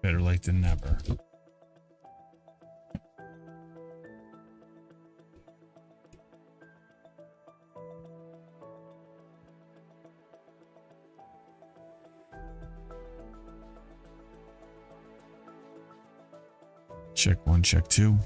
Better late than never. Check one, check two.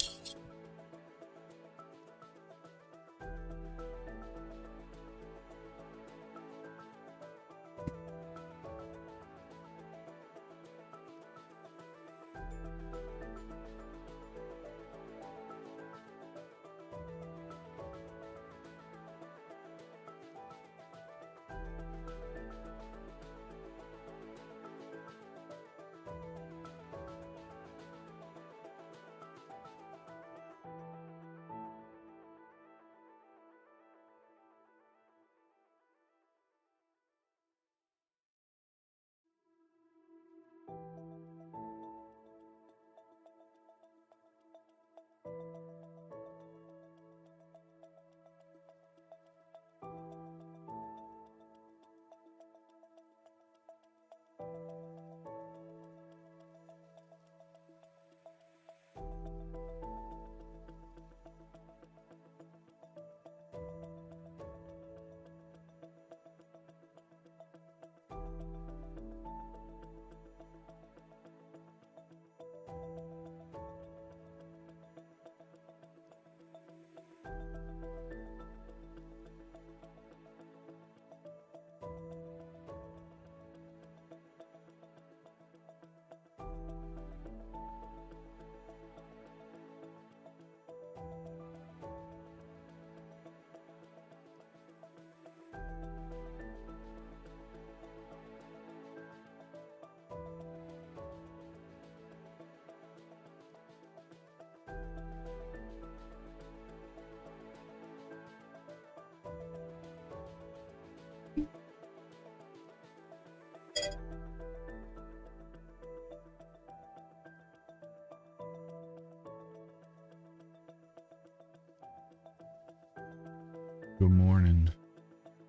Good morning.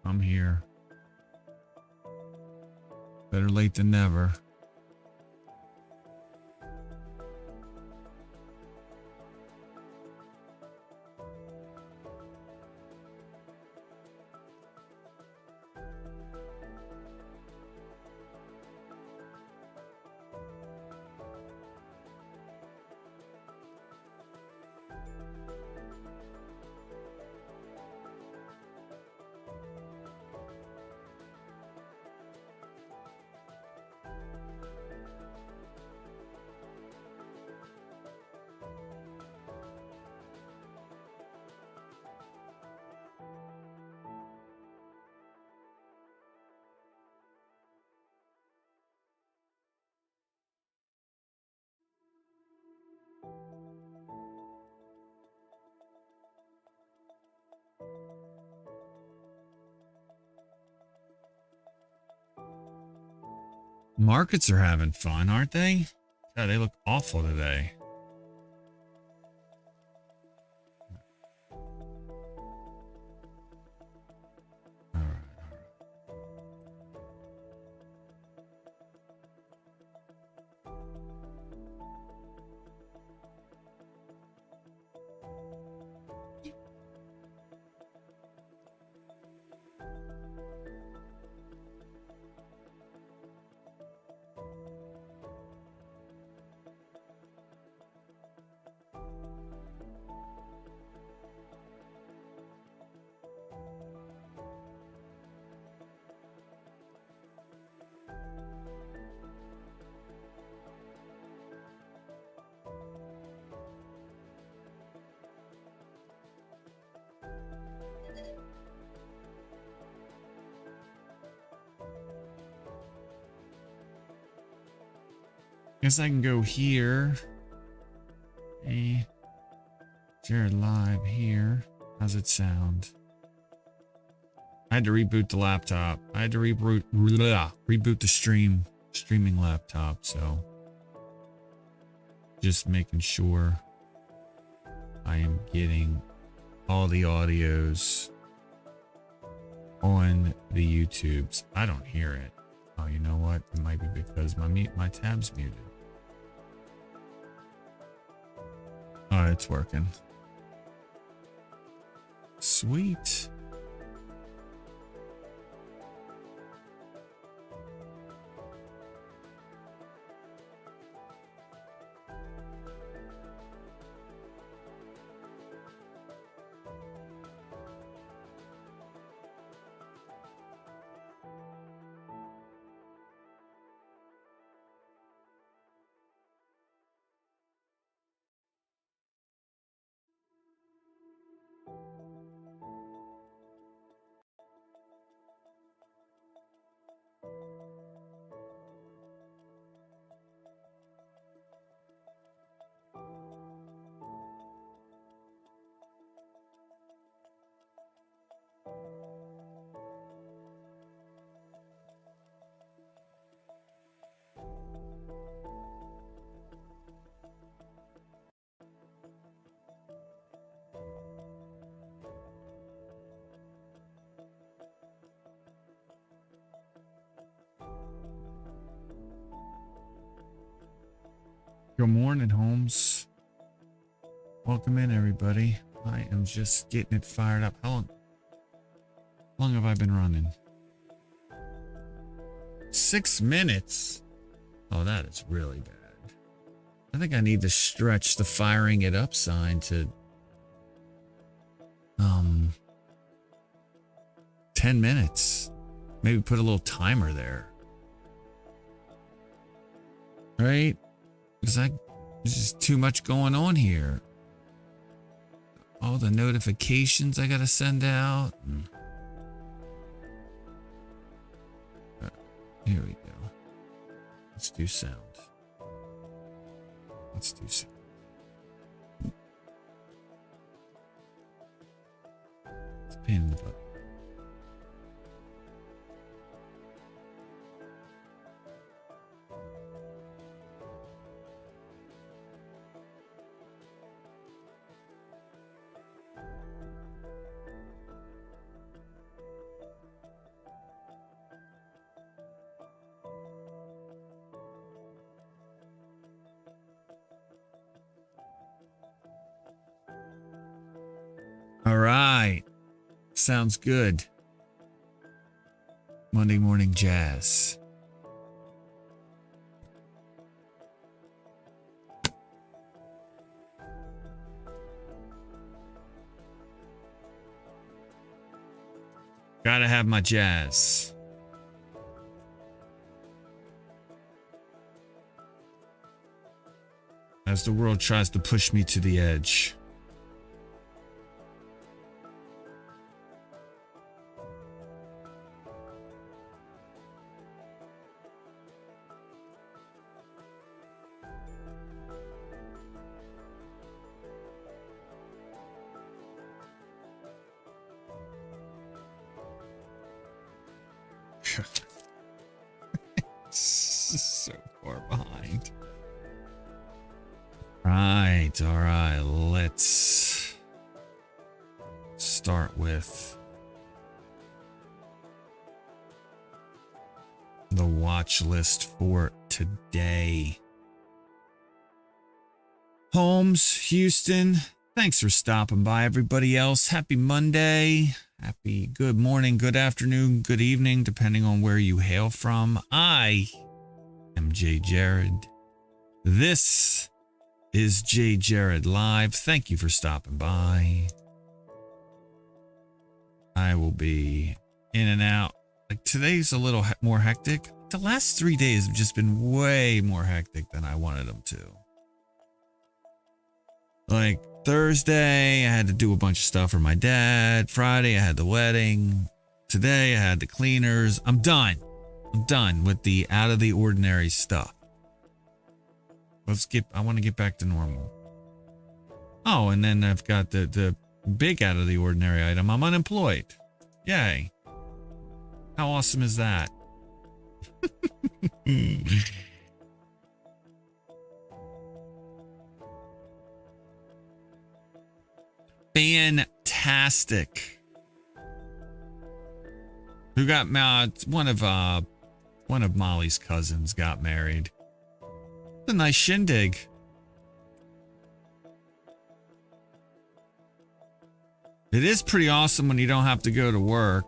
I'm here. Better late than never. Markets are having fun, aren't they? God, they look awful today. Guess I can go here. Hey, Jared Live here. How's it sound? I had to reboot the laptop. I had to reboot the streaming laptop. So just making sure I am getting all the audios on the YouTubes. I don't hear it. Oh, you know what? It might be because my tab's muted. Oh, it's working. Sweet. Good morning, Holmes. Welcome in, everybody. I am just getting it fired up. How long have I been running? 6 minutes? Oh, that is really bad. I think I need to stretch the firing it up sign to 10 minutes. Maybe put a little timer there. Right? Because there's just too much going on here. All the notifications I gotta send out. Here we go. Let's do sound. Let's do sound. It's a pain in the butt. All right. Sounds good. Monday morning jazz. Gotta have my jazz. As the world tries to push me to the edge. So far behind. All right. Let's start with the watch list for today. Holmes, Houston, thanks for stopping by, everybody else. Happy Monday. Happy good morning, good afternoon, good evening, depending on where you hail from. I am Jay Jared. This is Jay Jared Live. Thank you for stopping by. I will be in and out. Like today's a little more hectic. The last 3 days have just been way more hectic than I wanted them to. Like Thursday, I had to do a bunch of stuff for my dad. Friday, I had the wedding. Today, I had the cleaners. I'm done. I'm done with the out of the ordinary stuff. I want to get back to normal. Oh, and then I've got the big out of the ordinary item. I'm unemployed. Yay. How awesome is that? Fantastic. Who got one of Molly's cousins got married. A nice shindig. It is pretty awesome when you don't have to go to work.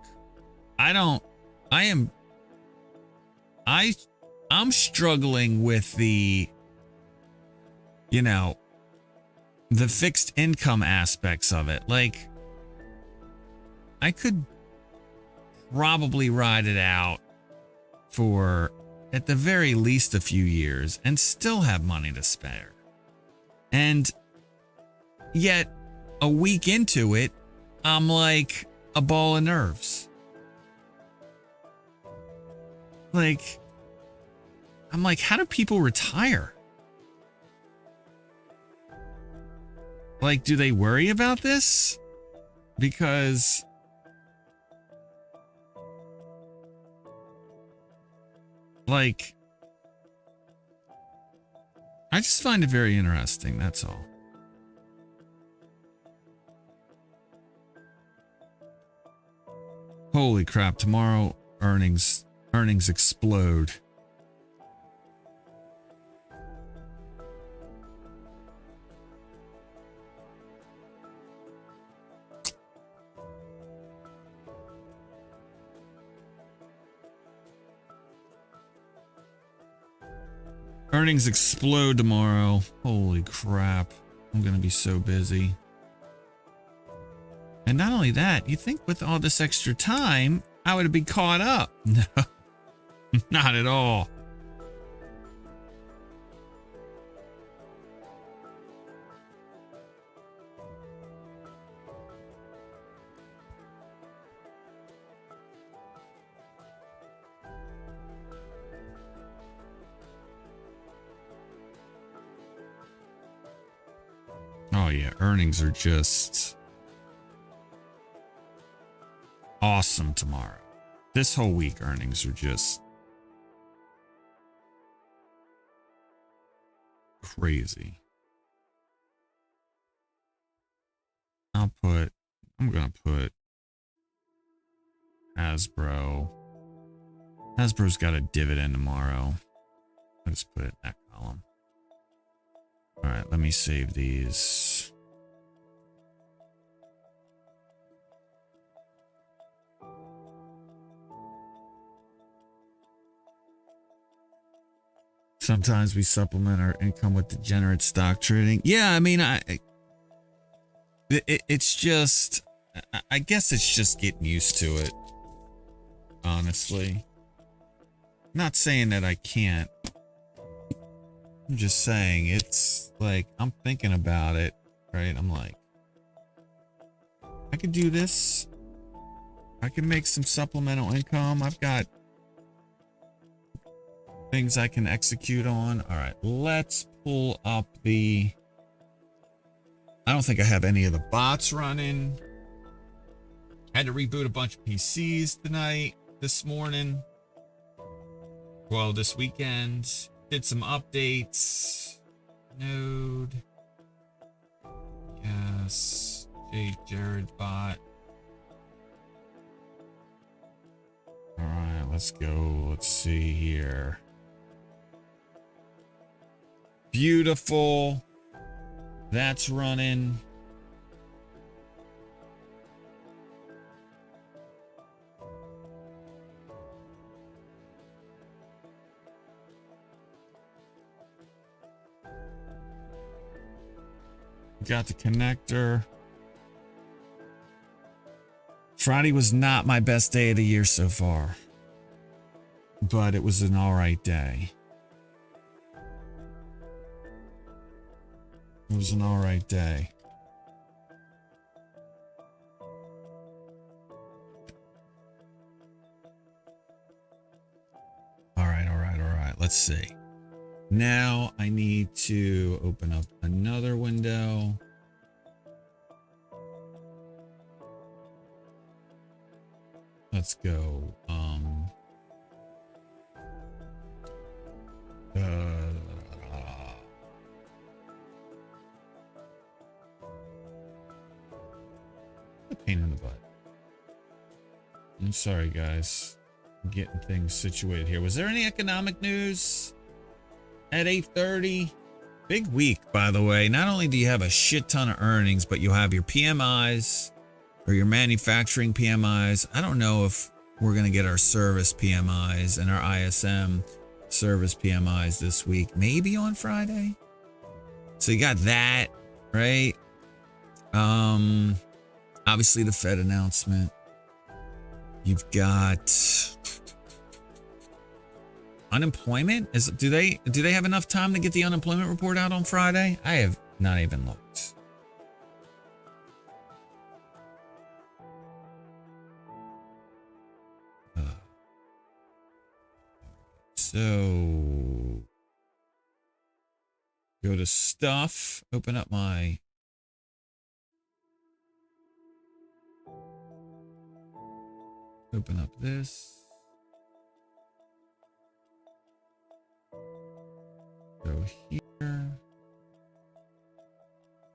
I'm struggling with the, you know, the fixed income aspects of it. Like, I could probably ride it out for at the very least a few years and still have money to spare. And yet a week into it, I'm like a ball of nerves. Like, I'm like, how do people retire? Like, do they worry about this? Because like, I just find it very interesting, that's all. Holy crap, tomorrow earnings explode. Earnings explode tomorrow. Holy crap. I'm going to be so busy. And not only that, you think with all this extra time, I would have been caught up. No, not at all. Oh yeah, earnings are just awesome tomorrow. This whole week, earnings are just crazy. I'm gonna put Hasbro. Hasbro's got a dividend tomorrow. I'll just put it in that column. All right, let me save these. Sometimes we supplement our income with degenerate stock trading. Yeah, I mean, it's just, I guess it's just getting used to it, honestly. Not saying that I can't. I'm just saying it's like, I'm thinking about it, right? I'm like, I could do this. I can make some supplemental income. I've got things I can execute on. All right, let's pull up the, I don't think I have any of the bots running. I had to reboot a bunch of PCs this morning. Well, this weekend. Did some updates. Node. Yes. JayJared bot. All right, let's go. Let's see here. Beautiful. That's running. Got the connector. Friday was not my best day of the year so far, but it was an all right day. It was an all right day. All right. Let's see. Now I need to open up another window. Let's go. A pain in the butt. I'm sorry, guys. I'm getting things situated here. Was there any economic news at 8:30? Big week, by the way. Not only do you have a shit ton of earnings, but you have your PMIs, or your manufacturing PMIs. I don't know if we're going to get our service PMIs and our ISM service PMIs this week, maybe on Friday. So you got that, right? Obviously the Fed announcement. You've got unemployment. Do they have enough time to get the unemployment report out on Friday? I have not even looked. So go to stuff, open up my this. Go here.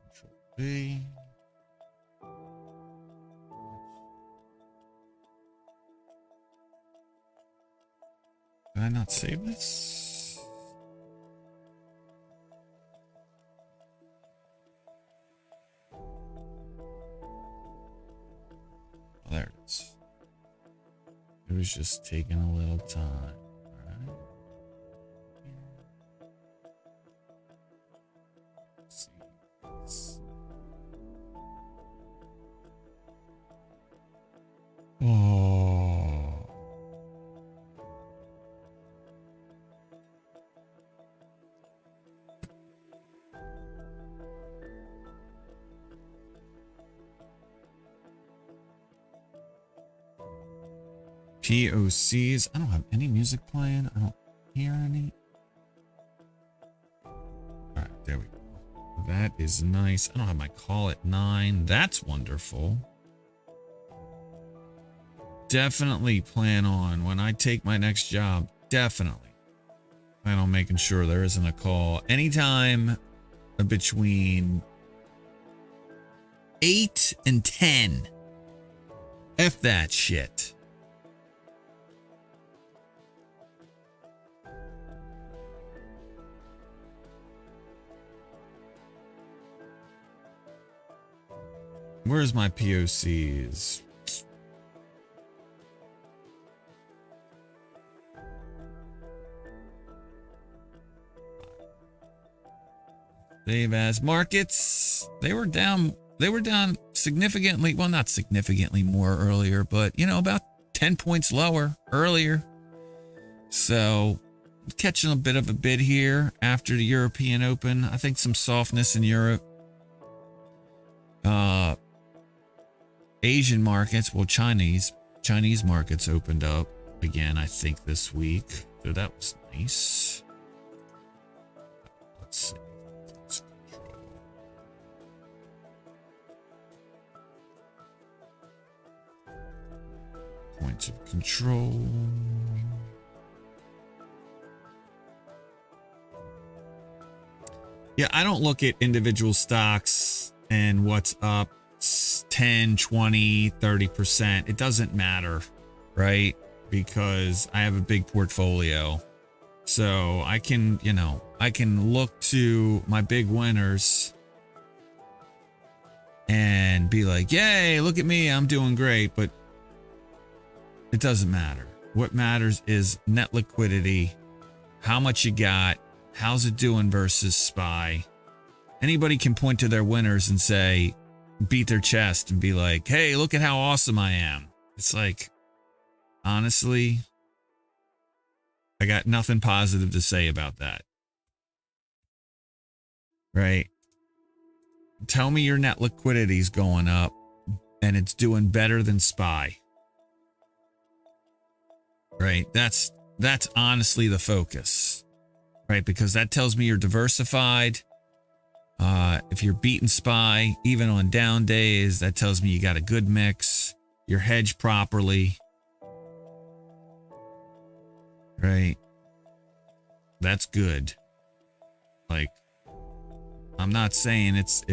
Control V. Did I not save this? Oh, there it is. It was just taking a little time. All right. Let's see. Oh. POCs. I don't have any music playing. I don't hear any. All right, there we go. That is nice. I don't have my call at 9. That's wonderful. Definitely plan on, when I take my next job, definitely plan on making sure there isn't a call anytime between 8 and 10. F that shit. Where's my POCs? Save as markets. They were down significantly. Well, not significantly more earlier, but you know, about 10 points lower earlier. So catching a bit of a bid here after the European Open. I think some softness in Europe. Asian markets, well, Chinese markets opened up again, I think, this week. So that was nice. Let's see. Points of control. Yeah, I don't look at individual stocks and what's up 10, 20, 30%. It doesn't matter, right? Because I have a big portfolio. So I can, I can look to my big winners and be like, yay, look at me, I'm doing great. But it doesn't matter. What matters is net liquidity, how much you got, how's it doing versus SPY. Anybody can point to their winners and say, beat their chest and be like, hey, look at how awesome I am. It's like, honestly, I got nothing positive to say about that. Right? Tell me your net liquidity's going up and it's doing better than SPY. Right? That's honestly the focus. Right? Because that tells me you're diversified. If you're beating SPY, even on down days, that tells me you got a good mix. You're hedged properly. Right? That's good. Like, I'm not saying it's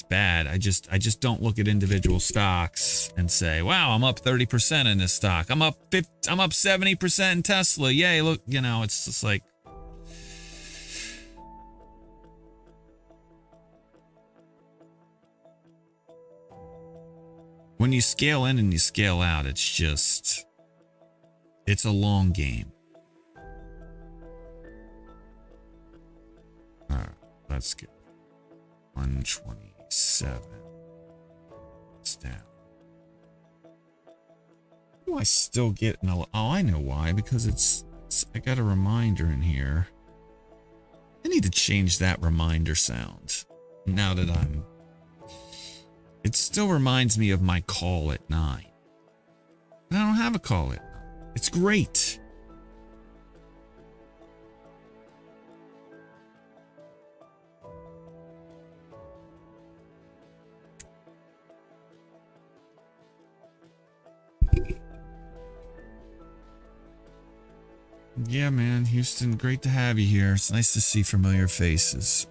bad. I just don't look at individual stocks and say, wow, I'm up 30% in this stock. I'm up 70% in Tesla. Yay, look, it's just like, when you scale in and you scale out, it's a long game. All right, let's get 127. It's down. Do I still get an? Oh, I know why. Because I got a reminder in here. I need to change that reminder sound. Now that it still reminds me of my call at 9. But I don't have a call at 9. It's great. Yeah, man, Houston, great to have you here. It's nice to see familiar faces.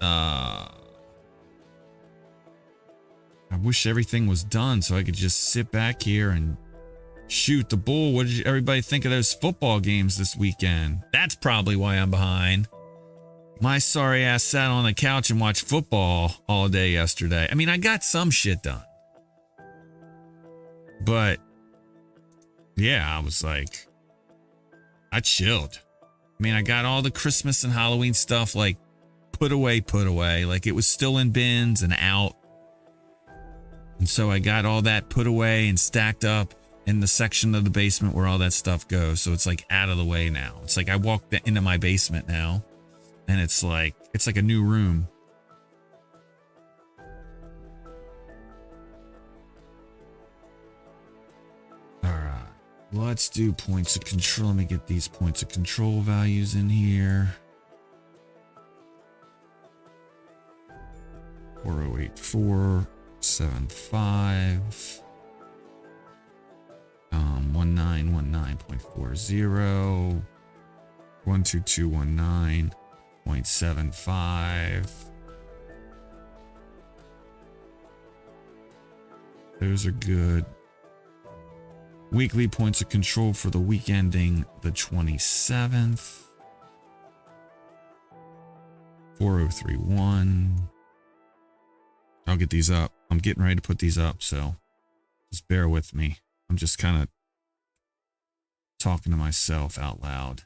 I wish everything was done so I could just sit back here and shoot the bull. What did everybody think of those football games this weekend? That's probably why I'm behind. My sorry ass sat on the couch and watched football all day yesterday. I mean, I got some shit done. But, yeah, I was like, I chilled. I mean, I got all the Christmas and Halloween stuff, like, put away. Like, it was still in bins and out. And so I got all that put away and stacked up in the section of the basement where all that stuff goes. So it's like out of the way now. It's like I walked into my basement now and it's like a new room. All right, let's do points of control. Let me get these points of control values in here. 408475. 1919.40. 12219.75. Those are good. Weekly points of control for the week ending the 27th. 4031. I'll get these up. I'm getting ready to put these up, so just bear with me. I'm just kind of talking to myself out loud.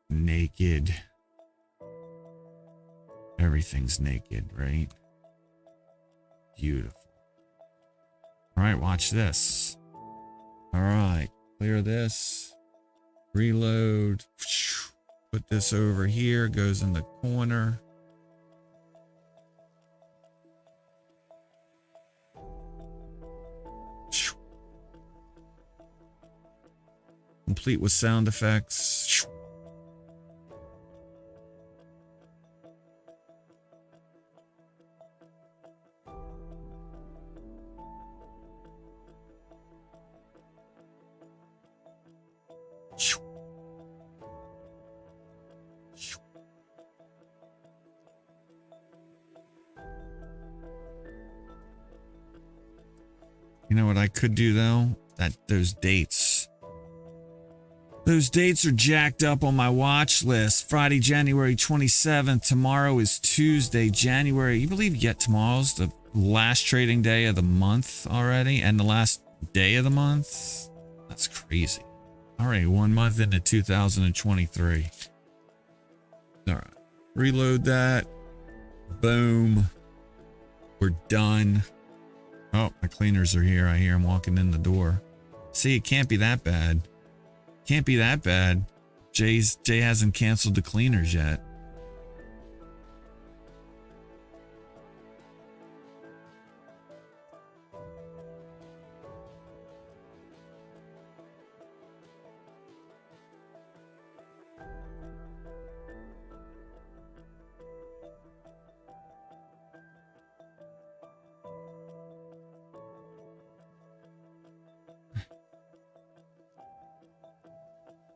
Naked. Everything's naked, right? Beautiful. All right, watch this. All right, clear this. Reload. Put this over here. Goes in the corner. Complete with sound effects. You know what I could do though? Those dates are jacked up on my watch list. Friday, January 27th. Tomorrow is Tuesday, January. You believe yet tomorrow's the last trading day of the month already and the last day of the month? That's crazy. All right, 1 month into 2023. All right, reload that. Boom. We're done. Oh, my cleaners are here. I hear them walking in the door. See, it can't be that bad. Can't be that bad. Jay hasn't canceled the cleaners yet.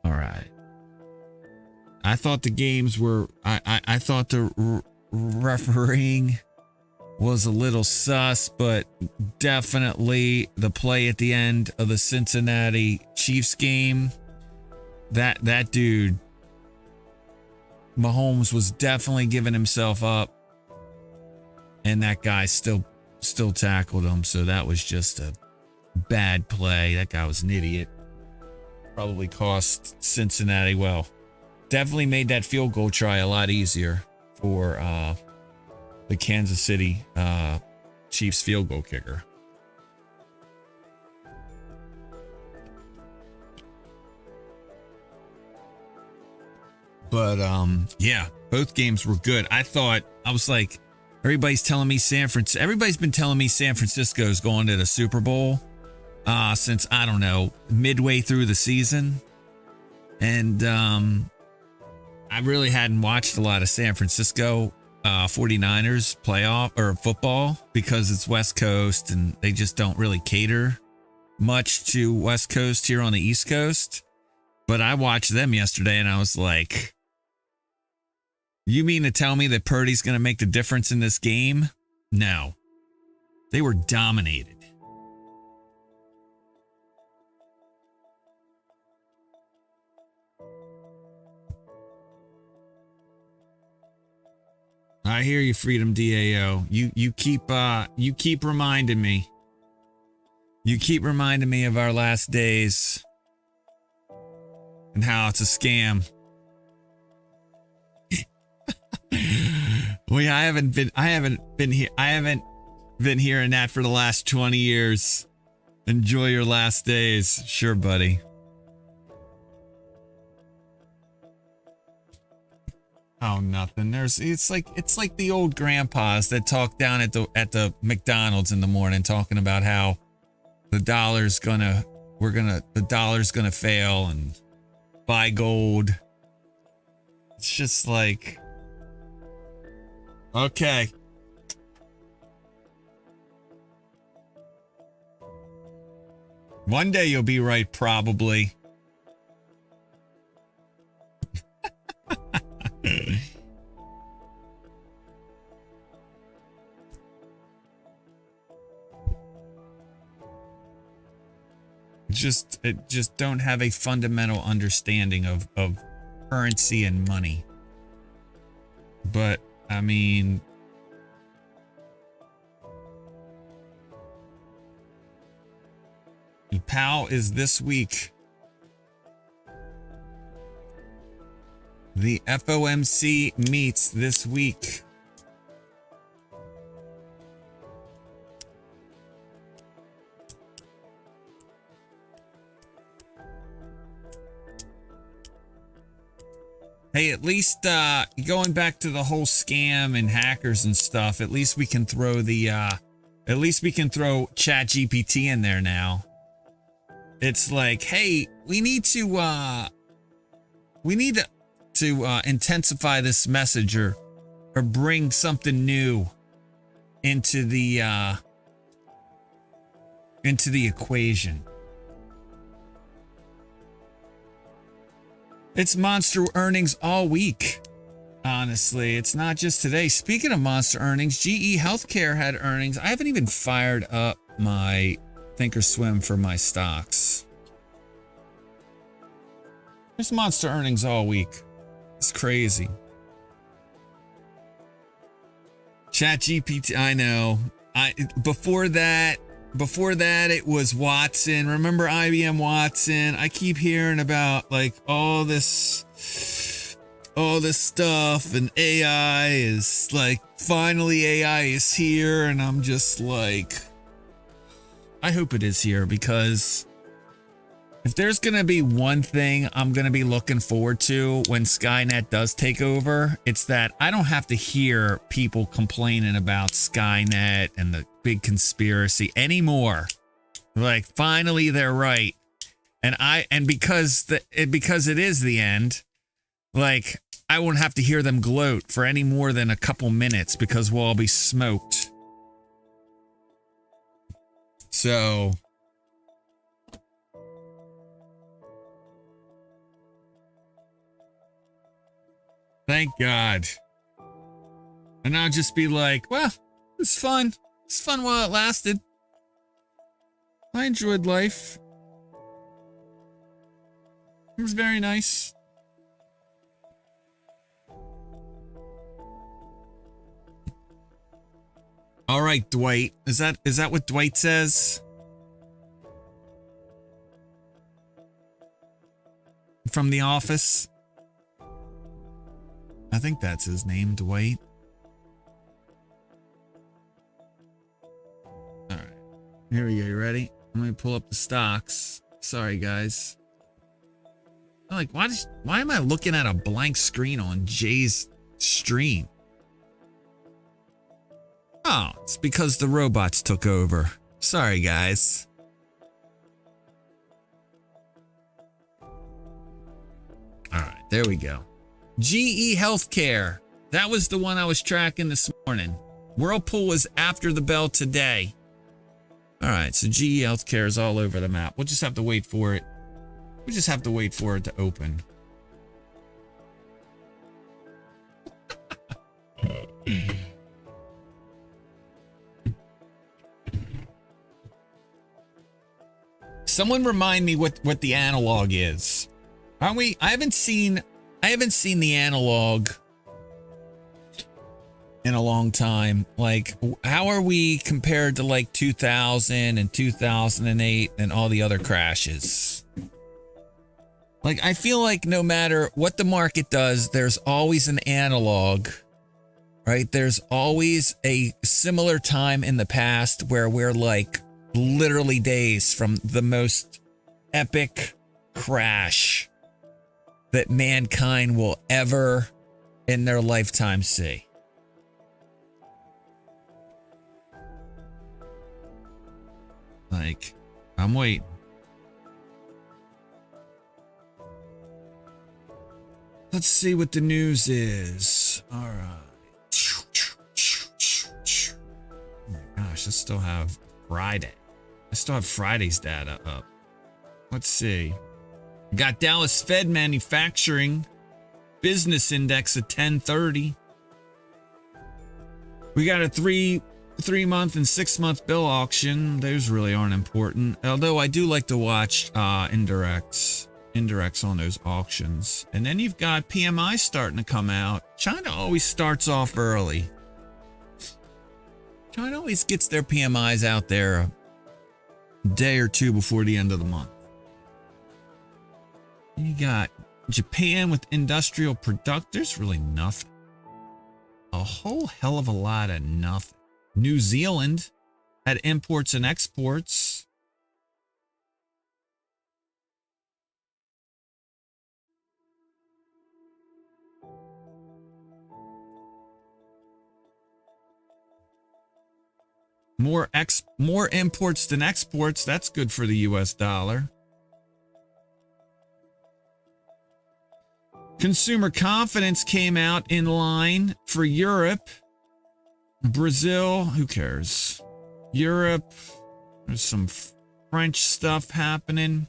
All right. I thought the games were, I thought the refereeing was a little sus, but definitely the play at the end of the Cincinnati Chiefs game, that dude Mahomes was definitely giving himself up, and that guy still tackled him. So that was just a bad play. That guy was an idiot. Probably cost Cincinnati. Well, definitely made that field goal try a lot easier for the Kansas City Chiefs field goal kicker. But yeah, both games were good. I was like, everybody's been telling me San Francisco's going to the Super Bowl since, I don't know, midway through the season. And I really hadn't watched a lot of San Francisco 49ers playoff or football because it's West Coast and they just don't really cater much to West Coast here on the East Coast. But I watched them yesterday and I was like, you mean to tell me that Purdy's going to make the difference in this game? No. They were dominated. I hear you, Freedom DAO. You keep reminding me. You keep reminding me of our last days and how it's a scam. I haven't been hearing that for the last 20 years. Enjoy your last days. Sure, buddy. Oh, nothing. It's like the old grandpas that talk down at the McDonald's in the morning talking about how the dollar's gonna fail and buy gold. It's just like, okay. One day you'll be right, probably. Just don't have a fundamental understanding of currency and money. But I mean, PAL is this week. The FOMC meets this week. Hey, at least going back to the whole scam and hackers and stuff, at least we can throw ChatGPT in there now. It's like, hey, we need to intensify this message or bring something new into the equation. It's monster earnings all week. Honestly, it's not just today. Speaking of monster earnings, GE Healthcare had earnings. I haven't even fired up my Thinkorswim for my stocks. There's monster earnings all week. It's crazy. ChatGPT, I know. Before that it was Watson. Remember IBM Watson? I keep hearing about like all this stuff, and AI is like, finally AI is here, and I'm just like, I hope it is here, because if there's going to be one thing I'm going to be looking forward to when Skynet does take over, it's that I don't have to hear people complaining about Skynet and the big conspiracy anymore. Like, finally they're right. And because it is the end, like, I won't have to hear them gloat for any more than a couple minutes, because we'll all be smoked. So thank God. And I'll just be like, well, it's fun. It's fun while it lasted. I enjoyed life. It was very nice. right, Dwight. Is that what Dwight says? From The Office? I think that's his name, Dwight. All right. Here we go. You ready? I'm going to pull up the stocks. Sorry, guys. I'm like, why am I looking at a blank screen on Jay's stream? Oh, it's because the robots took over. Sorry, guys. All right, there we go. GE Healthcare. That was the one I was tracking this morning. Whirlpool was after the bell today. All right, so GE Healthcare is all over the map. We'll just have to wait for it. We just have to wait for it to open. Someone remind me what the analog is. Aren't we? I haven't seen the analog in a long time. Like, how are we compared to like 2000 and 2008 and all the other crashes? Like, I feel like no matter what the market does, there's always an analog, right? There's always a similar time in the past where we're like literally days from the most epic crash that mankind will ever in their lifetime see. Like, I'm waiting. Let's see what the news is. All right. Oh my gosh, I still have Friday. I still have Friday's data up. Let's see. We got Dallas Fed Manufacturing Business Index at 1030. We got a three-month and 6-month bill auction. Those really aren't important. Although I do like to watch indirects on those auctions. And then you've got PMI starting to come out. China always starts off early. China always gets their PMIs out there a day or two before the end of the month. You got Japan with industrial product. There's really nothing. A whole hell of a lot of nothing. New Zealand had imports and exports. More imports than exports. That's good for the US dollar. Consumer confidence came out in line for Europe. Brazil, who cares? Europe, there's some French stuff happening.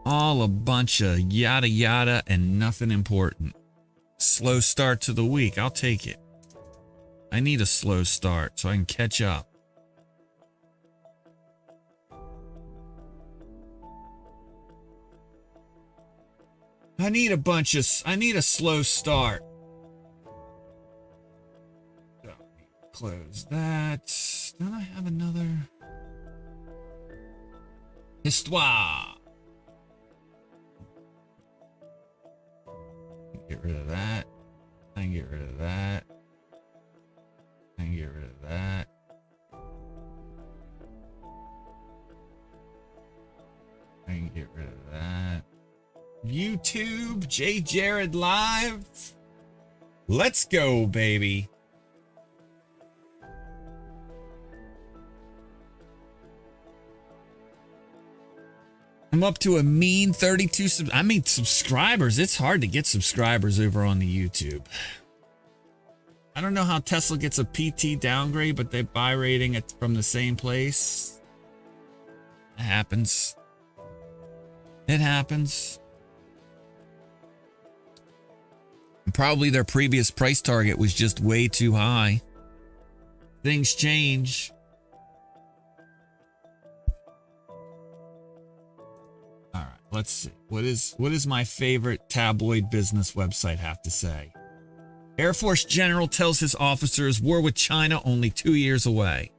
All a bunch of yada yada and nothing important. Slow start to the week. I'll take it. I need a slow start so I can catch up. I need a slow start. Close that. Don't I have another? Histoire. Get rid of that. I can get rid of that. I can get rid of that. I can get rid of that. YouTube, JayJaredLive. Let's go, baby. I'm up to a mean 32 subscribers. It's hard to get subscribers over on the YouTube. I don't know how Tesla gets a PT downgrade, but they buy rating it from the same place. It happens. It happens. Probably their previous price target was just way too high. Things change. All right, let's see. What is my favorite tabloid business website have to say? Air Force General tells his officers war with China only 2 years away.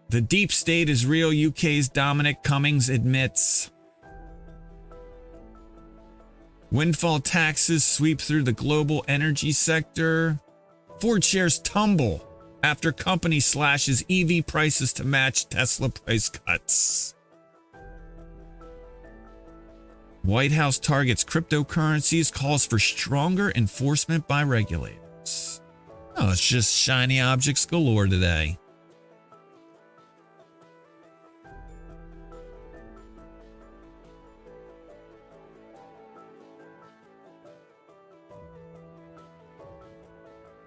The deep state is real, UK's Dominic Cummings admits. Windfall taxes sweep through the global energy sector. Ford shares tumble after company slashes EV prices to match Tesla price cuts. White House targets cryptocurrencies, calls for stronger enforcement by regulators. Oh, it's just shiny objects galore today.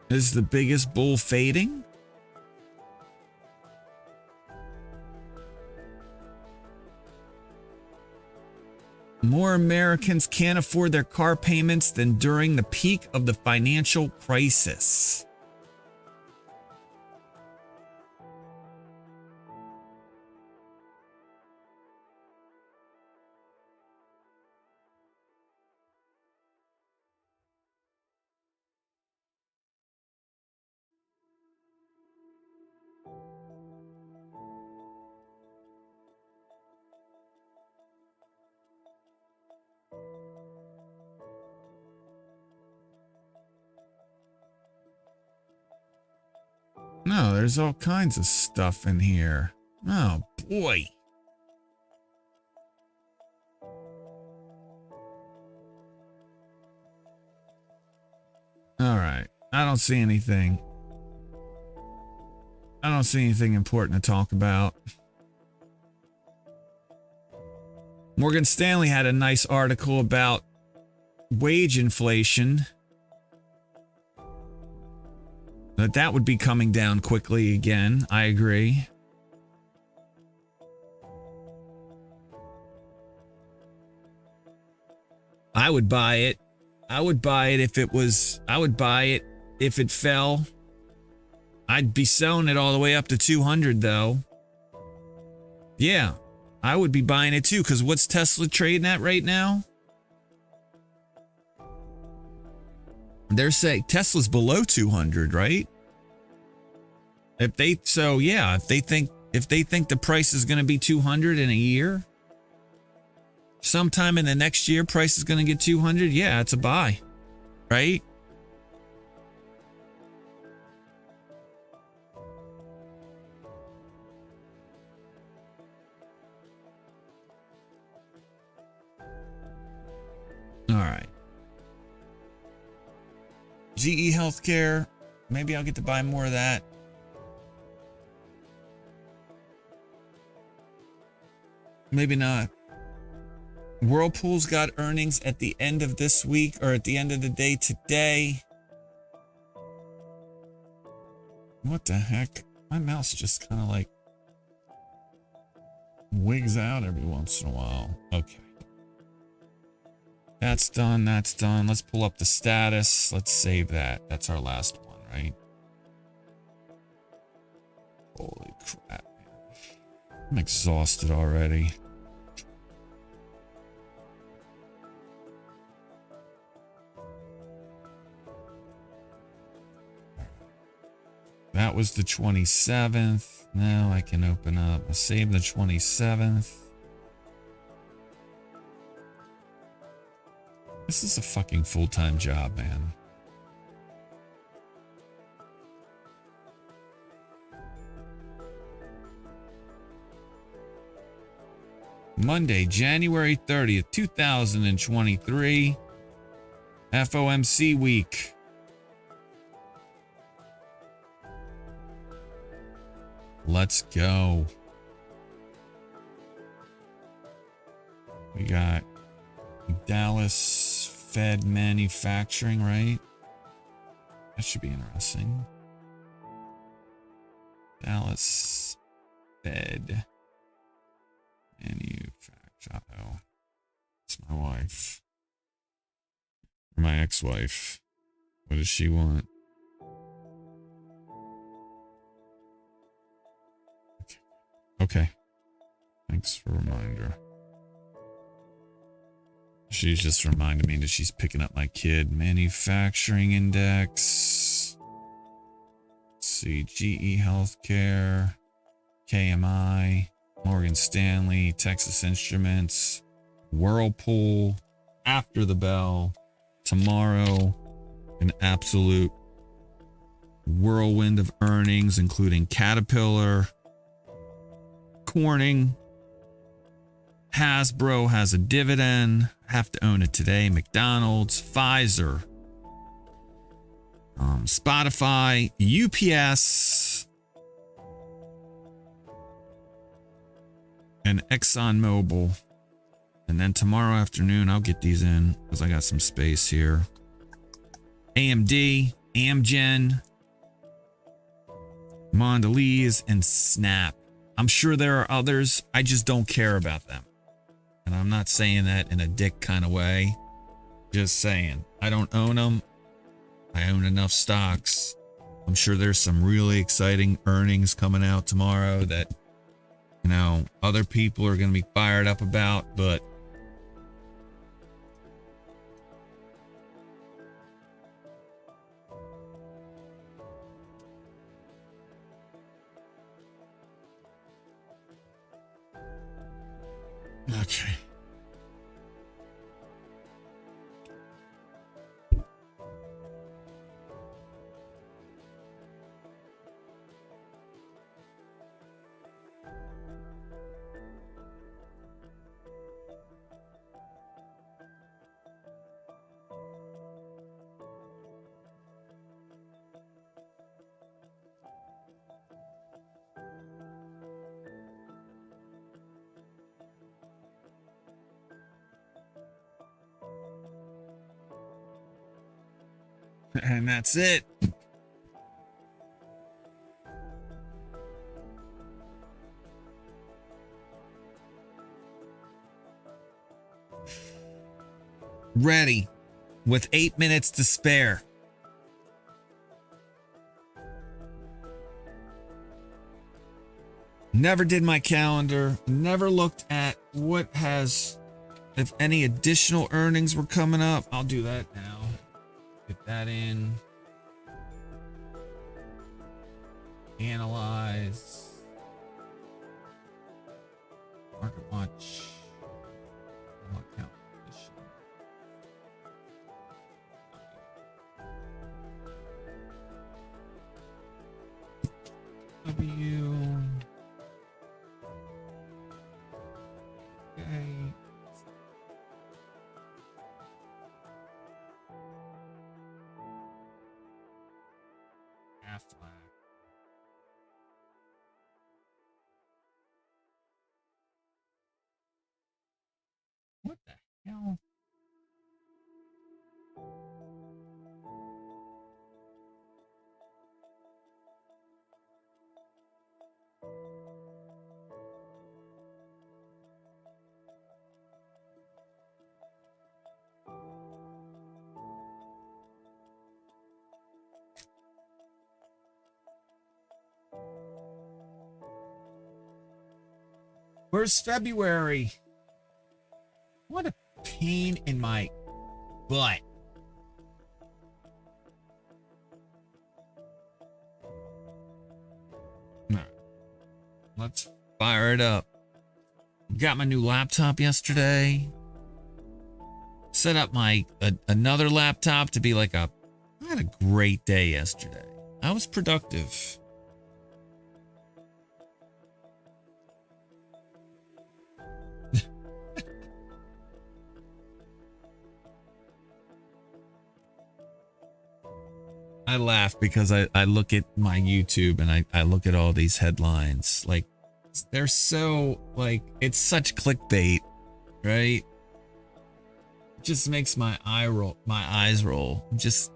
Is the biggest bull fading? More Americans can't afford their car payments than during the peak of the financial crisis. No, there's all kinds of stuff in here. Oh, boy. All right. I don't see anything. I don't see anything important to talk about. Morgan Stanley had a nice article about wage inflation. That would be coming down quickly again. I agree. I would buy it. I would buy it if it was. I would buy it if it fell. I'd be selling it all the way up to 200 though. Yeah, I would be buying it too, because what's Tesla trading at right now? They're saying Tesla's below 200, right? If they think the price is going to be 200 in a year, sometime in the next year price is going to get 200, yeah, it's a buy. Right? All right. GE Healthcare, maybe I'll get to buy more of that. Maybe not. Whirlpool's got earnings at the end of this week, or at the end of the day today. What the heck? My mouse just kind of like wigs out every once in a while. Okay. That's done. That's done. Let's pull up the status. Let's save that. That's our last one, right? Holy crap, man. I'm exhausted already. That was the 27th. Now I can open up. I'll save the 27th. This is a fucking full-time job, man. Monday, January 30th, 2023. FOMC week. Let's go. We got Dallas Fed manufacturing, right? That should be interesting. Dallas Fed manufacturing. Oh, it's my wife. Or my ex-wife. What does she want? Okay. Thanks for a reminder. She's just reminding me that she's picking up my kid. Manufacturing index. Let's see. GE Healthcare. KMI. Morgan Stanley. Texas Instruments. Whirlpool. After the bell. Tomorrow. An absolute whirlwind of earnings, including Caterpillar. Corning. Hasbro has a dividend. Have to own it today. McDonald's, Pfizer, Spotify, UPS, and ExxonMobil. And then tomorrow afternoon, I'll get these in because I got some space here. AMD, Amgen, Mondelez, and Snap. I'm sure there are others. I just don't care about them. And I'm not saying that in a dick kind of way. Just saying. I don't own them. I own enough stocks. I'm sure there's some really exciting earnings coming out tomorrow that, you know, other people are going to be fired up about, but okay. And that's it. Ready with 8 minutes to spare. Never did my calendar, never looked at what has, if any additional earnings were coming up. I'll do that now. Get that in. Analyze. Market watch. Account position. W. Okay. Aflac. What the hell? Where's February? What a pain in my butt. All right. Let's fire it up. Got my new laptop yesterday. Set up my another laptop to be like I had a great day yesterday. I was productive. I laugh because I look at my YouTube and I look at all these headlines. Like, they're so, like, it's such clickbait, right? It just makes my eyes roll. Just,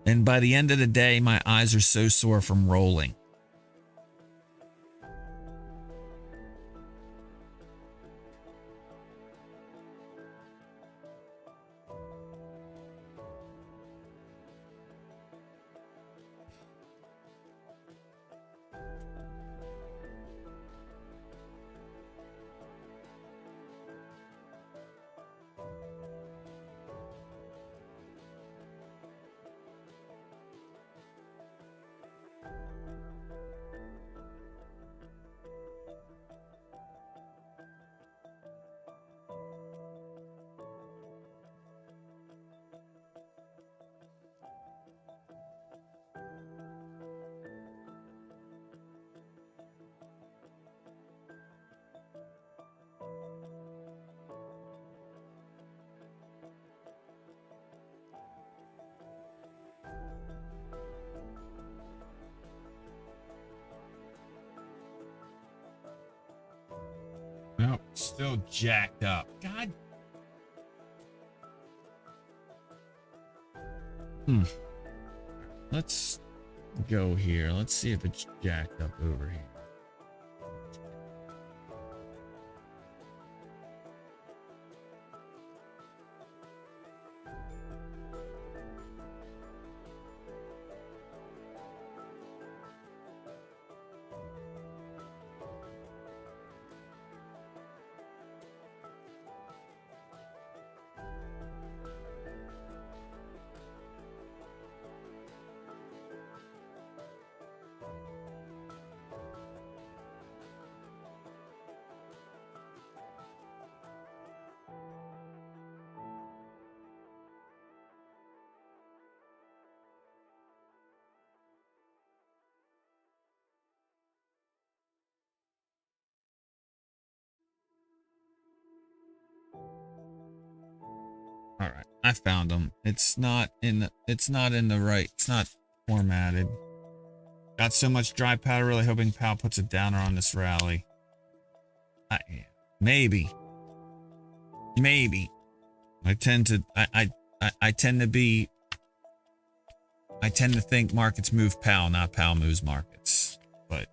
and by the end of the day, my eyes are so sore from rolling. Nope, still jacked up. God. Let's go here. Let's see if it's jacked up over here. All right, I found them. It's not in the right. It's not formatted. Got so much dry powder. Really hoping Powell puts a downer on this rally. Maybe. I tend to think markets move Powell, not Powell moves markets. But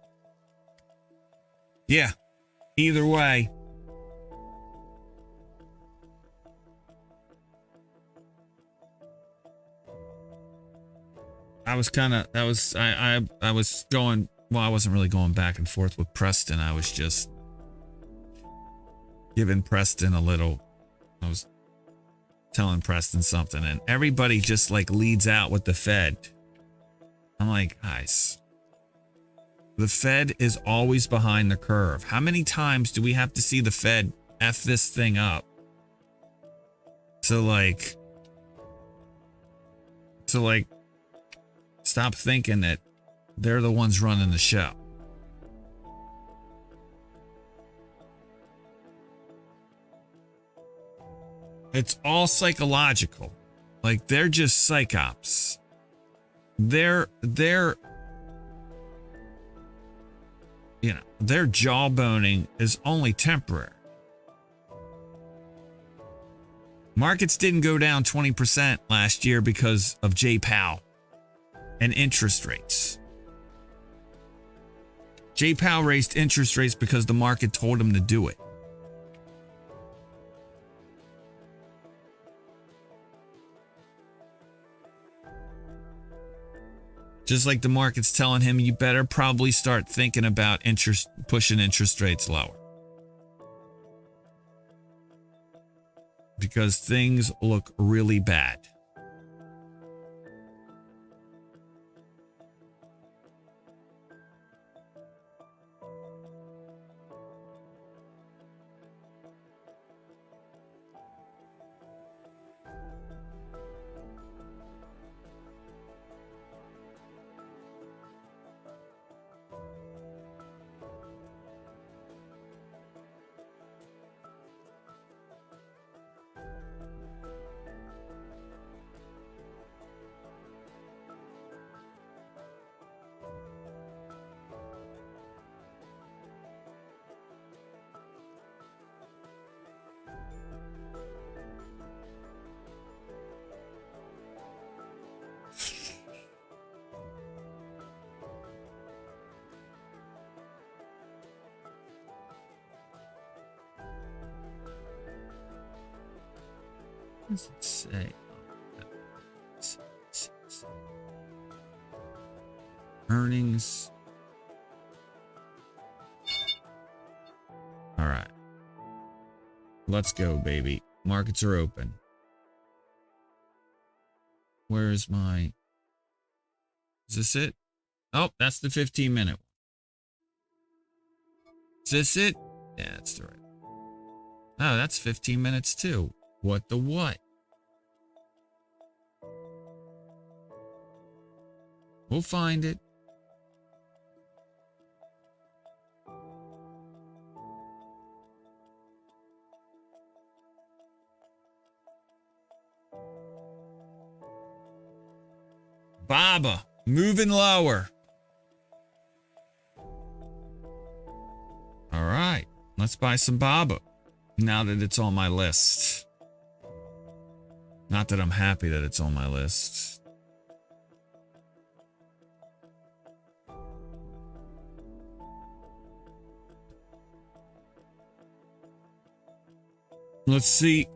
yeah, either way. I was going, well, I wasn't really going back and forth with Preston. I was just giving Preston I was telling Preston something, and everybody just like leads out with the Fed. I'm like, guys, the Fed is always behind the curve. How many times do we have to see the Fed F this thing up to like stop thinking that they're the ones running the show? It's all psychological. Like, they're just psychops. Their jawboning is only temporary. Markets didn't go down 20% last year because of Jay Powell and interest rates. Jay Powell raised interest rates because the market told him to do it. Just like the market's telling him, you better probably start thinking about pushing interest rates lower. Because things look really bad. What does it say? Earnings. All right. Let's go, baby. Markets are open. Where's my... Is this it? Oh, that's the 15-minute one. Is this it? Yeah, that's the right one. Oh, that's 15 minutes too. What the what? We'll find it. Baba, moving lower. All right. Let's buy some BABA now that it's on my list. Not that I'm happy that it's on my list. Let's see.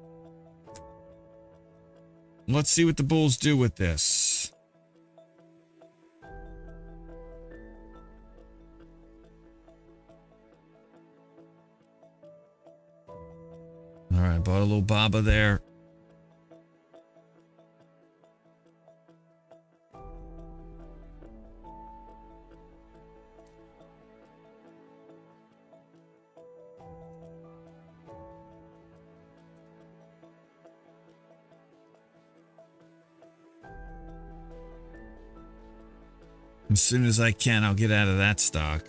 Let's see what the bulls do with this. All right, bought a little BABA there. As soon as I can, I'll get out of that stock.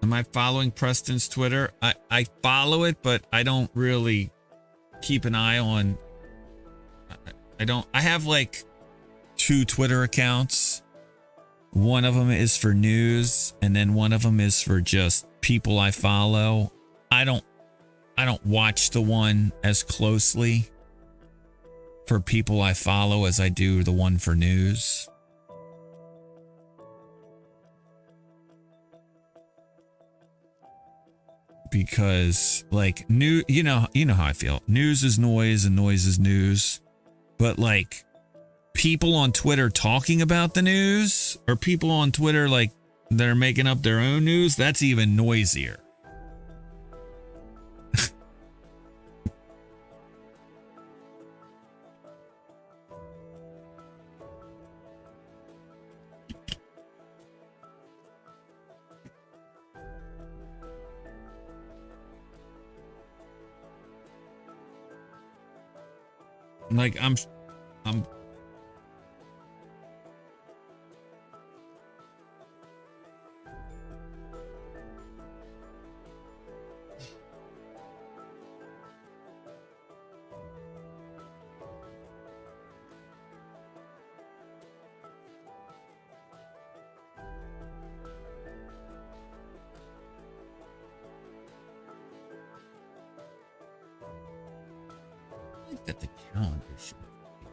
Am I following Preston's Twitter? I follow it, but I don't really keep an eye on. I have like 2 Twitter accounts. One of them is for news, and then one of them is for just people I follow. I don't watch the one as closely for people I follow as I do the one for news. Because like new, you know how I feel. News is noise and noise is news. But like people on Twitter talking about the news, or people on Twitter like that are making up their own news, that's even noisier. Like I'm I think that the calendar should be here.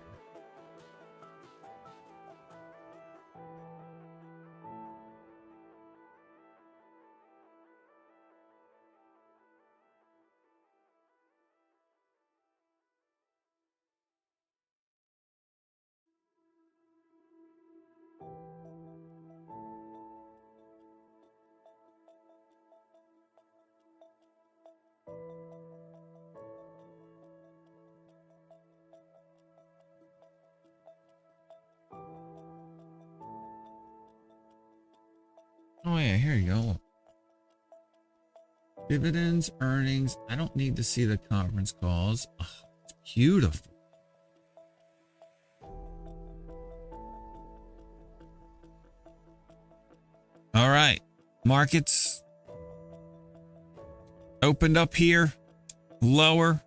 Oh yeah, here you go. Dividends, earnings. I don't need to see the conference calls. Oh, it's beautiful. All right. Markets opened up here, lower.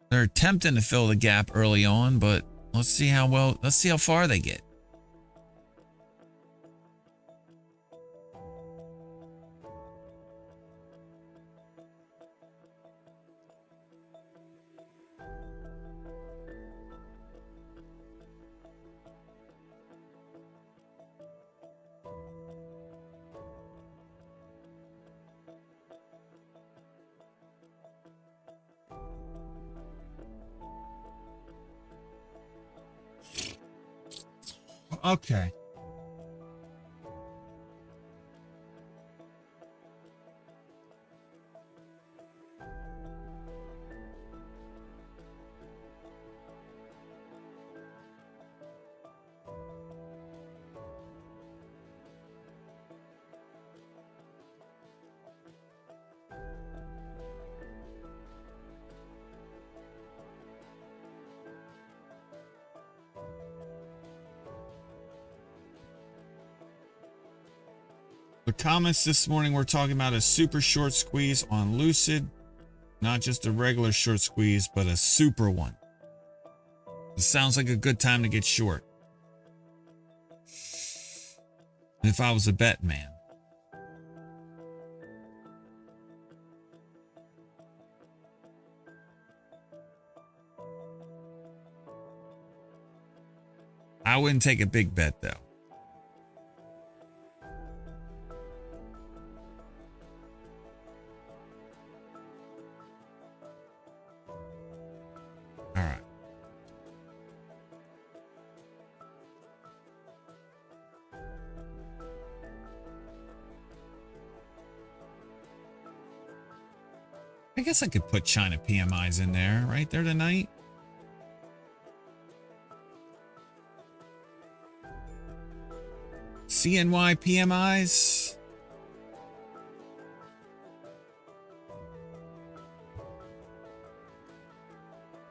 They're attempting to fill the gap early on, but let's see how far they get. Okay. The comments this morning, we're talking about a super short squeeze on Lucid. Not just a regular short squeeze, but a super one. It sounds like a good time to get short. If I was a bet man. I wouldn't take a big bet, though. All right. I guess I could put China PMIs in there right there tonight. CNY PMIs.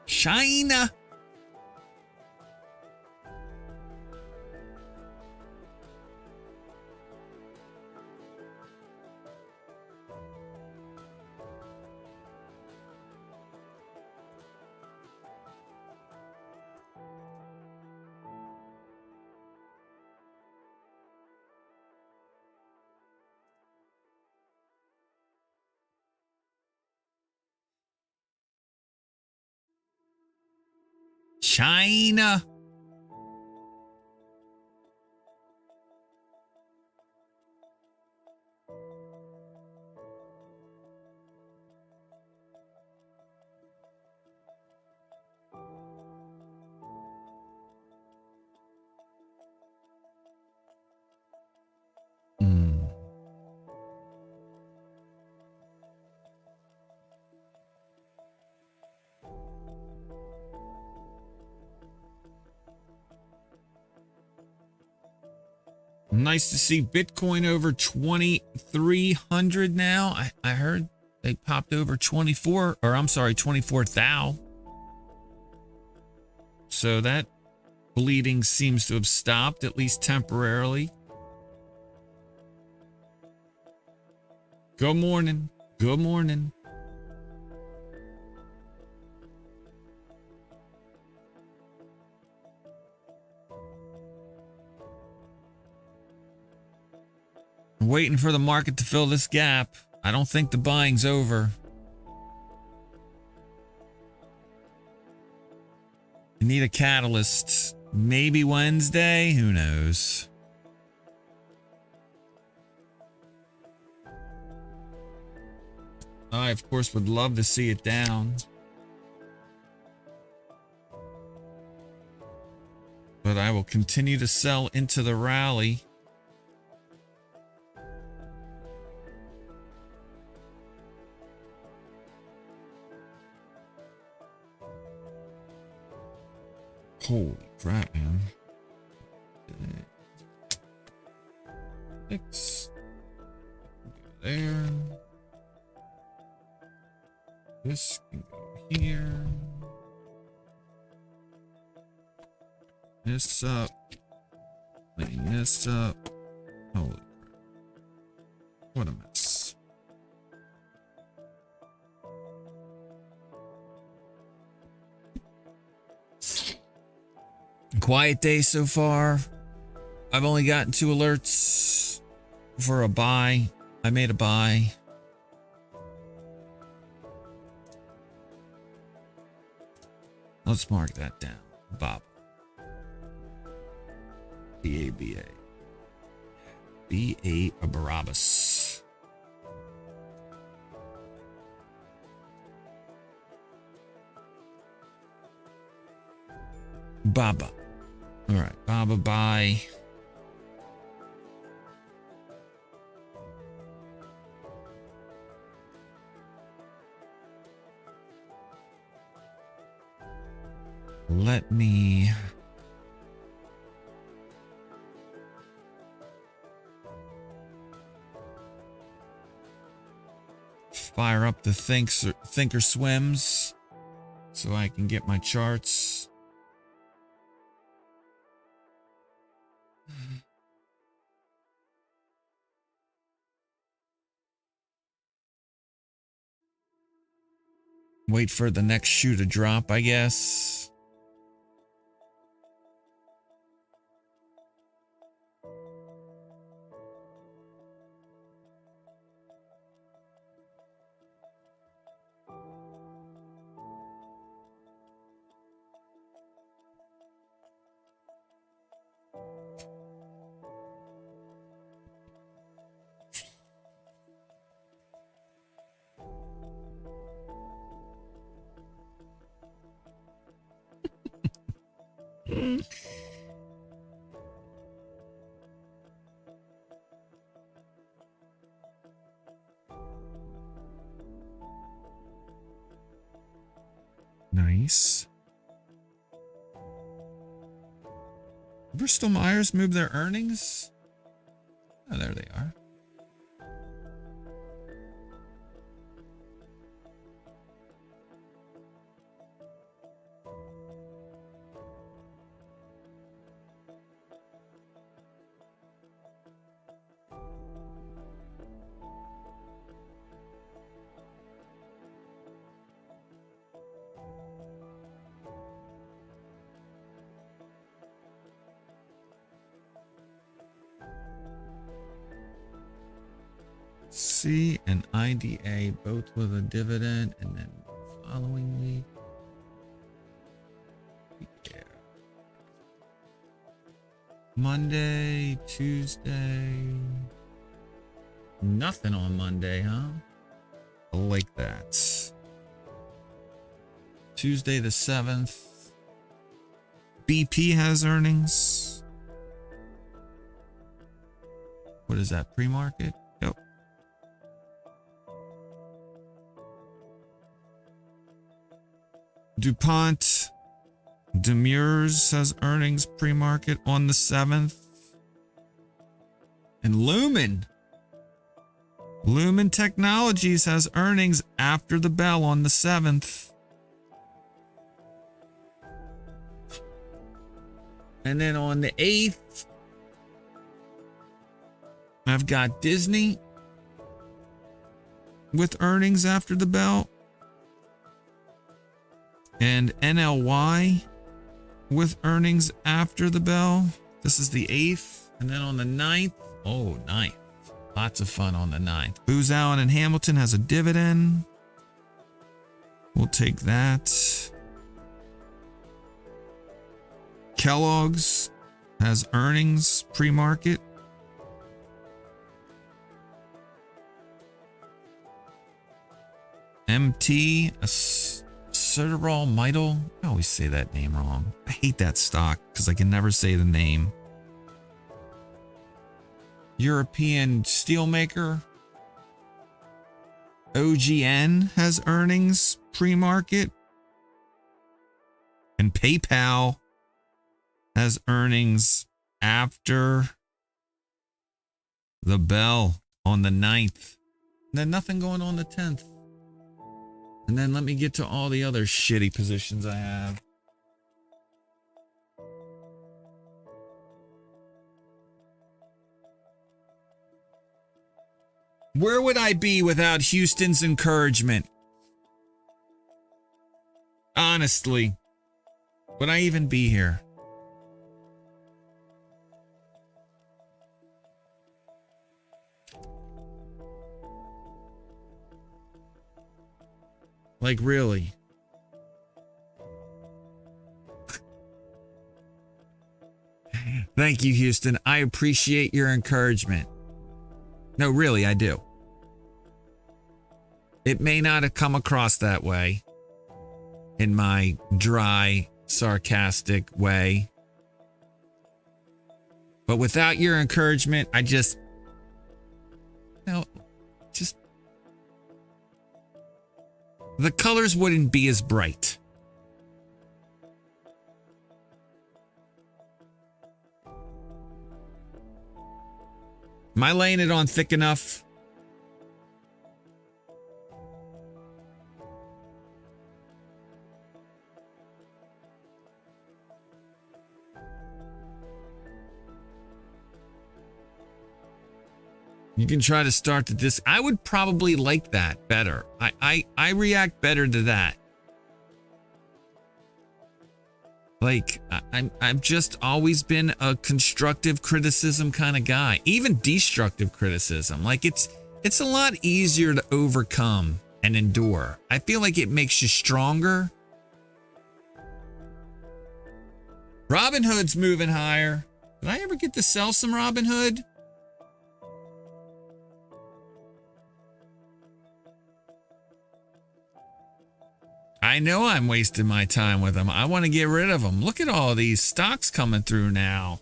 China. China. Nice to see Bitcoin over 2,300 now. I heard they popped over 24, or I'm sorry, 24,000. So that bleeding seems to have stopped, at least temporarily. Good morning. Good morning. Waiting for the market to fill this gap. I don't think the buying's over. I need a catalyst. Maybe Wednesday? Who knows? I, of course, would love to see it down. But I will continue to sell into the rally. Holy crap, man. 6. There. This can go here. This up. Clean this up. Holy crap. What a mess. Quiet day so far. I've only gotten 2 alerts for a buy. I made a buy. Let's mark that down. Bob. BABA. B.A. Barabbas. Baba. All right, Baba, bye. Let me fire up the Thinkorswims so I can get my charts. Wait for the next shoe to drop, I guess. Nice. Bristol Myers moved their earnings. Oh, there they are. C and IDA both with a dividend, and then following week. Yeah. Monday, Tuesday. Nothing on Monday, huh? I like that. Tuesday the 7th. BP has earnings. What is that? Pre-market? Yep. DuPont Demers has earnings pre-market on the 7th. And Lumen Technologies has earnings after the bell on the 7th. And then on the 8th, I've got Disney with earnings after the bell. And NLY with earnings after the bell. This is the 8th. And then on the 9th, oh, 9th. Lots of fun on the 9th. Booz Allen and Hamilton has a dividend. We'll take that. Kellogg's has earnings pre-market. MT, Ceterol Mittal. I always say that name wrong. I hate that stock because I can never say the name. European steelmaker. OGN has earnings pre-market. And PayPal has earnings after the bell on the 9th. And then nothing going on the 10th. And then let me get to all the other shitty positions I have. Where would I be without Houston's encouragement? Honestly, would I even be here? Like, really? Thank you, Houston. I appreciate your encouragement. No, really, I do. It may not have come across that way in my dry, sarcastic way. But without your encouragement, I just... the colors wouldn't be as bright. Am I laying it on thick enough? You can try to start the disc. I would probably like that better. I react better to that. Like, I've just always been a constructive criticism kind of guy, even destructive criticism. Like, it's a lot easier to overcome and endure. I feel like it makes you stronger. Robinhood's moving higher. Did I ever get to sell some Robinhood? I know I'm wasting my time with them. I want to get rid of them. Look at all these stocks coming through now.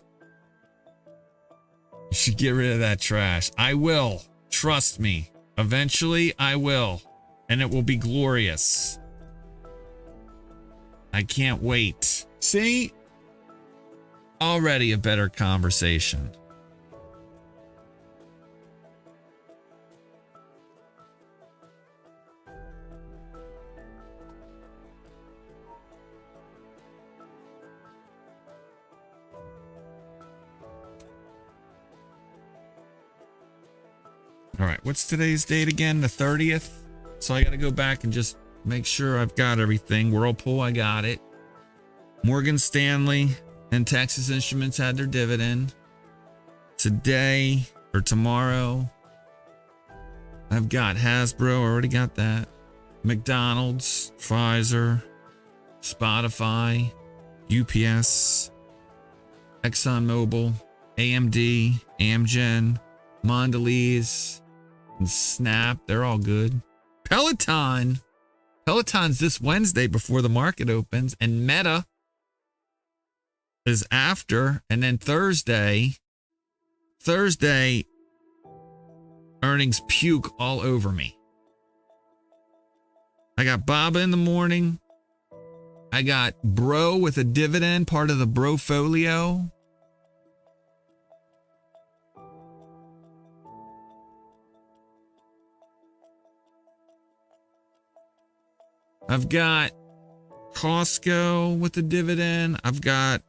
You should get rid of that trash. I will. Trust me. Eventually, I will. And it will be glorious. I can't wait. See? Already a better conversation. All right, what's today's date again? The 30th. So I got to go back and just make sure I've got everything. Whirlpool, I got it. Morgan Stanley and Texas Instruments had their dividend. Today or tomorrow, I've got Hasbro. I already got that. McDonald's, Pfizer, Spotify, UPS, ExxonMobil, AMD, Amgen, Mondelez, and Snap. They're all good. Peloton's this Wednesday before the market opens, and Meta is after, and then Thursday earnings puke all over me. I got Baba in the morning. I got Bro with a dividend, part of the Brofolio. I've got Costco with a dividend. I've got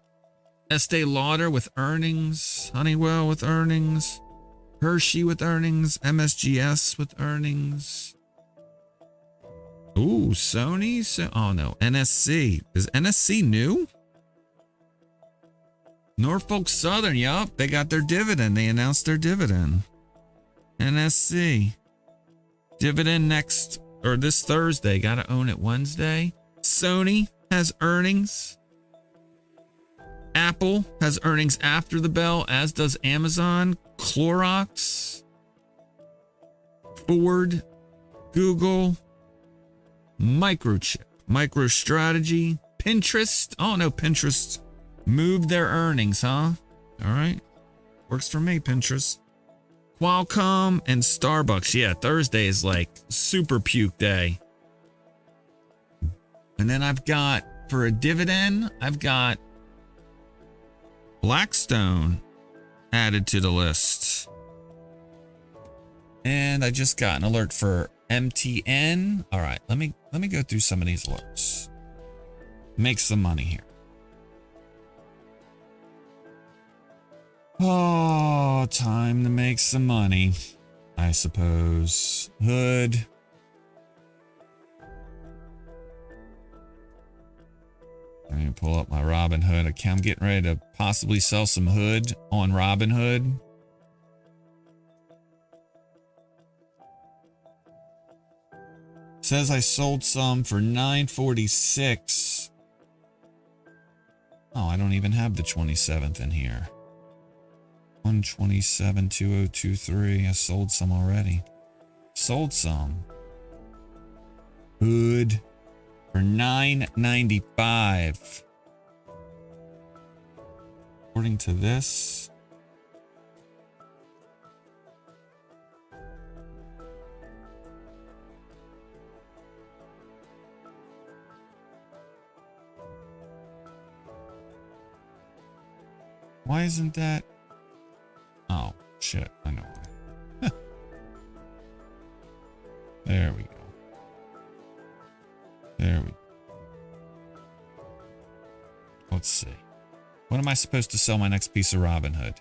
Estee Lauder with earnings. Honeywell with earnings. Hershey with earnings. MSGS with earnings. Ooh, Sony. Oh no, NSC. Is NSC new? Norfolk Southern. Yup, they got their dividend. They announced their dividend. NSC. Dividend next. Or this Thursday, gotta own it Wednesday. Sony has earnings. Apple has earnings after the bell, as does Amazon, Clorox, Ford, Google, Microchip, MicroStrategy, Pinterest. Oh no, Pinterest moved their earnings, huh? All right. Works for me, Pinterest. Qualcomm and Starbucks. Yeah, Thursday is like super puke day. And then I've got, for a dividend, I've got Blackstone added to the list. And I just got an alert for MTN. All right, let me go through some of these alerts. Make some money here. Oh, time to make some money, I suppose. Hood. Let me pull up my Robinhood account. I'm getting ready to possibly sell some Hood on Robinhood. Says I sold some for $9.46. Oh, I don't even have the 27th in here. 127.2023. I sold some already. Sold some. Hood for $9.95. According to this. Why isn't that? Oh, shit. I know why. There we go. There we go. Let's see. When am I supposed to sell my next piece of Robinhood?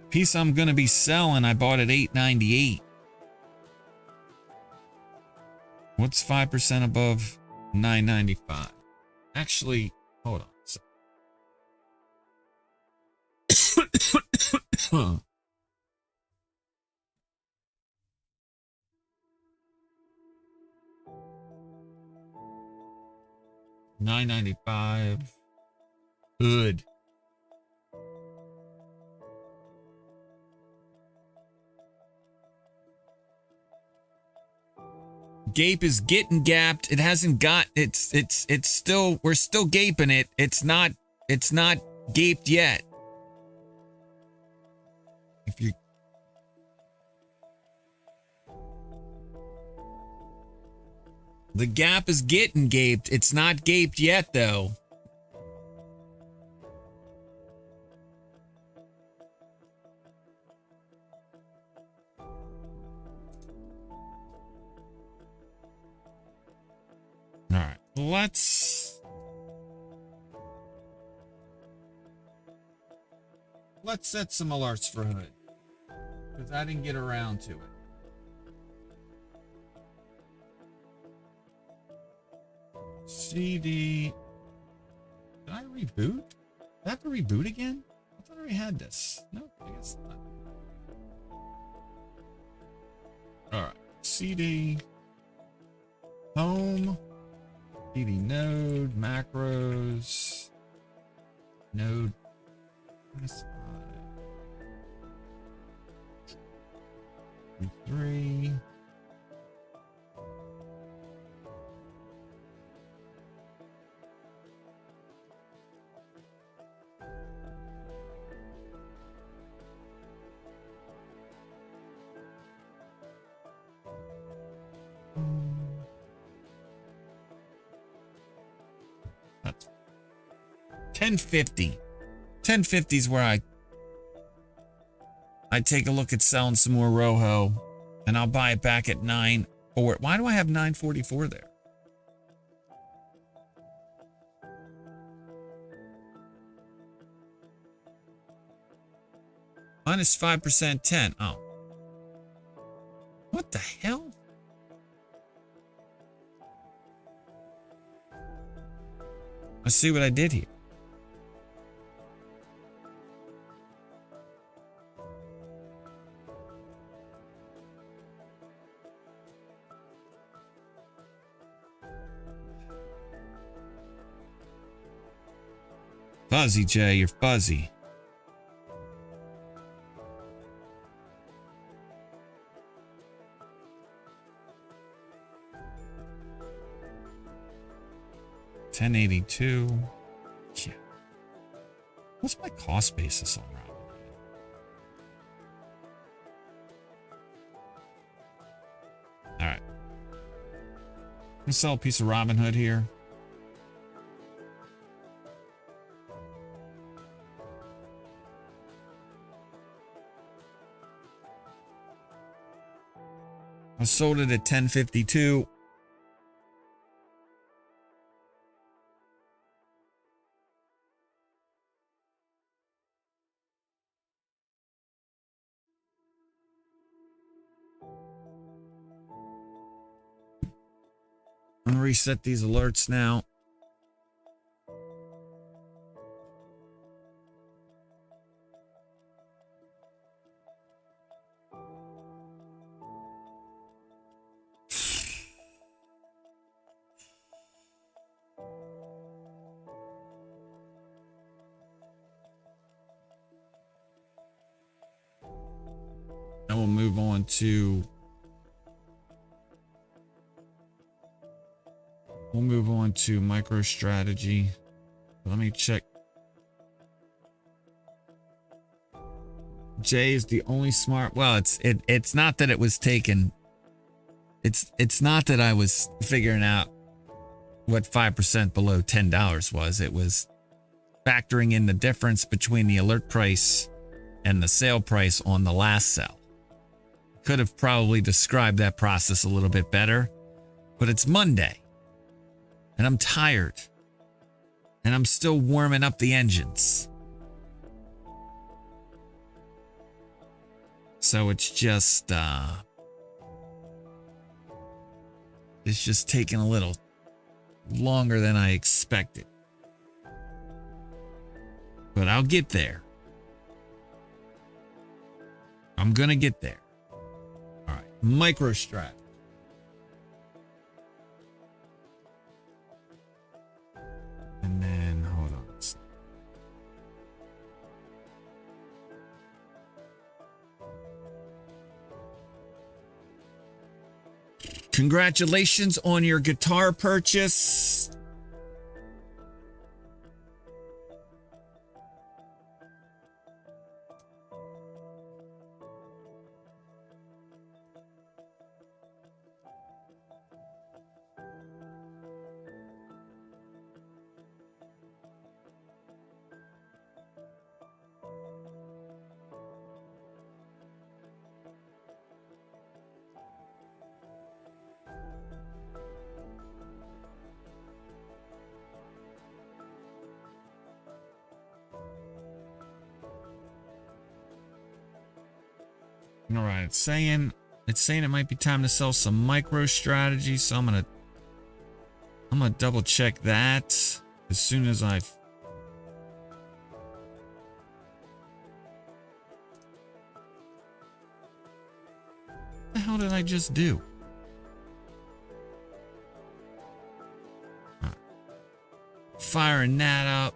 Piece I'm going to be selling, I bought at $8.98. What's 5% above $9.95? Actually, hold on. $9.95. Good. Gape is getting gapped. It hasn't got, it's still, we're still gaping it. It's not gaped yet. If you, the gap is getting gaped. It's not gaped yet though. All right, let's set some alerts for Hood because I didn't get around to it. CD. Did I reboot? Did I have to reboot again? I thought I already had this. No, I guess not. All right, CD. Home. CD node, macros, node, three. That's 1050. 1050 is where I take a look at selling some more Rojo, and I'll buy it back at 9. Or why do I have 944 there? Minus 5%, 10. Oh. What the hell? Let's see what I did here. Fuzzy, Jay, you're fuzzy. $10.82. Yeah. What's my cost basis on Robinhood? All right. I'm gonna sell a piece of Robinhood here. I sold it at 1052. I'm gonna reset these alerts now. And we'll move on to MicroStrategy. Let me check. Jay is the only smart. Well, it's not that it was taken. It's not that I was figuring out what 5% below $10 was. It was factoring in the difference between the alert price and the sale price on the last sell. Could have probably described that process a little bit better, but it's Monday and I'm tired and I'm still warming up the engines. So it's just taking a little longer than I expected. But I'll get there. I'm going to get there. All right. MicroStrat. And then, hold on. Congratulations on your guitar purchase. All right, it's saying it might be time to sell some micro strategy, so I'm gonna double check that as soon as I. What the hell did I just do? Firing that up.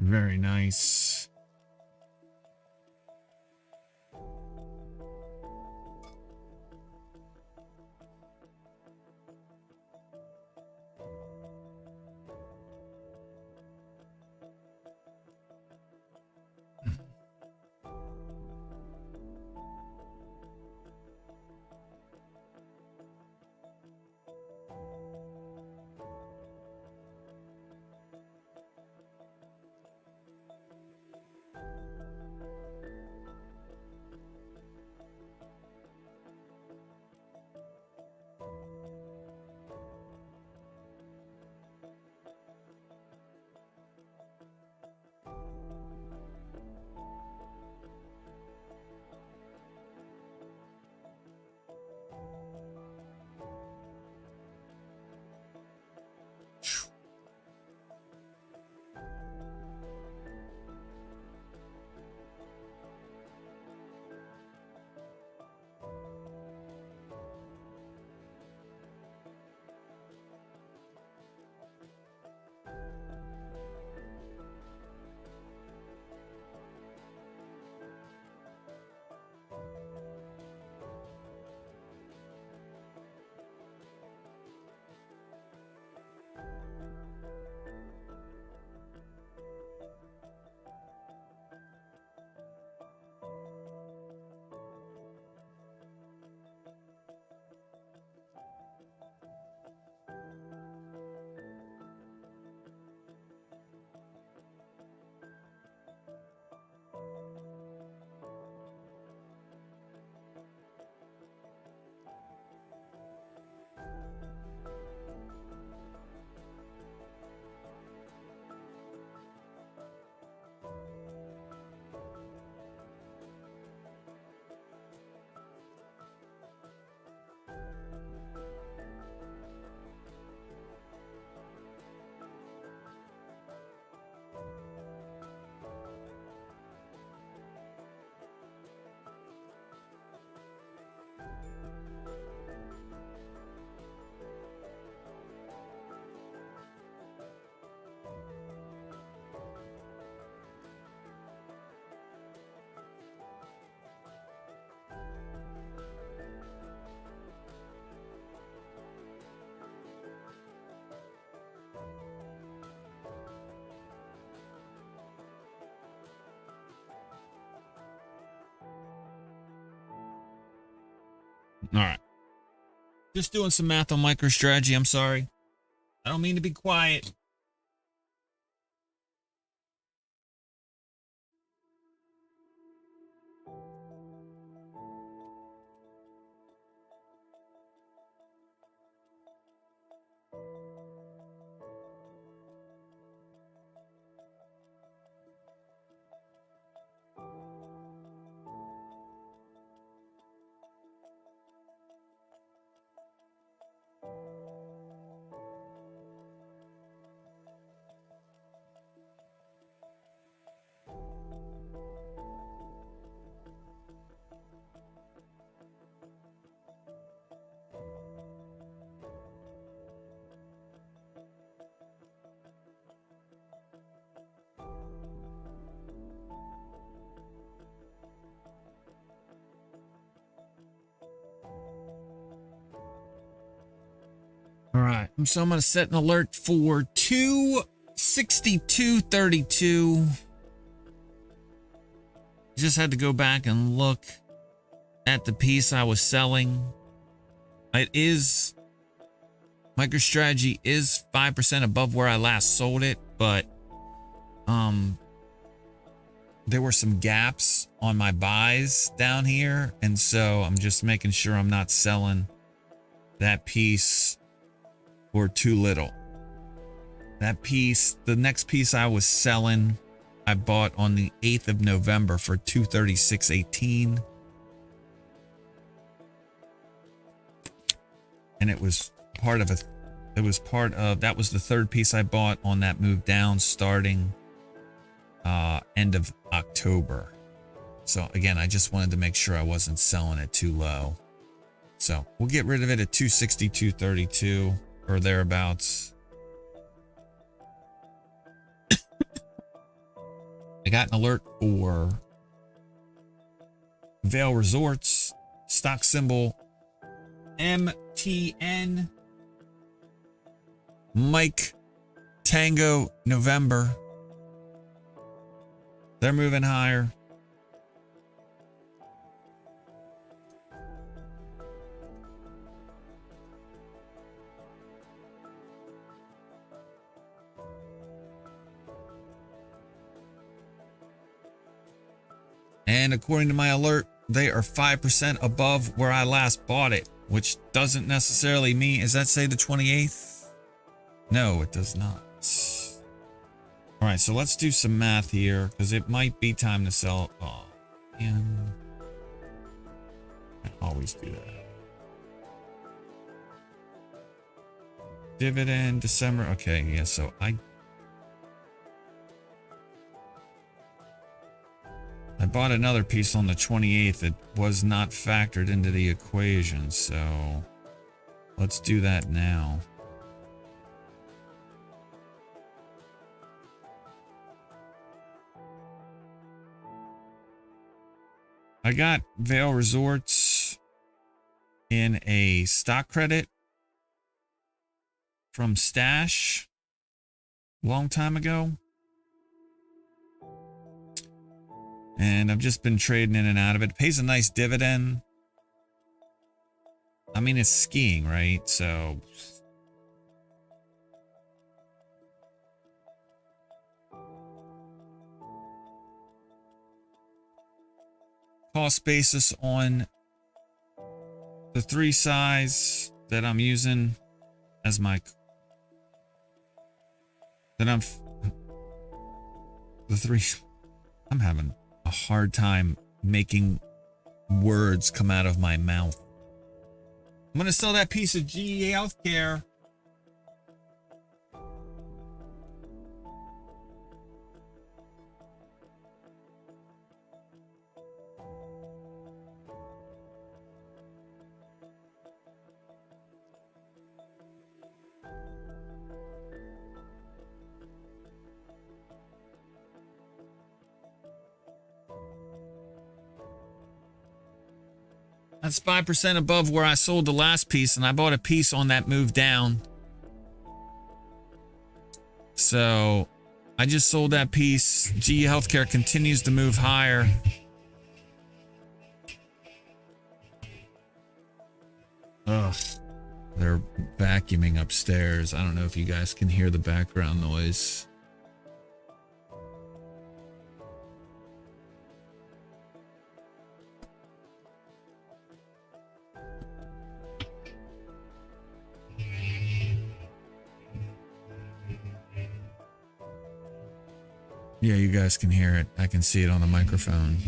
Very nice. All right. Just doing some math on MicroStrategy. I'm sorry. I don't mean to be quiet. All right, so I'm going to set an alert for 262.32. Just had to go back and look at the piece I was selling. It is, MicroStrategy is 5% above where I last sold it, but there were some gaps on my buys down here, and so I'm just making sure I'm not selling that piece for too little. That piece, the next piece I was selling, I bought on the 8th of November for 236.18. And it was part of that was the third piece I bought on that move down starting end of October. So again, I just wanted to make sure I wasn't selling it too low. So we'll get rid of it at 262.32 or thereabouts. I got an alert for Vail Resorts, stock symbol MTN, Mike Tango November. They're moving higher. And according to my alert, they are 5% above where I last bought it, which doesn't necessarily mean, does that say the 28th? No, it does not. All right, so let's do some math here because it might be time to sell. Oh, man. I always do that. Dividend, December. Okay, yeah, so I bought another piece on the 28th. It was not factored into the equation, so let's do that now. I got Vail Resorts in a stock credit from Stash a long time ago. And I've just been trading in and out of it. It pays a nice dividend. I mean, it's skiing, right? So cost basis on the 3 size that I'm using as my I'm having a hard time making words come out of my mouth. I'm going to sell that piece of GE Healthcare. That's 5% above where I sold the last piece, and I bought a piece on that move down. So I just sold that piece. GE Healthcare continues to move higher. Ugh. They're vacuuming upstairs. I don't know if you guys can hear the background noise. Yeah, you guys can hear it. I can see it on the microphone.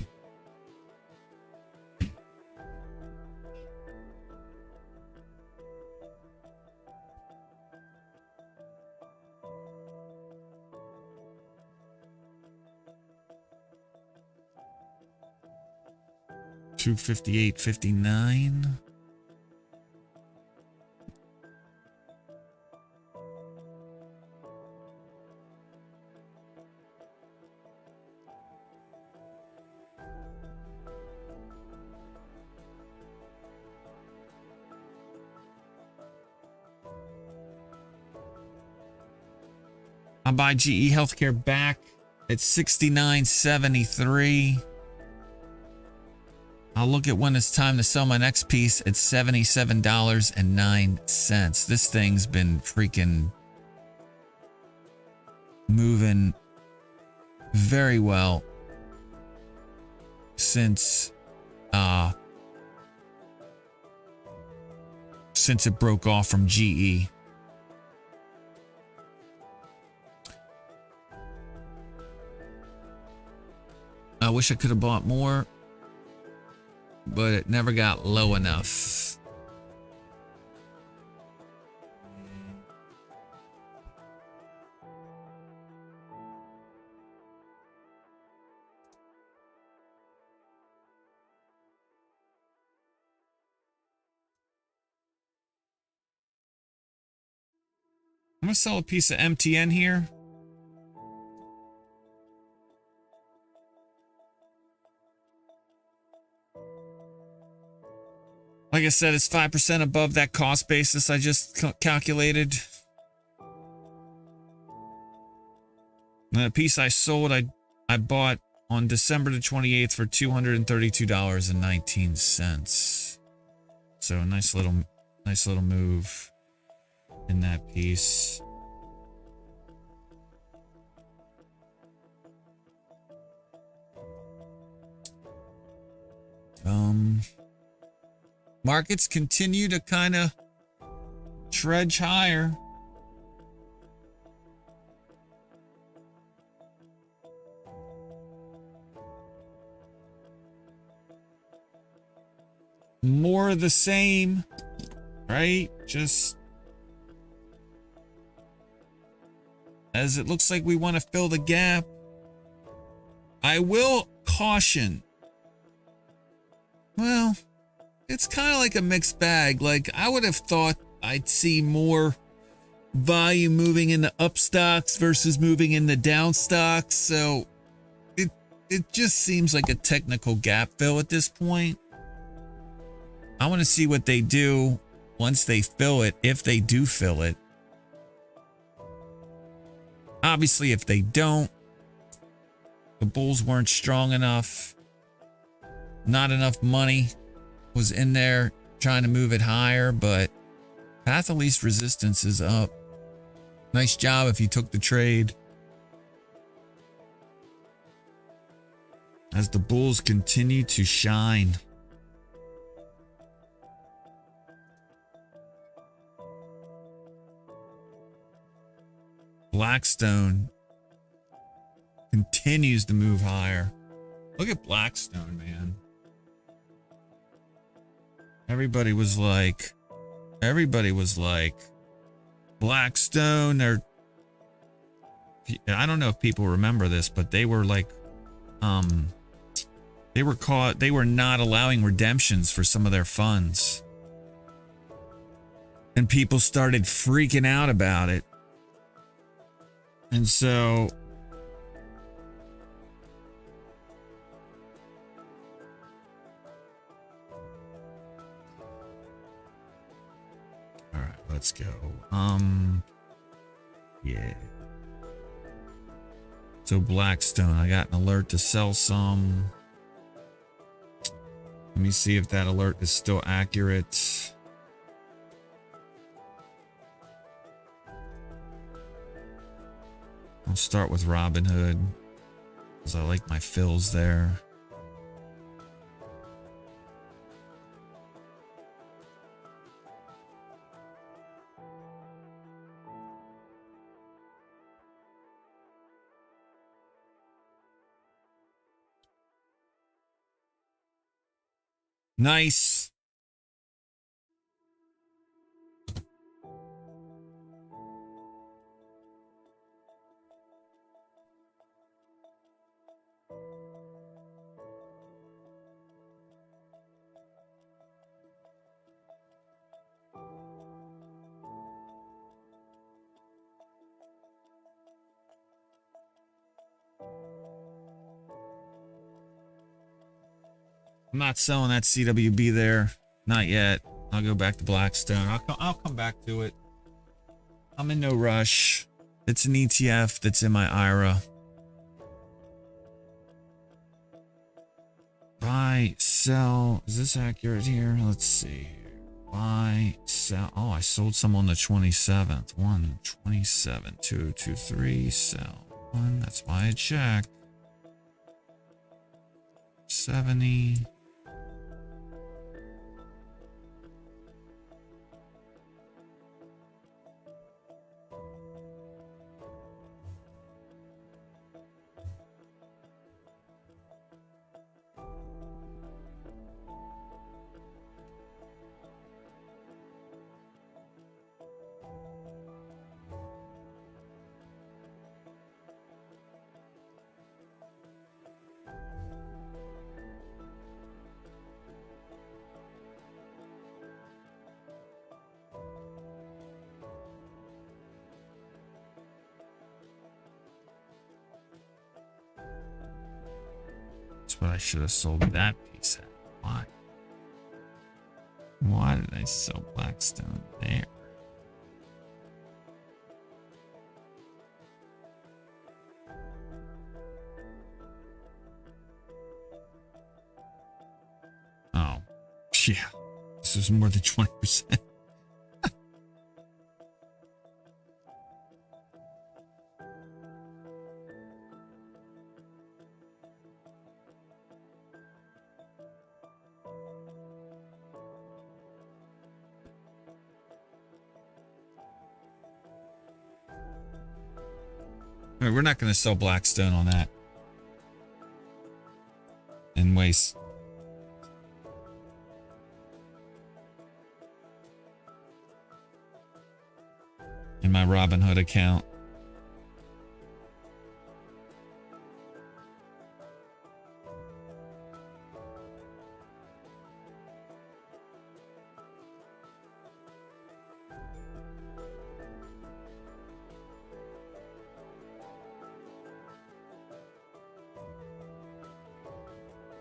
$258.59. I'll buy GE Healthcare back at $69.73. I'll look at when it's time to sell my next piece at $77.09. This thing's been freaking moving very well since it broke off from GE. I wish I could have bought more, but it never got low enough. I'm gonna sell a piece of MTN here. Like I said, it's 5% above that cost basis I just calculated. And the piece I sold, I bought on December the 28th for $232.19. So a nice little move in that piece. Markets continue to kind of trudge higher. More of the same, right? Just as it looks like we want to fill the gap. I will caution. Well, it's kind of like a mixed bag. Like, I would have thought I'd see more volume moving in the up stocks versus moving in the down stocks. So it just seems like a technical gap fill at this point. I want to see what they do once they fill it, if they do fill it. Obviously, if they don't, the bulls weren't strong enough. Not enough money was in there trying to move it higher, but path of least resistance is up. Nice job if you took the trade. As the bulls continue to shine. Blackstone continues to move higher. Look at Blackstone, man. Everybody was like, Blackstone, I don't know if people remember this, but they were like, they were not allowing redemptions for some of their funds. And people started freaking out about it. And so all right, let's go. Yeah. So Blackstone, I got an alert to sell some. Let me see if that alert is still accurate. I'll start with Robinhood because I like my fills there. Nice. I'm not selling that CWB there. Not yet. I'll go back to Blackstone. I'll come back to it. I'm in no rush. It's an ETF that's in my IRA. Buy, sell. Is this accurate here? Let's see. Buy, sell. Oh, I sold some on the 27th. 127, 2, 2, 3, sell. 1. That's why I check. 70. That's what I should have sold that piece at. Why? Why did I sell Blackstone there? Oh, yeah. This is more than 20%. We're not going to sell Blackstone on that and waste. In my Robinhood account.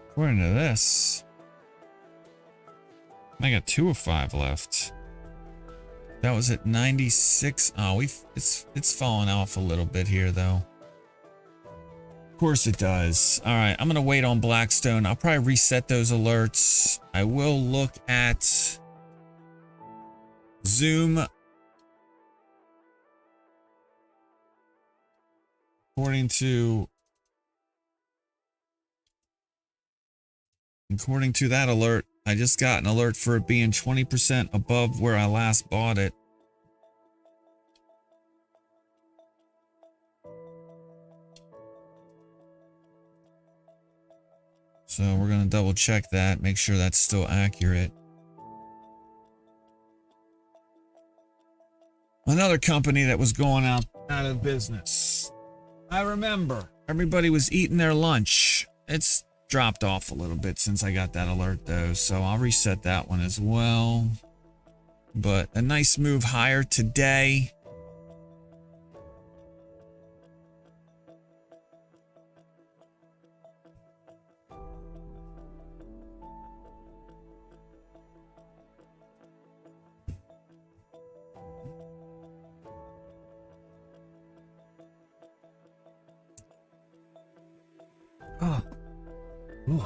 According to this, I got 2 of 5 left. That was at 96. Oh, it's fallen off a little bit here though. Of course it does. All right, I'm gonna wait on Blackstone. I'll probably reset those alerts. I will look at Zoom. According to that alert, I just got an alert for it being 20% above where I last bought it. So we're going to double check that, make sure that's still accurate. Another company that was going out of business. I remember everybody was eating their lunch. It's dropped off a little bit since I got that alert though, so I'll reset that one as well. But a nice move higher today. Oh. Ooh.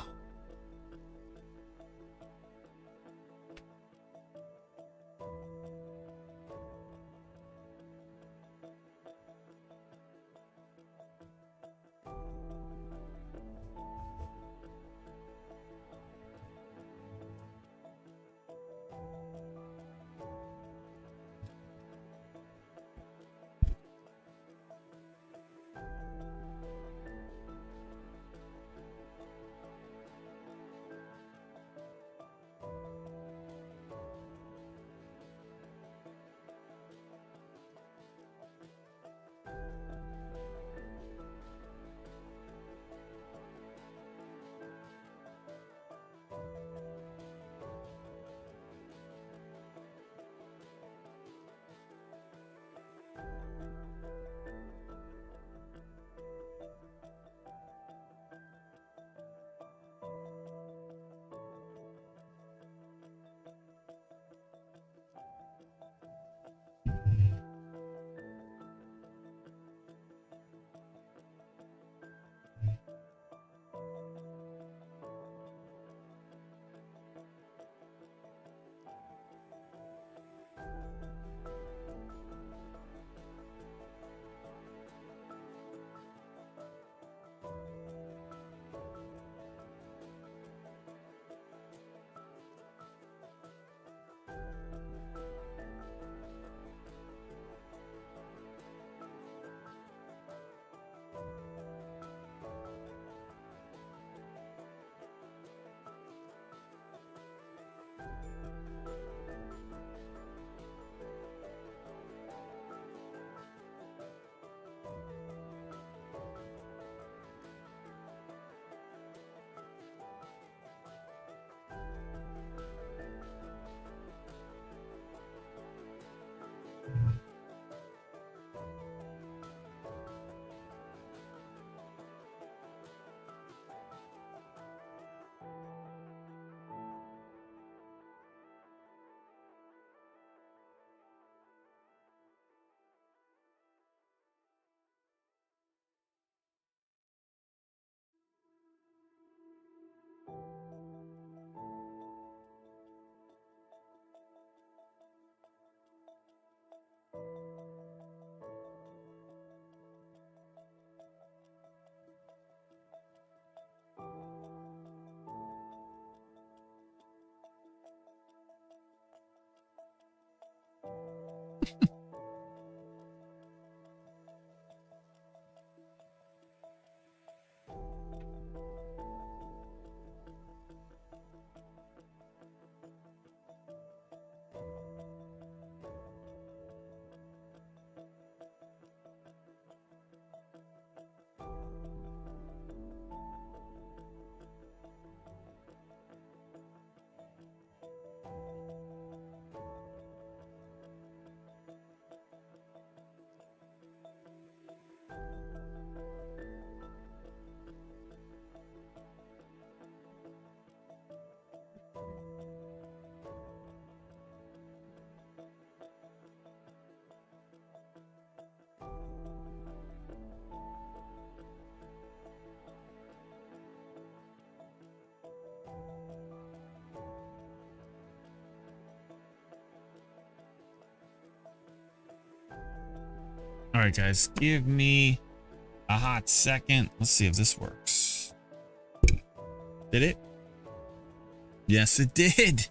All right, guys, give me a hot second. Let's see if this works. Did it? Yes, it did.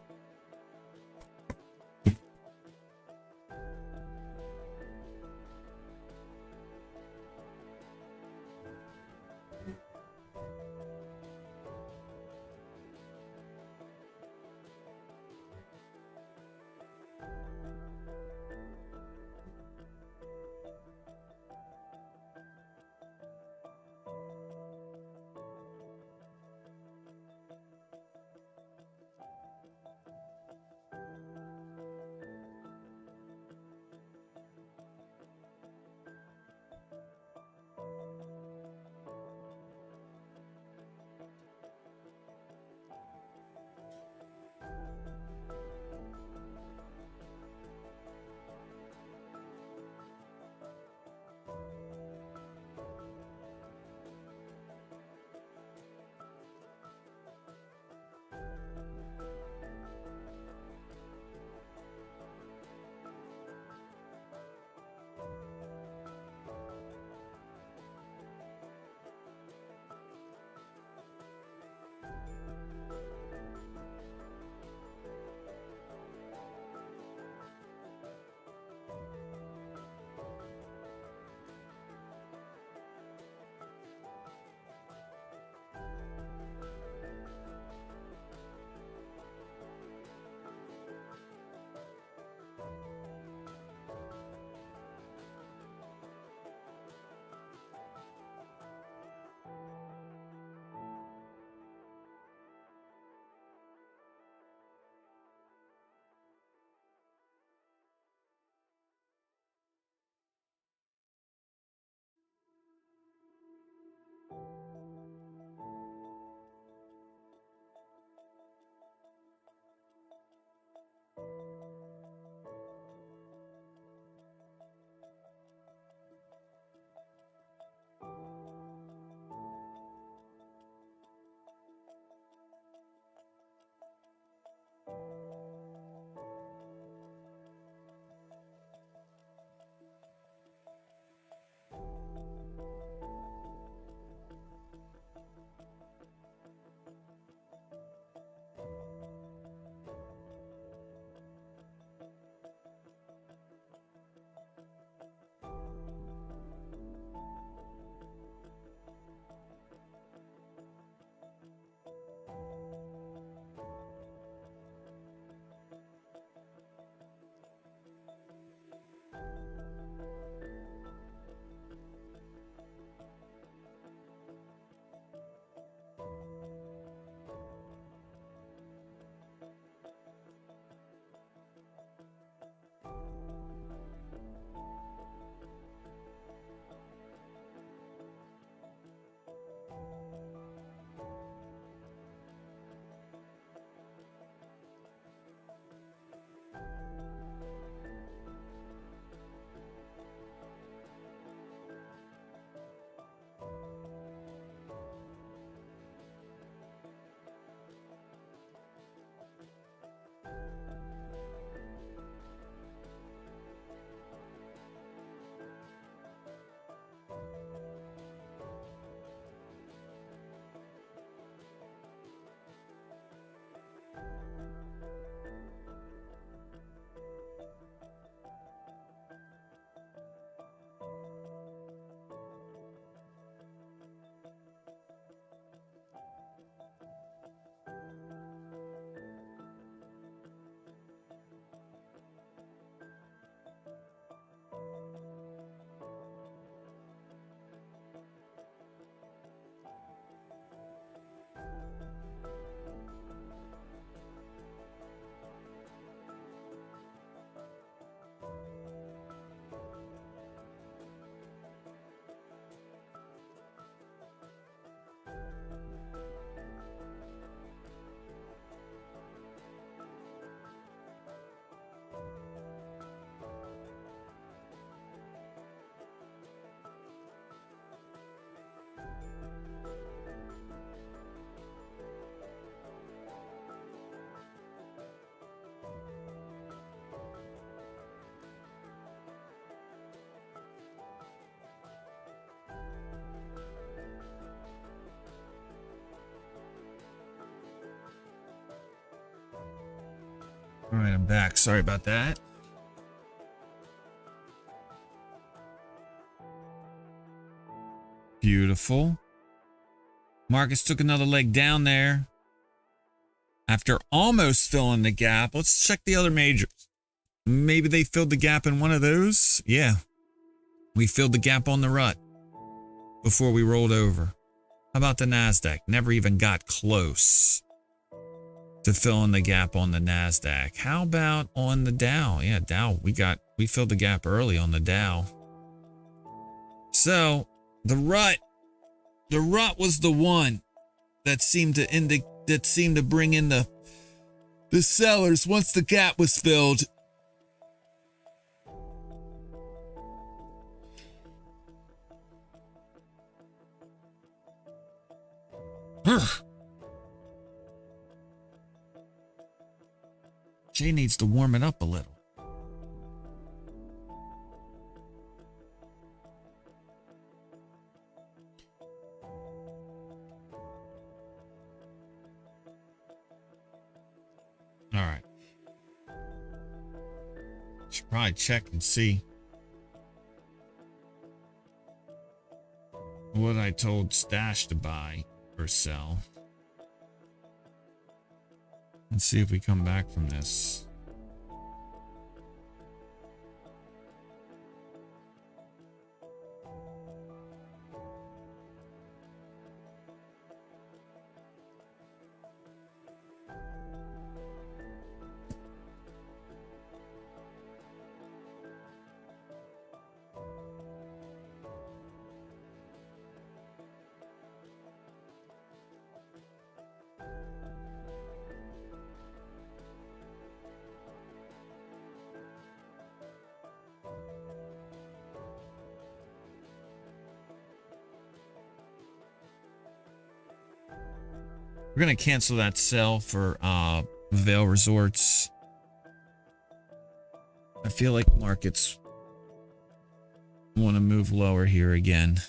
All right, I'm back. Sorry about that. Beautiful. Marcus took another leg down there after almost filling the gap. Let's check the other majors. Maybe they filled the gap in one of those. Yeah, we filled the gap on the rut before we rolled over. How about the NASDAQ? Never even got close to filling the gap on the NASDAQ. How about on the Dow? Yeah, Dow, we filled the gap early on the Dow. So the rut was the one that seemed to bring in the sellers once the gap was filled. Jay needs to warm it up a little. All right. Should probably check and see what I told Stash to buy or sell. Let's see if we come back from this. We're going to cancel that sell for Vail Resorts. I feel like markets want to move lower here again.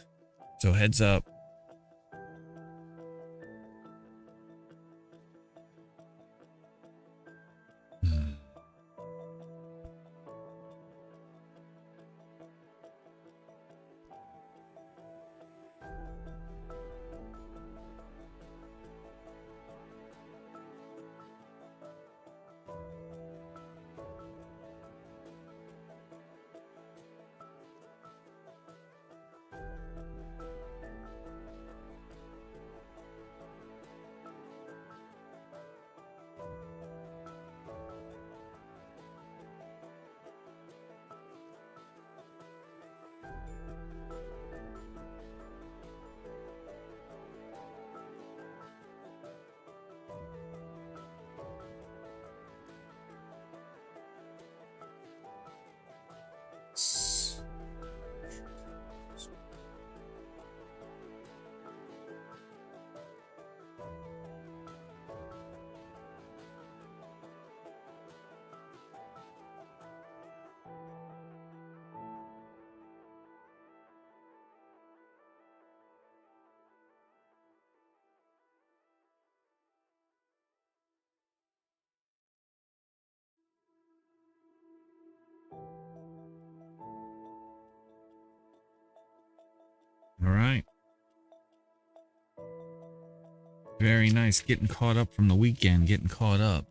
So heads up. All right. Very nice. Getting caught up from the weekend. Getting caught up.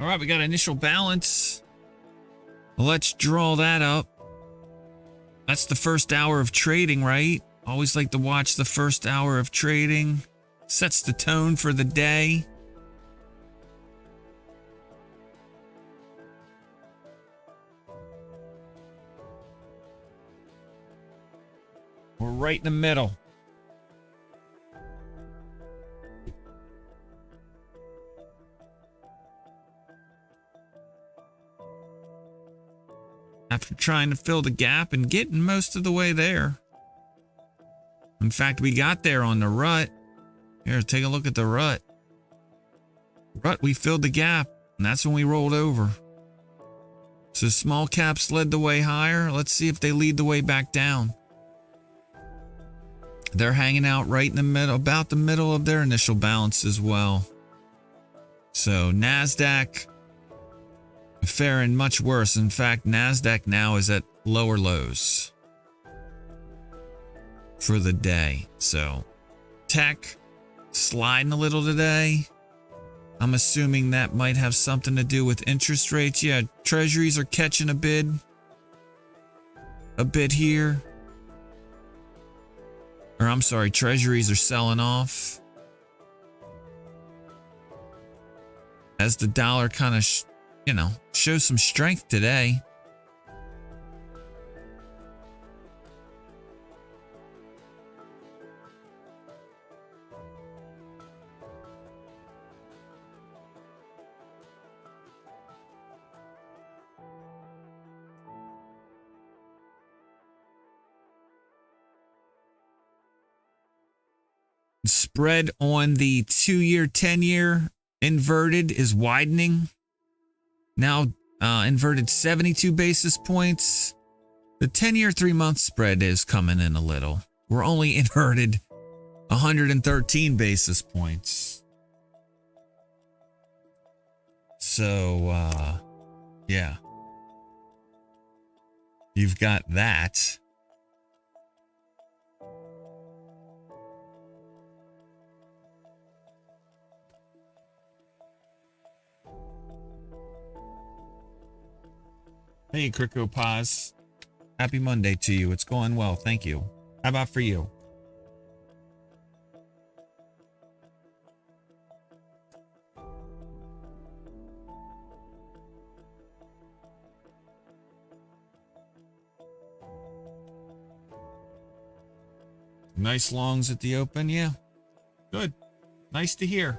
All right, we got initial balance. Let's draw that up. That's the first hour of trading, right? Always like to watch the first hour of trading. Sets the tone for the day. We're right in the middle. After trying to fill the gap and getting most of the way there. In fact, we got there on the rut. Here, take a look at the rut. Rut, we filled the gap, and that's when we rolled over. So small caps led the way higher. Let's see if they lead the way back down. They're hanging out right in the middle, about the middle of their initial balance as well. So NASDAQ faring much worse. In fact, NASDAQ now is at lower lows for the day. So tech sliding a little today. I'm assuming that might have something to do with interest rates. Yeah, treasuries are catching a bid here. Or I'm sorry, treasuries are selling off. As the dollar kind of, shows some strength today. Spread on the 2-year, 10-year inverted is widening. Now inverted 72 basis points. The 10-year 3-month spread is coming in a little. We're only inverted 113 basis points. So, yeah. You've got that. Hey, Kriko Paz. Happy Monday to you. It's going well. Thank you. How about for you? Nice longs at the open. Yeah. Good. Nice to hear.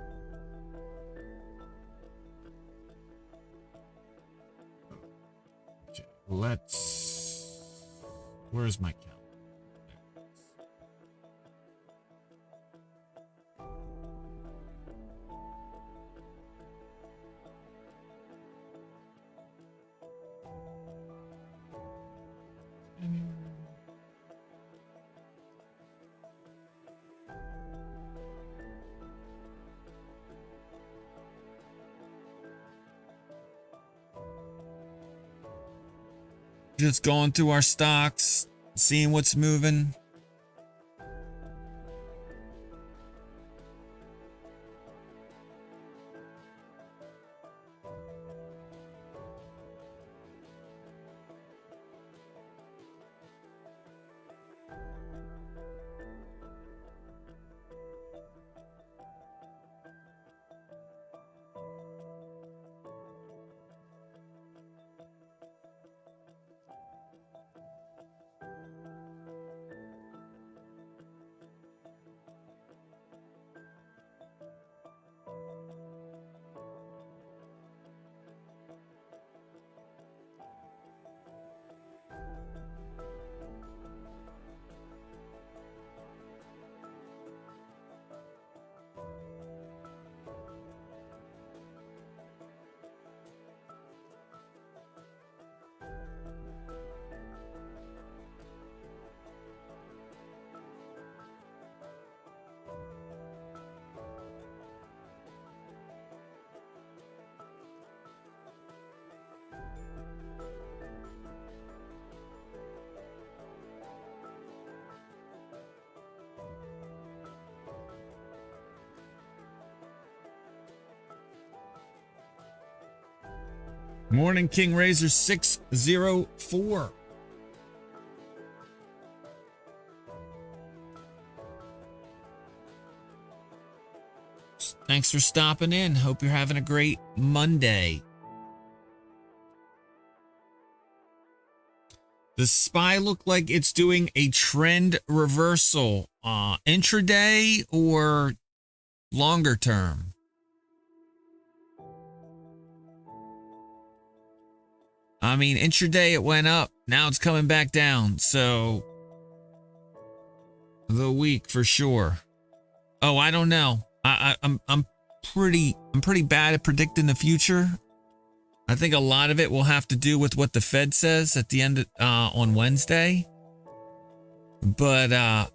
Where's my calendar? Just going through our stocks, seeing what's moving. Morning King Razor 604. Thanks for stopping in. Hope you're having a great Monday. The SPY look like it's doing a trend reversal, intraday or longer term? I mean, intraday it went up. Now it's coming back down. So the week for sure. Oh, I don't know. I'm pretty bad at predicting the future. I think a lot of it will have to do with what the Fed says at the end of, on Wednesday. But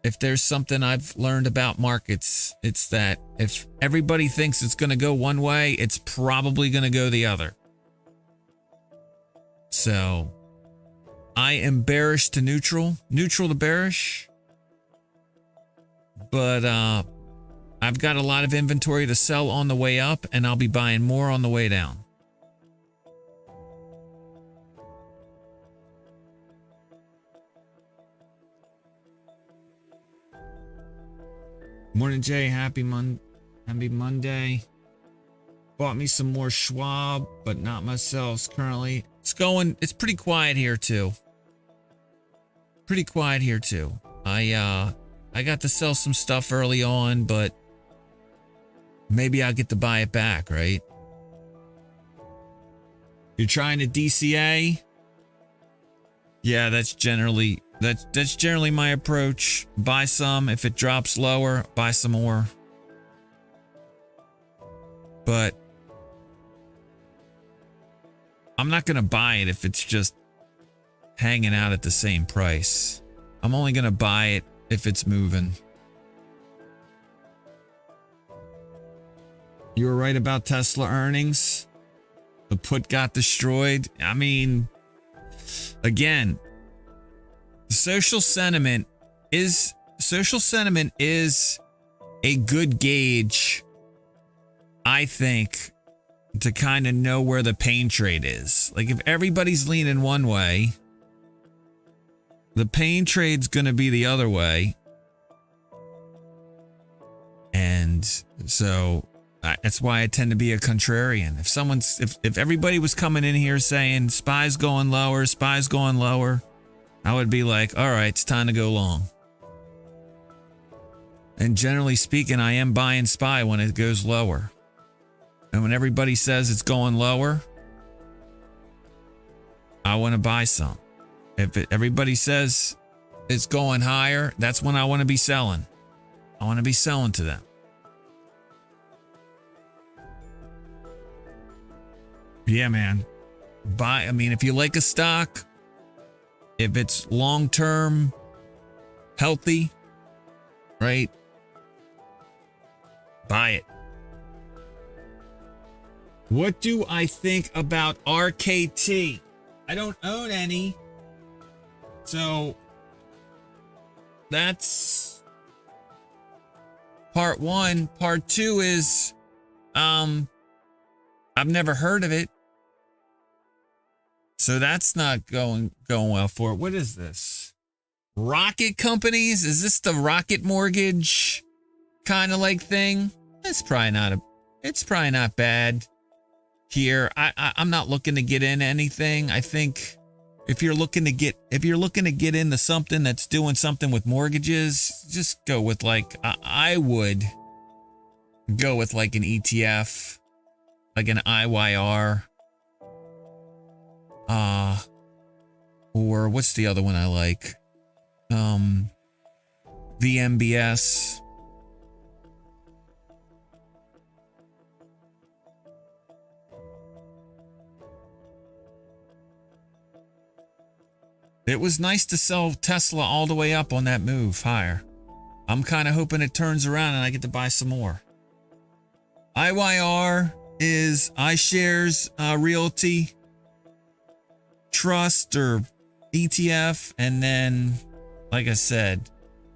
if there's something I've learned about markets, it's that if everybody thinks it's going to go one way, it's probably going to go the other. So I am bearish to neutral to bearish. But I've got a lot of inventory to sell on the way up, and I'll be buying more on the way down. Morning, Jay. Happy Monday. Bought me some more Schwab, but not myself currently. It's pretty quiet here too. I got to sell some stuff early on, but maybe I'll get to buy it back, right? You're trying to DCA? Yeah, that's generally my approach. Buy some. If it drops lower, buy some more. But I'm not going to buy it if it's just hanging out at the same price. I'm only going to buy it if it's moving. You were right about Tesla earnings. The put got destroyed. I mean, again, social sentiment is a good gauge, I think, to kind of know where the pain trade is. Like if everybody's leaning one way, the pain trade's going to be the other way. And so that's why I tend to be a contrarian. If everybody was coming in here saying SPY's going lower, I would be like, all right, it's time to go long. And generally speaking, I am buying SPY when it goes lower. And when everybody says it's going lower, I want to buy some. If everybody says it's going higher, that's when I want to be selling. I want to be selling to them. Yeah, man. I mean, if you like a stock, if it's long-term healthy, right? Buy it. What do I think about RKT? I don't own any. So that's part one. Part two is I've never heard of it. So that's not going well for it. What is this? Rocket companies? Is this the Rocket Mortgage kind of like thing? It's probably not bad. Here, I'm not looking to get in anything. I think if you're looking to get into something that's doing something with mortgages, just go with I would go with like an ETF, like an IYR, or what's the other one I like? VMBS. It was nice to sell Tesla all the way up on that move higher. I'm kind of hoping it turns around and I get to buy some more. IYR is iShares Realty Trust or ETF. And then, like I said,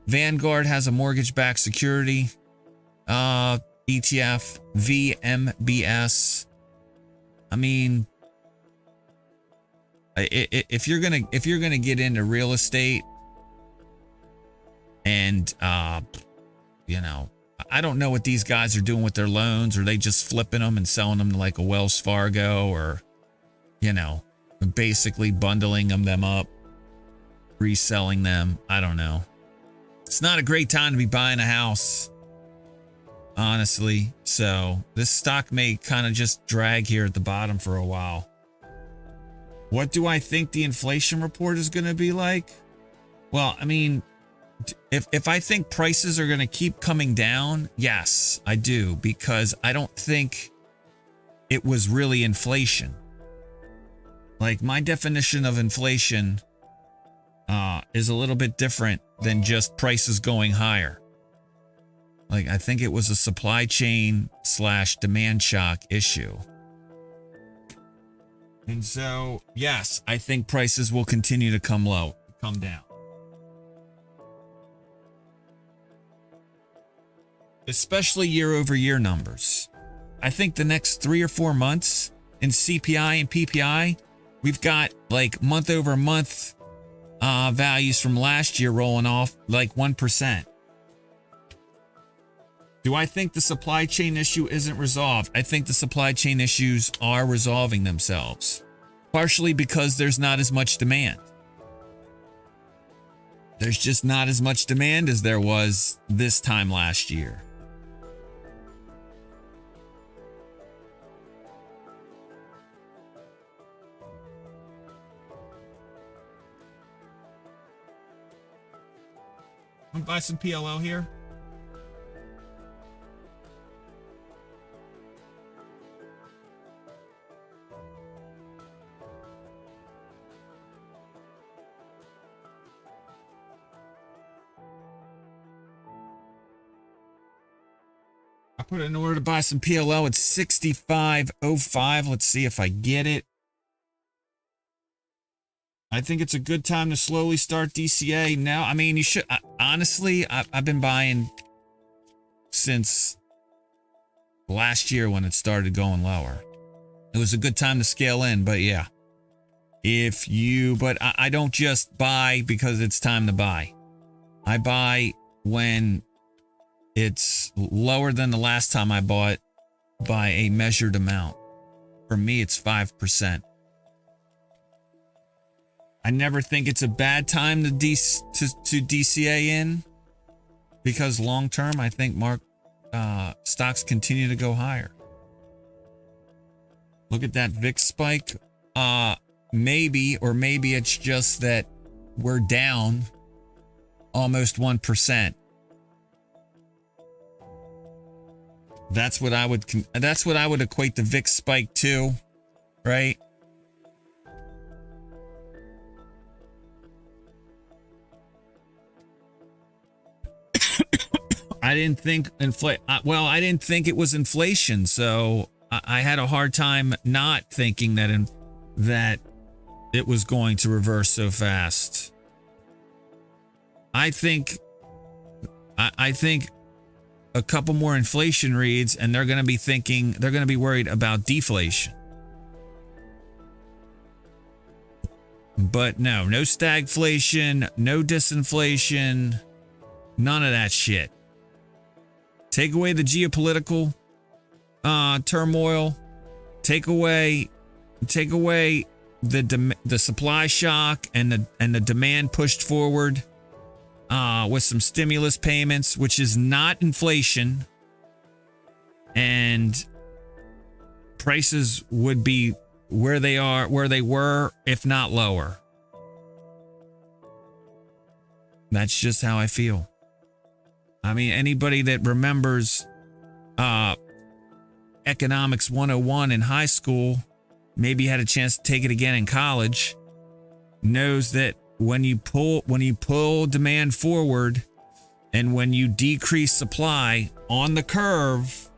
Vanguard has a mortgage-backed security ETF, VMBS. I mean, If you're gonna get into real estate, and you know, I don't know what these guys are doing with their loans. Are they just flipping them and selling them to like a Wells Fargo, or, you know, basically bundling them up, reselling them? I don't know. It's not a great time to be buying a house, honestly. So this stock may kind of just drag here at the bottom for a while. What do I think the inflation report is going to be like? Well, I mean, if I think prices are going to keep coming down, yes, I do, because I don't think it was really inflation. Like, my definition of inflation is a little bit different than just prices going higher. Like, I think it was a supply chain / demand shock issue. And so, yes, I think prices will continue to come down. Especially year-over-year numbers. I think the next 3 or 4 months in CPI and PPI, we've got like month-over-month values from last year rolling off like 1%. Do I think the supply chain issue isn't resolved? I think the supply chain issues are resolving themselves, partially because there's not as much demand. There's just not as much demand as there was this time last year. Want to buy some PLO here? I put in order to buy some PLO at 65.05. Let's see if I get it. I think it's a good time to slowly start DCA now. I mean, you should, honestly, I've been buying since last year when it started going lower. It was a good time to scale in, but yeah. But I don't just buy because it's time to buy. I buy when it's lower than the last time I bought by a measured amount. For me, it's 5%. I never think it's a bad time to DCA in, because long term, I think stocks continue to go higher. Look at that VIX spike. Maybe it's just that we're down almost 1%. That's what I would equate the VIX spike to, right? I didn't think I didn't think it was inflation, so I had a hard time not thinking that it was going to reverse so fast. I think a couple more inflation reads and they're going to be worried about deflation. But no stagflation, no disinflation, none of that shit. Take away the geopolitical turmoil. Take away the supply shock and the demand pushed forward with some stimulus payments, which is not inflation, and prices would be where they were, if not lower. That's just how I feel. I mean, anybody that remembers Economics 101 in high school, maybe had a chance to take it again in college, knows that when you pull demand forward and when you decrease supply on the curve,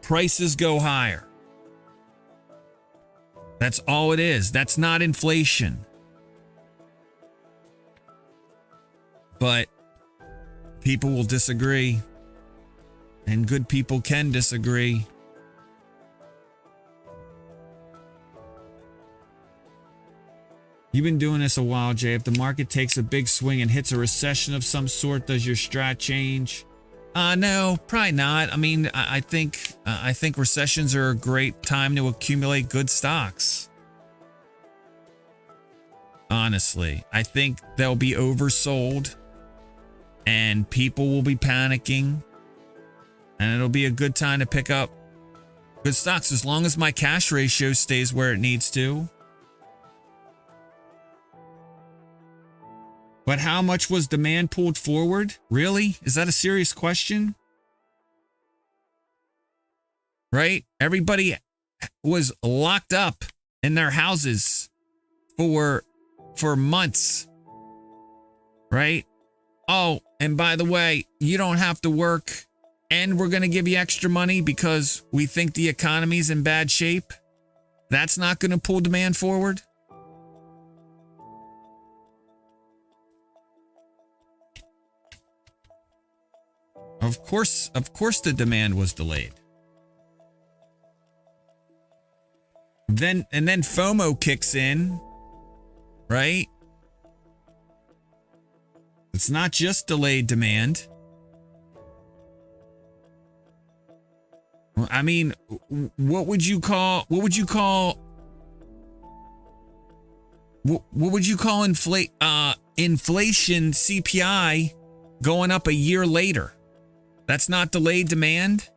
prices go higher. That's all it is. That's not inflation. But people will disagree, and good people can disagree. You've been doing this a while, Jay. If the market takes a big swing and hits a recession of some sort, does your strat change? No, probably not. I mean, I think recessions are a great time to accumulate good stocks. Honestly, I think they'll be oversold and people will be panicking, and it'll be a good time to pick up good stocks as long as my cash ratio stays where it needs to. But how much was demand pulled forward? Really? Is that a serious question? Right? Everybody was locked up in their houses for months. Right? Oh, and by the way, you don't have to work and we're going to give you extra money because we think the economy's in bad shape. That's not going to pull demand forward. Of course the demand was delayed. Then FOMO kicks in, right? It's not just delayed demand. I mean, what would you call inflation CPI going up a year later? That's not delayed demand.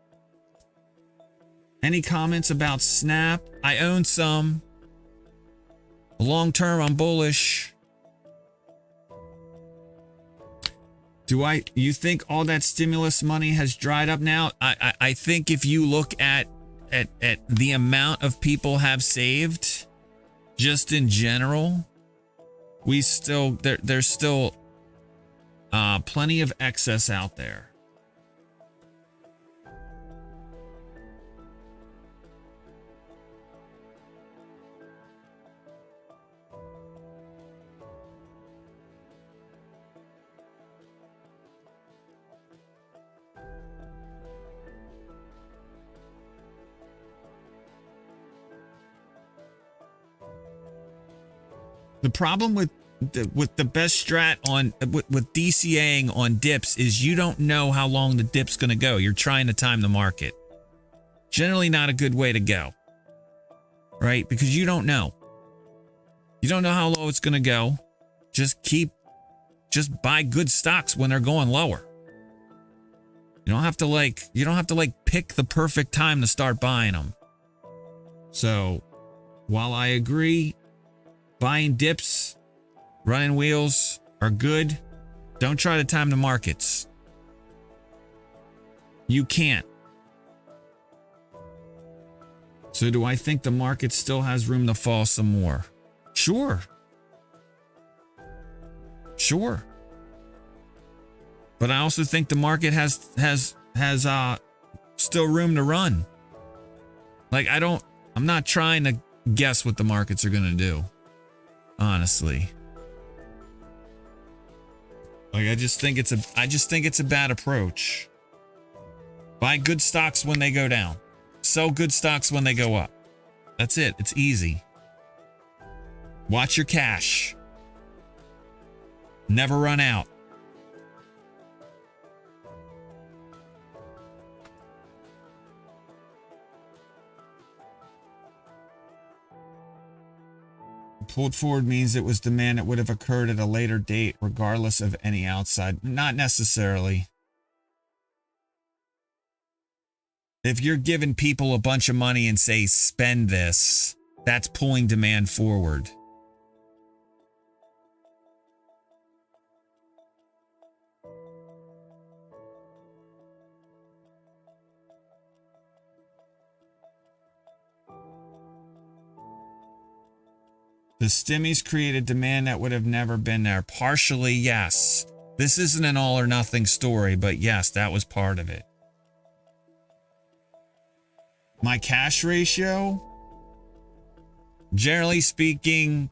Any comments about Snap? I own some. Long term, I'm bullish. You think all that stimulus money has dried up now? I think if you look at the amount of people have saved, just in general, there's still plenty of excess out there. The problem with the best strat with DCAing on dips is you don't know how long the dip's going to go. You're trying to time the market. Generally not a good way to go, right? Because you don't know. You don't know how low it's going to go. Just buy good stocks when they're going lower. You don't have to pick the perfect time to start buying them. So while I agree, buying dips, running wheels are good, don't try to time the markets. You can't. So do I think the market still has room to fall some more? Sure. But I also think the market has still room to run. Like I'm not trying to guess what the markets are going to do. Honestly. Like I just think it's a bad approach. Buy good stocks when they go down. Sell good stocks when they go up. That's it. It's easy. Watch your cash. Never run out. Pulled forward means it was demand that would have occurred at a later date, regardless of any outside. Not necessarily. If you're giving people a bunch of money and say, spend this, that's pulling demand forward. The stimmies created demand that would have never been there. Partially, yes. This isn't an all or nothing story, but yes, that was part of it. My cash ratio, generally speaking,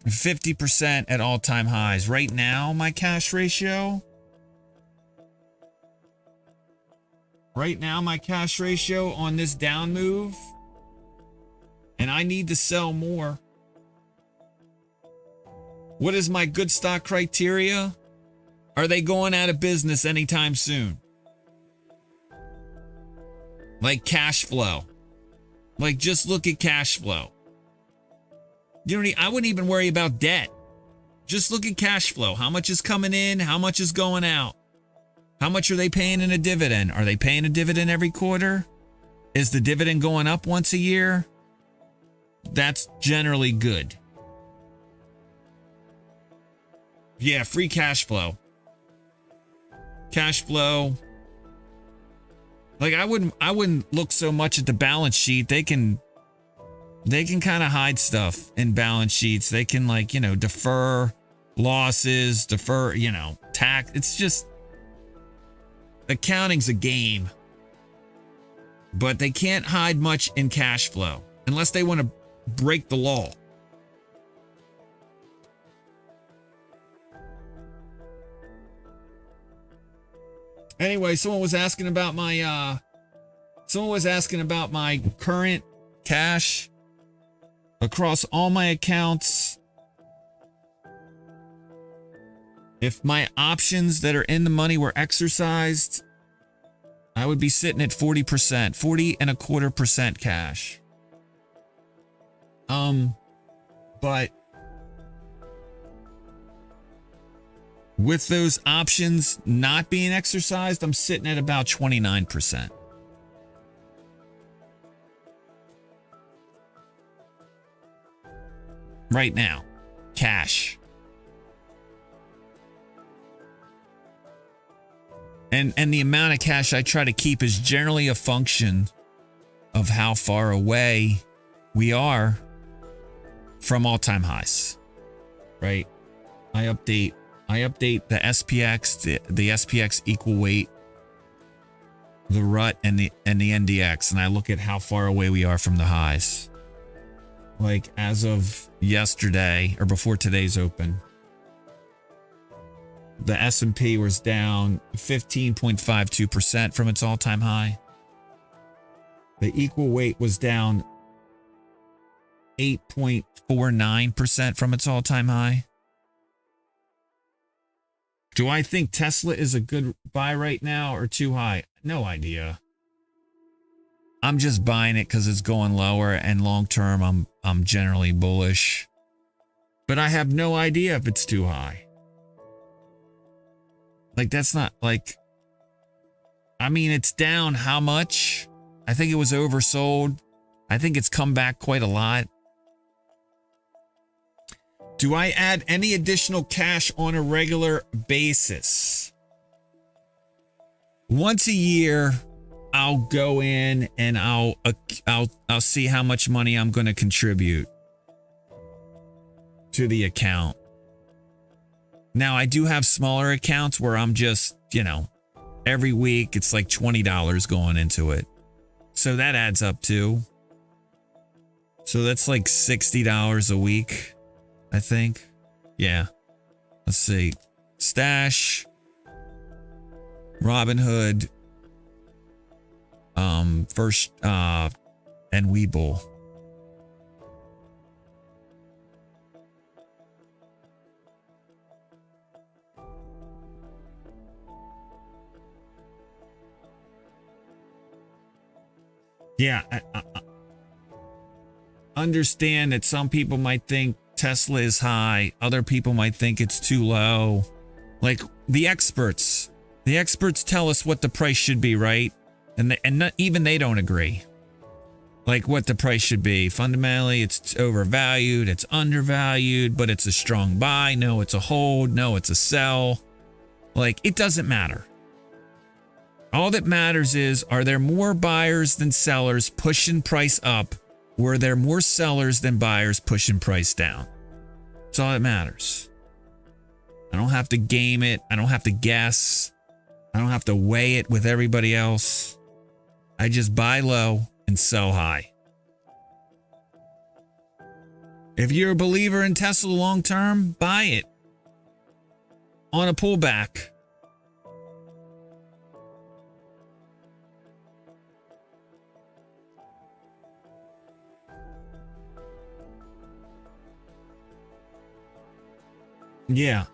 50% at all-time highs. Right now, my cash ratio, on this down move, and I need to sell more. What is my good stock criteria? Are they going out of business anytime soon? Like cash flow. Like just look at cash flow. You don't I wouldn't even worry about debt. Just look at cash flow. How much is coming in? How much is going out? How much are they paying in a dividend? Are they paying a dividend every quarter? Is the dividend going up once a year? That's generally good. Yeah, free cash flow. Cash flow. Like I wouldn't look so much at the balance sheet. They can kind of hide stuff in balance sheets. They can defer losses, defer, tax. It's just accounting's a game. But they can't hide much in cash flow unless they want to break the law. Anyway, someone was asking about my current cash across all my accounts. If my options that are in the money were exercised, I would be sitting at 40%, 40.25% cash. But with those options not being exercised, I'm sitting at about 29%. Right now, cash. And the amount of cash I try to keep is generally a function of how far away we are from all-time highs. Right? I update the SPX, the SPX equal weight, the RUT, and the NDX, and I look at how far away we are from the highs. Like as of yesterday or before today's open, the S&P was down 15.52% from its all-time high. The equal weight was down 8.49% from its all-time high. Do I think Tesla is a good buy right now or too high? No idea. I'm just buying it because it's going lower, and long term I'm generally bullish. But I have no idea if it's too high. Like that's not like, I mean, it's down how much? I think it was oversold. I think it's come back quite a lot. Do I add any additional cash on a regular basis? Once a year, I'll go in and I'll see how much money I'm going to contribute to the account. Now, I do have smaller accounts where I'm just, every week it's like $20 going into it. So that adds up too. So that's like $60 a week, I think. Yeah. Let's see. Stash, Robinhood, First, and Webull. Yeah, I understand that some people might think Tesla is high. Other people might think it's too low. Like the experts tell us what the price should be, right? And not even they don't agree. Like what the price should be. Fundamentally, it's overvalued. It's undervalued, but it's a strong buy. No, it's a hold. No, it's a sell. Like it doesn't matter. All that matters is, are there more buyers than sellers pushing price up? Or are there more sellers than buyers pushing price down? That's all that matters. I don't have to game it. I don't have to guess. I don't have to weigh it with everybody else. I just buy low and sell high. If you're a believer in Tesla long term, buy it on a pullback. Yeah.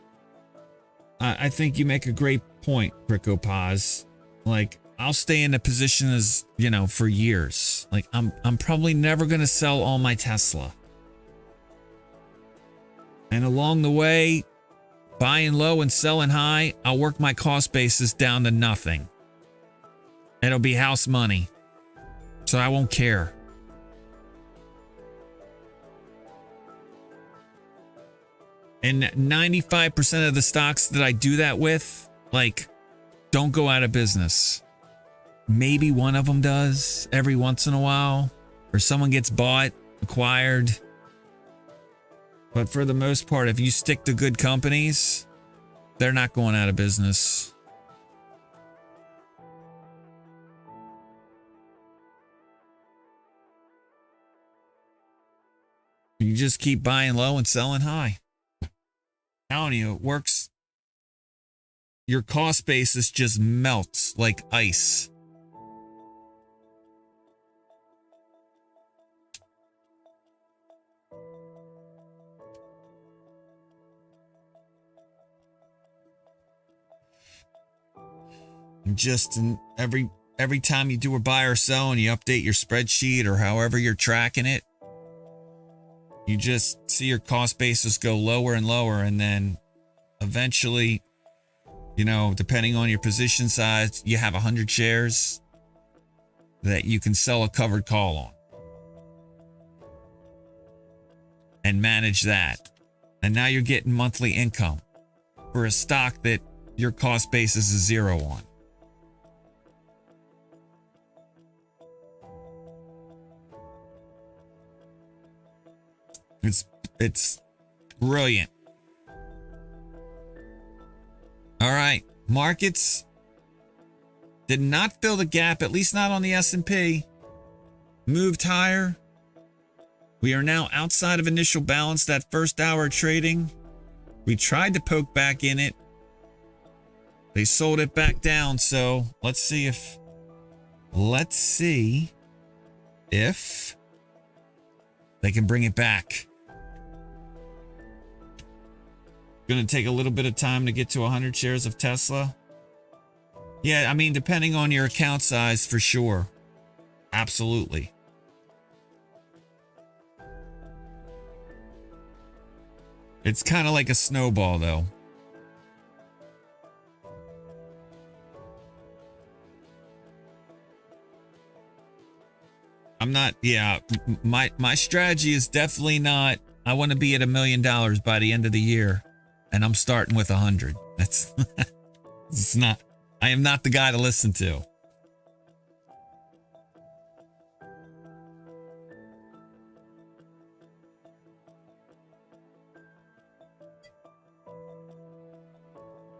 I think you make a great point, Pricopaz. Like, I'll stay in a position as, you know, for years. Like, I'm probably never going to sell all my Tesla. And along the way, buying low and selling high, I'll work my cost basis down to nothing. It'll be house money. So I won't care. And 95% of the stocks that I do that with, like, don't go out of business. Maybe one of them does every once in a while, or someone gets bought, acquired. But for the most part, if you stick to good companies, they're not going out of business. You just keep buying low and selling high. Telling you, it works. Your cost basis just melts like ice. Just in every time you do a buy or sell and you update your spreadsheet or however you're tracking it, you just see your cost basis go lower and lower, and then eventually, you know, depending on your position size, you have 100 shares that you can sell a covered call on and manage that. And now you're getting monthly income for a stock that your cost basis is zero on. It's brilliant. All right, markets did not fill the gap, at least not on the S&P. Moved higher. We are now outside of initial balance that first hour of trading. We tried to poke back in it. They sold it back down, so let's see if they can bring it back. Going to take a little bit of time to get to 100 shares of Tesla. Yeah, I mean, depending on your account size, for sure. Absolutely. It's kind of like a snowball, though. I'm not, yeah, my strategy is definitely not, I want to be at $1 million by the end of the year. And I'm starting with 100. That's it's not, I am not the guy to listen to.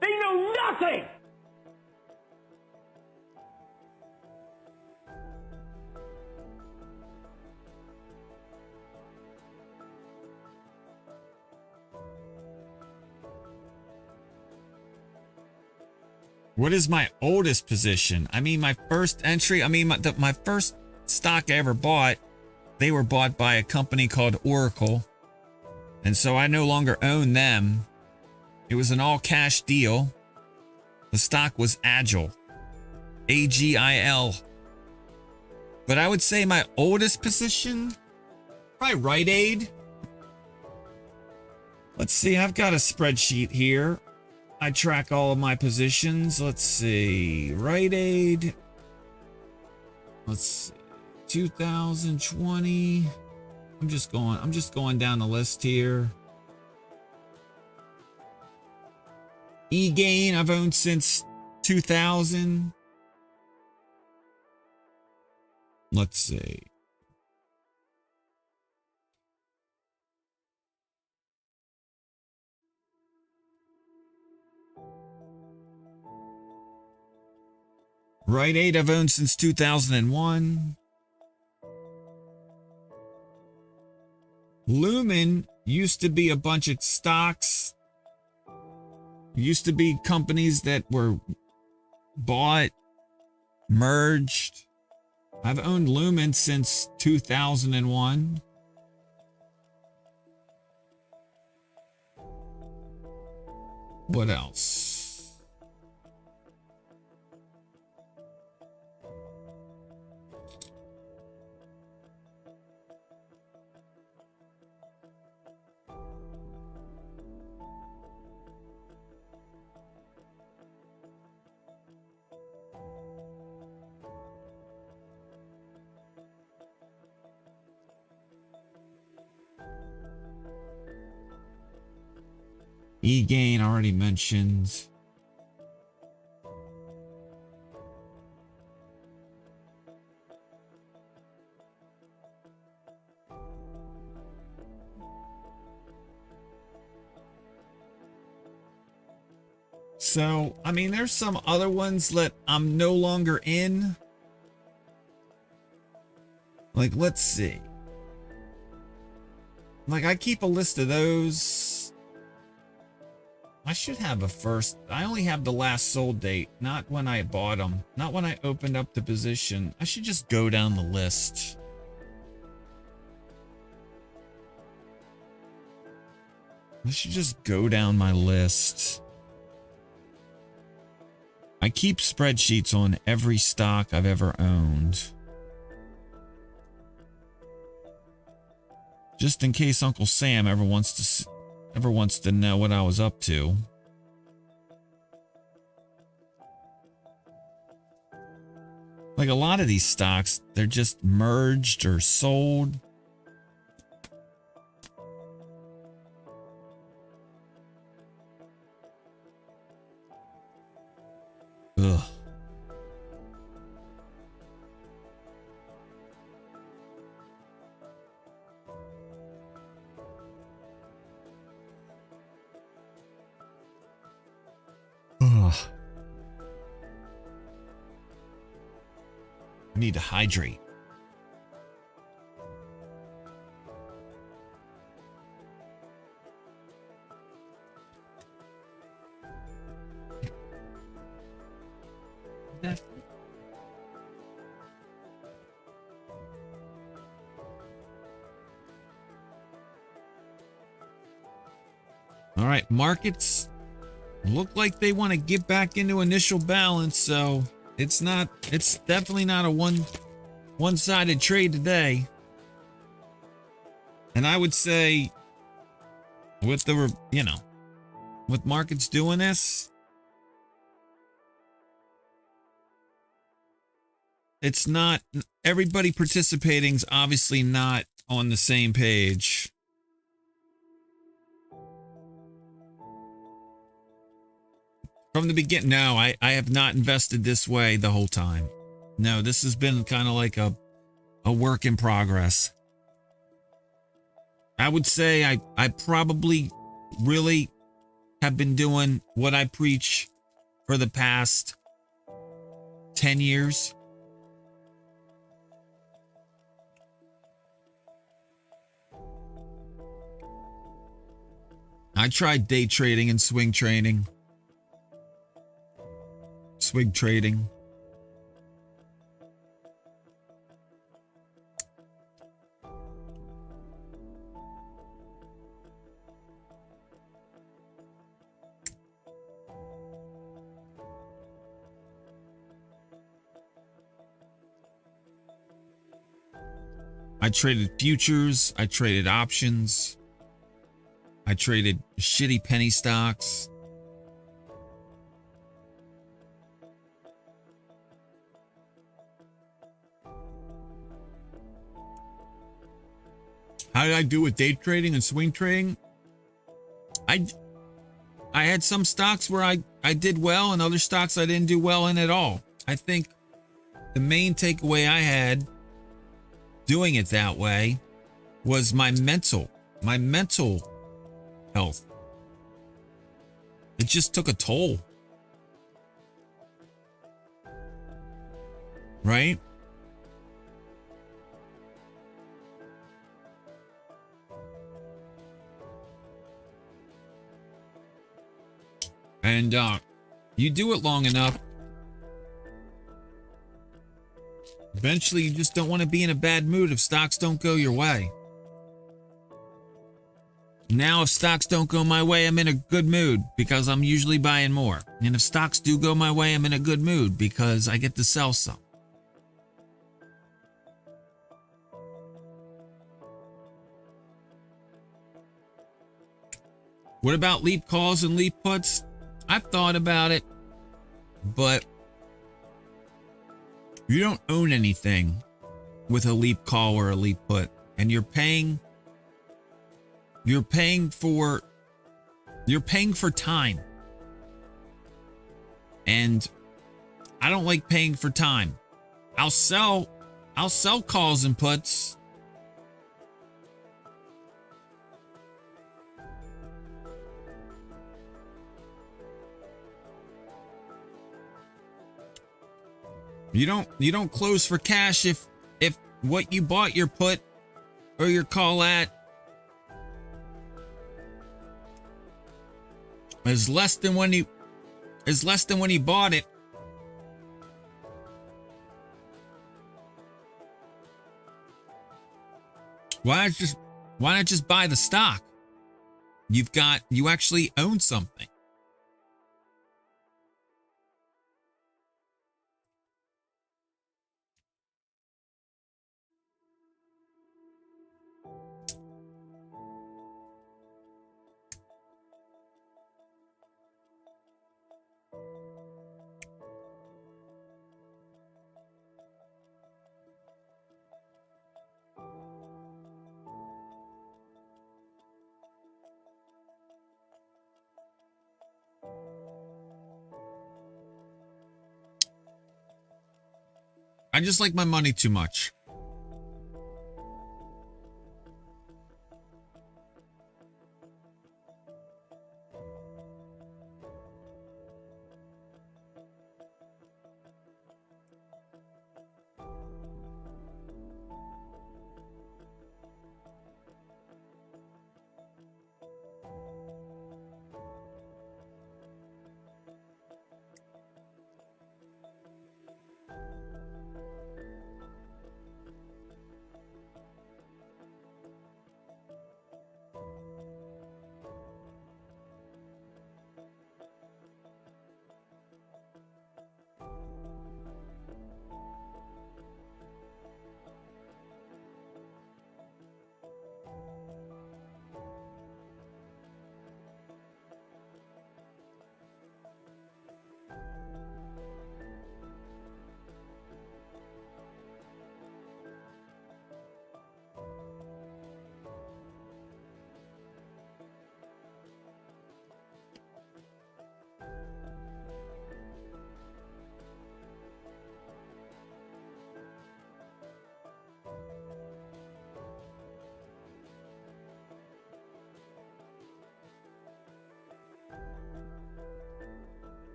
They know nothing. What is my oldest position? I mean, my first entry, I mean, my first stock I ever bought, they were bought by a company called Oracle. And so I no longer own them. It was an all cash deal. The stock was Agile. AGIL. But I would say my oldest position, probably Rite Aid. Let's see, I've got a spreadsheet here. I track all of my positions. Let's see. Rite Aid. Let's see. 2020. I'm just going down the list here. E-Gain I've owned since 2000. Let's see. Rite Aid I've owned since 2001. Lumen used to be a bunch of stocks. Used to be companies that were bought, merged. I've owned Lumen since 2001. What else? E-gain already mentioned. So, I mean, there's some other ones that I'm no longer in. Like, let's see. Like, I keep a list of those. I should have a first. I only have the last sold date, not when I bought them, not when I opened up the position. I should just go down the list. I should just go down my list. I keep spreadsheets on every stock I've ever owned. Just in case Uncle Sam ever wants to know what I was up to. Like a lot of these stocks, they're just merged or sold. Ugh. Ugh. I need to hydrate. All right, markets look like they want to get back into initial balance, so it's definitely not a one-sided trade today. And I would say with with markets doing this, it's not everybody participating's obviously not on the same page. From the beginning, no, I have not invested this way the whole time. No, this has been kind of like a work in progress. I would say I probably really have been doing what I preach for the past 10 years. I tried day trading and swing trading. Swing trading. I traded futures. I traded options. I traded shitty penny stocks. How did I do with day trading and swing trading? I had some stocks where I did well and other stocks I didn't do well in at all. I think the main takeaway I had doing it that way was my mental health. It just took a toll. Right? And you do it long enough, eventually you just don't want to be in a bad mood if stocks don't go your way. Now, if stocks don't go my way, I'm in a good mood because I'm usually buying more. And if stocks do go my way, I'm in a good mood because I get to sell some. What about leap calls and leap puts? I've thought about it, but you don't own anything with a leap call or a leap put, and you're paying for time. And I don't like paying for time. I'll sell calls and puts. You don't close for cash if what you bought your put or your call at is less than when you bought it. Why not just buy the stock? You actually own something. I just like my money too much.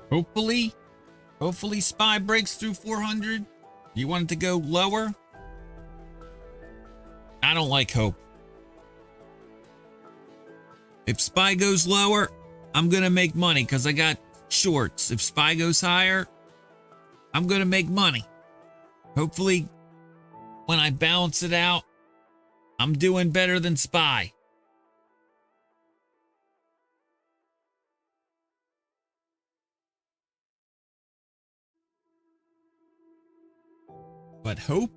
Hopefully SPY breaks through 400. You want it to go lower? I don't like hope. If SPY goes lower, I'm going to make money because I got shorts. If SPY goes higher, I'm going to make money. Hopefully, when I balance it out, I'm doing better than SPY. But hope?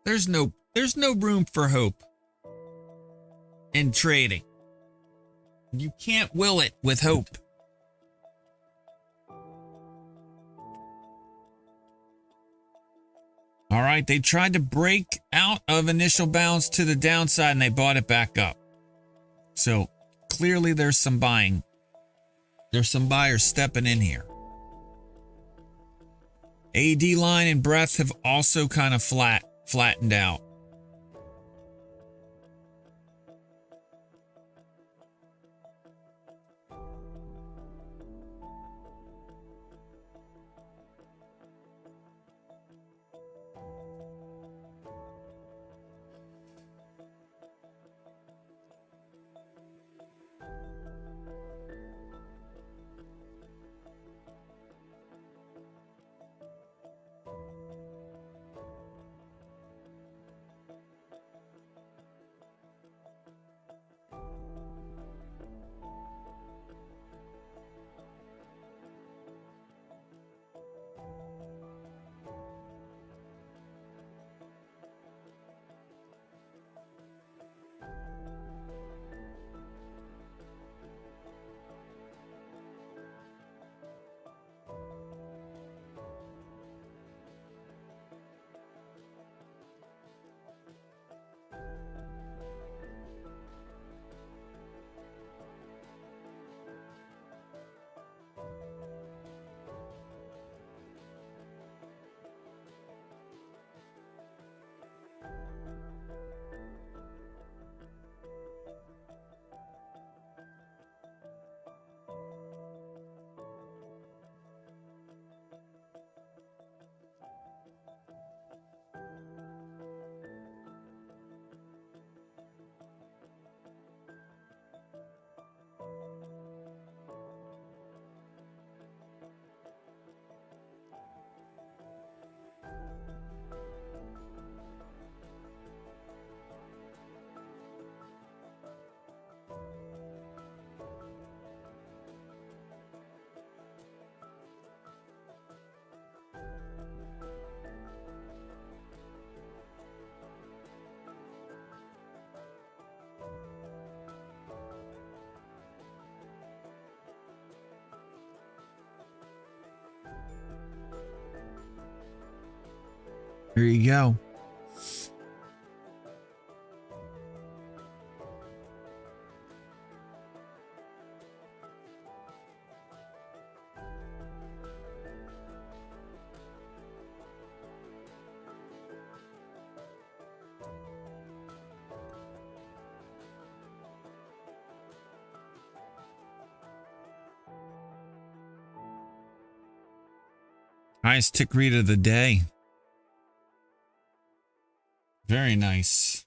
There's no There's no room for hope in trading. You can't will it with hope. All right, they tried to break out of initial bounce to the downside and they bought it back up. So clearly there's some buying. There's some buyers stepping in here. AD line and breadth have also kind of flattened out. There you go. Highest tick read of the day. Very nice.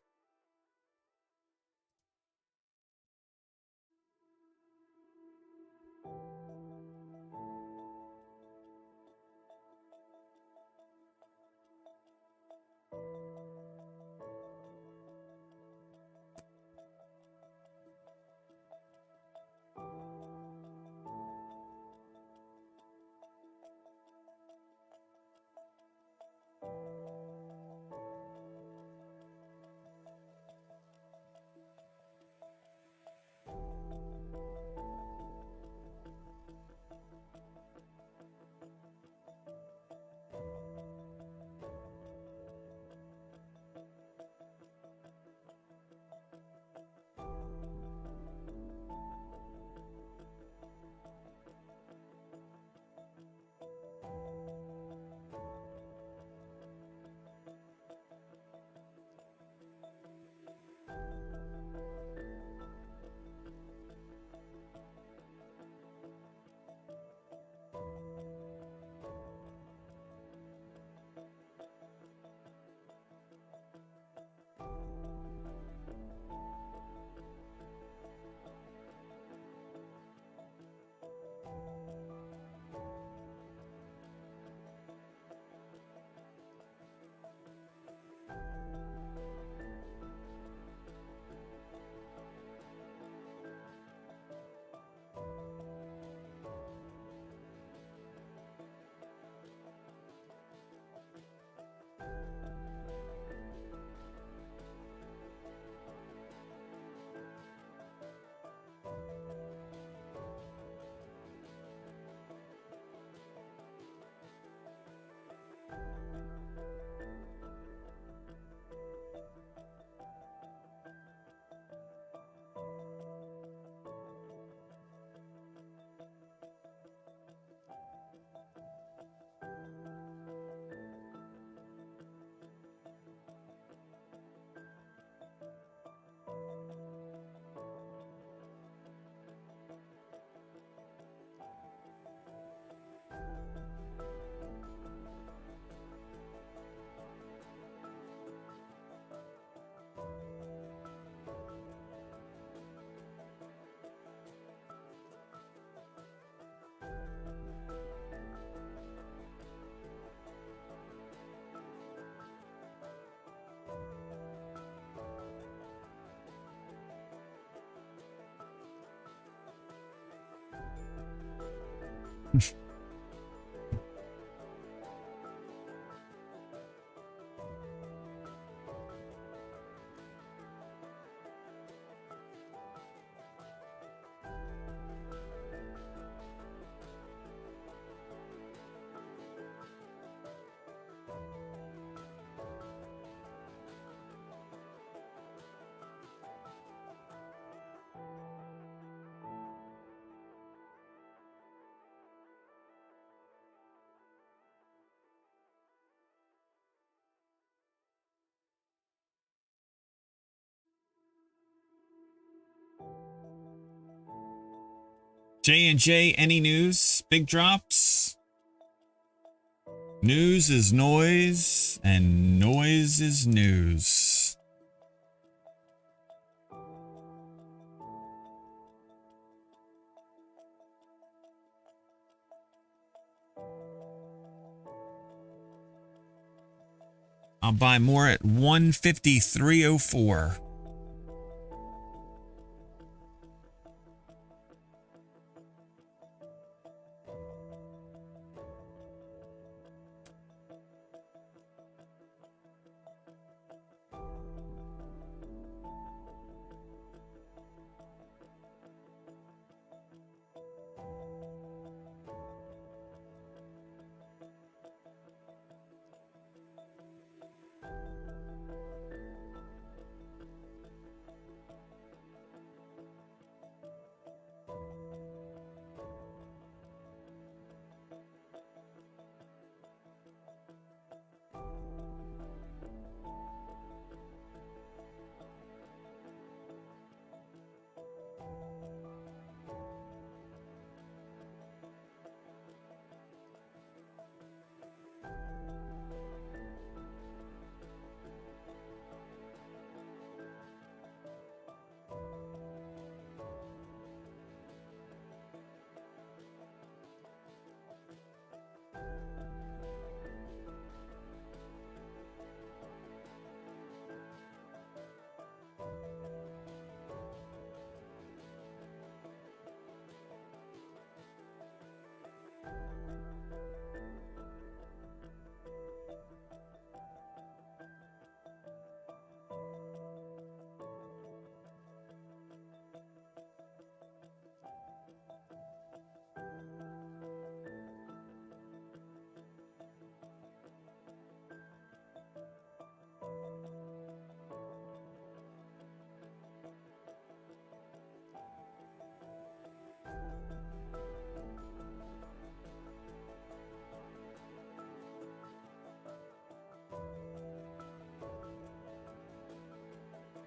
J&J, any news? Big drops? News is noise, and noise is news. I'll buy more at 153.04.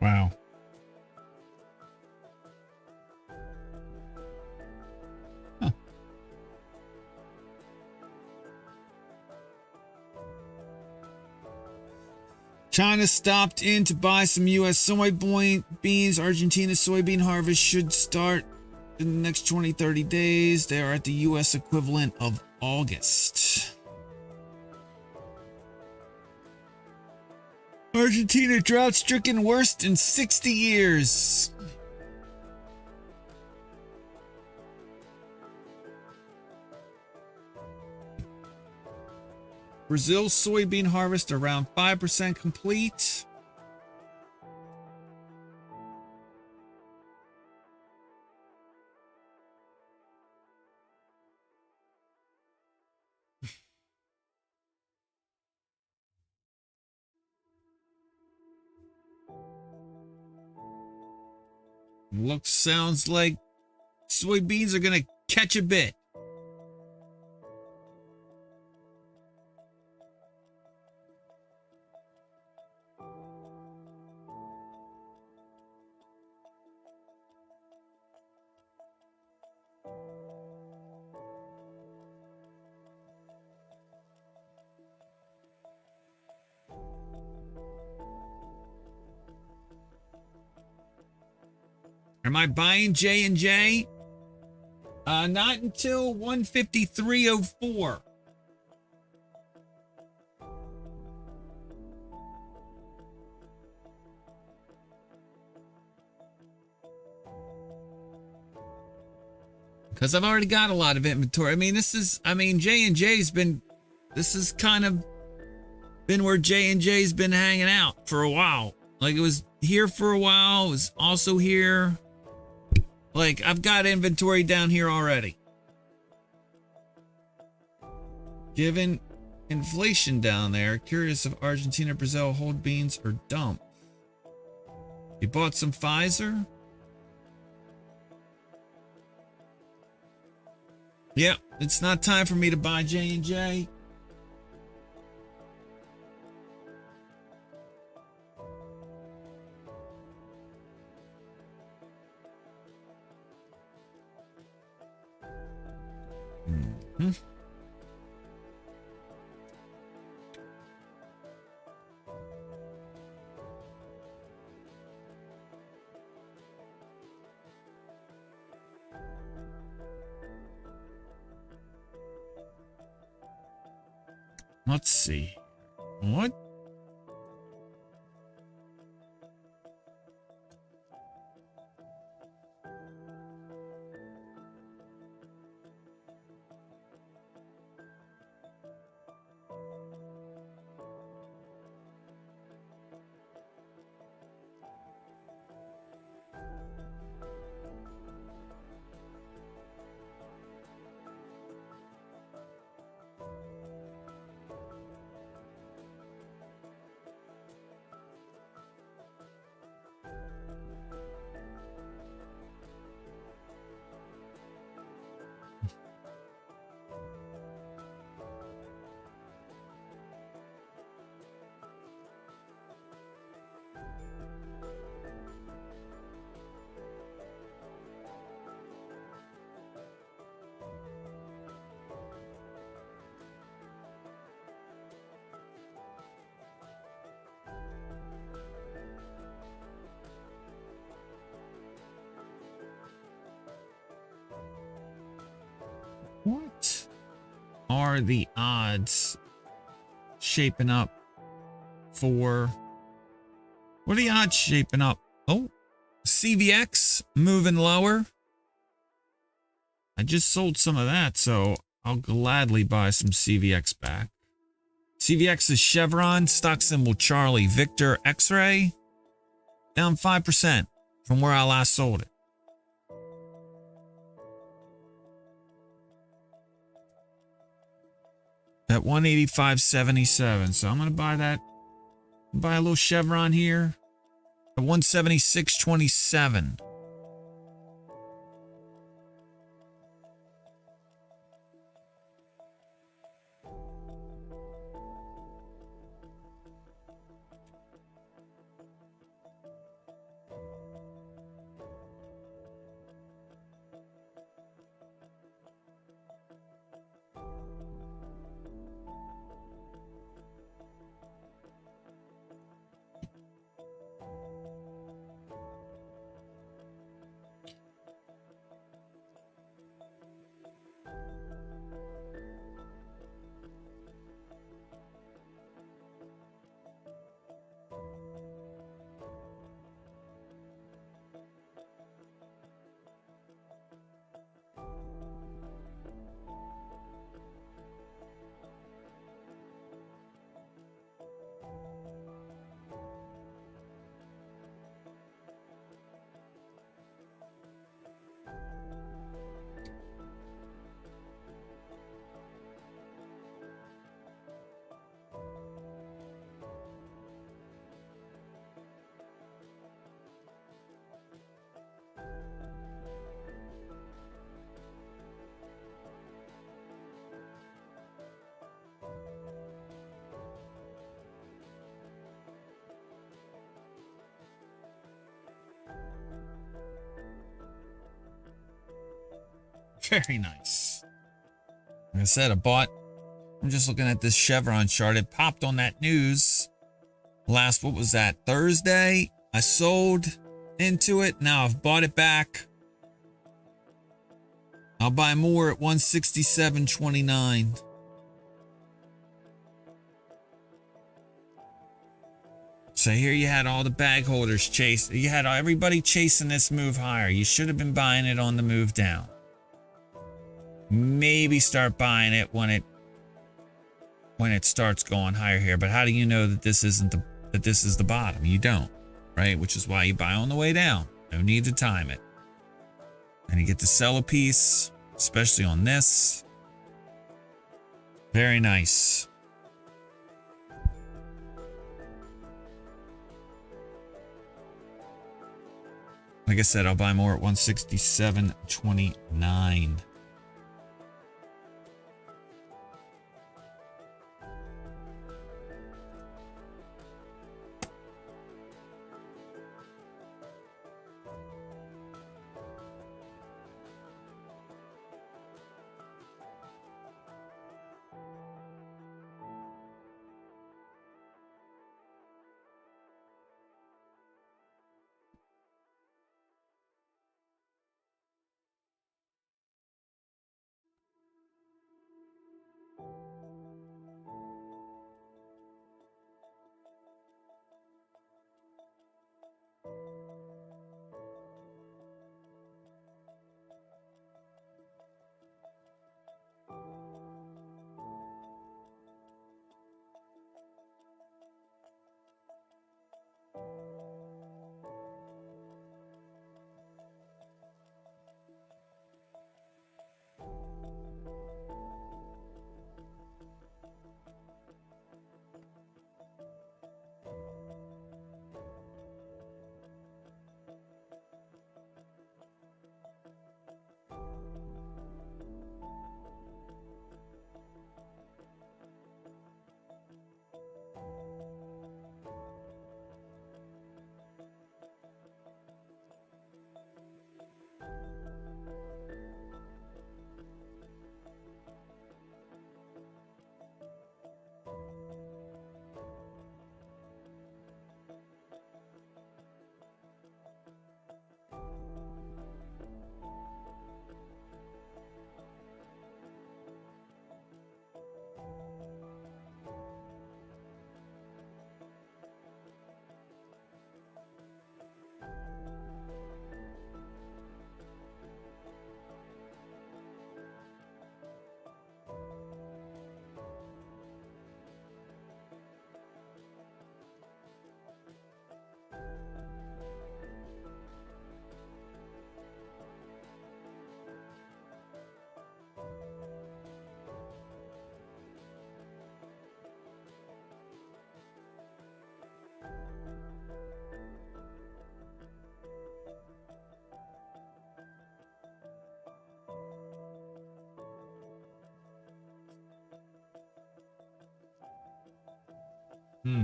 Wow. Huh. China stopped in to buy some U.S. soybeans. Argentina soybean harvest should start in the next 20-30 days. They are at the U.S. equivalent of August. Argentina drought-stricken worst in 60 years. Brazil soybean harvest around 5% complete. Sounds like soybeans are going to catch a bit. Am I buying J&J? Not until 153.04. Because I've already got a lot of inventory. I mean, J&J's been, this is kind of been where J&J's been hanging out for a while. Like, it was here for a while. It was also here. Like, I've got inventory down here already. Given inflation down there, curious if Argentina, Brazil hold beans or dump. You bought some Pfizer? Yep, it's not time for me to buy J&J. Mm-hmm. Let's see. What? What are the odds shaping up for? What are the odds shaping up? Oh, CVX moving lower. I just sold some of that, so I'll gladly buy some CVX back. CVX is Chevron, stock symbol Charlie, Victor, X-ray, down 5% from where I last sold it. At 185.77. So I'm going to buy that. Buy a little Chevron here at 176.27. Very nice. Like I said, I'm just looking at this Chevron chart. It popped on that news last, what was that, Thursday? I sold into it. Now I've bought it back. I'll buy more at 167.29. So here you had all the bag holders chase. You had everybody chasing this move higher. You should have been buying it on the move down. maybe start buying it when it starts going higher here. But how do you know that this is the bottom? You don't, right? Which is why you buy on the way down. No need to time it. And you get to sell a piece, especially on this. Very nice. Like I said, I'll buy more at 167.29. Hmm.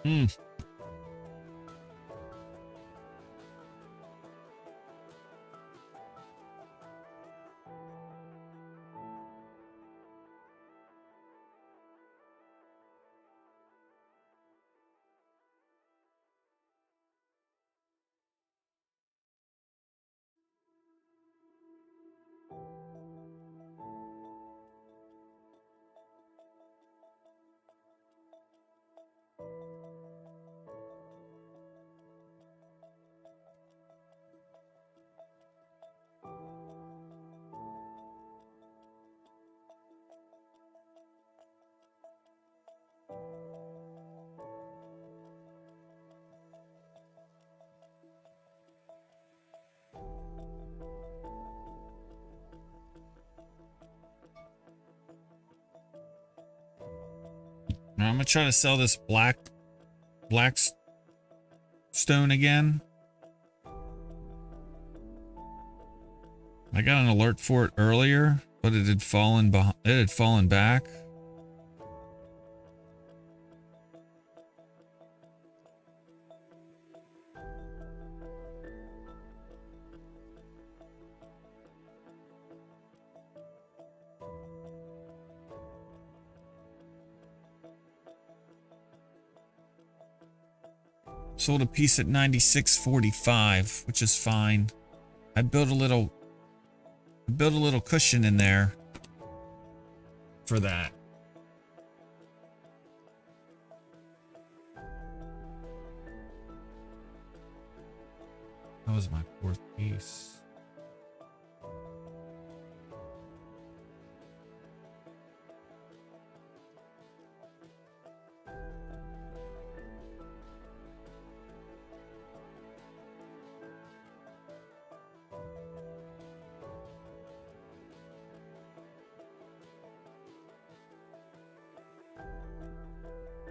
Hmm. I'm gonna try to sell this black stone again. I got an alert for it earlier, but it had fallen back. Sold a piece at 96.45, which is fine. I built a little cushion in there for that. That was my fourth piece.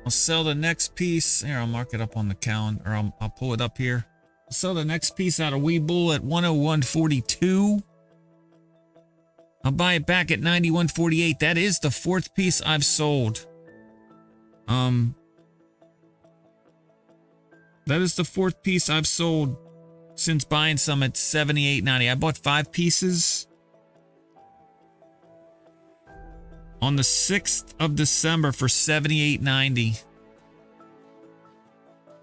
I'll sell the next piece. Here, I'll mark it up on the calendar, or I'll pull it up here. I'll sell the next piece out of Webull at 101.42. I'll buy it back at 91.48. That is the fourth piece I've sold. That is the fourth piece I've sold since buying some at 78.90. I bought 5 pieces on the 6th of December for 78.90.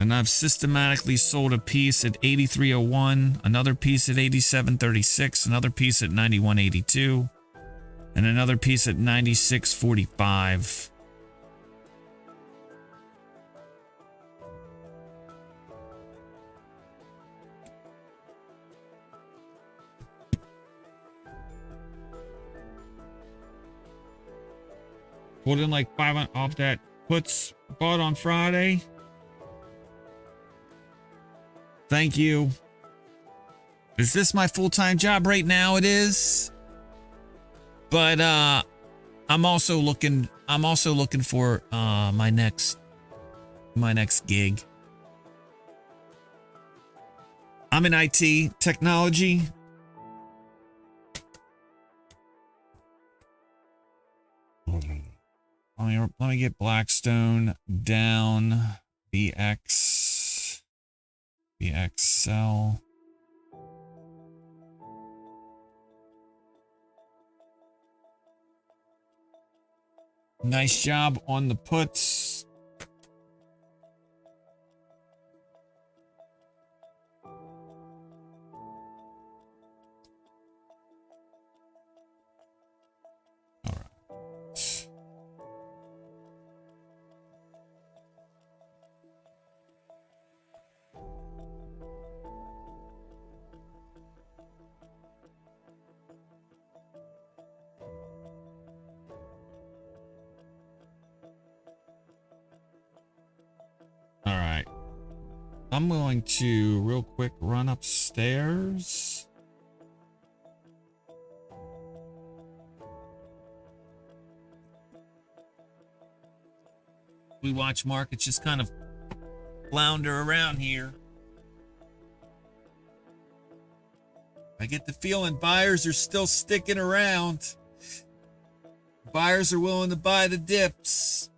And I've systematically sold a piece at 83.01, another piece at 87.36, another piece at 91.82, and another piece at 96.45. Pulled in like 5 off that puts bought on Friday. Thank you. Is this my full-time job right now? It is. But I'm also looking for my next gig. I'm in IT technology. Let me get Blackstone down. BXL. Nice job on the puts. All right. All right. I'm going to real quick run upstairs. We watch markets just kind of flounder around here. I get the feeling buyers are still sticking around. Buyers are willing to buy the dips.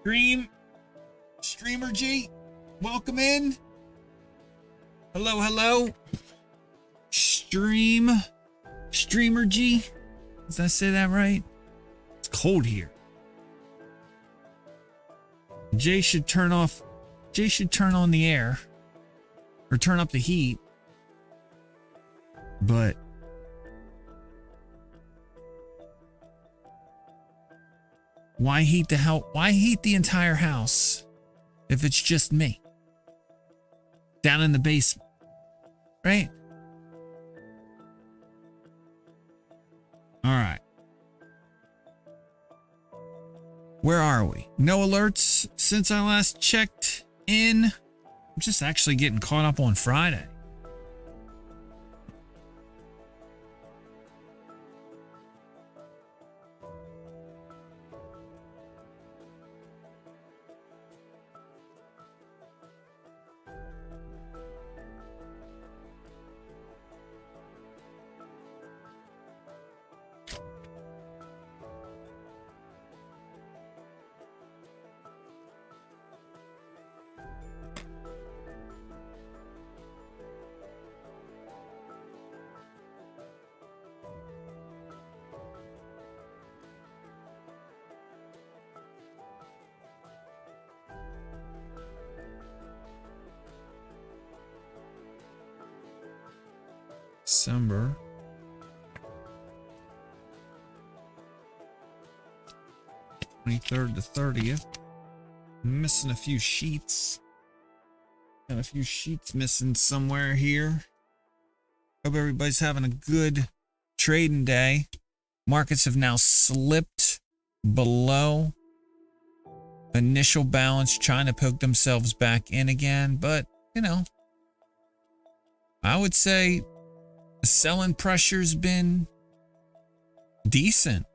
Streamer G, welcome in. Hello, hello. Streamer G. Did I say that right? It's cold here. Jay should turn on the air or turn up the heat. But why heat the entire house if it's just me down in the basement, right? All right. Where are we? No alerts since I last checked in. I'm just actually getting caught up on Friday. December 23rd to 30th. I'm missing a few sheets. Got a few sheets missing somewhere here. Hope everybody's having a good trading day. Markets have now slipped below initial balance, trying to poke themselves back in again. But, you know, I would say selling pressure's been decent.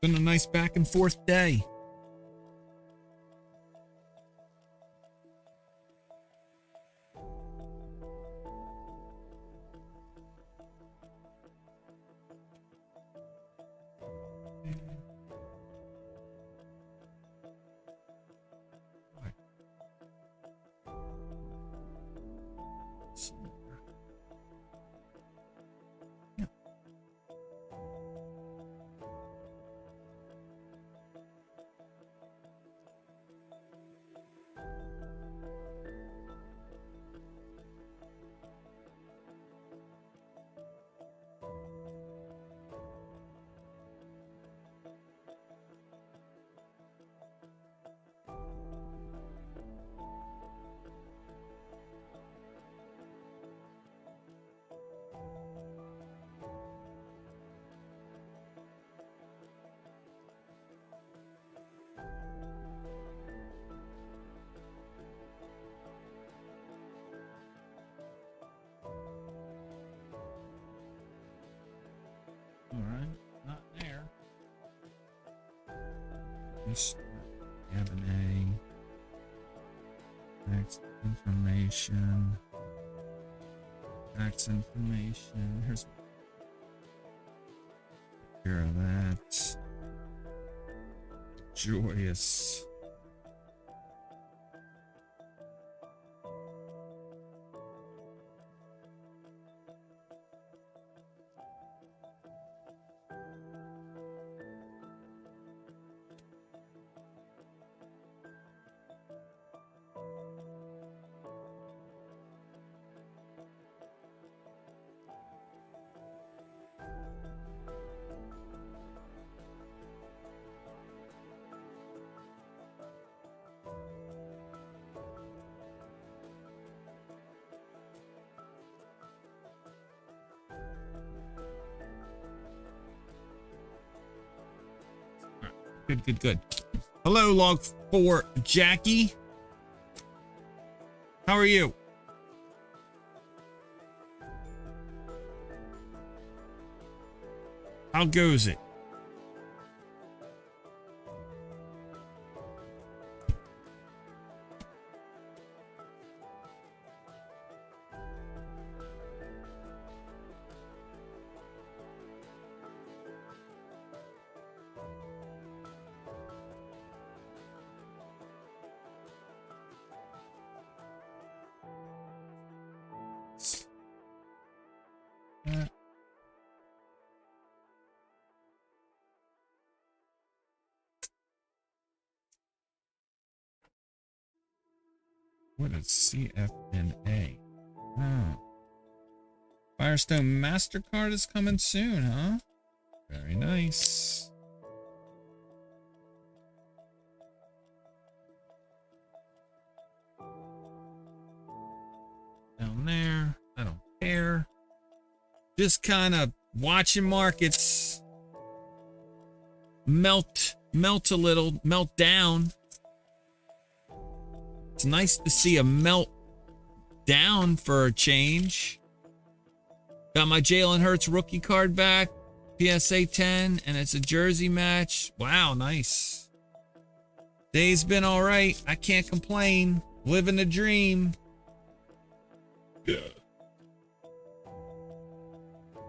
Been a nice back and forth day. MRNA, next information, tax information. Here's care of that. Joyous. Good. Hello, log 4 Jackie. How are you? How goes it? What is CFNA? Oh. Firestone MasterCard is coming soon, huh? Very nice. Down there. I don't care. Just kind of watching markets melt a little, melt down. It's nice to see a melt down for a change. Got my Jalen Hurts rookie card back, PSA 10, and it's a jersey match. Wow, nice. Day's been all right. I can't complain. Living the dream. Yeah.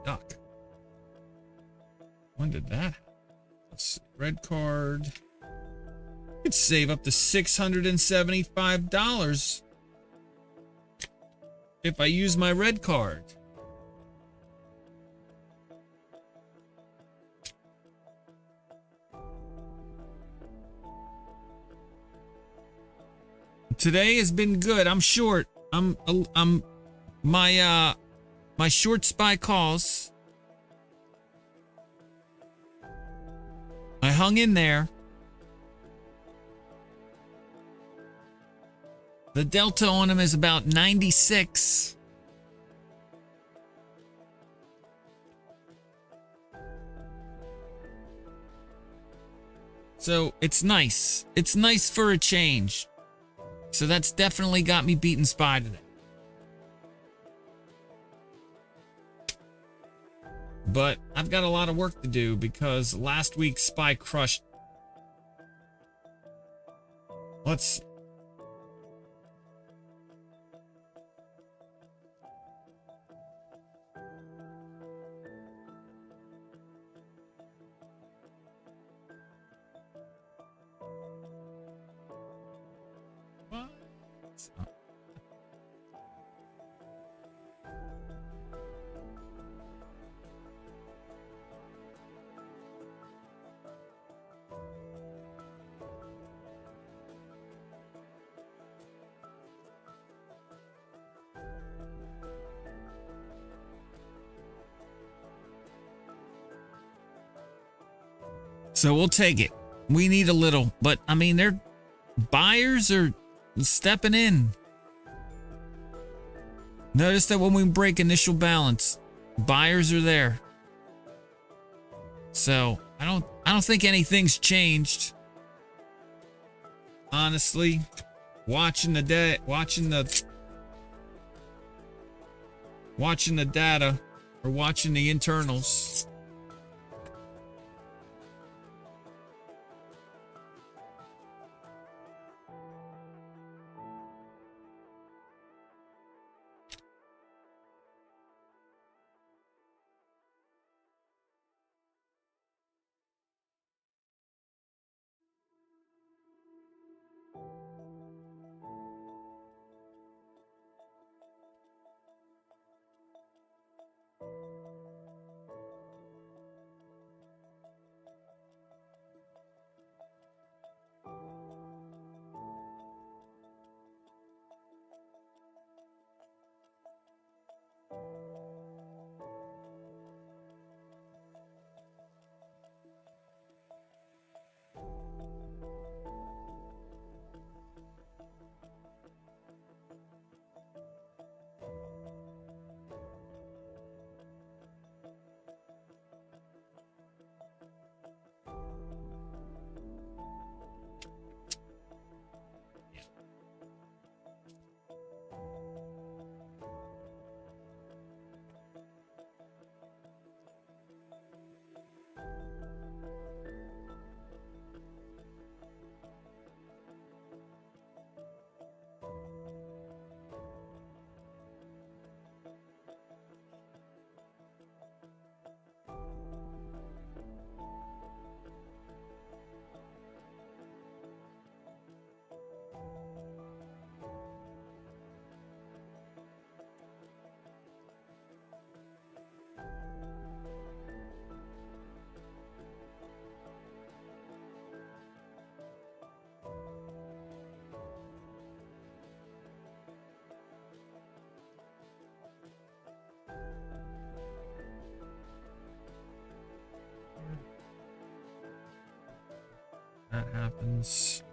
Duck. When did that happen? Let's see. Red card. Could save up to $675 if I use my red card. Today has been good. I'm short. My short SPY calls. I hung in there. The delta on him is about 96. So it's nice. It's nice for a change. So that's definitely got me beating SPY today. But I've got a lot of work to do because last week SPY crushed. Let's see. So we'll take it. We need a little, but I mean, they're buyers are stepping in. Notice that when we break initial balance, buyers are there. So I don't think anything's changed. Honestly, watching the data or watching the internals. happens.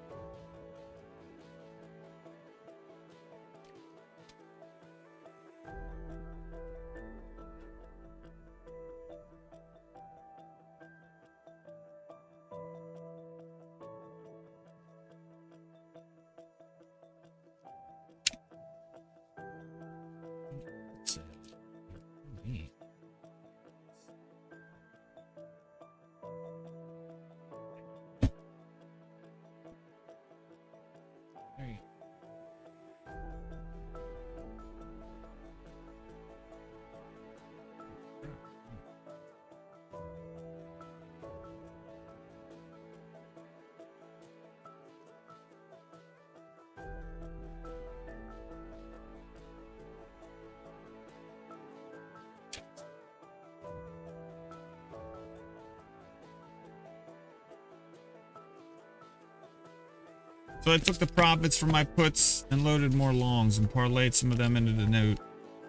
So I took the profits from my puts and loaded more longs and parlayed some of them into the new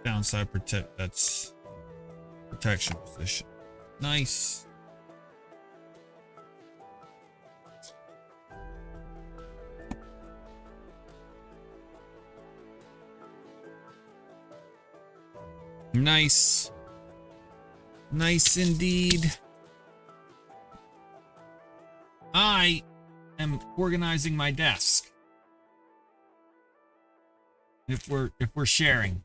downside protection position. Nice. Nice. Nice indeed. I am organizing my desk. If we're sharing.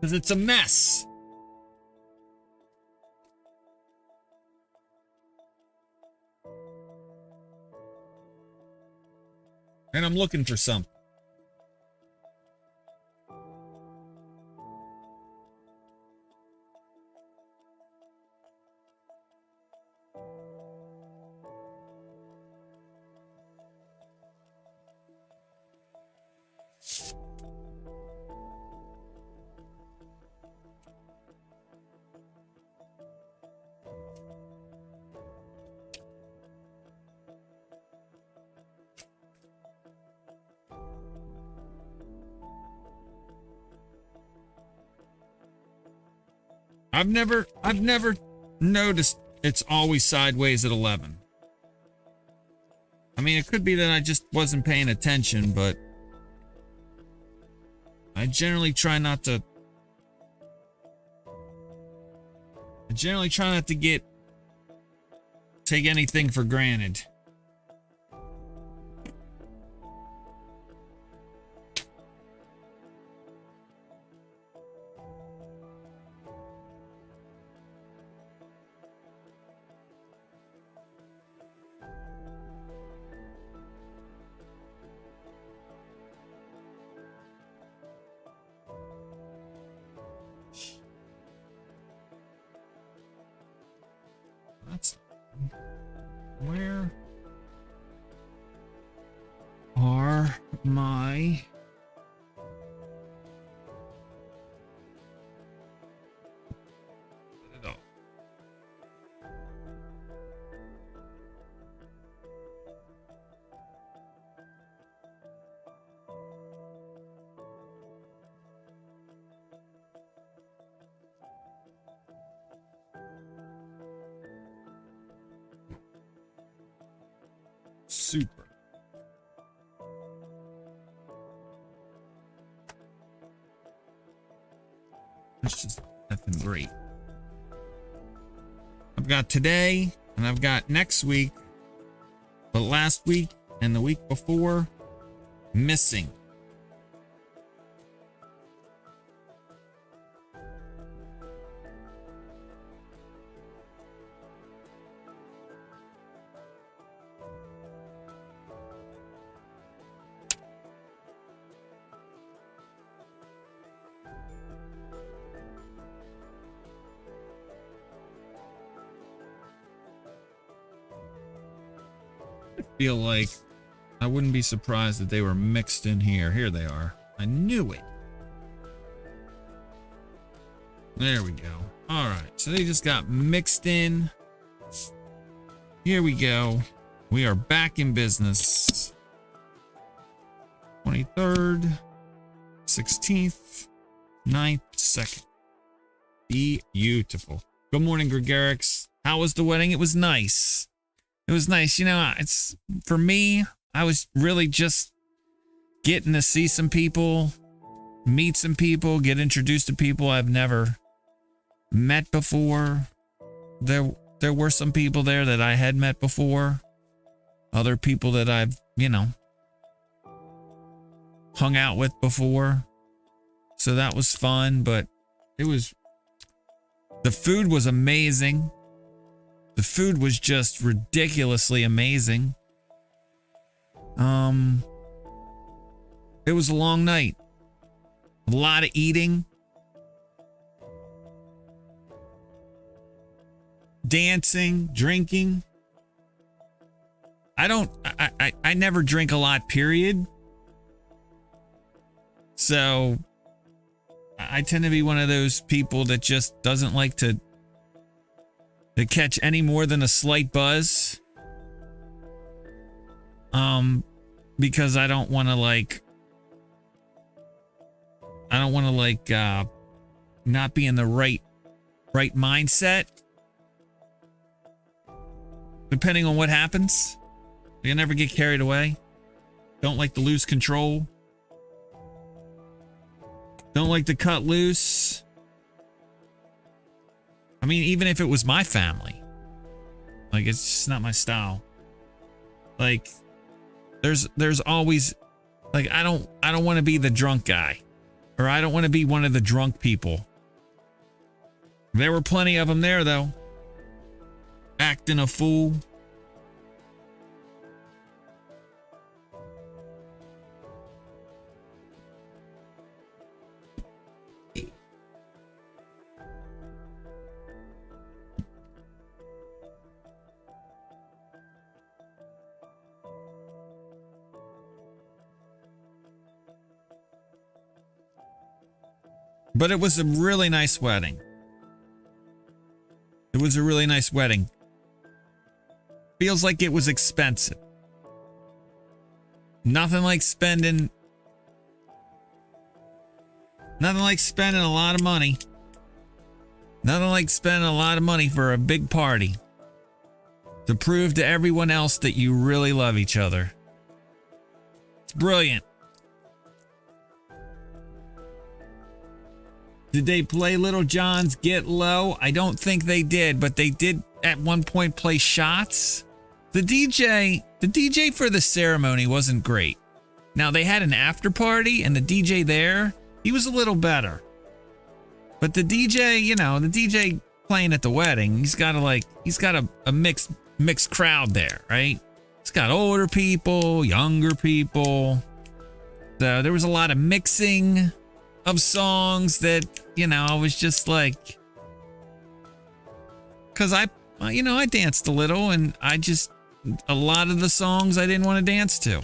Because it's a mess. And I'm looking for something. I've never noticed it's always sideways at 11. I mean, it could be that I just wasn't paying attention, but I generally try not to take anything for granted. Where are my super. That's just effing great. I've got today and I've got next week, but last week and the week before, missing. Feel like I wouldn't be surprised if they were mixed in here. Here they are. I knew it. There we go. All right. So they just got mixed in. Here we go. We are back in business. 23rd, 16th, 9th, 2nd. Beautiful. Good morning, Gregorix. How was the wedding? It was nice. It was nice. You know, it's for me, I was really just getting to see some people, meet some people, get introduced to people I've never met before. There were some people there that I had met before. Other people that I've, you know, hung out with before. So that was fun, but the food was amazing. The food was just ridiculously amazing. It was a long night. A lot of eating. Dancing, drinking. I never drink a lot, period. So I tend to be one of those people that just doesn't like to catch any more than a slight buzz. Because I don't want to not be in the right mindset. Depending on what happens. You never get carried away. Don't like to lose control. Don't like to cut loose. I mean, even if it was my family. Like, it's just not my style. Like, there's always, like, I don't want to be the drunk guy. Or I don't want to be one of the drunk people. There were plenty of them there, though. Acting a fool. But it was a really nice wedding. It was a really nice wedding. Feels like it was expensive. Nothing like spending a lot of money. Nothing like spending a lot of money for a big party. To prove to everyone else that you really love each other. It's brilliant. Did they play Little John's Get Low? I don't think they did, but they did at one point play Shots. The DJ for the ceremony wasn't great. Now they had an after party and the DJ there, he was a little better. But the DJ, you know, the DJ playing at the wedding, he's got a mixed crowd there, right? He's got older people, younger people. So there was a lot of mixing of songs that, you know, I was just like, because I danced a little and a lot of the songs I didn't want to dance to.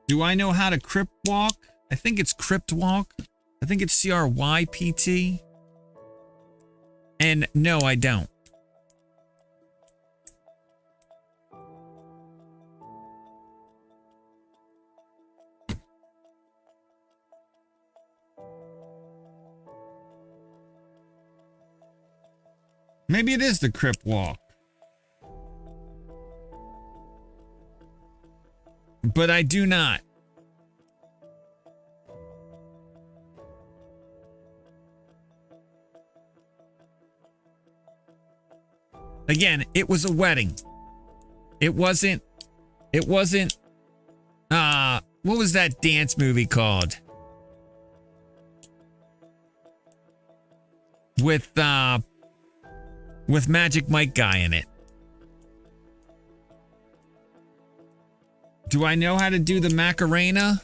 Do I know how to crypt walk? I think it's crypt walk. I think it's CRYPT. And no, I don't. Maybe it is the crypt walk. But I do not. Again, it was a wedding. It wasn't, what was that dance movie called? With Magic Mike guy in it. Do I know how to do the Macarena?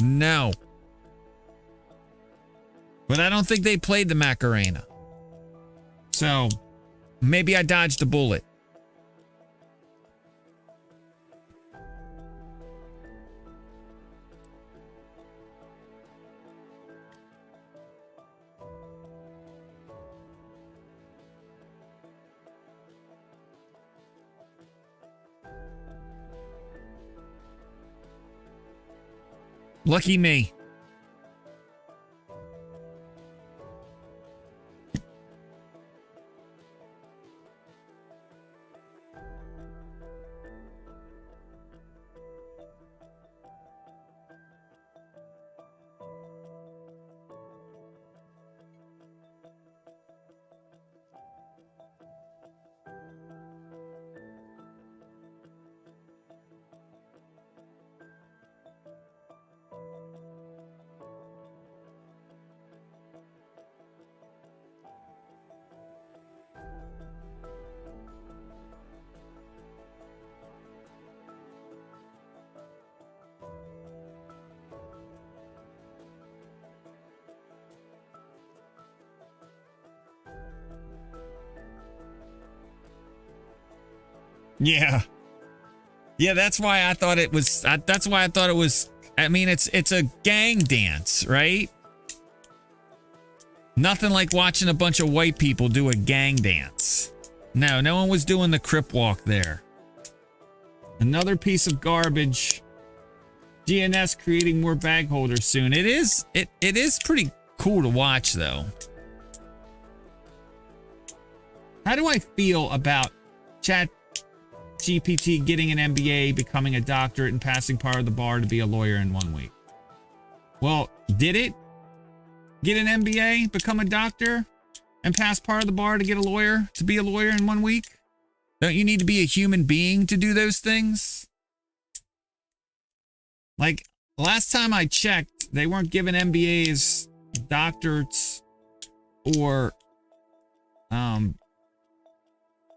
No. But I don't think they played the Macarena. So, maybe I dodged a bullet. Lucky me. Yeah. Yeah, that's why I thought it was, that's why I thought it was, I mean, it's a gang dance, right? Nothing like watching a bunch of white people do a gang dance. No, no one was doing the crip walk there. Another piece of garbage. GNS creating more bag holders soon. It is pretty cool to watch though. How do I feel about Chat GPT getting an MBA, becoming a doctorate, and passing part of the bar to be a lawyer in 1 week? Well, did it get an MBA, become a doctor, and pass part of the bar to get a lawyer, to be a lawyer in 1 week? Don't you need to be a human being to do those things? Like, last time I checked, they weren't giving MBAs, doctorates, or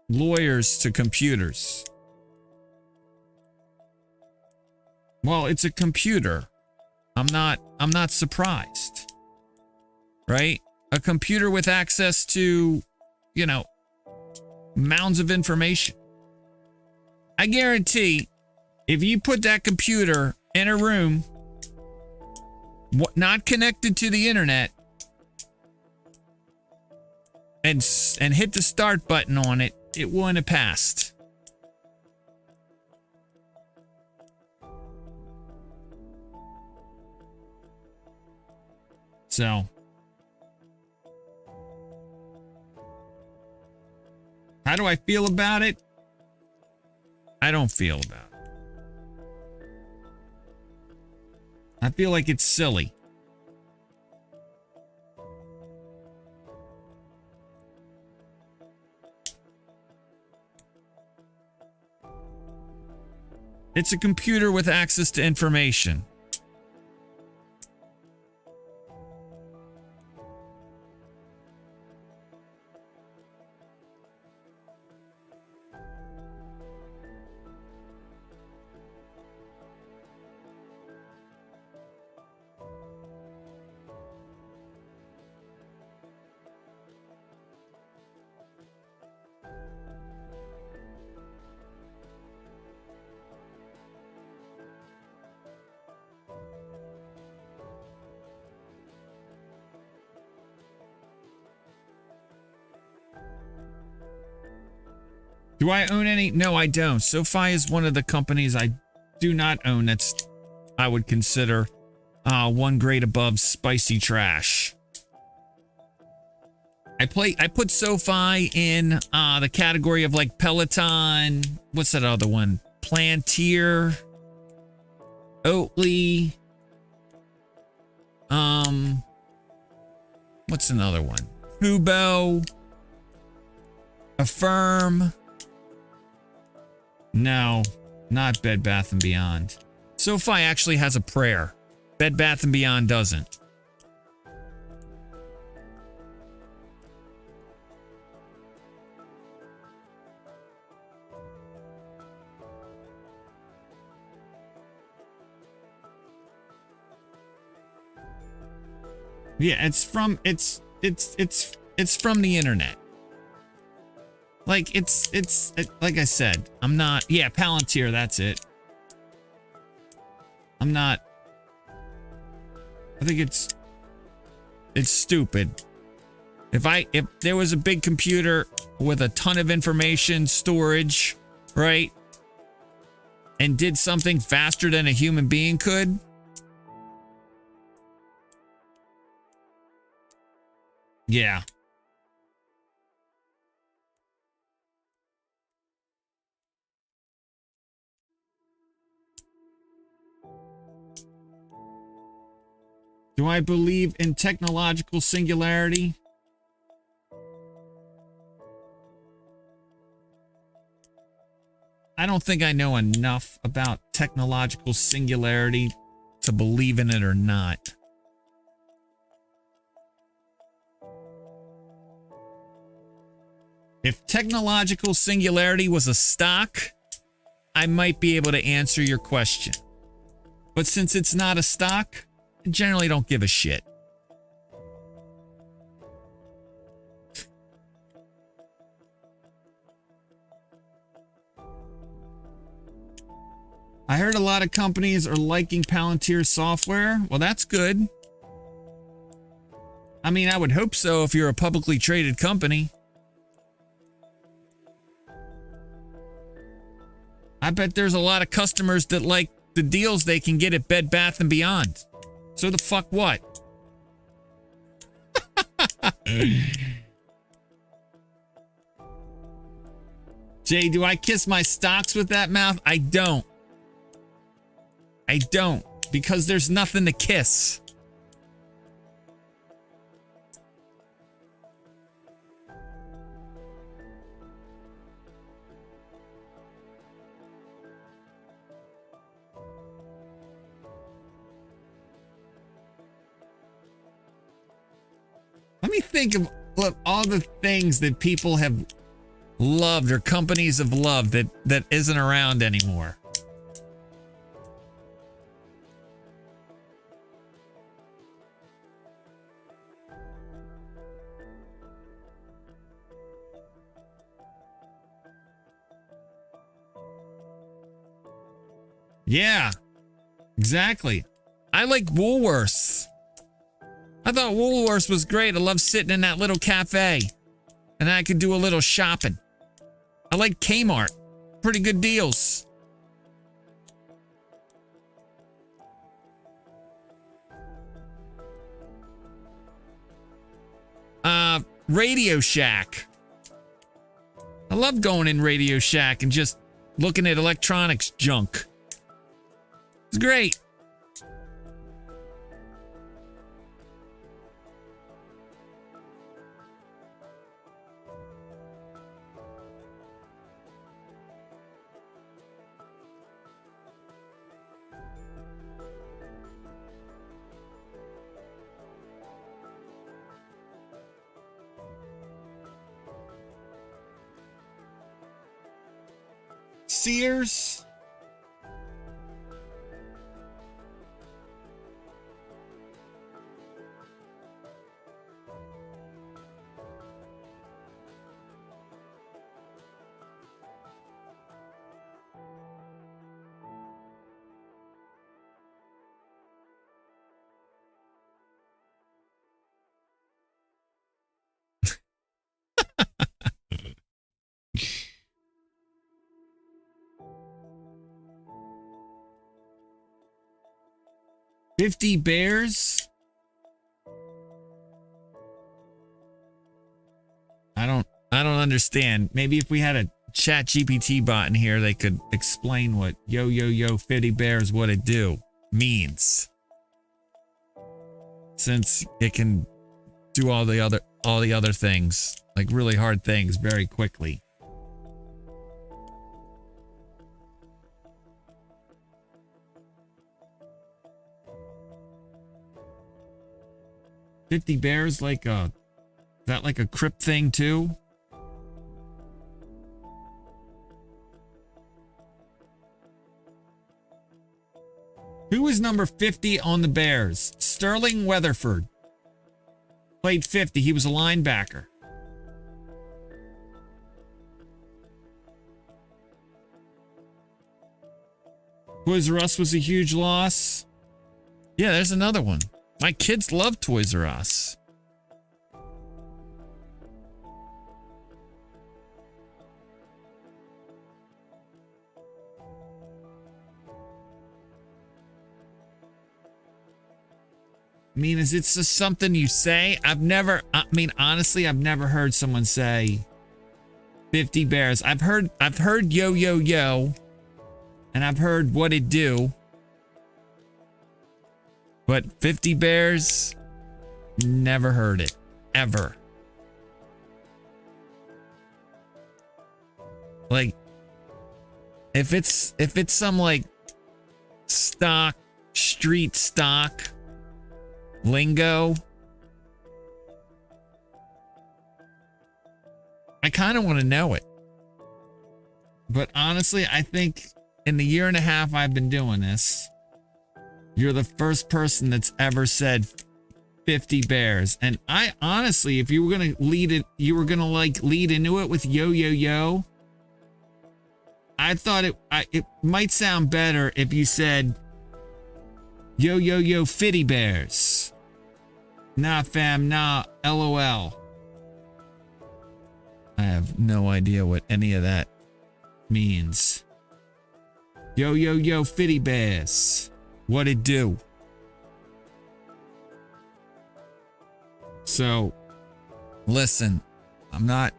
lawyers to computers. Well, it's a computer. I'm not surprised. Right? A computer with access to, you know, mounds of information. I guarantee if you put that computer in a room not connected to the internet and hit the start button on it, it wouldn't have passed. So, how do I feel about it? I don't feel about it. I feel like it's silly. It's a computer with access to information. Do I own any? No, I don't. SoFi is one of the companies I do not own that's I would consider one grade above spicy trash. I put SoFi in the category of like Peloton. What's that other one? Plantier, Oatly. What's another one? Fubo, Affirm. No, not Bed Bath & Beyond. SoFi actually has a prayer. Bed Bath & Beyond doesn't. Yeah, it's from the internet. Like it's like I said, I'm not, yeah, Palantir, that's it. I'm not, I think it's stupid. If there was a big computer with a ton of information storage, right? And did something faster than a human being could, Yeah. Do I believe in technological singularity? I don't think I know enough about technological singularity to believe in it or not. If technological singularity was a stock, I might be able to answer your question. But since it's not a stock, I generally don't give a shit. I heard a lot of companies are liking Palantir's software. Well, that's good. I mean, I would hope so if you're a publicly traded company. I bet there's a lot of customers that like the deals they can get at Bed Bath & Beyond. So the fuck what? Jay, do I kiss my stocks with that mouth? I don't. I don't, because there's nothing to kiss. Let me think of all the things that people have loved or companies have loved that isn't around anymore. Yeah, exactly. I like Woolworths. I thought Woolworths was great. I love sitting in that little cafe and I could do a little shopping. I like Kmart. Pretty good deals. Radio Shack. I love going in Radio Shack and just looking at electronics junk. It's great. Sears. $50 Bears. I don't understand. Maybe if we had a chat GPT bot in here, they could explain what yo 50 Bears what it do means. Since it can do all the other things, like really hard things very quickly. $50 Bears like a, that like a crypt thing too? Who was number 50 on the Bears? Sterling Weatherford. Played 50. He was a linebacker. Toys R Us was a huge loss. Yeah, there's another one. My kids love Toys R Us. mean, is it just something you say? Honestly, I've never heard someone say 50 bears. I've heard yo, yo, yo, and I've heard what it do. But 50 bears, never heard it, ever. Like, if it's some like street stock lingo, I kind of want to know it. But honestly, I think in the year and a half I've been doing this, you're the first person that's ever said 50 bears. And I honestly, if you were going to lead it, you were going to like lead into it with yo, yo, yo. I thought it might sound better if you said yo, yo, yo, 50 bears. Nah, fam, nah, LOL. I have no idea what any of that means. Yo, yo, yo, 50 bears. What it do? So, listen, I'm not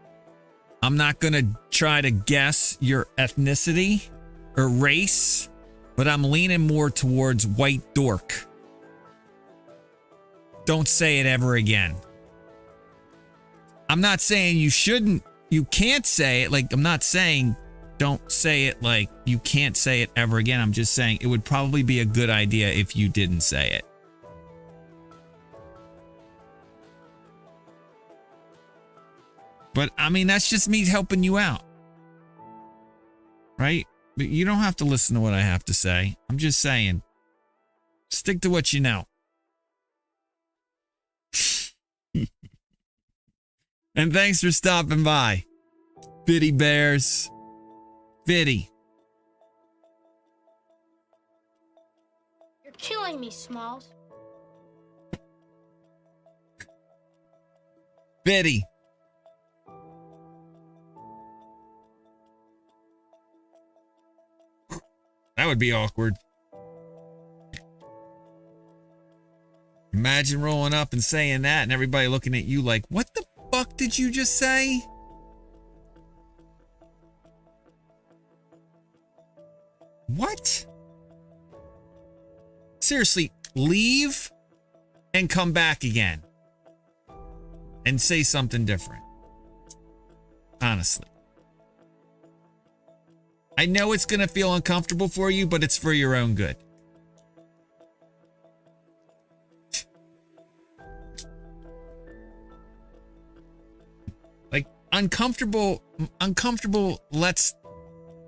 gonna try to guess your ethnicity or race, but I'm leaning more towards white dork. Don't say it ever again. I'm not saying you can't say it. Like, I'm not saying don't say it like you can't say it ever again. I'm just saying it would probably be a good idea if you didn't say it. But I mean, that's just me helping you out. Right? But you don't have to listen to what I have to say. I'm just saying, stick to what you know. And thanks for stopping by. Fitty Bears. Fitty. You're killing me, Smalls. Fitty. That would be awkward. Imagine rolling up and saying that and everybody looking at you like, what the fuck did you just say? What? Seriously, leave and come back again and say something different. Honestly. I know it's going to feel uncomfortable for you, but it's for your own good. Like, uncomfortable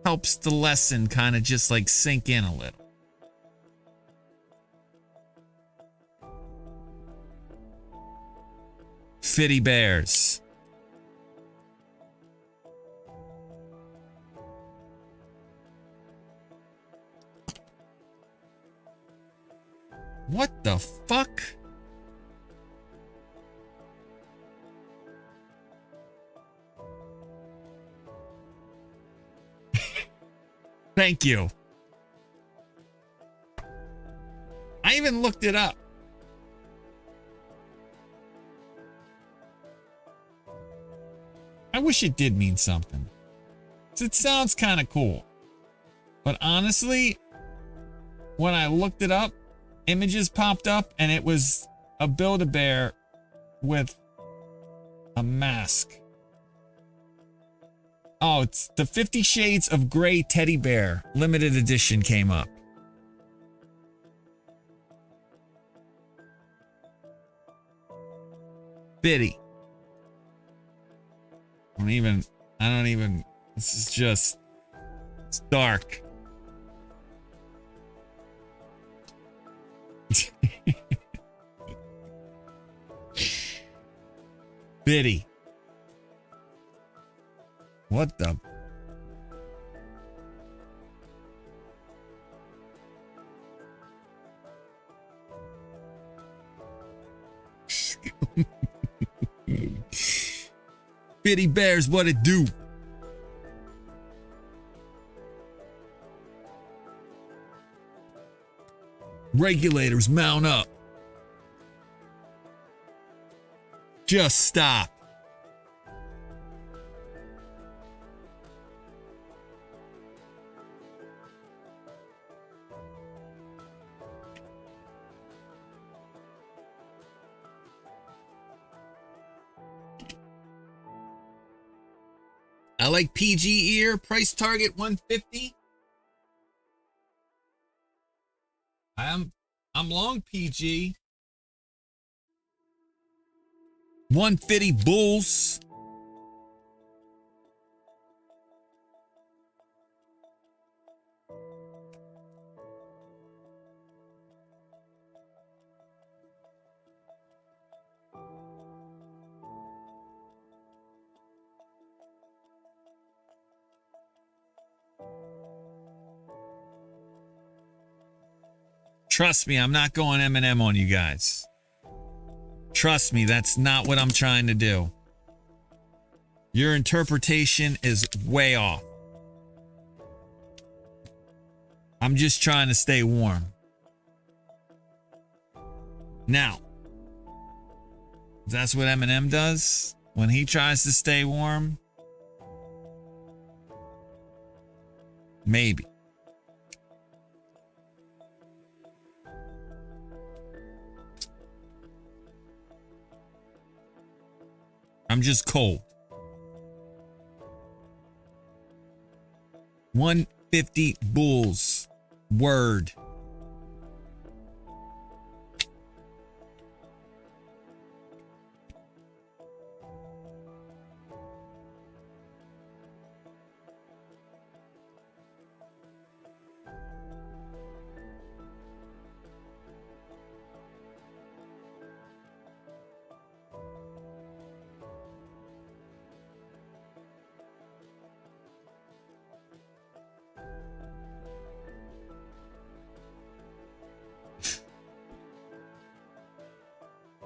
helps the lesson kind of just like sink in a little. Fitty Bears. What the fuck? Thank you. I even looked it up. I wish it did mean something. 'Cause it sounds kind of cool. But honestly, when I looked it up, images popped up and it was a Build-A-Bear with a mask. Oh, it's the 50 Shades of Grey teddy bear limited edition came up. Biddy. I don't even, this is just, it's dark. Biddy. What the? Biddy Bears, what it do? Regulators mount up. Just stop. I like PG ear, price target 150. I'm long PG. 150 bulls. Trust me, I'm not going M&M on you guys. Trust me, that's not what I'm trying to do. Your interpretation is way off. I'm just trying to stay warm. Now, if that's what M&M does when he tries to stay warm, maybe. I'm just cold. 150 bulls. Word.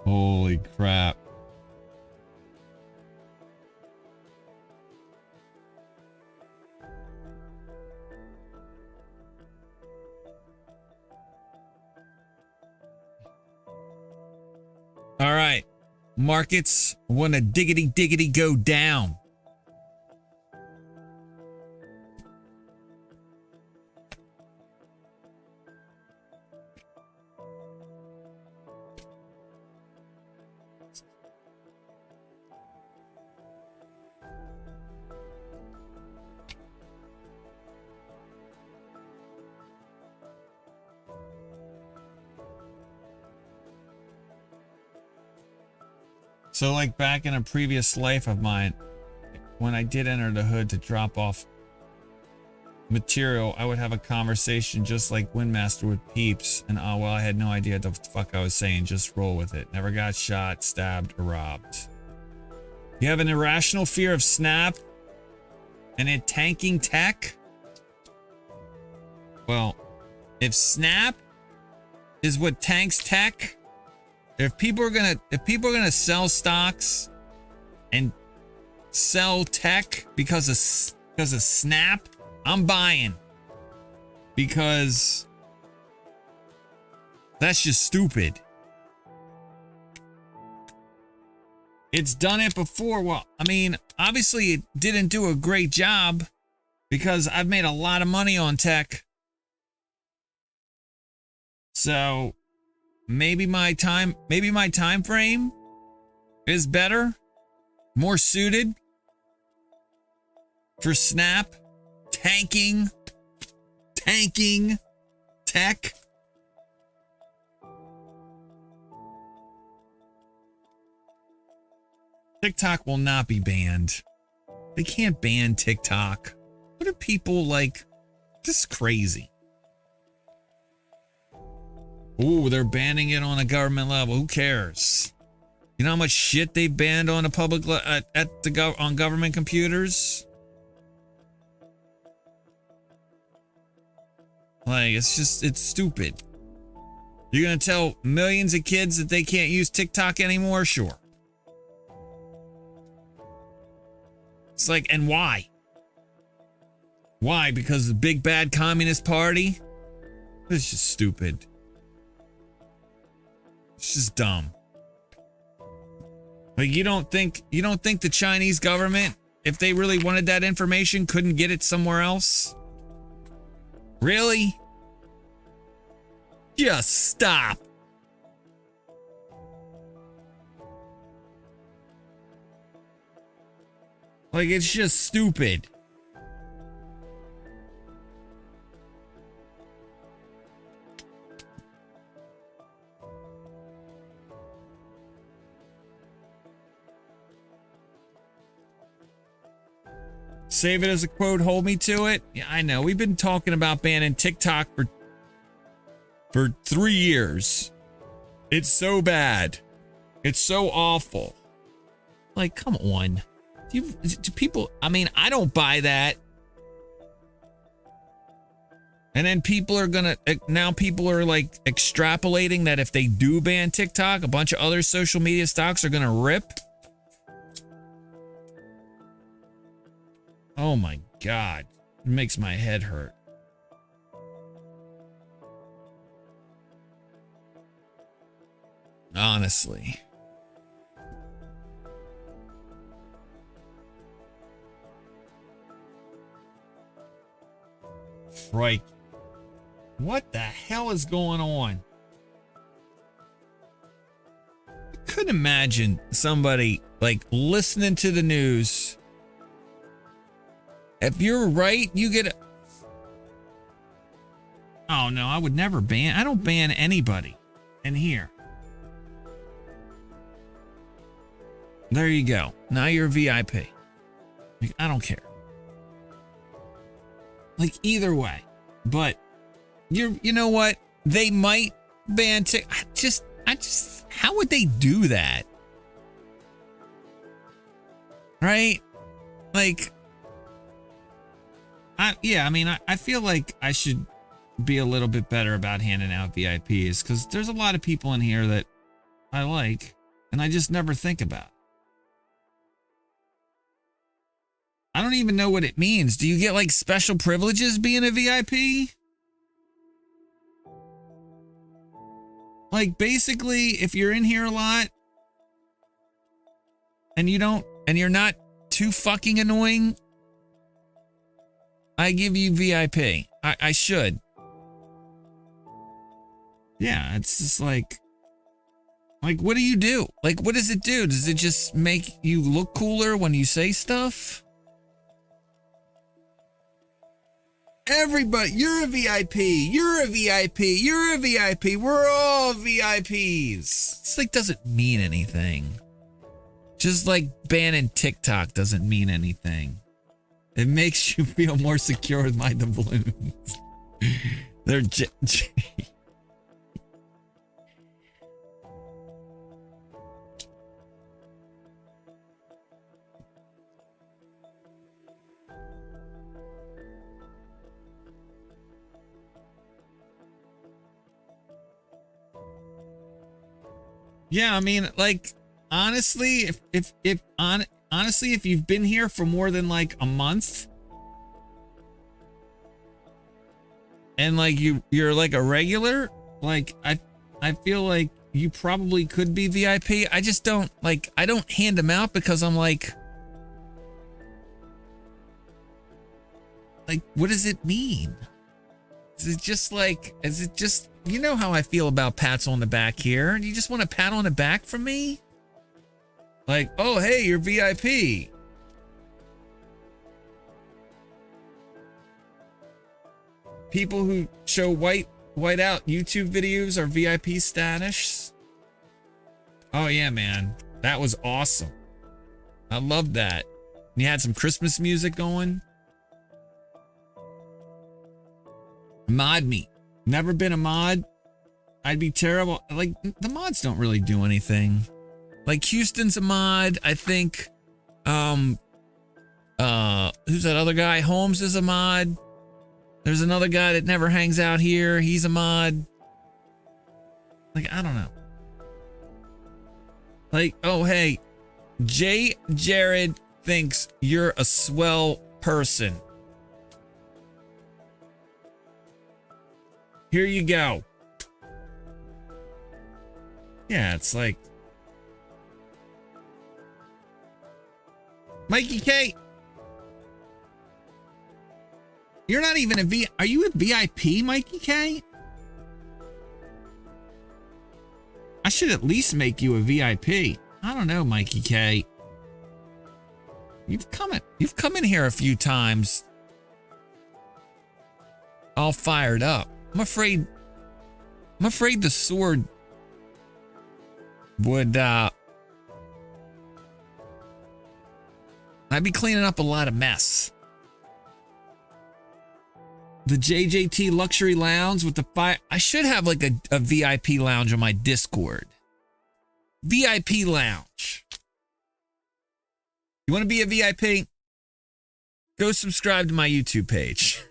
Holy crap. All right. Markets want to diggity go down. So like back in a previous life of mine, when I did enter the hood to drop off material, I would have a conversation just like Windmaster with peeps. And oh, well, I had no idea what the fuck I was saying. Just roll with it. Never got shot, stabbed, or robbed. You have an irrational fear of Snap and it tanking tech? Well, if Snap is what tanks tech, if people are gonna sell stocks and sell tech because of Snap, I'm buying, because that's just stupid. It's done it before. Well, I mean, obviously it didn't do a great job because I've made a lot of money on tech. So maybe my time frame is better, more suited for Snap, tanking tech. TikTok will not be banned. They can't ban TikTok. What are people like? This is crazy. Ooh, they're banning it on a government level. Who cares? You know how much shit they banned on a public on government computers? Like, it's stupid. You're gonna tell millions of kids that they can't use TikTok anymore? Sure. It's like, and why? Why? Because the big bad Communist Party? It's just stupid. It's just dumb. Like you don't think the Chinese government, if they really wanted that information, couldn't get it somewhere else? Really? Just stop. Like it's just stupid. Save it as a quote, hold me to it. Yeah, I know. We've been talking about banning TikTok for 3 years. It's so bad. It's so awful. Like, come on. Do people, I mean, I don't buy that. And then people are gonna, now people are like extrapolating that if they do ban TikTok, a bunch of other social media stocks are gonna rip. Oh my God. It makes my head hurt. Honestly. Right. What the hell is going on? I couldn't imagine somebody like listening to the news. If you're right, you get a... Oh no, I would never ban. I don't ban anybody in here. There you go. Now you're a VIP. I don't care. Like either way. But you know what? They might ban TikTok. I just how would they do that? Right? Like I feel like I should be a little bit better about handing out VIPs because there's a lot of people in here that I like and I just never think about. I don't even know what it means. Do you get like special privileges being a VIP? Like basically, if you're in here a lot and you're not too fucking annoying, I give you VIP. I should. Yeah, it's just like what do you do? Like, what does it do? Does it just make you look cooler when you say stuff? Everybody, you're a VIP. You're a VIP. You're a VIP. We're all VIPs. It's like doesn't mean anything. Just like banning TikTok doesn't mean anything. It makes you feel more secure with my doubloons. They're Yeah, I mean, like honestly, honestly, if you've been here for more than like a month and like you're like a regular, like I feel like you probably could be VIP. I just don't like, I don't hand them out because I'm like, what does it mean? Is it just, you know how I feel about pats on the back here? You just want a pat on the back from me? Like, oh, hey, you're VIP. People who show white out YouTube videos are VIP status. Oh yeah, man. That was awesome. I love that. You had some Christmas music going. Mod me. Never been a mod. I'd be terrible. Like, the mods don't really do anything. Like, Houston's a mod. I think, who's that other guy? Holmes is a mod. There's another guy that never hangs out here. He's a mod. Like, I don't know. Like, oh, hey, JayJared thinks you're a swell person. Here you go. Yeah, it's like, Mikey K. You're not even a V. Are you a VIP, Mikey K? I should at least make you a VIP. I don't know, Mikey K. You've come in here a few times. All fired up. I'm afraid the sword would I'd be cleaning up a lot of mess. The JJT Luxury Lounge with the fire. I should have like a VIP lounge on my Discord. VIP lounge. You want to be a VIP? Go subscribe to my YouTube page.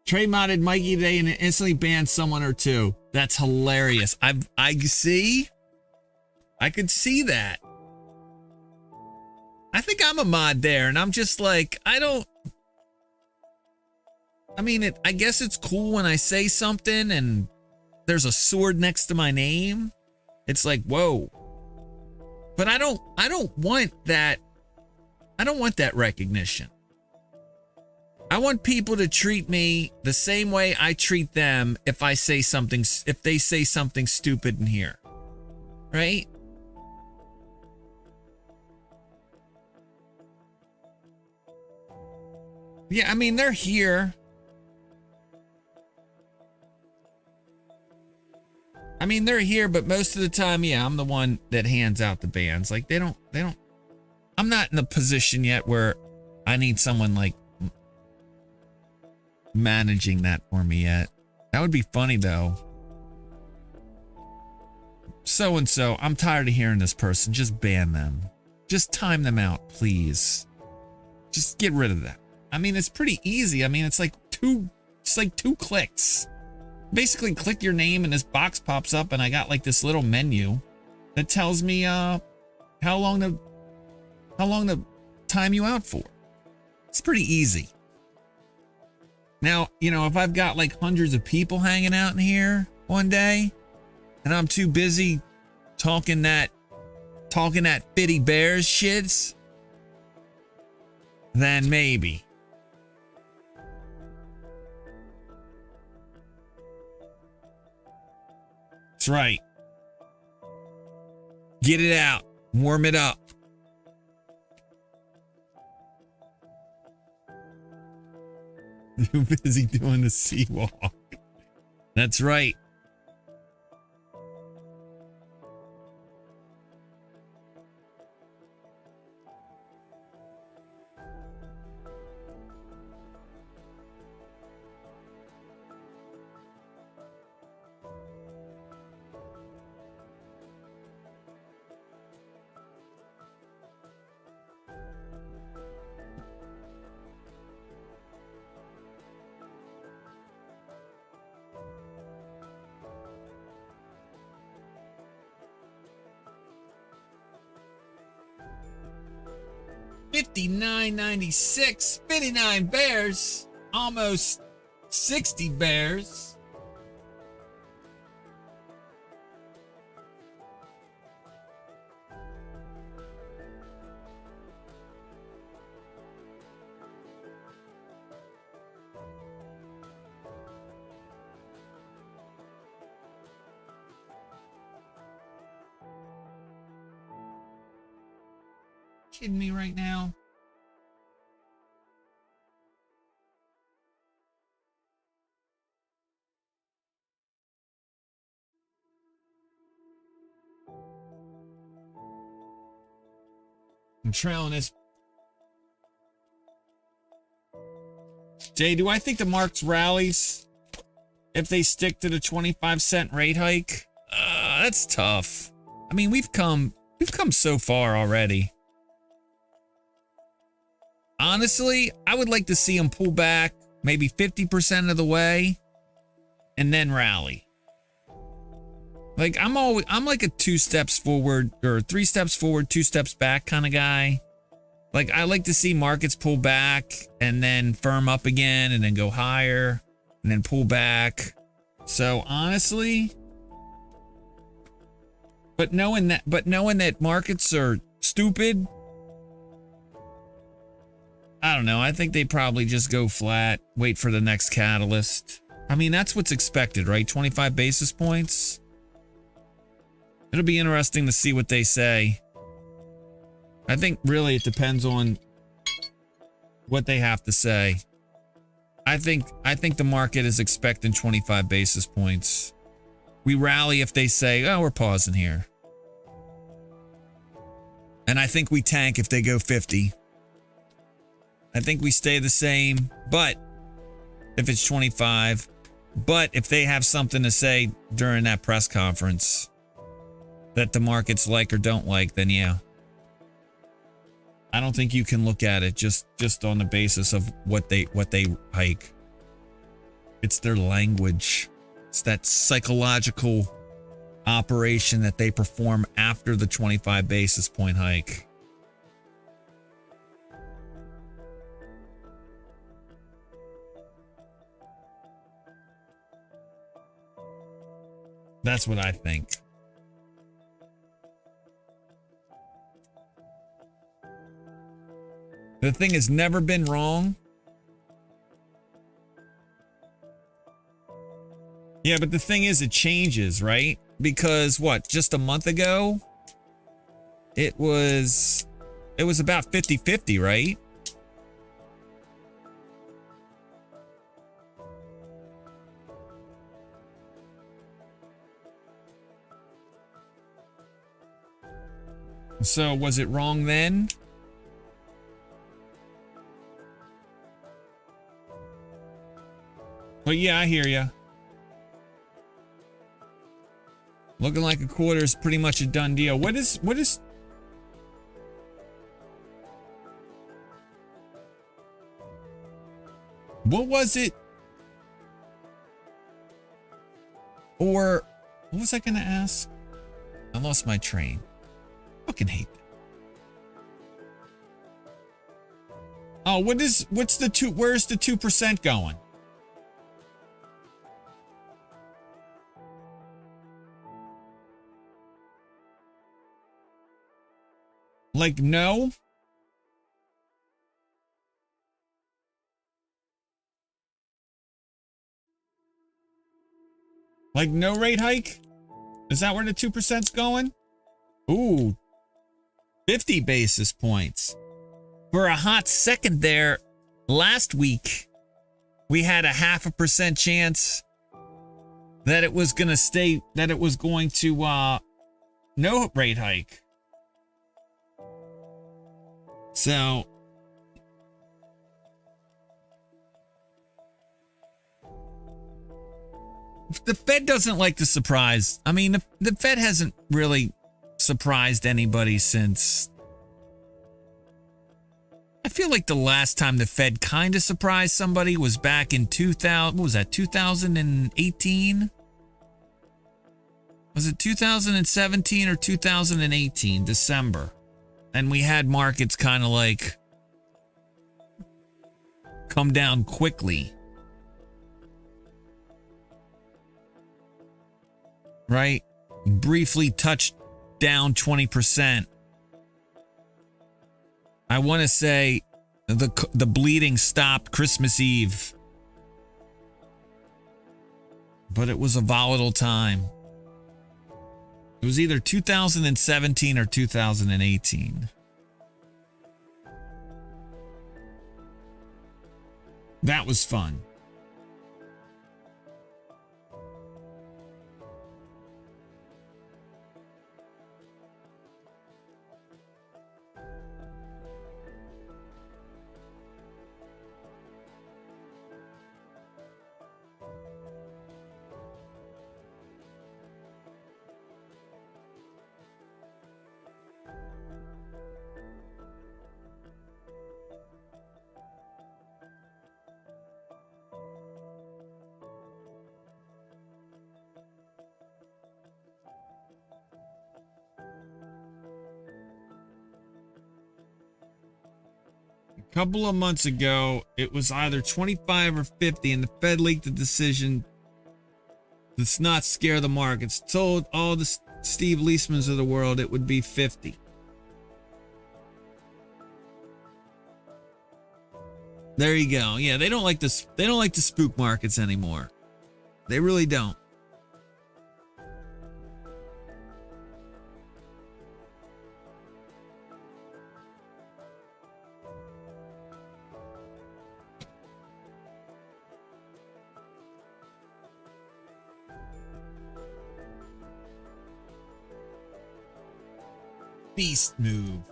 Trey modded Mikey today and it instantly banned someone or two. That's hilarious. I see. I could see that. I think I'm a mod there, and I'm just like, I guess it's cool when I say something and there's a sword next to my name. It's like, whoa. But I don't want that. I don't want that recognition. I want people to treat me the same way I treat them if they say something stupid in here. Right? Yeah, I mean, they're here. They're here, but most of the time, yeah, I'm the one that hands out the bans. Like, they don't, I'm not in a position yet where I need someone like managing that for me yet. That would be funny though. So-and-so, I'm tired of hearing this person. Just ban them. Just time them out, please. Just get rid of that. It's pretty easy. It's like two clicks. Basically click your name and this box pops up and I got like this little menu that tells me how long to time you out for. It's pretty easy. Now, if I've got like hundreds of people hanging out in here one day and I'm too busy talking that Fitty Bears shits, then maybe. That's right. Get it out. Warm it up. Too busy doing the sea walk. That's right. $59.96, 59 bears, almost 60 bears. Kidding me right now? I'm trailing this. Jay, do I think the marks rallies if they stick to the 25-cent rate hike? That's tough. We've come so far already. Honestly, I would like to see them pull back maybe 50% of the way and then rally. Like I'm like a 2 steps forward or 3 steps forward, 2 steps back kind of guy. Like I like to see markets pull back and then firm up again and then go higher and then pull back. So honestly, But knowing that markets are stupid, I don't know. I think they probably just go flat, wait for the next catalyst. I mean, that's what's expected, right? 25 basis points. It'll be interesting to see what they say. I think really it depends on what they have to say. I think the market is expecting 25 basis points. We rally if they say, oh, we're pausing here. And I think we tank if they go 50. I think we stay the same, but if it's 25, but if they have something to say during that press conference that the markets like or don't like, then yeah. I don't think you can look at it just on the basis of what they hike. It's their language. It's that psychological operation that they perform after the 25 basis point hike. That's what I think. The thing has never been wrong. Yeah, but the thing is, it changes, right? Because what, just a month ago, it was about 50-50, right? So was it wrong then? But yeah, I hear ya. Looking like a quarter is pretty much a done deal. What is what was it? Or what was I gonna ask? I lost my train. Fucking hate that. Oh, what's the two? Where's the 2% going? Like, no? Like, no rate hike? Is that where the 2%'s going? Ooh, 50 basis points. For a hot second there, last week, we had a 0.5% chance that it was going to stay, that it was going to, no rate hike. So, the Fed doesn't like to surprise. I mean, the Fed hasn't really surprised anybody since. I feel like the last time the Fed kind of surprised somebody was back in 2000. What was that, 2018? Was it 2017 or 2018, December? And we had markets kind of like come down quickly. Right? Briefly touched down 20%. I want to say the bleeding stopped Christmas Eve. But it was a volatile time. It was either 2017 or 2018. That was fun. Couple of months ago, it was either 25 or 50, and the Fed leaked a decision. Let's not scare the markets. Told all the Steve Leismans of the world, it would be 50. There you go. Yeah, they don't like this. They don't like the spook markets anymore. They really don't. Beast move.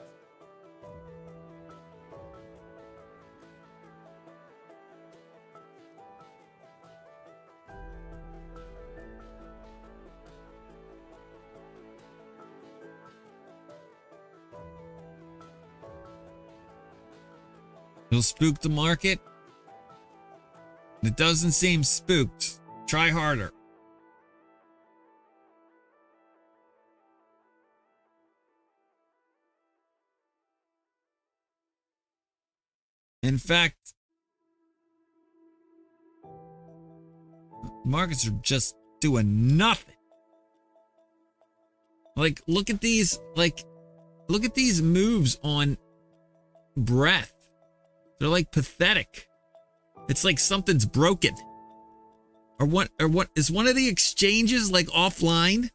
You'll spook the market? It doesn't seem spooked. Try harder. In fact, markets are just doing nothing. Like, look at these moves on breath. They're like pathetic. It's like something's broken. Or what is one of the exchanges like offline?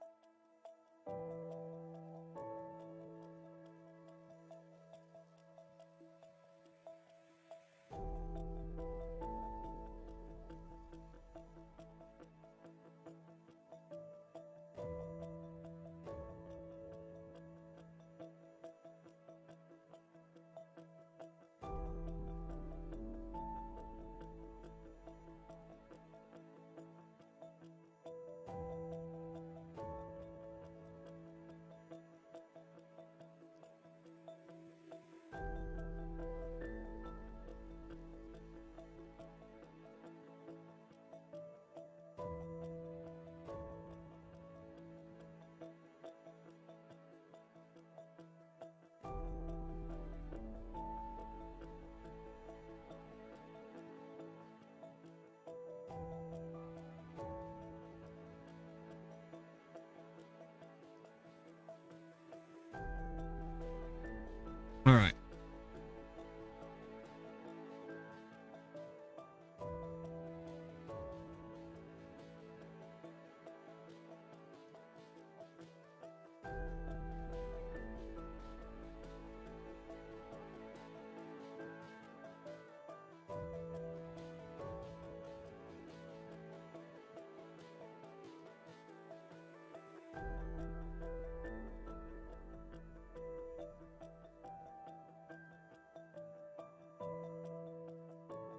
All right.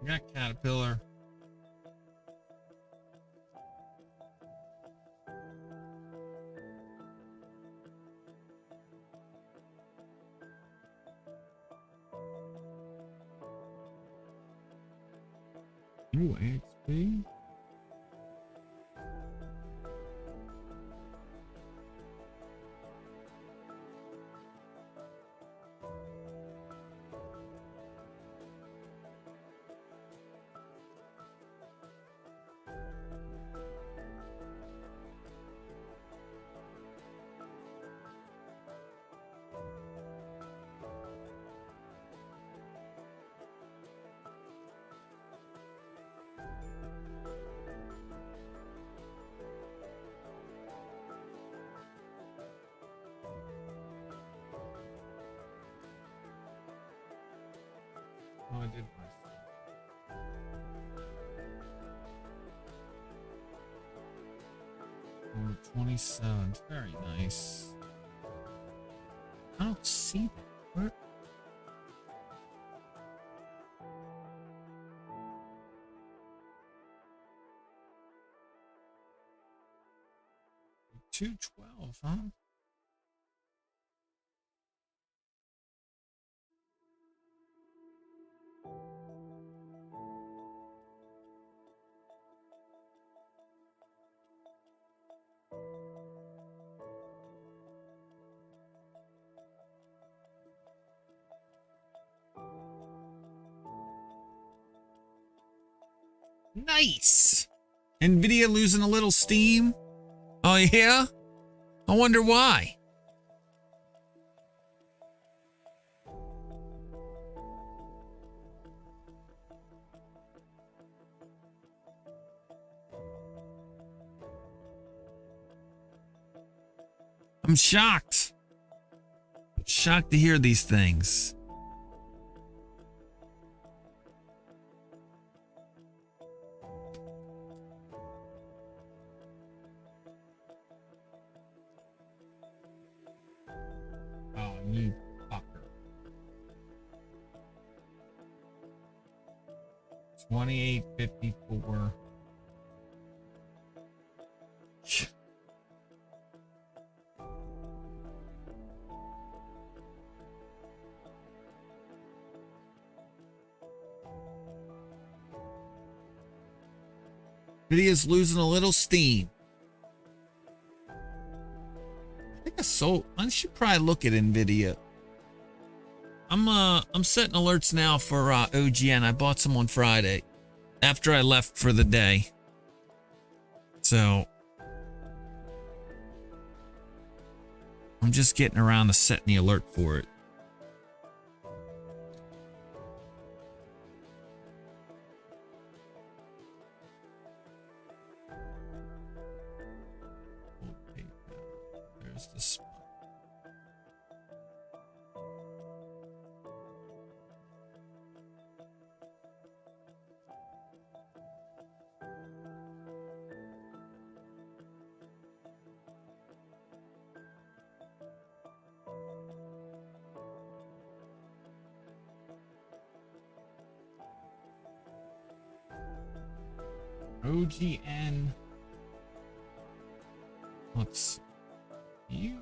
We got Caterpillar. Ooh, XP. Oh, I did my on the 27th. Very nice. I don't see that. Where? $212, huh? Nice. Nvidia losing a little steam. Oh yeah? I wonder why. I'm shocked. Shocked to hear these things. Oh, you fucker. 28.54. Video's losing a little steam. I think I should probably look at Nvidia. I'm setting alerts now for OGN. I bought some on Friday after I left for the day. So I'm just getting around to setting the alert for it. There's the spot. OGN. Let's you.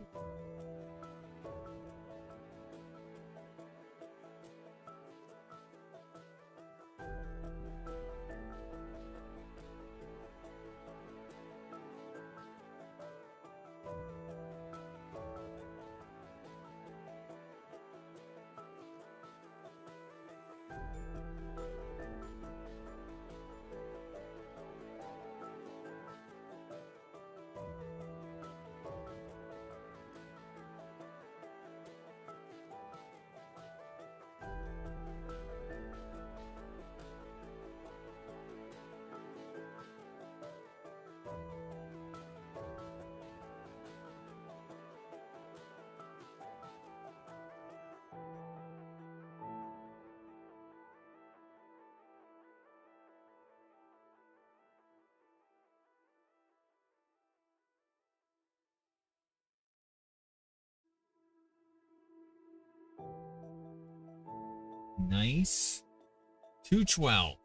Nice. 212.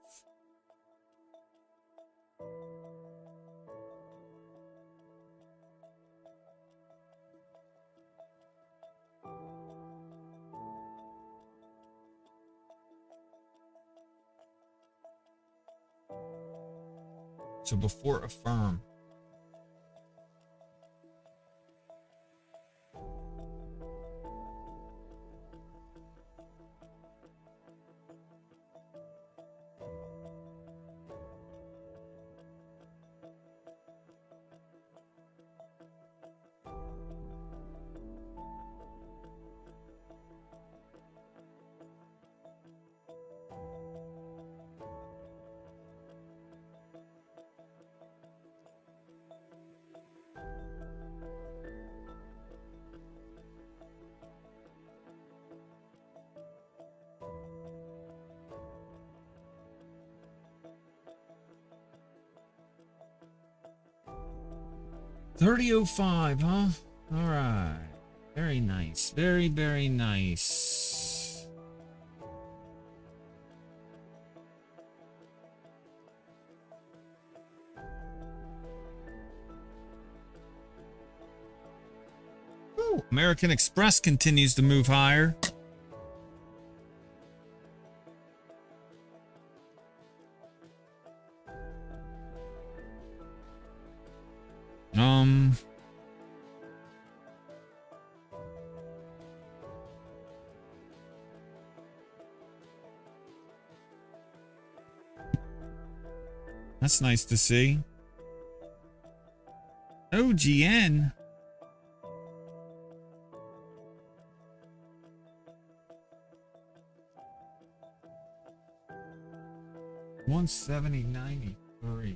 So before affirm. $30.05, huh? All right. Very nice. Very, very nice. Ooh, American Express continues to move higher. That's nice to see. OGN. 170.93.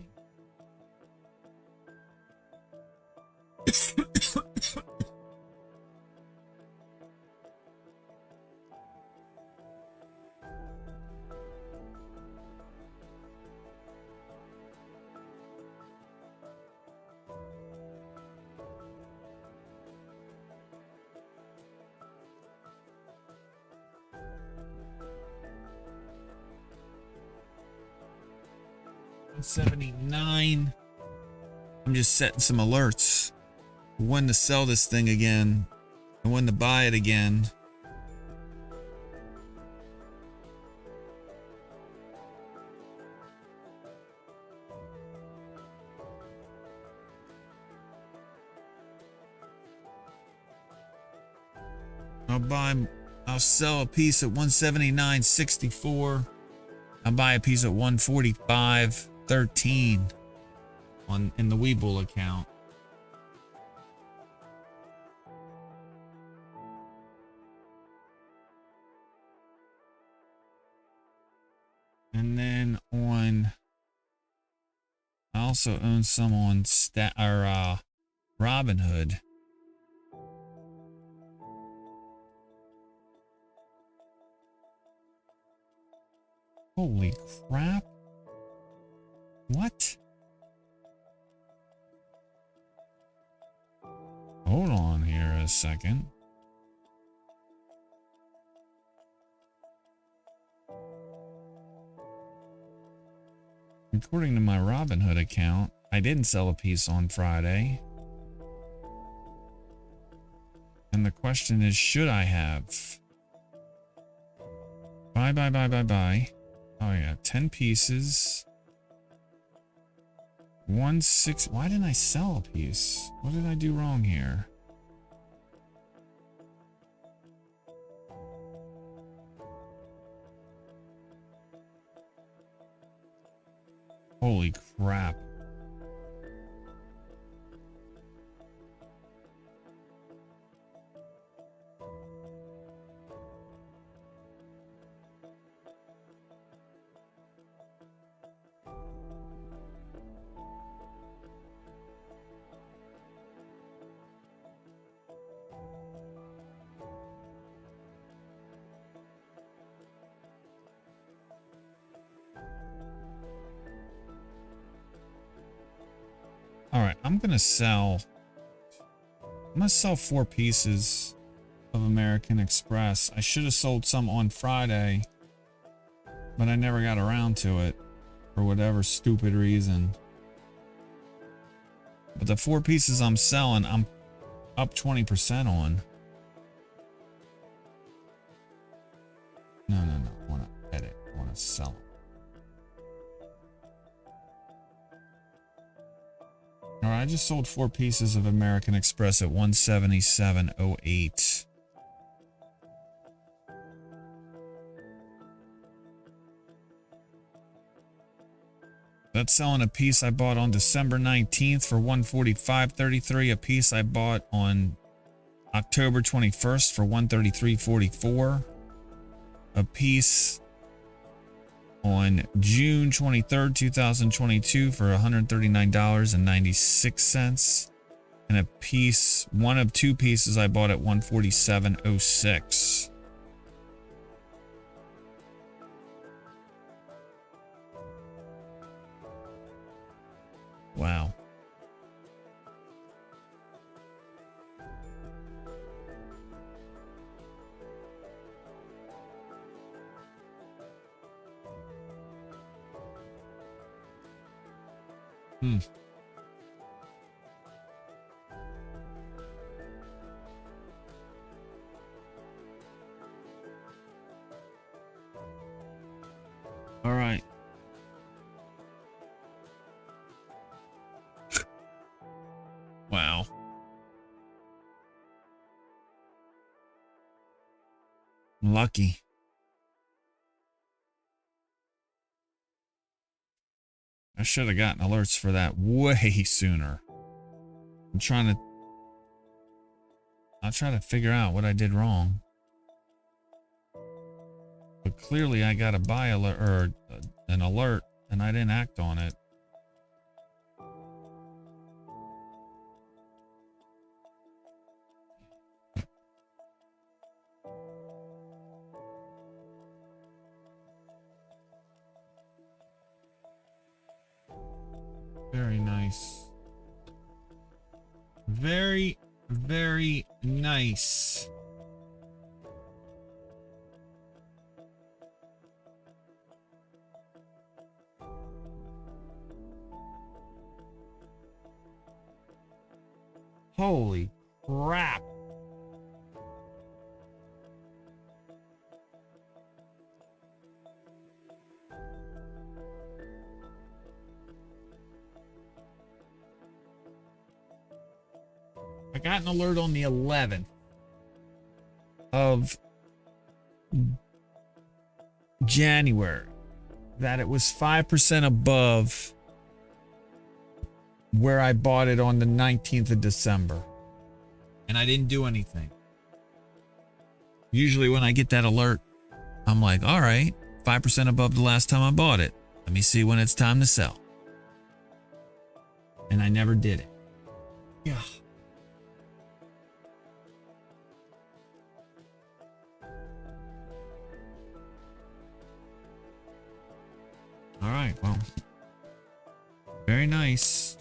$179. I'm just setting some alerts. When to sell this thing again and when to buy it again. I'll sell a piece at 179.64. I'll buy a piece at 145.13 in the Webull account. And then I also own some on Robinhood. Holy crap. What? Hold on here a second. According to my Robinhood account, I didn't sell a piece on Friday. And the question is, should I have? Buy. Oh yeah, 10 pieces. 1.6. Why didn't I sell a piece? What did I do wrong here? Holy crap. All right, I'm gonna sell 4 pieces of American Express. I should have sold some on Friday, but I never got around to it for whatever stupid reason. But the 4 pieces I'm selling, I'm up 20% on. No. I want to edit. I want to sell them. All right, I just sold 4 pieces of American Express at 177.08. That's selling a piece I bought on December 19th for 145.33. A piece I bought on October 21st for 133.44. A piece on June 23rd, 2022 for $139.96. And a piece, one of 2 pieces I bought at 147.06. Wow. All right. Wow. Lucky. I should have gotten alerts for that way sooner. I'll try to figure out what I did wrong. But clearly I got a buy alert or an alert and I didn't act on it. Very nice. Very, very nice. Holy crap. I got an alert on the 11th of January that it was 5% above where I bought it on the 19th of December. And I didn't do anything. Usually when I get that alert, I'm like, all right, 5% above the last time I bought it. Let me see when it's time to sell. And I never did it. Yeah. All right, well, very nice.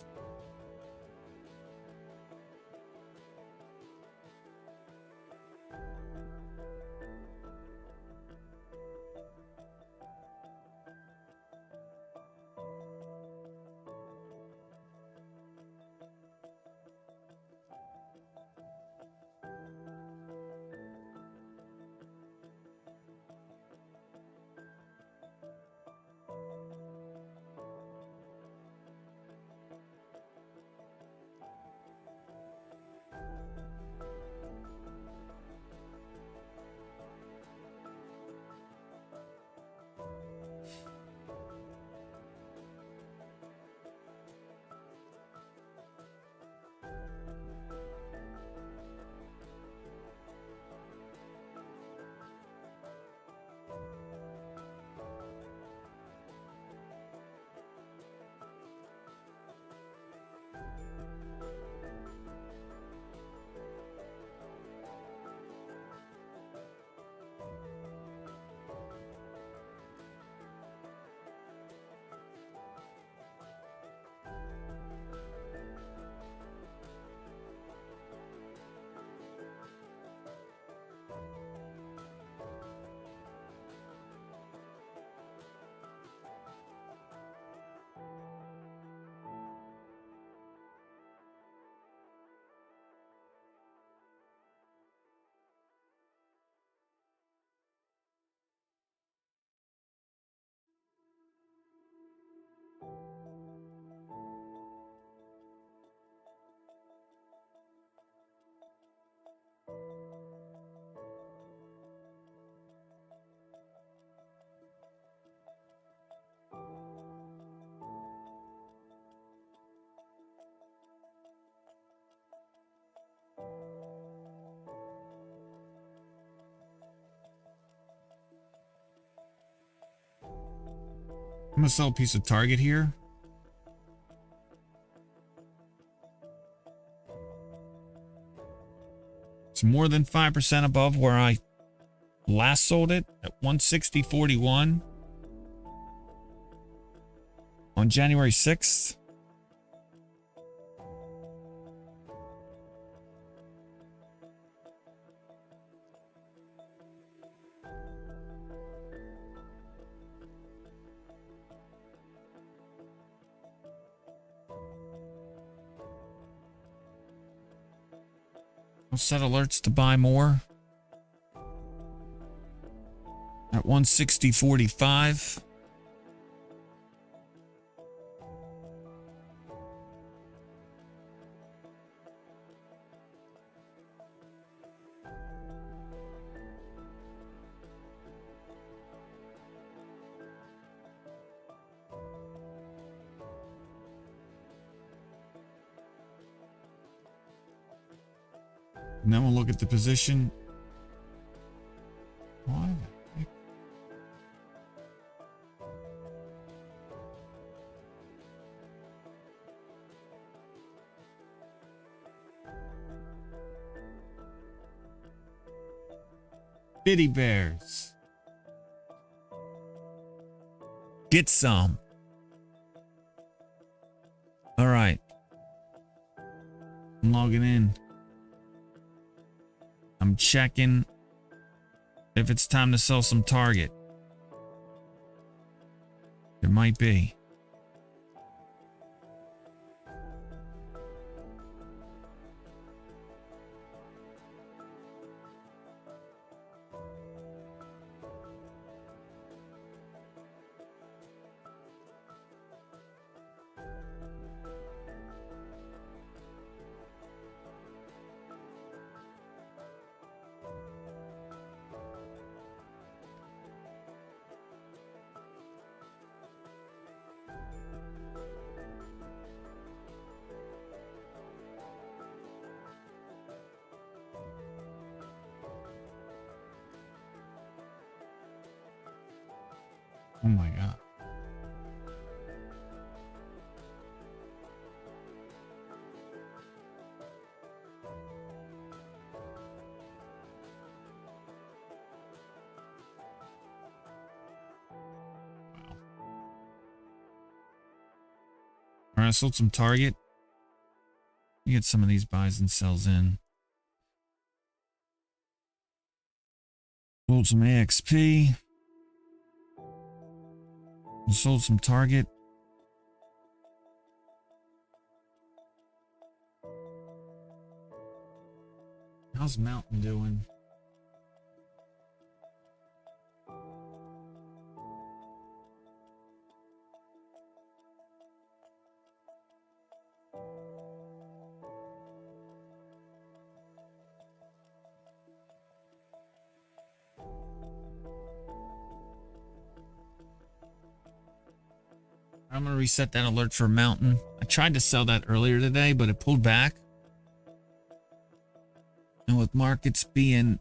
I'm gonna sell a piece of Target here. It's more than 5% above where I last sold it at 160.41 on January 6th. I'll set alerts to buy more at 160.45. And then we'll look at the position. Why the heck? Bitty bears. Get some. All right. I'm logging in. I'm checking if it's time to sell some target. It might be. Oh my God. All right, I sold some target. You get some of these buys and sells in. Sold some AXP. Sold some target. How's Mountain doing? I'm going to reset that alert for Mountain. I tried to sell that earlier today, but it pulled back. And with markets being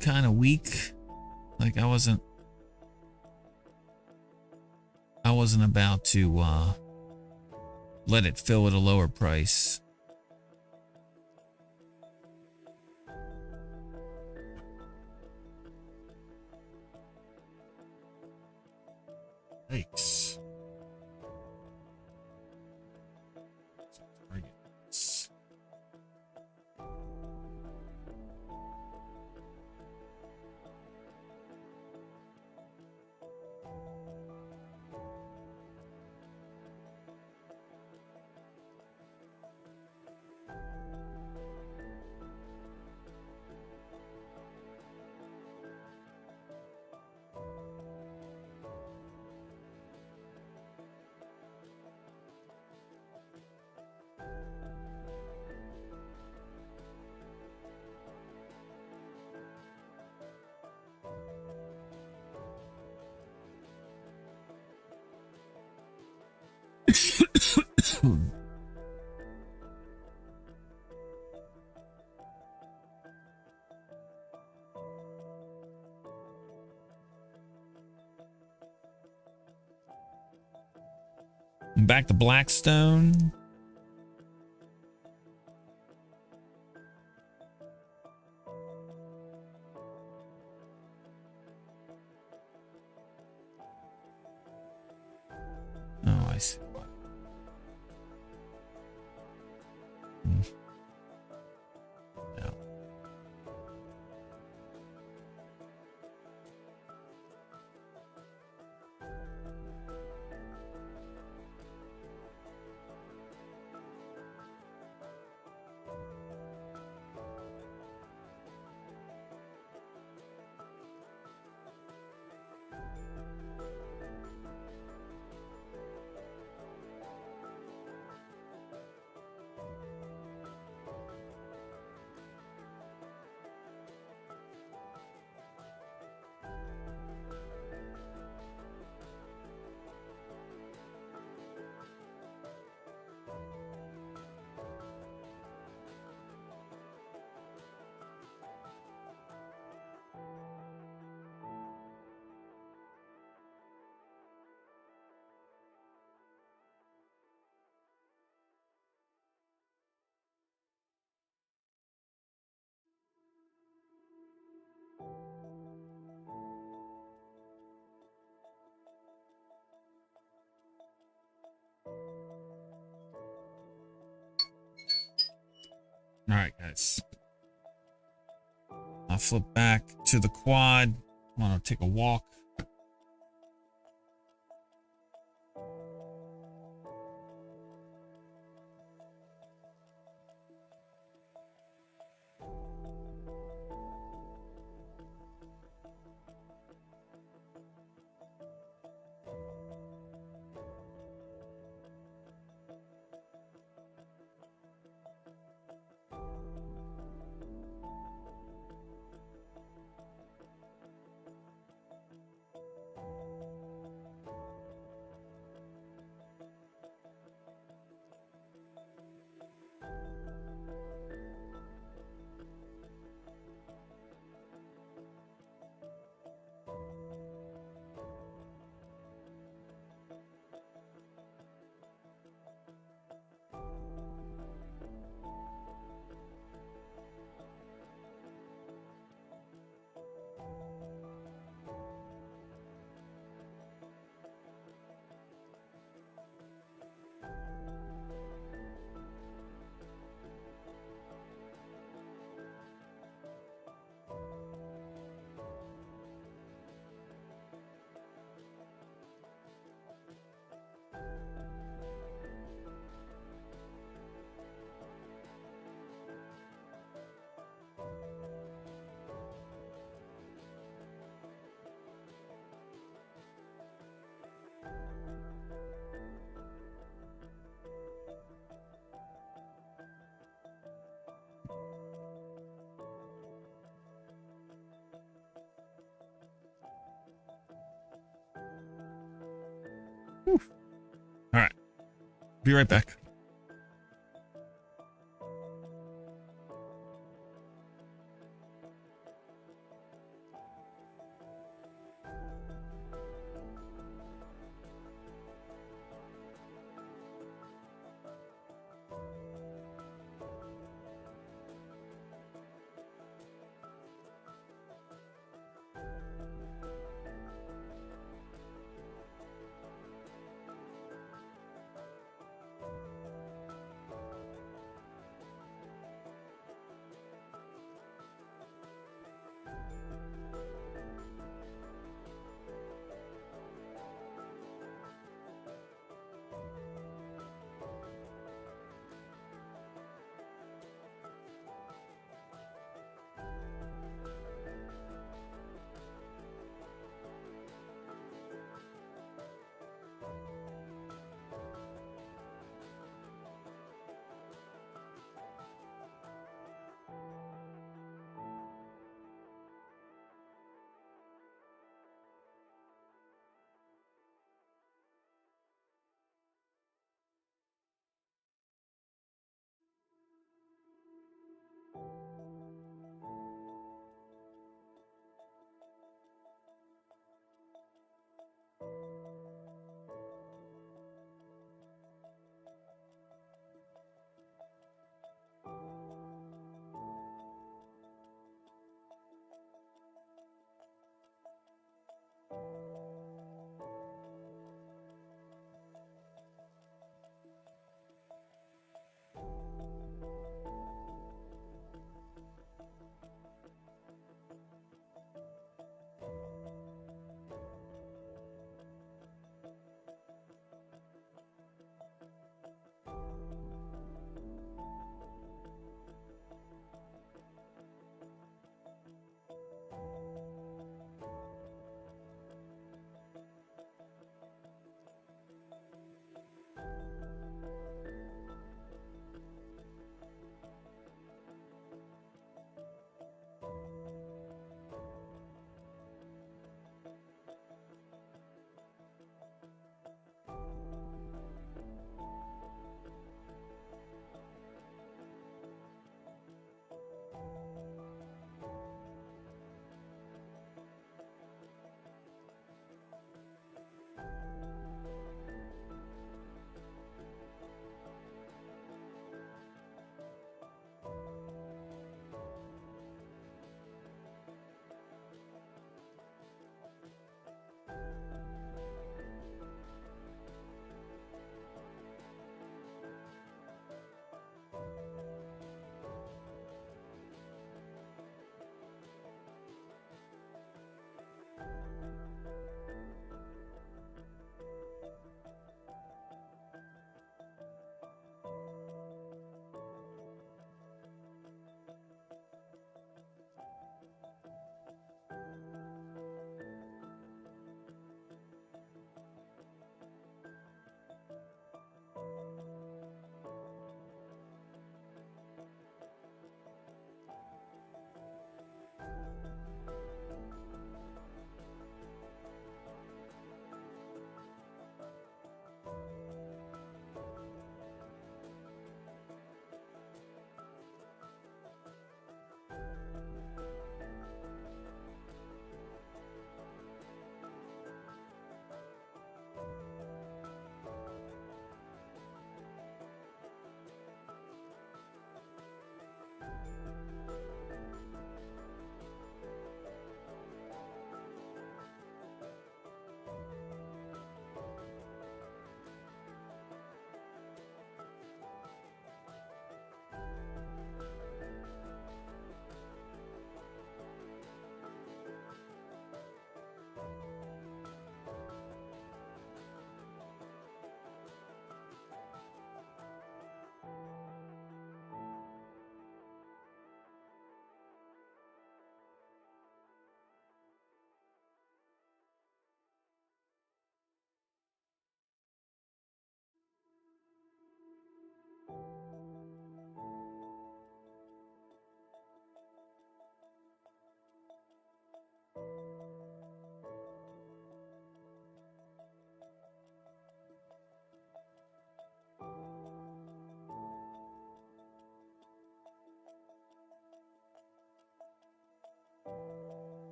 kind of weak, like I wasn't about to let it fill at a lower price. Yikes. Targets. Back to Blackstone. Oh, I see. No. All right, guys. I'll flip back to the quad. I want to take a walk. Whew. All right. Be right back.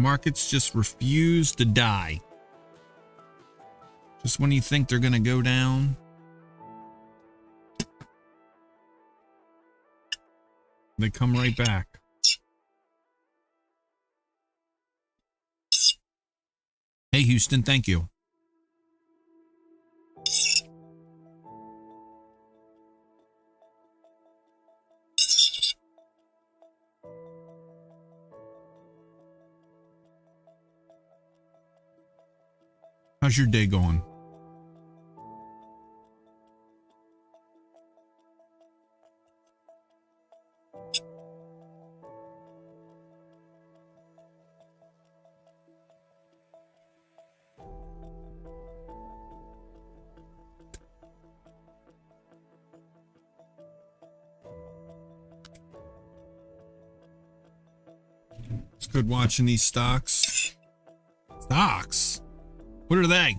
Markets just refuse to die. Just when you think they're going to go down, they come right back. Hey, Houston, thank you. How's your day going? It's good watching these stocks. Stocks? What are they?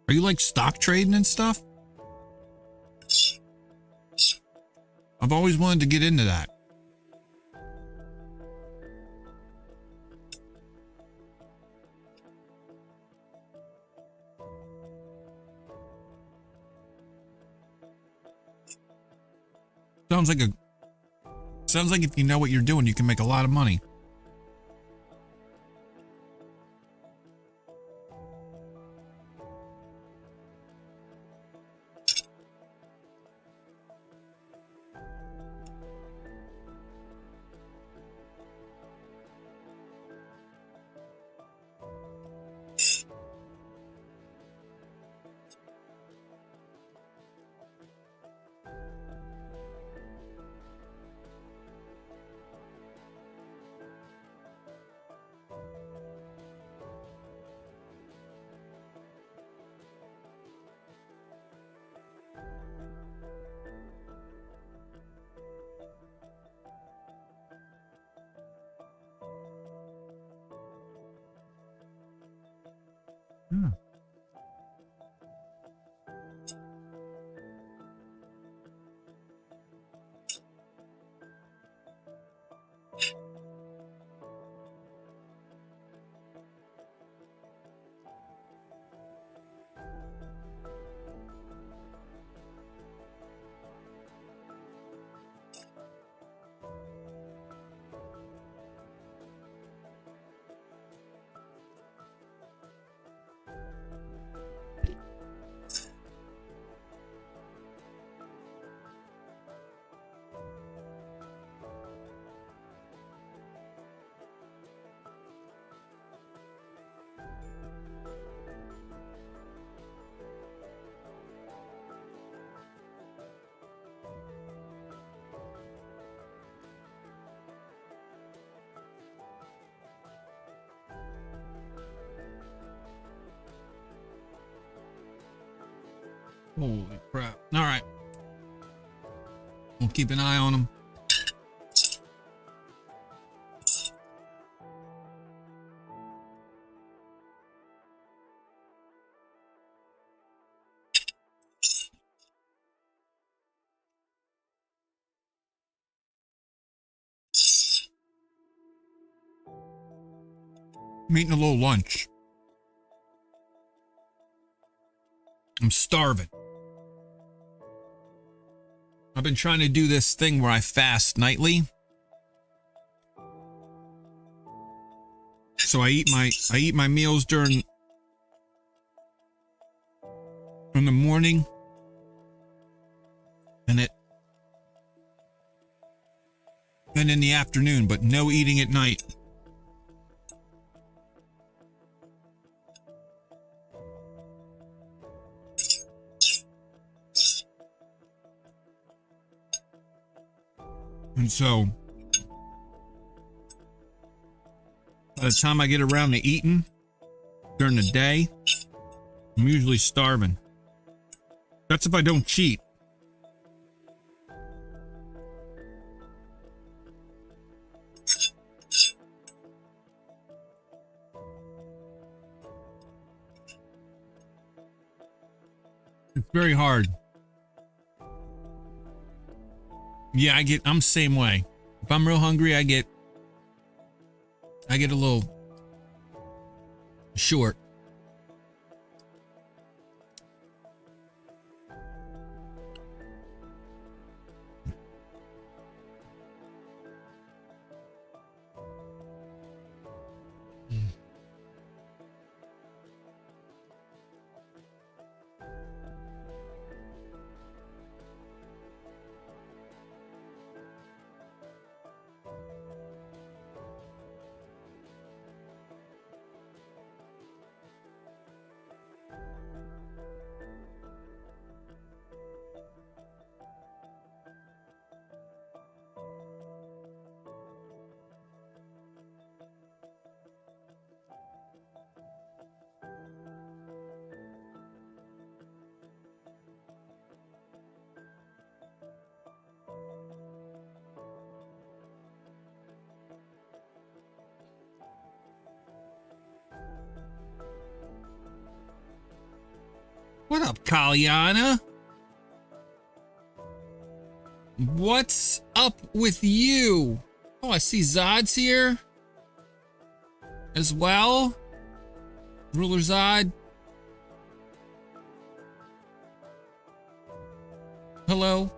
Are you like stock trading and stuff? I've always wanted to get into that. Sounds like if you know what you're doing, you can make a lot of money. Yeah. Holy crap. All right. We'll keep an eye on them. I'm eating a little lunch. I'm starving. I've been trying to do this thing where I fast nightly. So I eat my meals in the morning and in the afternoon, but no eating at night. And so, by the time I get around to eating during the day, I'm usually starving. That's if I don't cheat. It's very hard. Yeah, I'm the same way. If I'm real hungry, I get a little short. What up, Kalyana? What's up with you? Oh, I see Zod's here as well. Ruler Zod. Hello.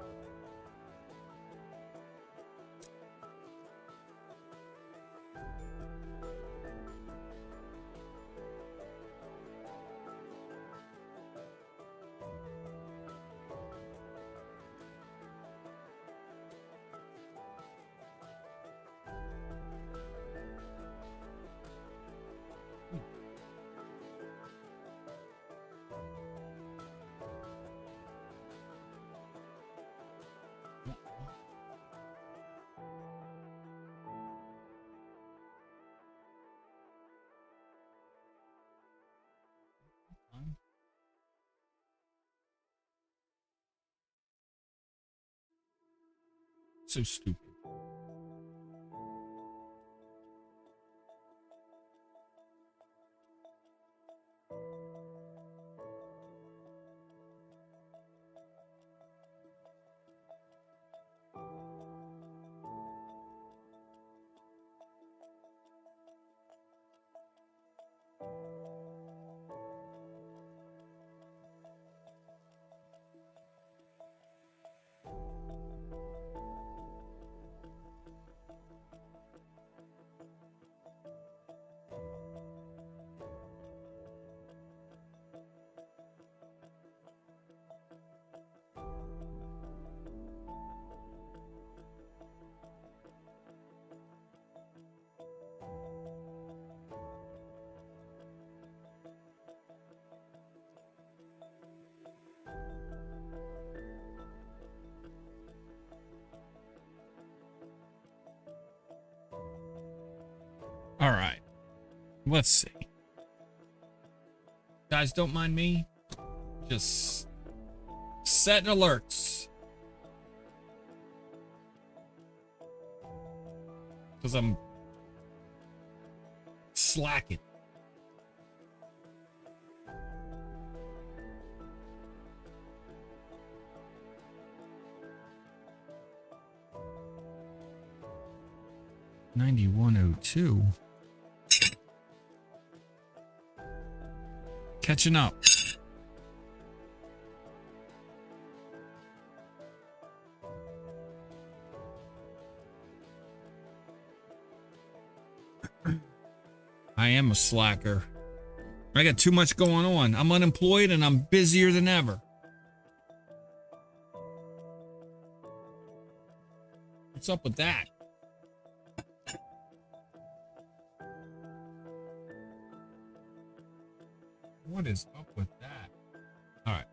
So stupid. All right. Let's see. Guys, don't mind me. Just setting alerts. Because I'm slacking. $91.02. Catching up. I am a slacker. I got too much going on. I'm unemployed and I'm busier than ever. What's up with that? What is up with that? All right.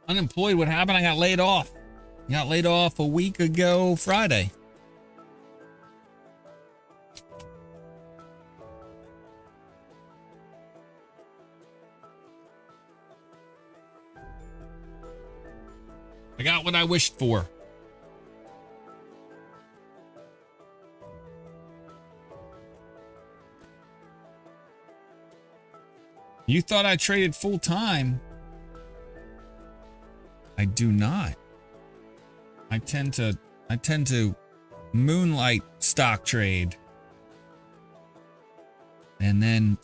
Unemployed, what happened? I got laid off. Got laid off a week ago Friday. I got what I wished for. You thought I traded full time. I do not. I tend to moonlight stock trade. And then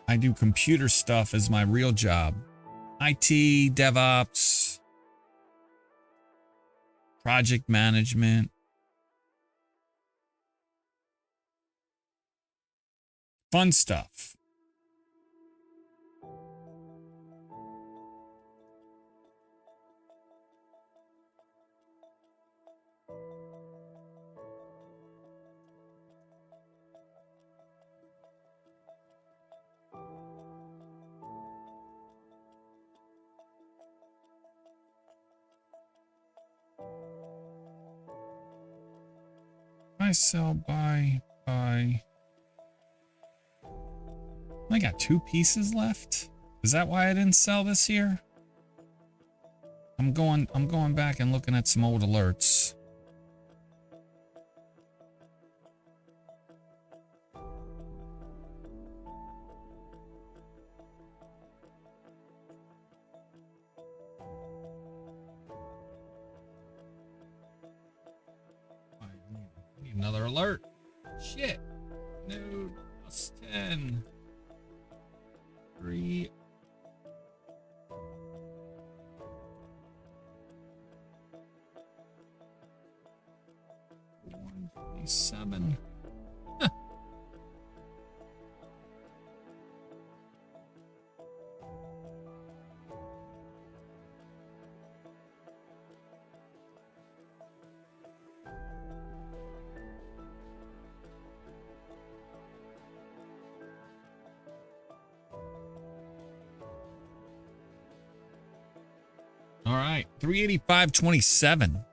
I do computer stuff as my real job. IT, DevOps, project management. Fun stuff. I sell, buy. I got 2 pieces left. Is that why I didn't sell this year? I'm going back and looking at some old alerts. Another alert. Shit. No, plus 10. 3. 127. All right, 385.27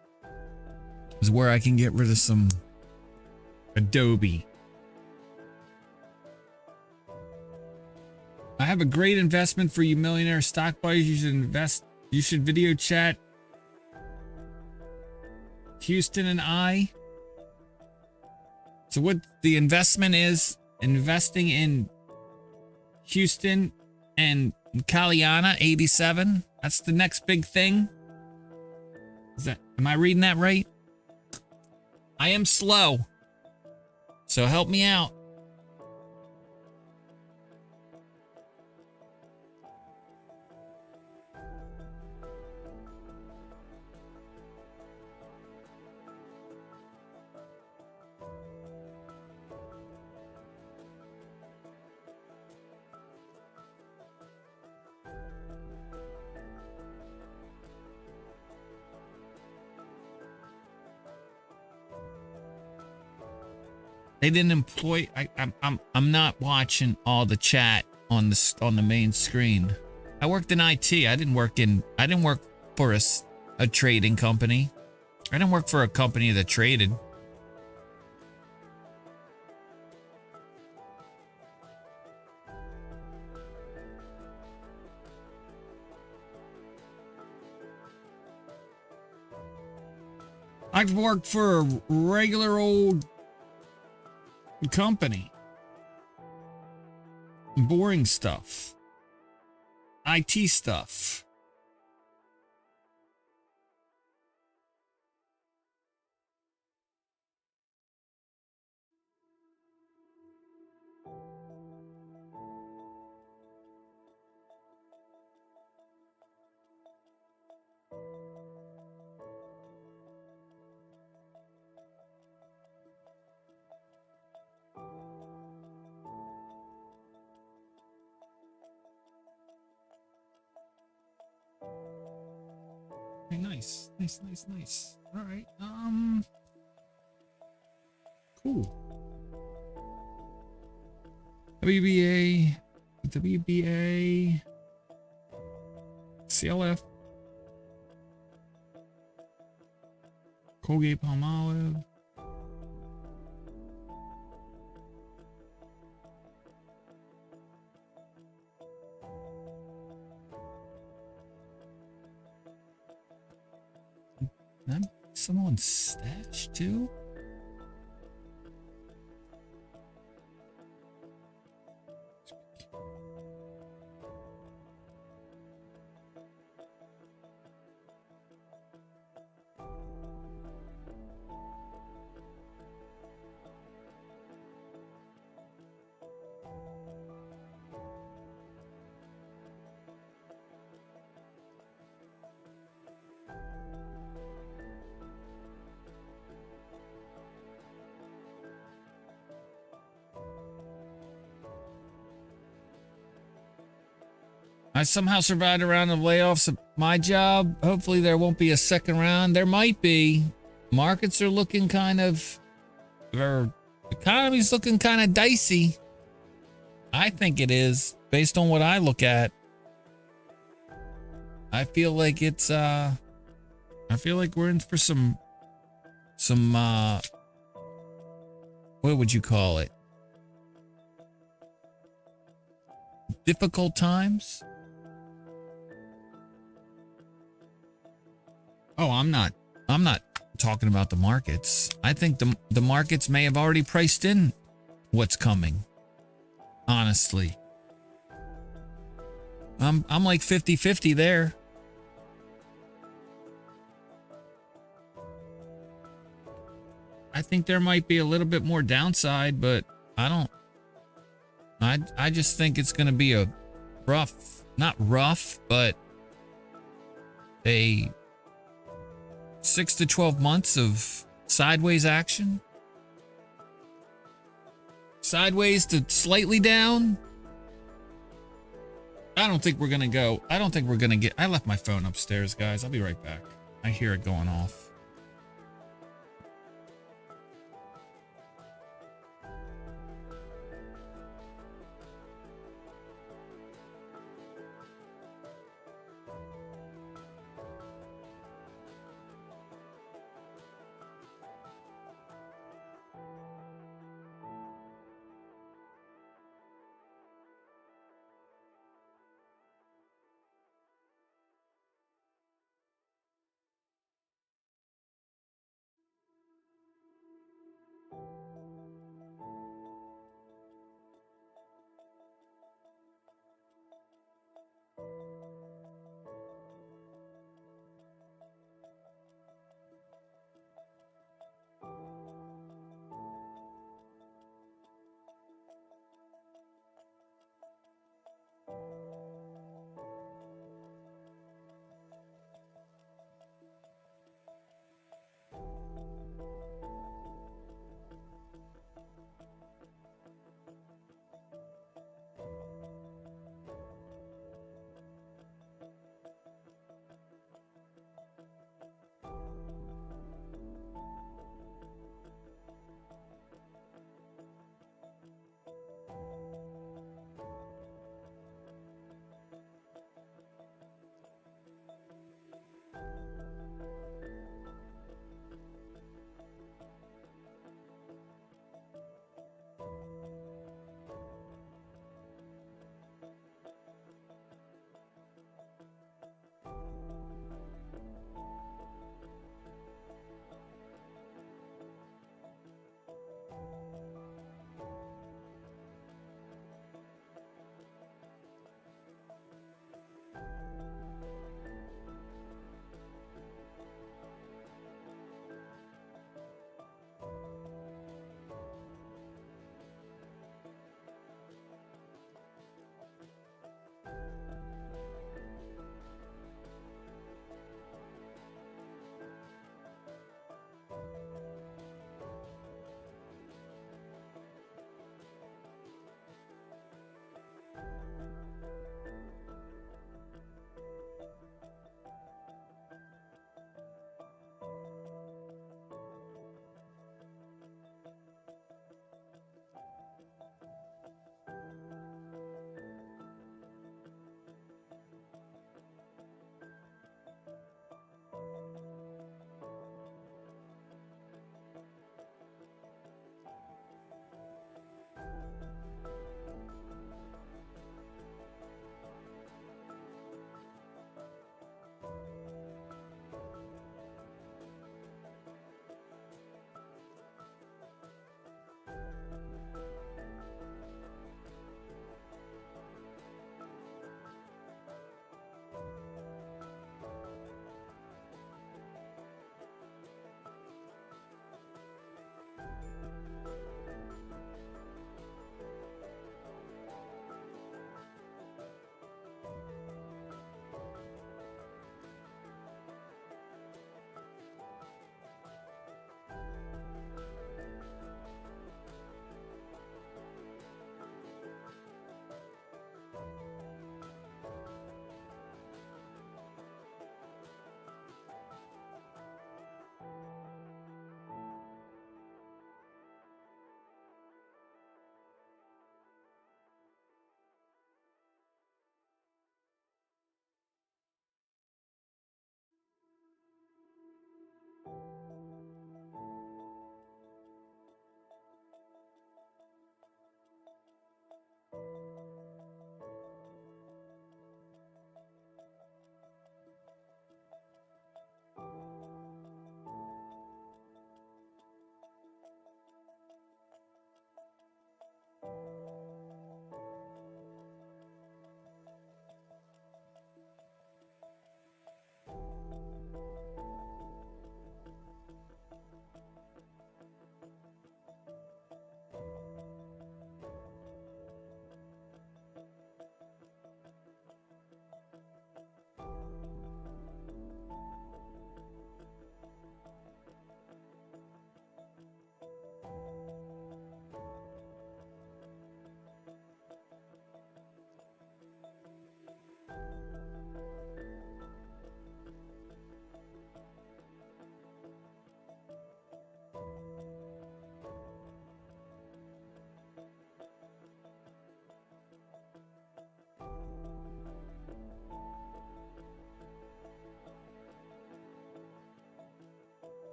is where I can get rid of some Adobe. I have a great investment for you millionaire stock buyers. You should invest. You should video chat Houston and I. So what the investment is, investing in Houston and Caliana 87. That's the next big thing. Am I reading that right? I am slow. So help me out. They didn't employ. I'm not watching all the chat on the main screen. I worked in IT. I didn't work for a trading company. I didn't work for a company that traded. I've worked for a regular old company. Boring stuff. IT stuff. Okay, nice. All right. Cool. WBA, CLF, Colgate Palmolive. some on stash too? I somehow survived a round of layoffs at my job. Hopefully there won't be a second round. There might be. Markets are looking kind of, or economy's looking kind of dicey. I think it is, based on what I look at. I feel like it's, I feel like we're in for some, what would you call it? Difficult times? Oh, I'm not talking about the markets. I think the markets may have already priced in what's coming. Honestly. I'm like 50-50 there. I think there might be a little bit more downside, but I just think it's going to be a rough, not rough, but a 6 to 12 months of sideways action. Sideways to slightly down. I don't think we're going to go. I don't think we're going to get. I left my phone upstairs, guys. I'll be right back. I hear it going off.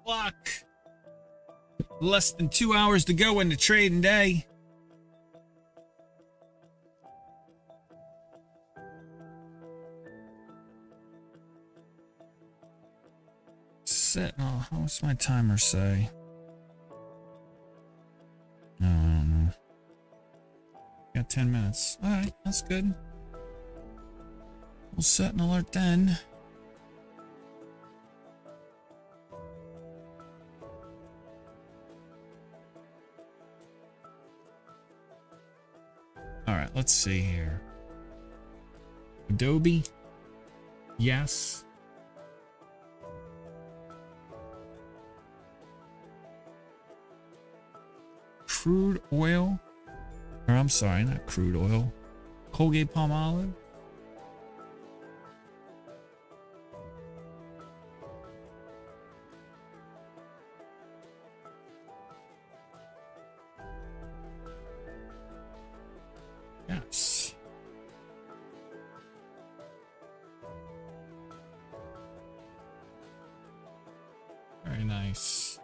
o'clock. Less than 2 hours to go in the trading day. Set. Oh, what's my timer say? No, I don't know. Got 10 minutes. All right, that's good. We'll set an alert then. All right, let's see here. Adobe. Yes. Crude oil. Or I'm sorry, not crude oil. Colgate Palmolive. Yes. Very nice.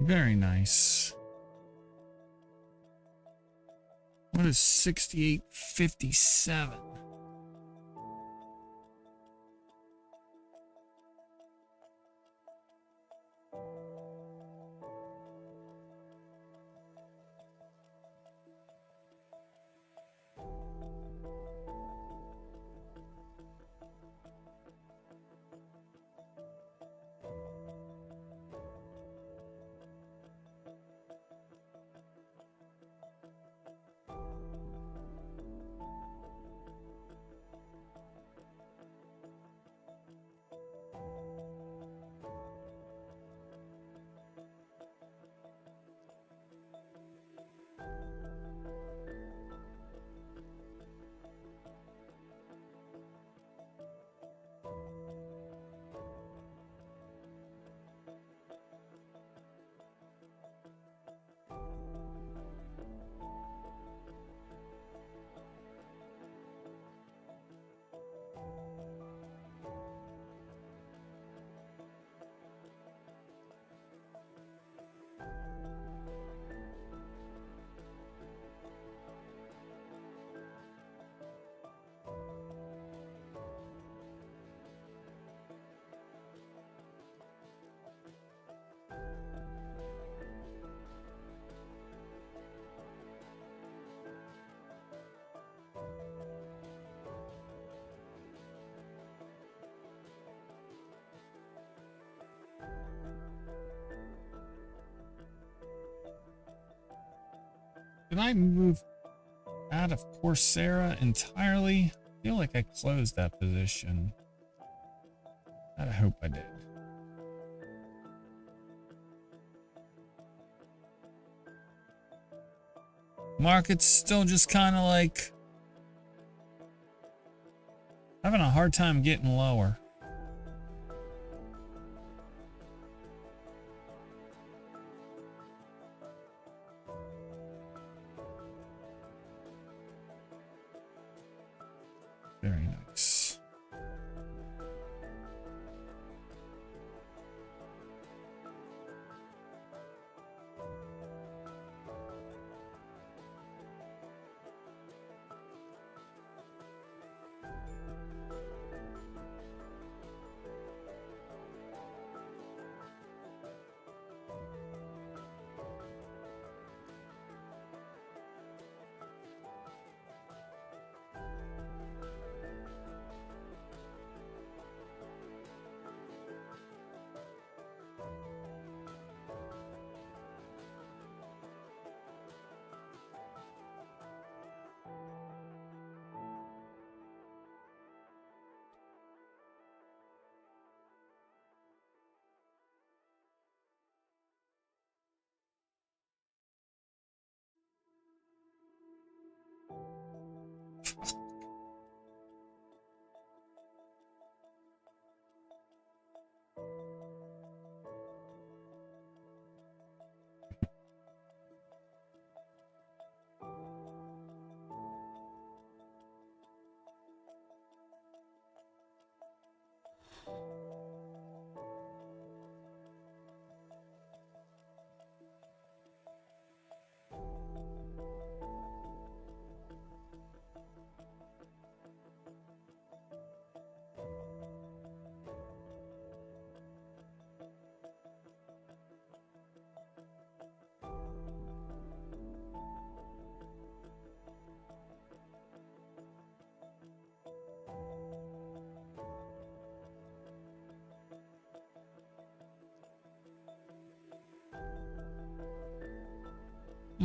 Very nice. What is 68.57? Did I move out of Coursera entirely? I feel like I closed that position. I hope I did. Market's still just kind of like having a hard time getting lower. Very nice.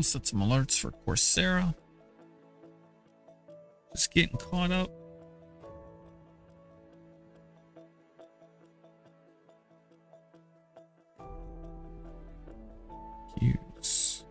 We'll set some alerts for Coursera. Just getting caught up. Use.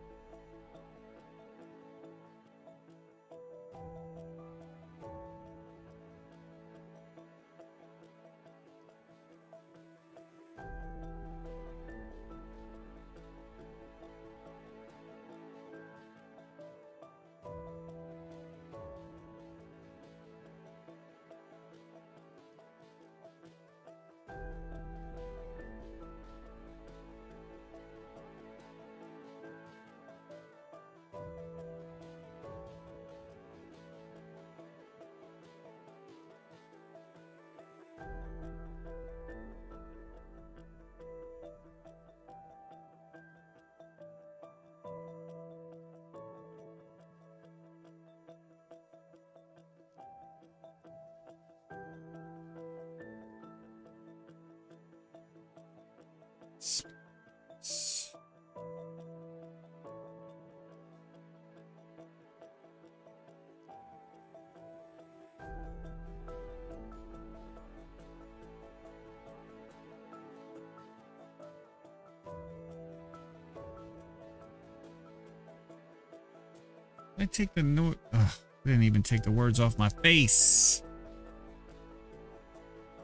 I take the note. I didn't even take the words off my face.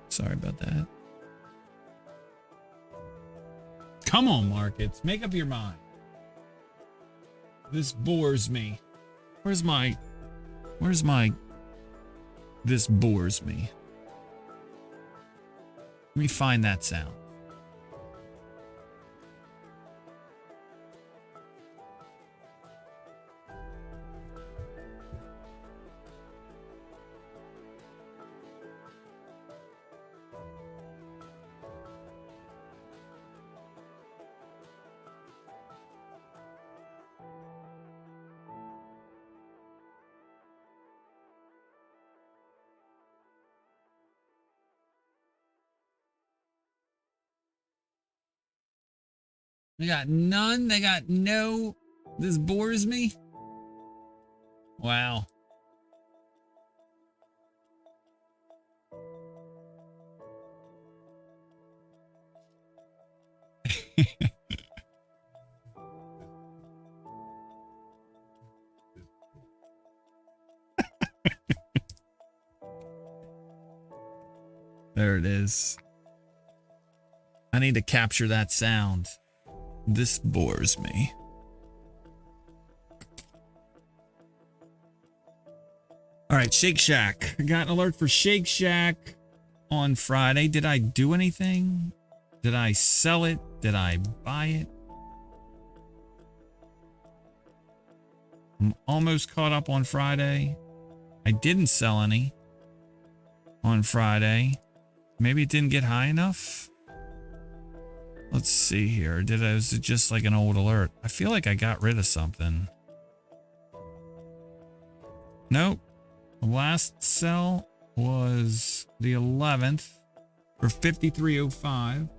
Sorry about that. Come on, markets. Make up your mind. This bores me. Where's my this bores me? Let me find that sound. They got none. They got no. This bores me. Wow. There it is. I need to capture that sound. This bores me. All right, Shake Shack. I got an alert for Shake Shack on Friday. Did I do anything? Did I sell it? Did I buy it? I'm almost caught up on Friday. I didn't sell any on Friday. Maybe it didn't get high enough. Let's see here. Was it just like an old alert? I feel like I got rid of something. Nope. The last sell was the 11th for 53.05.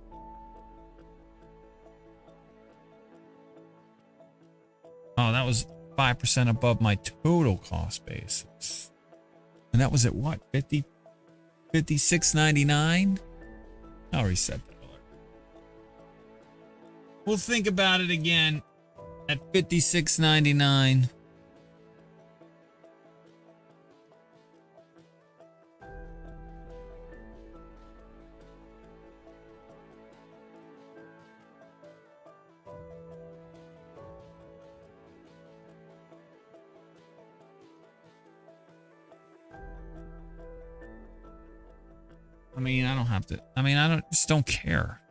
Oh, that was 5% above my total cost basis. And that was at what? 56.99? I'll reset that. We'll think about it again at 56.99. I mean, I don't have to. I mean, just don't care.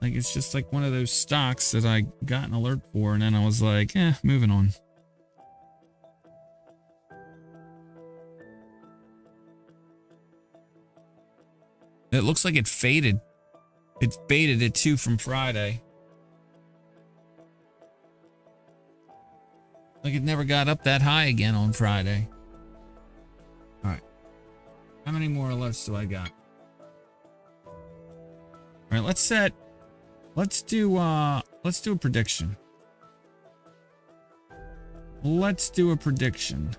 Like, it's just like one of those stocks that I got an alert for, and then I was like, moving on. It looks like it faded. It faded it too from Friday. Like it never got up that high again on Friday. All right. How many more alerts do I got? All right, let's do a prediction. let's do a prediction.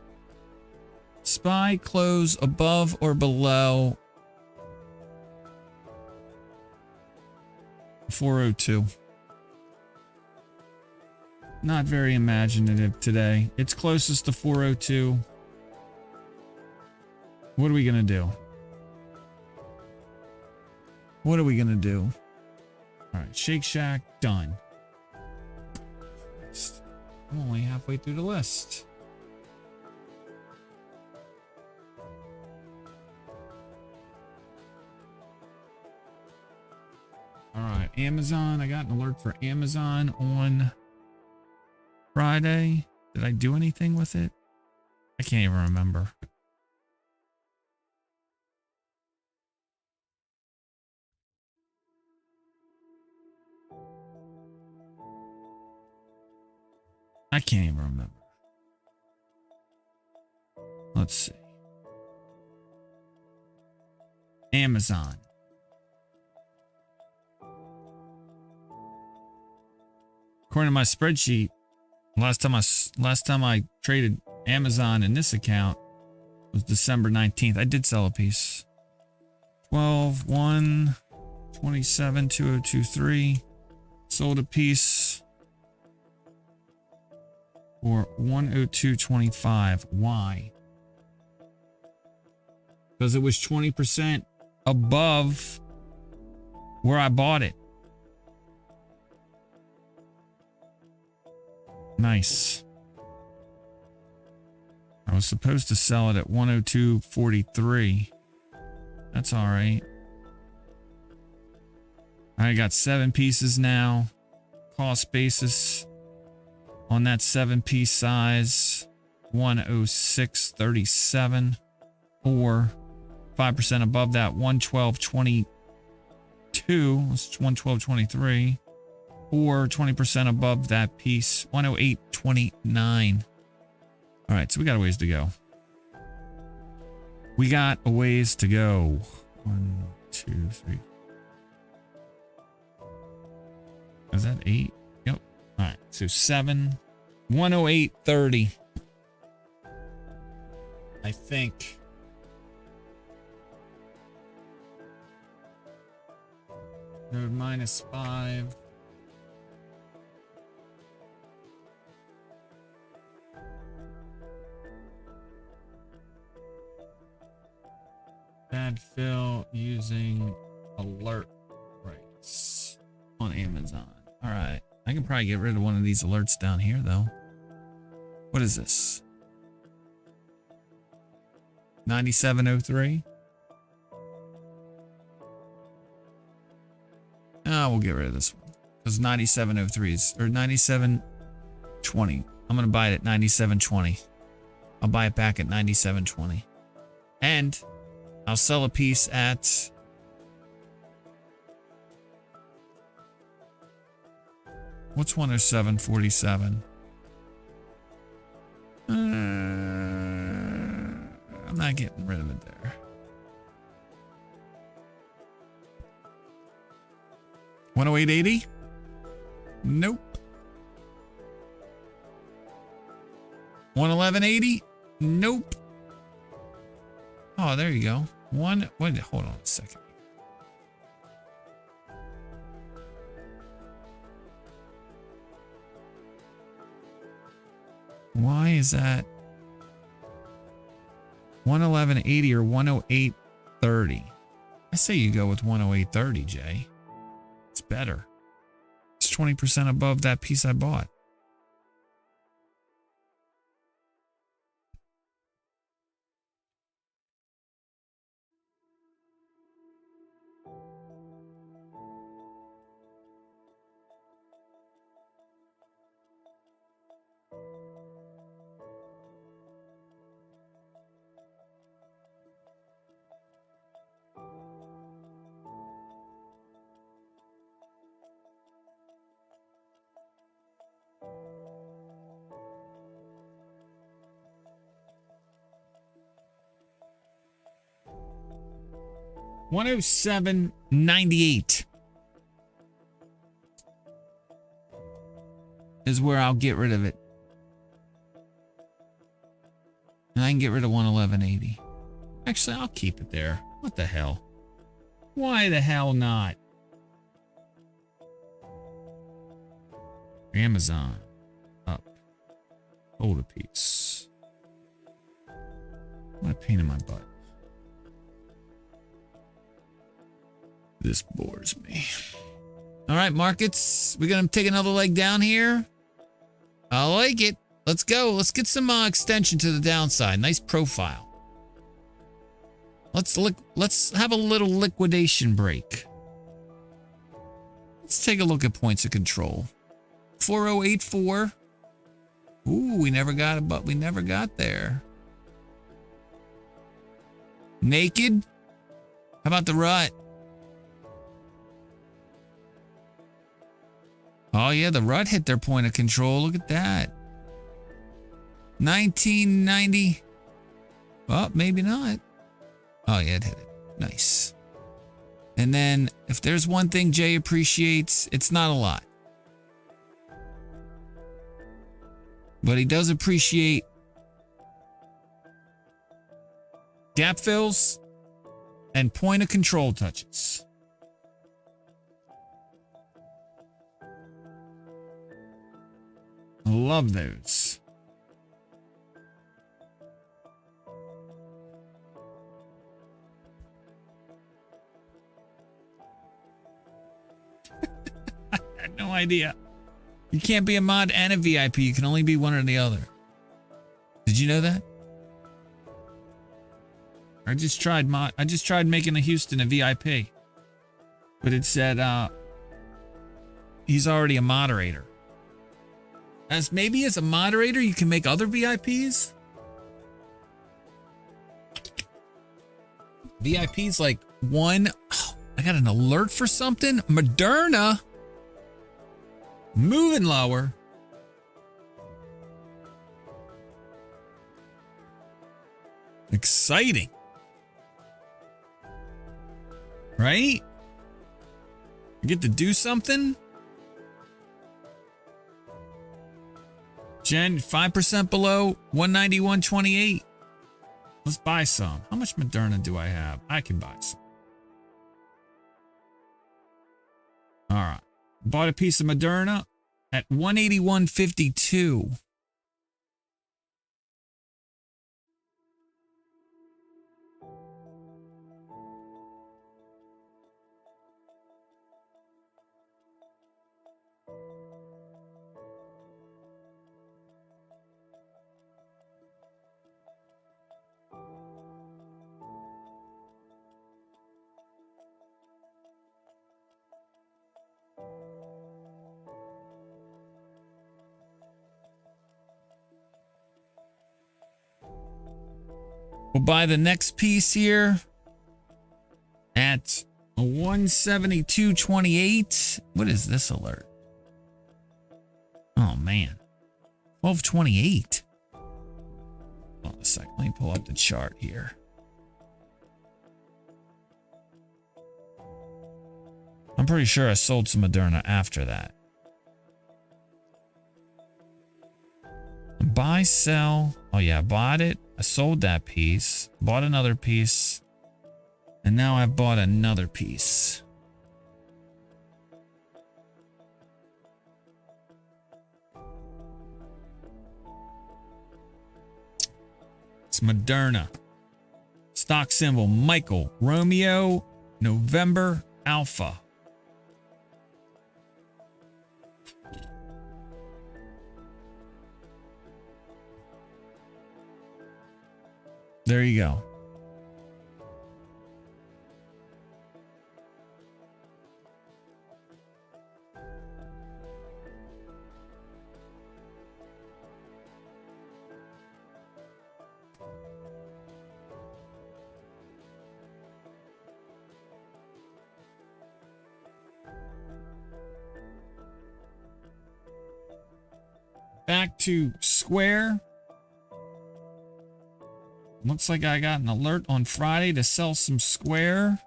SPY close above or below 402. Not very imaginative today. It's closest to 402. What are we going to do? What are we going to do? All right, Shake Shack, done. I'm only halfway through the list. All right, Amazon. I got an alert for Amazon on Friday. Did I do anything with it? I can't even remember. I can't even remember. Let's see. Amazon. According to my spreadsheet, last time I traded Amazon in this account was December 19th. I did sell a piece. 12, 1, 27, 2023. Sold a piece for 102.25. Why? Because it was 20% above where I bought it. Nice. I was supposed to sell it at 102.43. That's all right. I got 7 pieces now. Cost basis on that 7-piece size, 106.37, or 5% above that, 112.22. That's 112.23. Or 20% above that piece, 108.29. All right, so we got a ways to go. We got a ways to go. 1, 2, 3. Is that 8? Yep. All right, so 7, 108.30. I think. Node -5. Bad fill using alert rates on Amazon. All right. I can probably get rid of one of these alerts down here, though. What is this? 9703? Oh, we'll get rid of this one. Because 9703s, or 9720. I'm going to buy it at 9720. I'll buy it back at 9720. And I'll sell a piece at what's 107.47? I'm not getting rid of it there. $108.80? Nope. $111.80? Nope. Oh, there you go. Wait, hold on a second. Why is that 111.80 or 108.30? I say you go with 108.30, Jay. It's better. It's 20% above that piece I bought. $107.98 is where I'll get rid of it. And I can get rid of 111.80. Actually, I'll keep it there. What the hell? Why the hell not? Amazon. Up. Hold a piece. What a pain in my butt. This bores me. All right, markets. We're going to take another leg down here. I like it. Let's go. Let's get some extension to the downside. Nice profile. Let's have a little liquidation break. Let's take a look at points of control. 4084. Ooh, we never got it, but we never got there. Naked. How about the rut? Oh yeah, the rut hit their point of control. Look at that. 1990. Well, maybe not. Oh yeah, it hit it. Nice. And then if there's one thing Jay appreciates, it's not a lot. But he does appreciate gap fills and point of control touches. I love those. I had no idea. You can't be a mod and a VIP. You can only be one or the other. Did you know that? I just tried making a Houston a VIP. But it said he's already a moderator. Maybe as a moderator you can make other VIPs? VIPs like one. Oh, I got an alert for something. Moderna. Moving lower. Exciting. Right? You get to do something. Jen, 5% below 191.28. Let's buy some. How much Moderna do I have? I can buy some. All right. Bought a piece of Moderna at 181.52. We'll buy the next piece here at 172.28. What is this alert? Oh, man. 12.28. Hold on a second. Let me pull up the chart here. I'm pretty sure I sold some Moderna after that. Buy, sell. Oh, yeah, I bought it. I sold that piece, bought another piece, and now I've bought another piece. It's Moderna. Stock symbol Michael, Romeo, November, Alpha. There you go. Back to Square. Looks like I got an alert on Friday to sell some Square.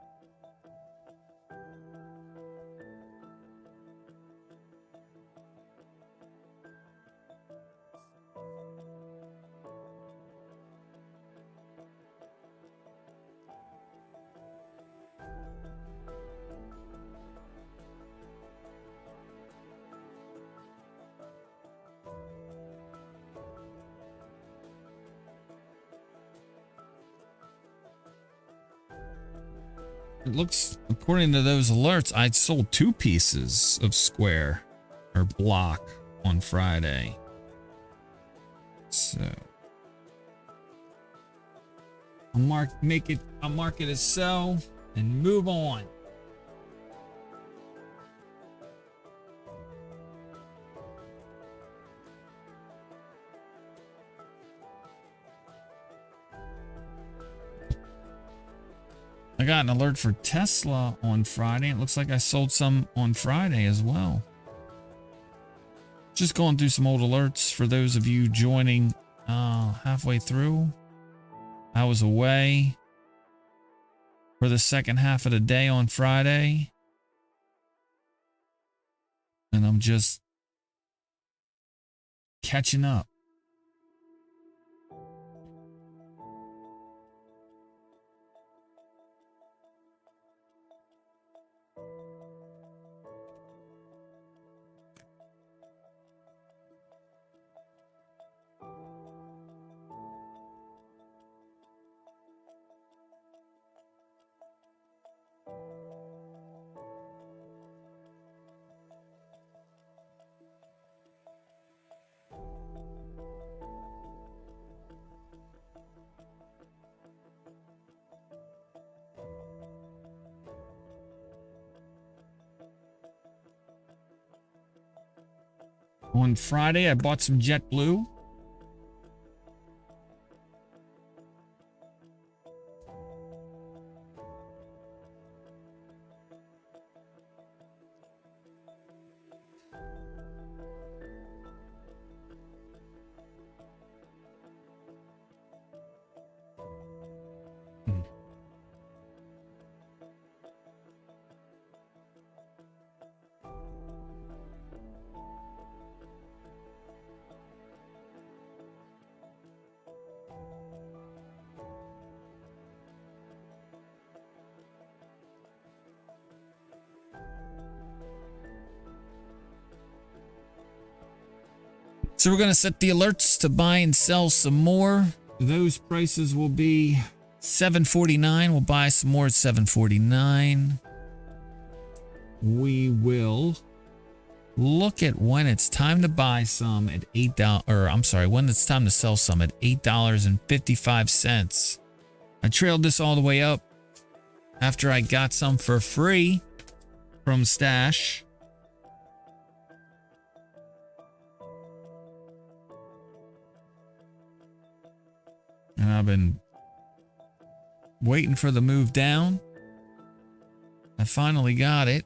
it looks, according to those alerts, I sold 2 pieces of square or block on Friday. So I'll mark it as sell and move on. I got an alert for Tesla on Friday. It looks like I sold some on Friday as well. Just going through some old alerts for those of you joining halfway through. I was away for the second half of the day on Friday. And I'm just catching up. On Friday, I bought some JetBlue. So we're going to set the alerts to buy and sell some more. Those prices will be $7.49. We'll buy some more at $7.49. We will look at when it's time to buy some at $8, or I'm sorry, when it's time to sell some at $8.55. I trailed this all the way up after I got some for free from Stash. And I've been waiting for the move down. I finally got it.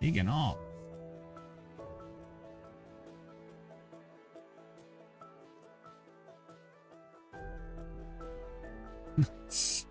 Taking off. Nice.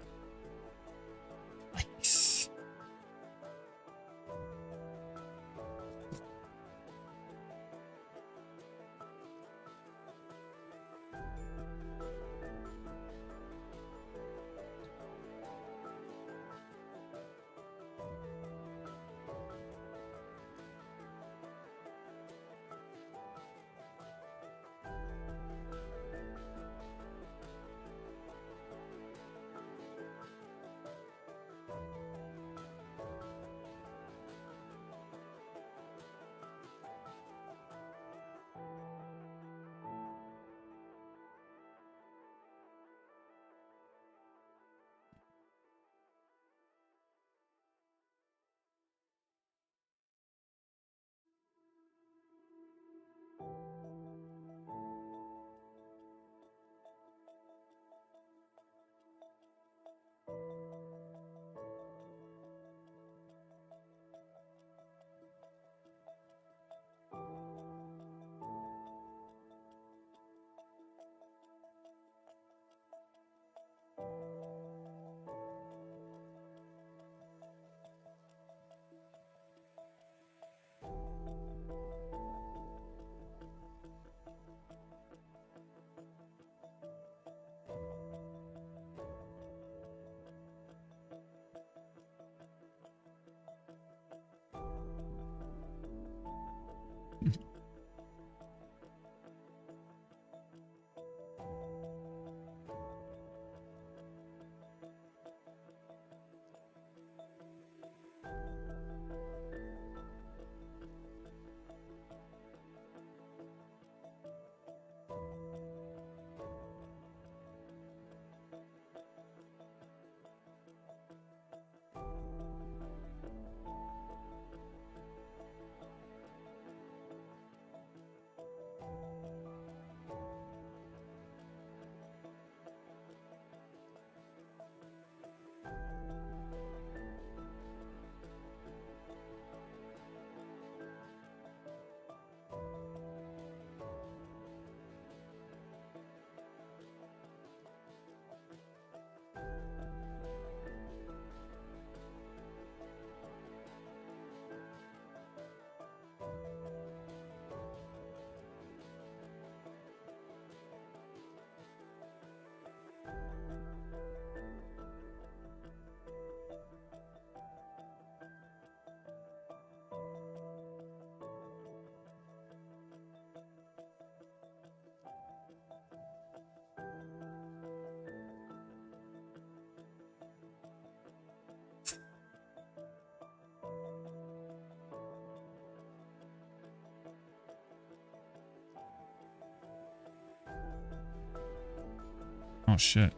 Oh, shit.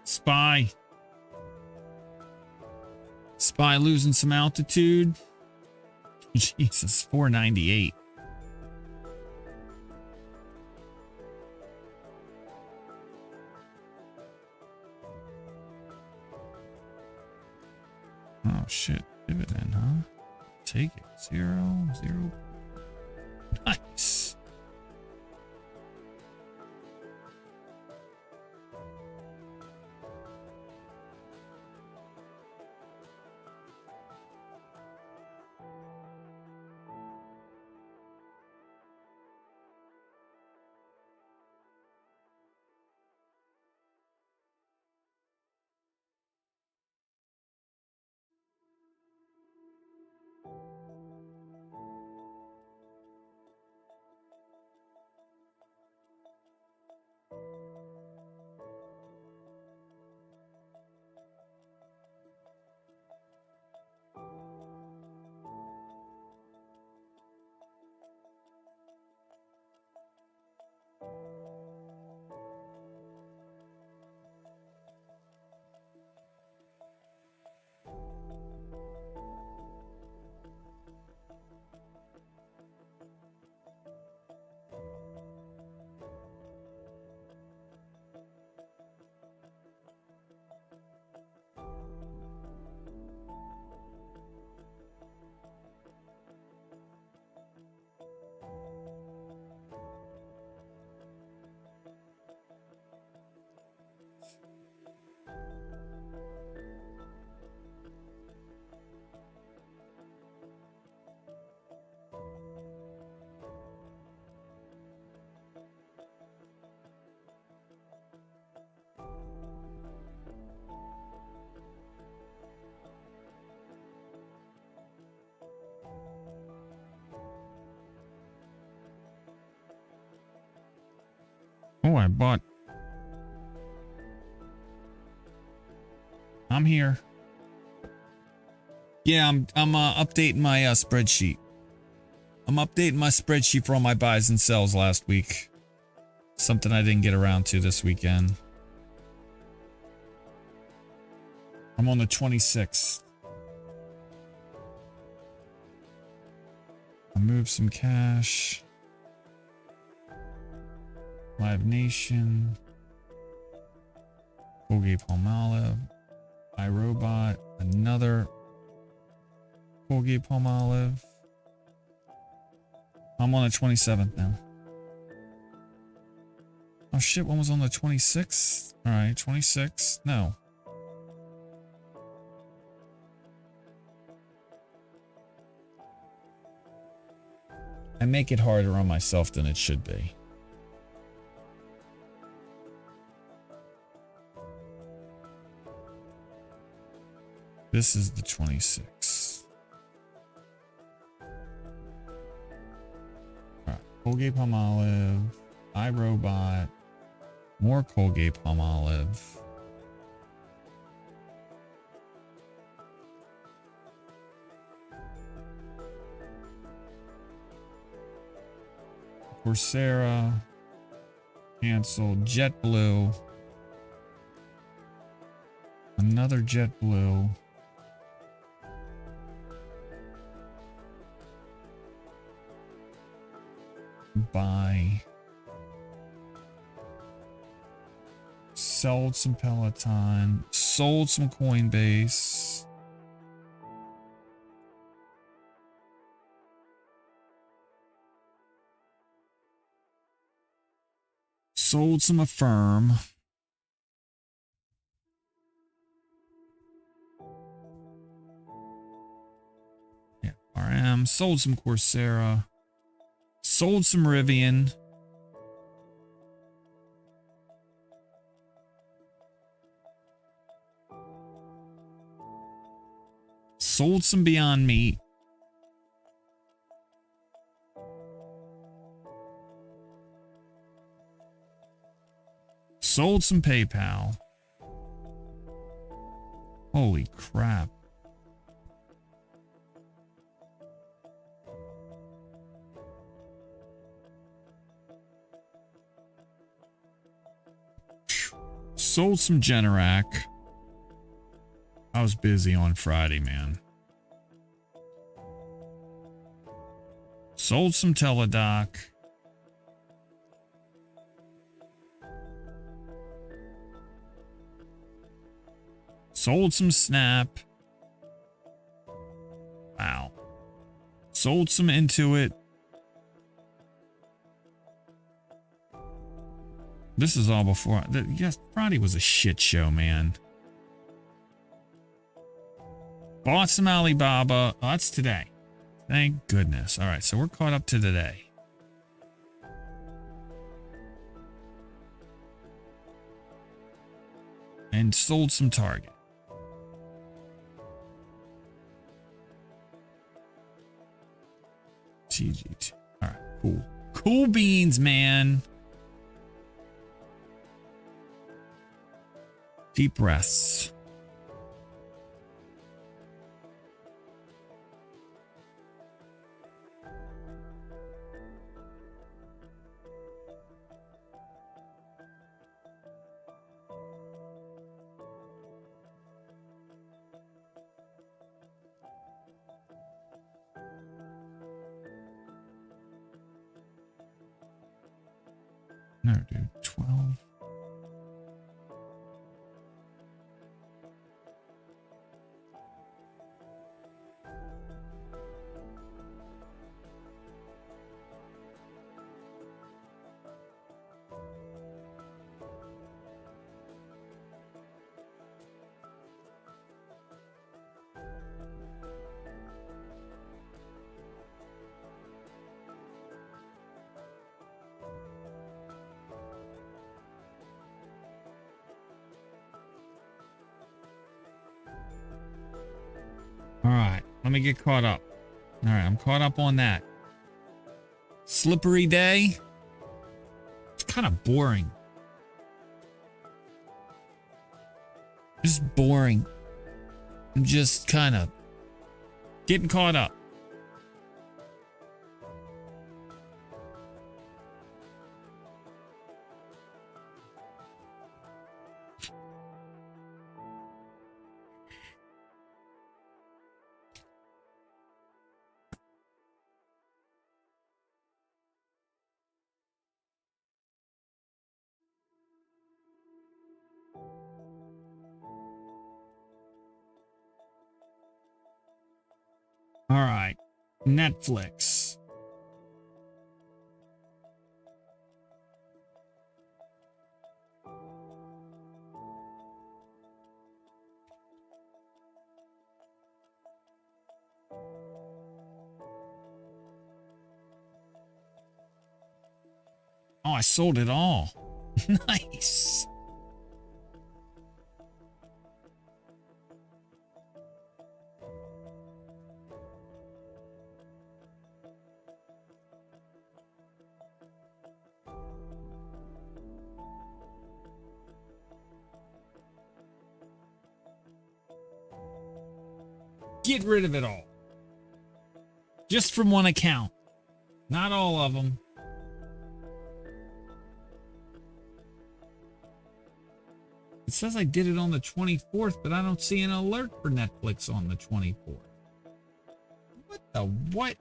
Spy. Spy losing some altitude. Jesus, 498. Oh shit, dividend, huh? Take it. 0, 0. Nice. Oh, I bought. I'm here. Yeah, I'm updating my spreadsheet. I'm updating my spreadsheet for all my buys and sells last week. Something I didn't get around to this weekend. I'm on the 26th. I moved some cash. Live Nation. Colgate-Palmolive. iRobot. Another Colgate-Palmolive. I'm on the 27th now. Oh shit, one was on the 26th? Alright, 26th. No. I make it harder on myself than it should be. This is the 26th. Alright, Colgate-Palmolive, iRobot, more Colgate-Palmolive. Coursera, canceled. JetBlue, another JetBlue. Buy. Sold some Peloton. Sold some Coinbase. Sold some Affirm. Yeah, RM. Sold some Coursera. Sold some Rivian. Sold some Beyond Meat. Sold some PayPal. Holy crap. Sold some Generac. I was busy on Friday, man. Sold some Teledoc. Sold some Snap. Wow. Sold some Intuit. This is all before. Yes, Friday was a shit show, man. Bought some Alibaba. Oh, that's today. Thank goodness. All right, so we're caught up to today. And sold some Target. TGT. All right, cool. Cool beans, man. Deep breaths. No, dude. 12. All right, let me get caught up. All right, I'm caught up on that. Slippery day. It's kind of boring. Just boring. I'm just kind of getting caught up. All right, Netflix. Oh, I sold it all. Nice. Get rid of it all. Just from one account. Not all of them. It says I did it on the 24th, but I don't see an alert for Netflix on the 24th. What the what?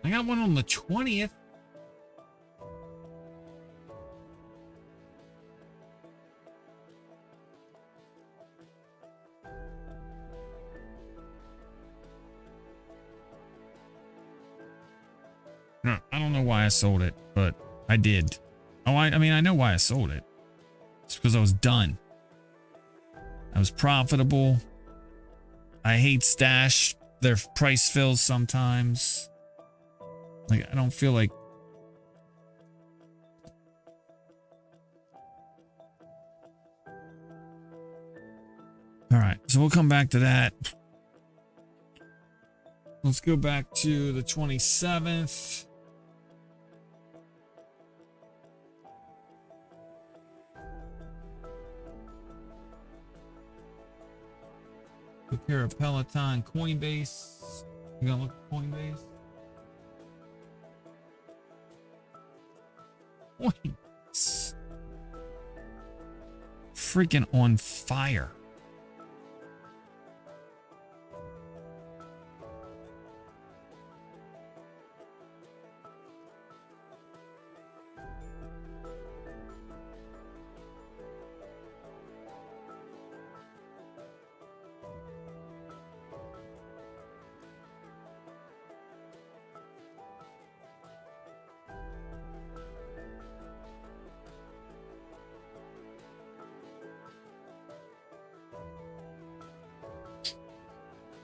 I got one on the 20th. No, I don't know why I sold it, but I did. Oh, I mean, I know why I sold it. It's because I was done. I was profitable. I hate Stash. Their price fills sometimes. Like, I don't feel like All right, so we'll come back to that. Let's go back to the 27th. Took care of Peloton, Coinbase. You gonna look at Coinbase? Coinbase. Freaking on fire.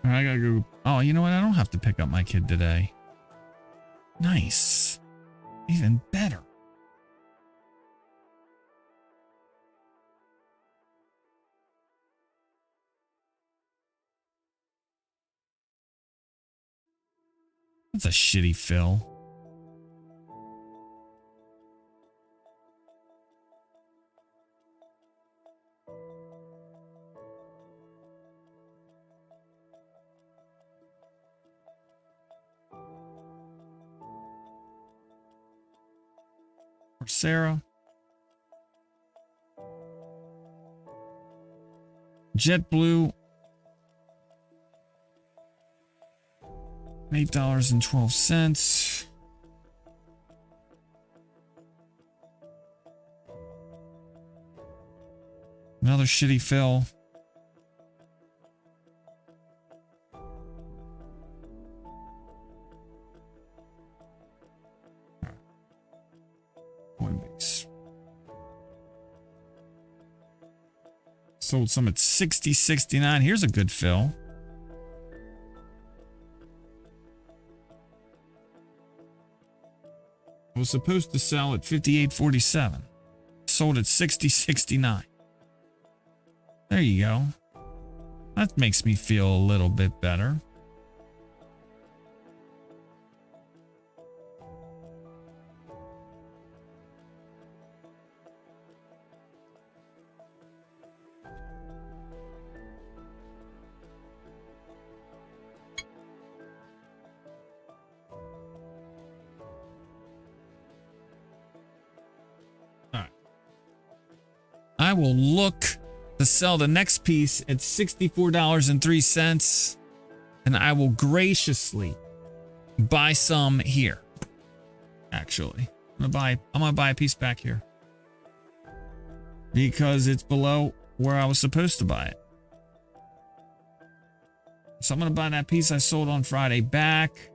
I gotta go. Oh, you know what? I don't have to pick up my kid today. Nice. Even better. That's a shitty fill. Sarah. JetBlue. $8.12. Another shitty fill. Coinbase. Sold some at 60.69. Here's a good fill. I was supposed to sell at 58.47. Sold at 60.69. There you go. That makes me feel a little bit better. I will look to sell the next piece at $64.03, and I will graciously buy some here. Actually, I'm gonna buy a piece back here because it's below where I was supposed to buy it. So I'm gonna buy that piece I sold on Friday back.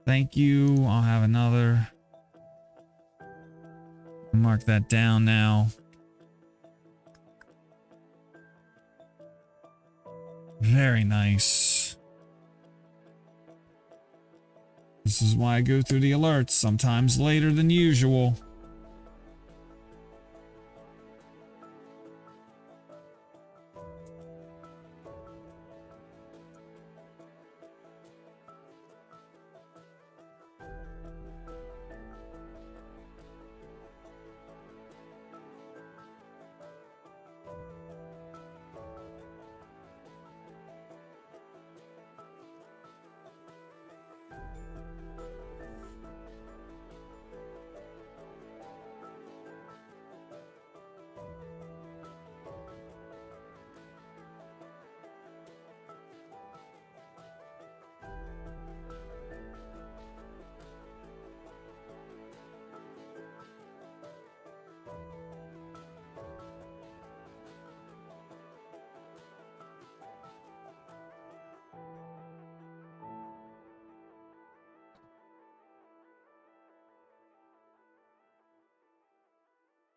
Thank you. I'll have another. Mark that down now. Very nice. This is why I go through the alerts sometimes later than usual.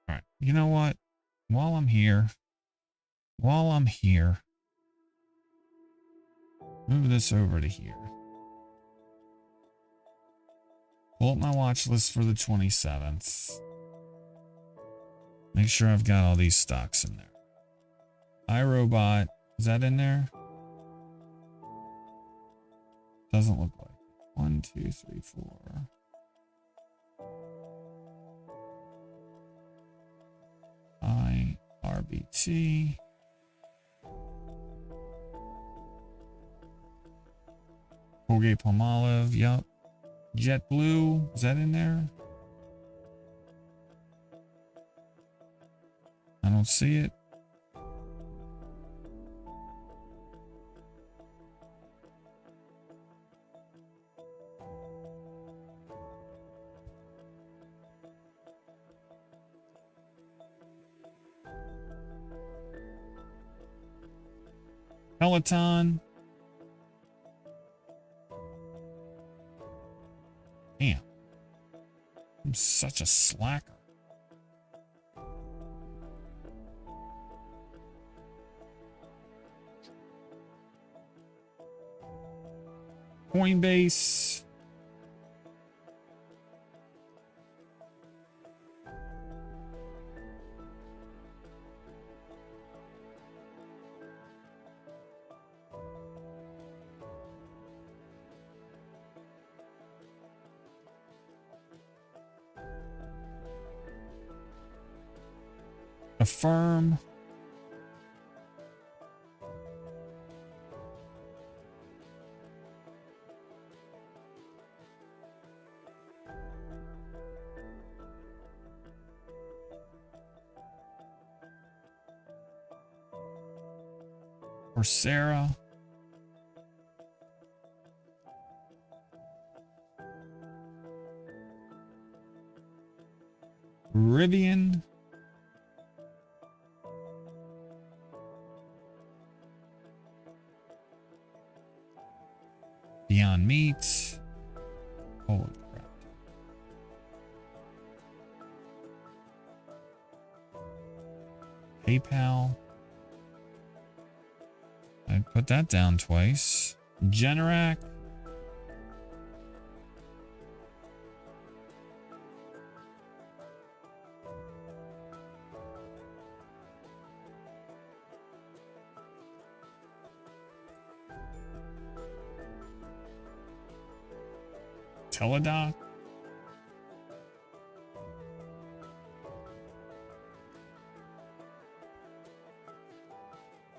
All right. You know what? While I'm here, move this over to here. Pull up my watch list for the 27th. Make sure I've got all these stocks in there. iRobot. Is that in there? Doesn't look like it. 1, 2, 3, 4. RBT. Colgate Palmolive. Yep. JetBlue. Is that in there? I don't see it. Peloton. Damn. I'm such a slacker. Coinbase. Affirm. Coursera. Rivian. Beyond Meat. Holy crap. PayPal. I put that down twice. Generac. Teladoc.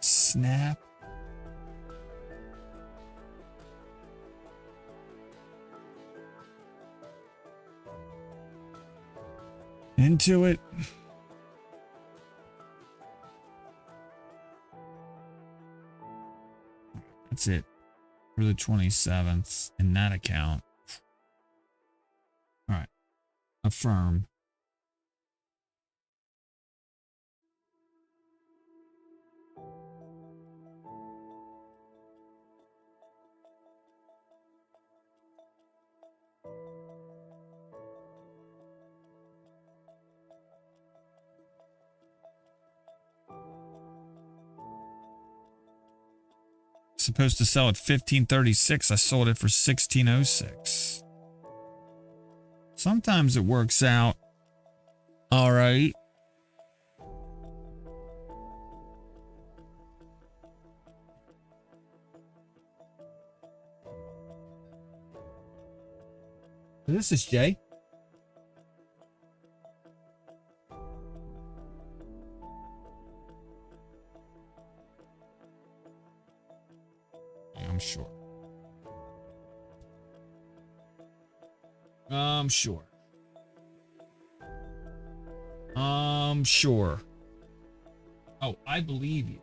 Snap. Into it. That's it for the 27th in that account. All right. Affirm. Supposed to sell at 1536. I sold it for 1606. Sometimes it works out all right. This is Jay. I'm sure. Sure. Sure. Oh, I believe you.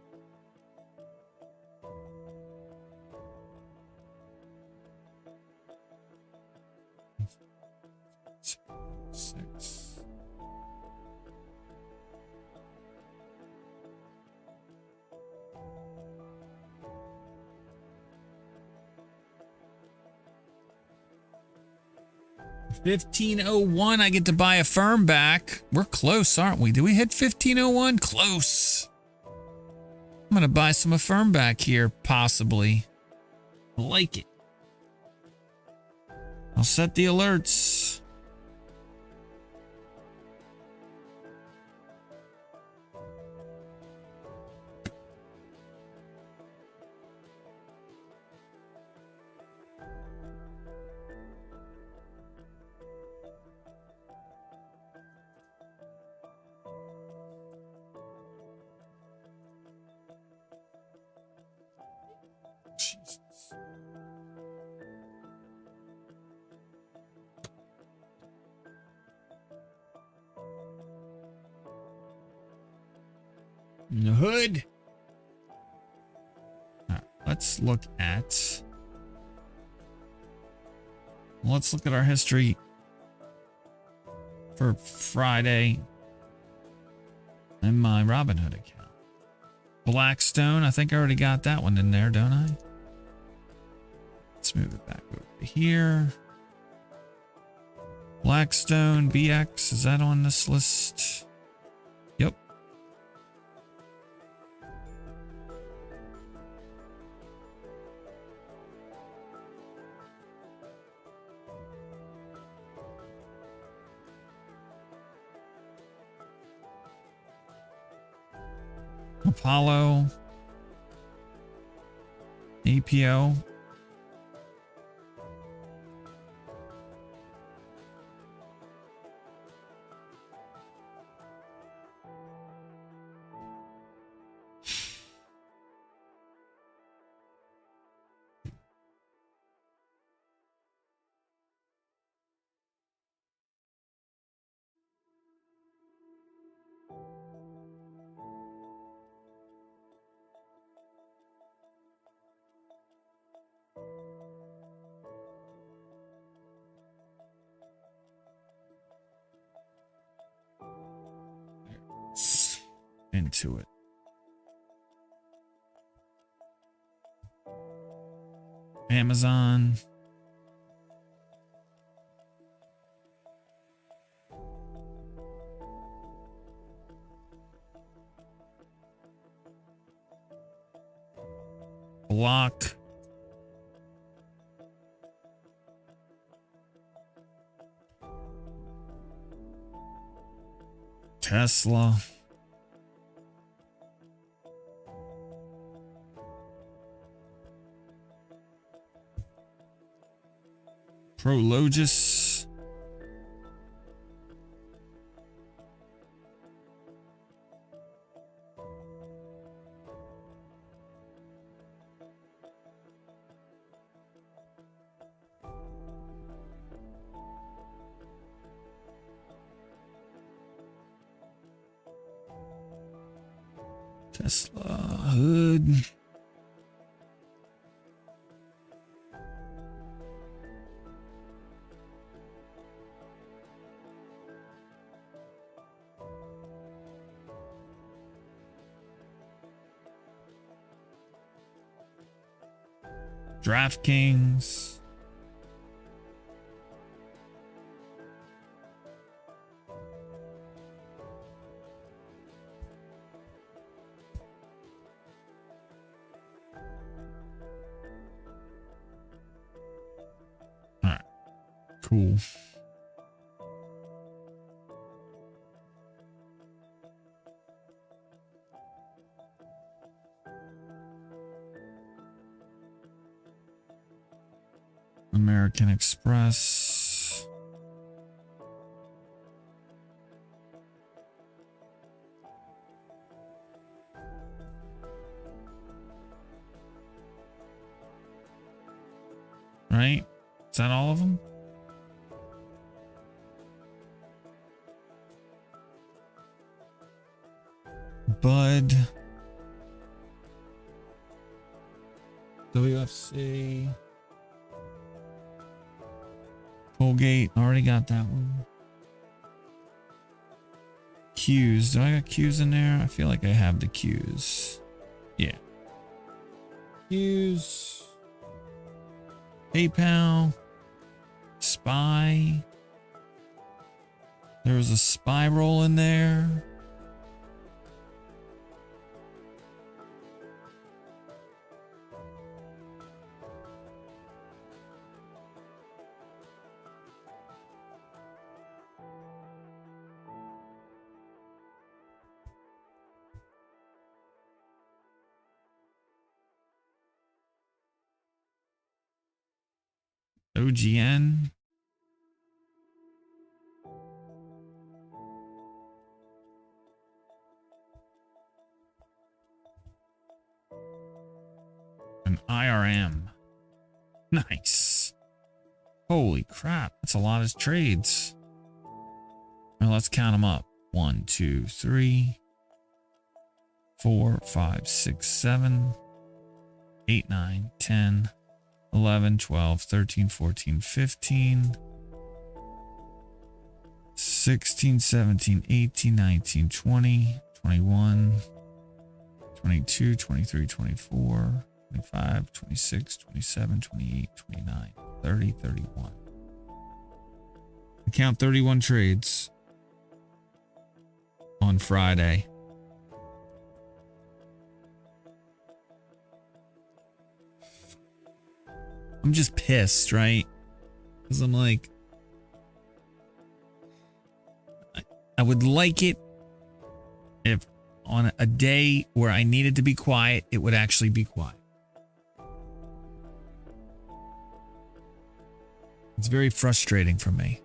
Six. $15.01. I get to buy a firm back. We're close, aren't we? Did we hit $15.01? Close. I'm going to buy some Affirm back here, possibly. I like it. I'll set the alerts. in the hood. All right, let's look at our history for Friday in my Robinhood account. Blackstone, I think I already got that one in there, don't I? Let's move it back over to here. Blackstone, BX, is that on this list? Yep. Apollo, APO, into it. Amazon. Block. Tesla. Prologis. Tesla hood. DraftKings. All right. Cool. American Express. Right? Is that all of them? Bud. WFC. Colgate, already got that one. Q's, do I got Q's in there? I feel like I have the Q's. Yeah. Q's. PayPal. Spy. There was a spy roll in there. OGN. An IRM. Nice. Holy crap. That's a lot of trades. Well, let's count them up. 1, 2, 3, 4, 5, 6, 7, 8, 9, 10, 11, 12, 13, 14, 15, 16, 17, 18, 19, 20, 21, 22, 23, 24, 25, 26, 27, 28, 29, 30, 31. I count 31 trades on Friday. I'm just pissed, right? Because I'm like, I would like it if on a day where I needed to be quiet, it would actually be quiet. It's very frustrating for me.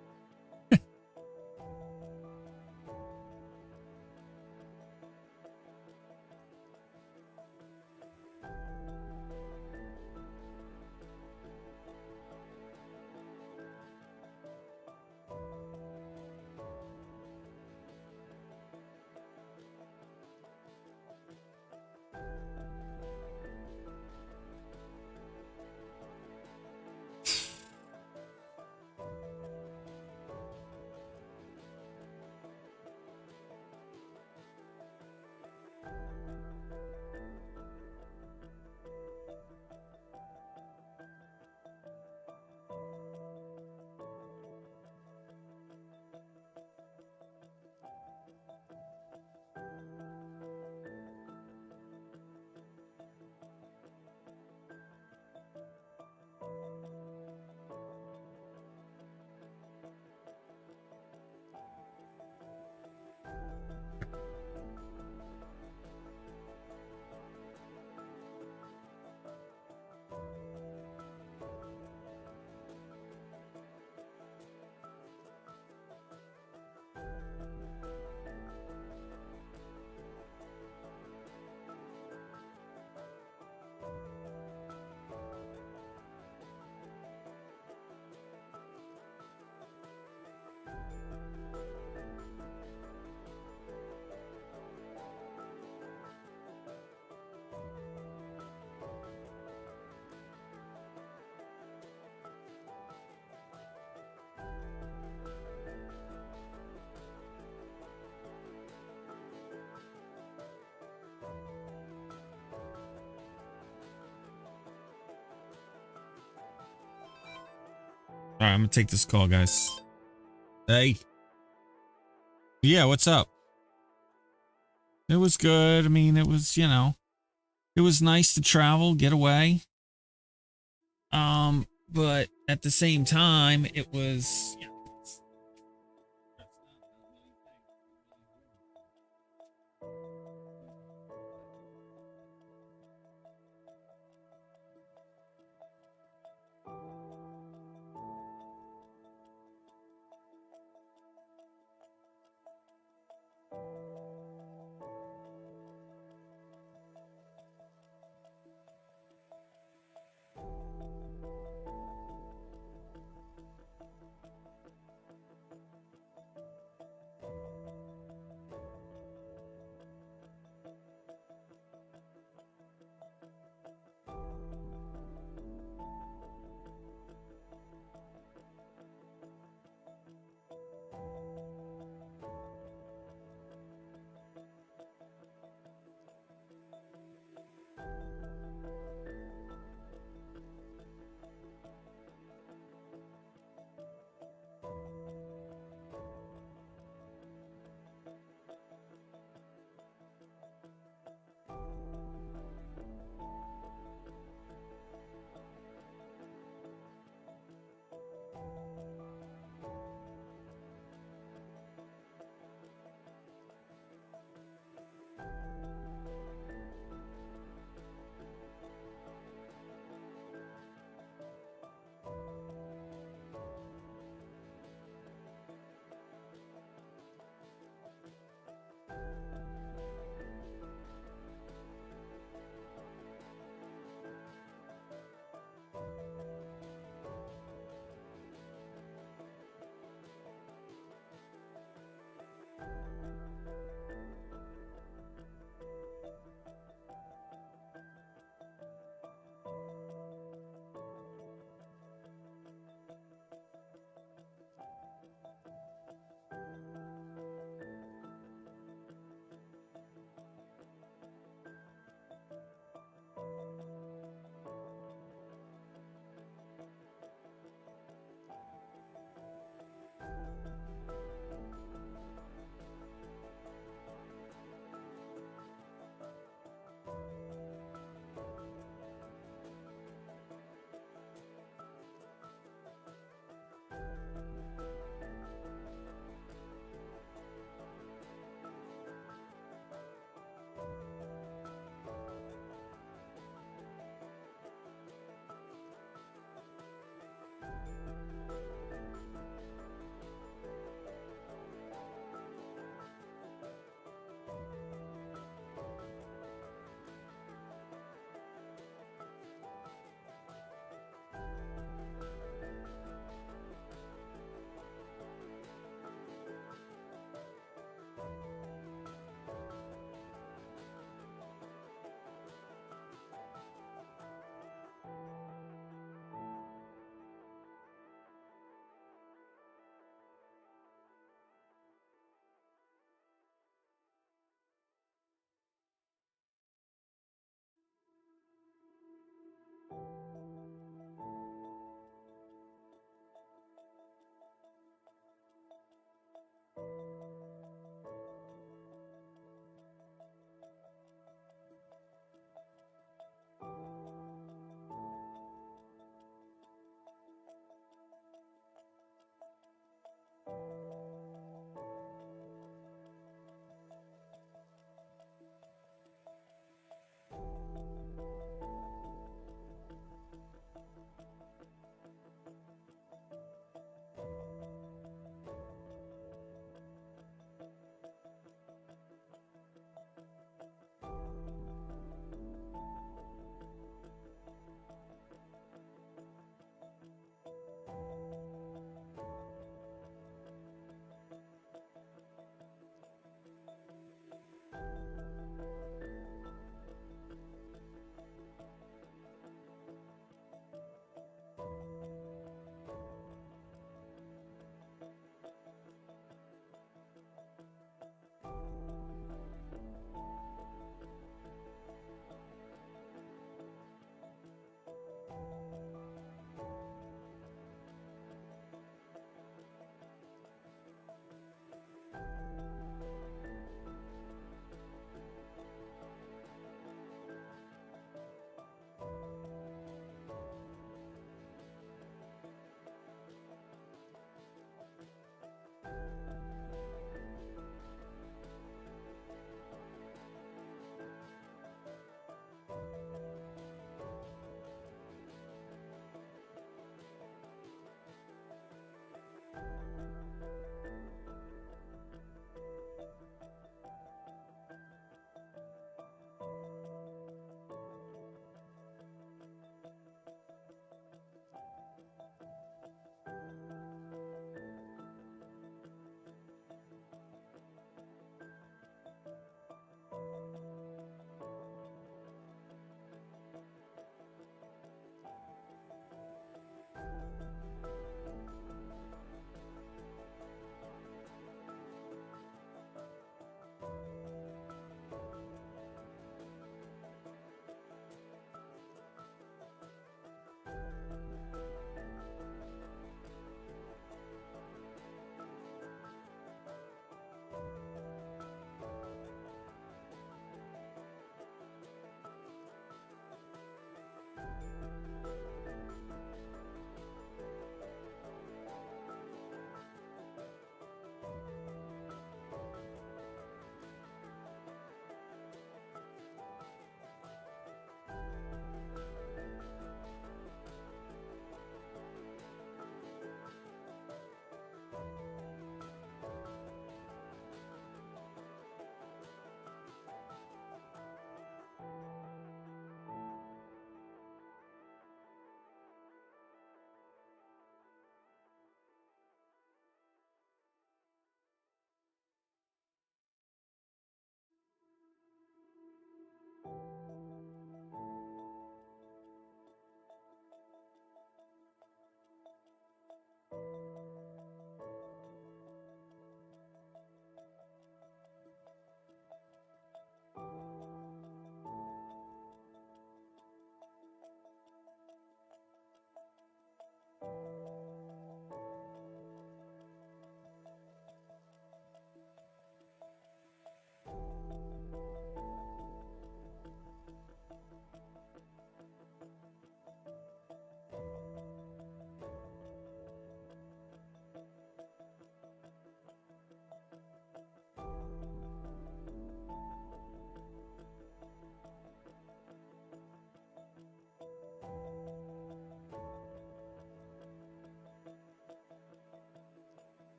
All right, I'm gonna take this call, guys. Hey. Yeah, what's up? It was good. I mean, it was, you know, it was nice to travel, get away. But at the same time, it was, you know,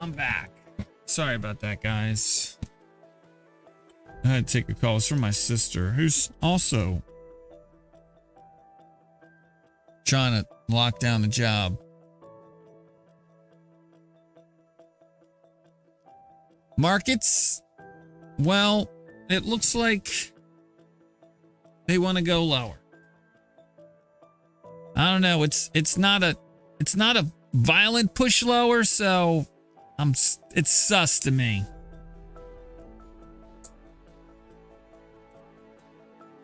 I'm back. Sorry about that, guys. I had to take a call. It's from my sister, who's also trying to lock down the job. Markets, well, it looks like they want to go lower. I don't know. It's not a violent push lower, so it's sus to me.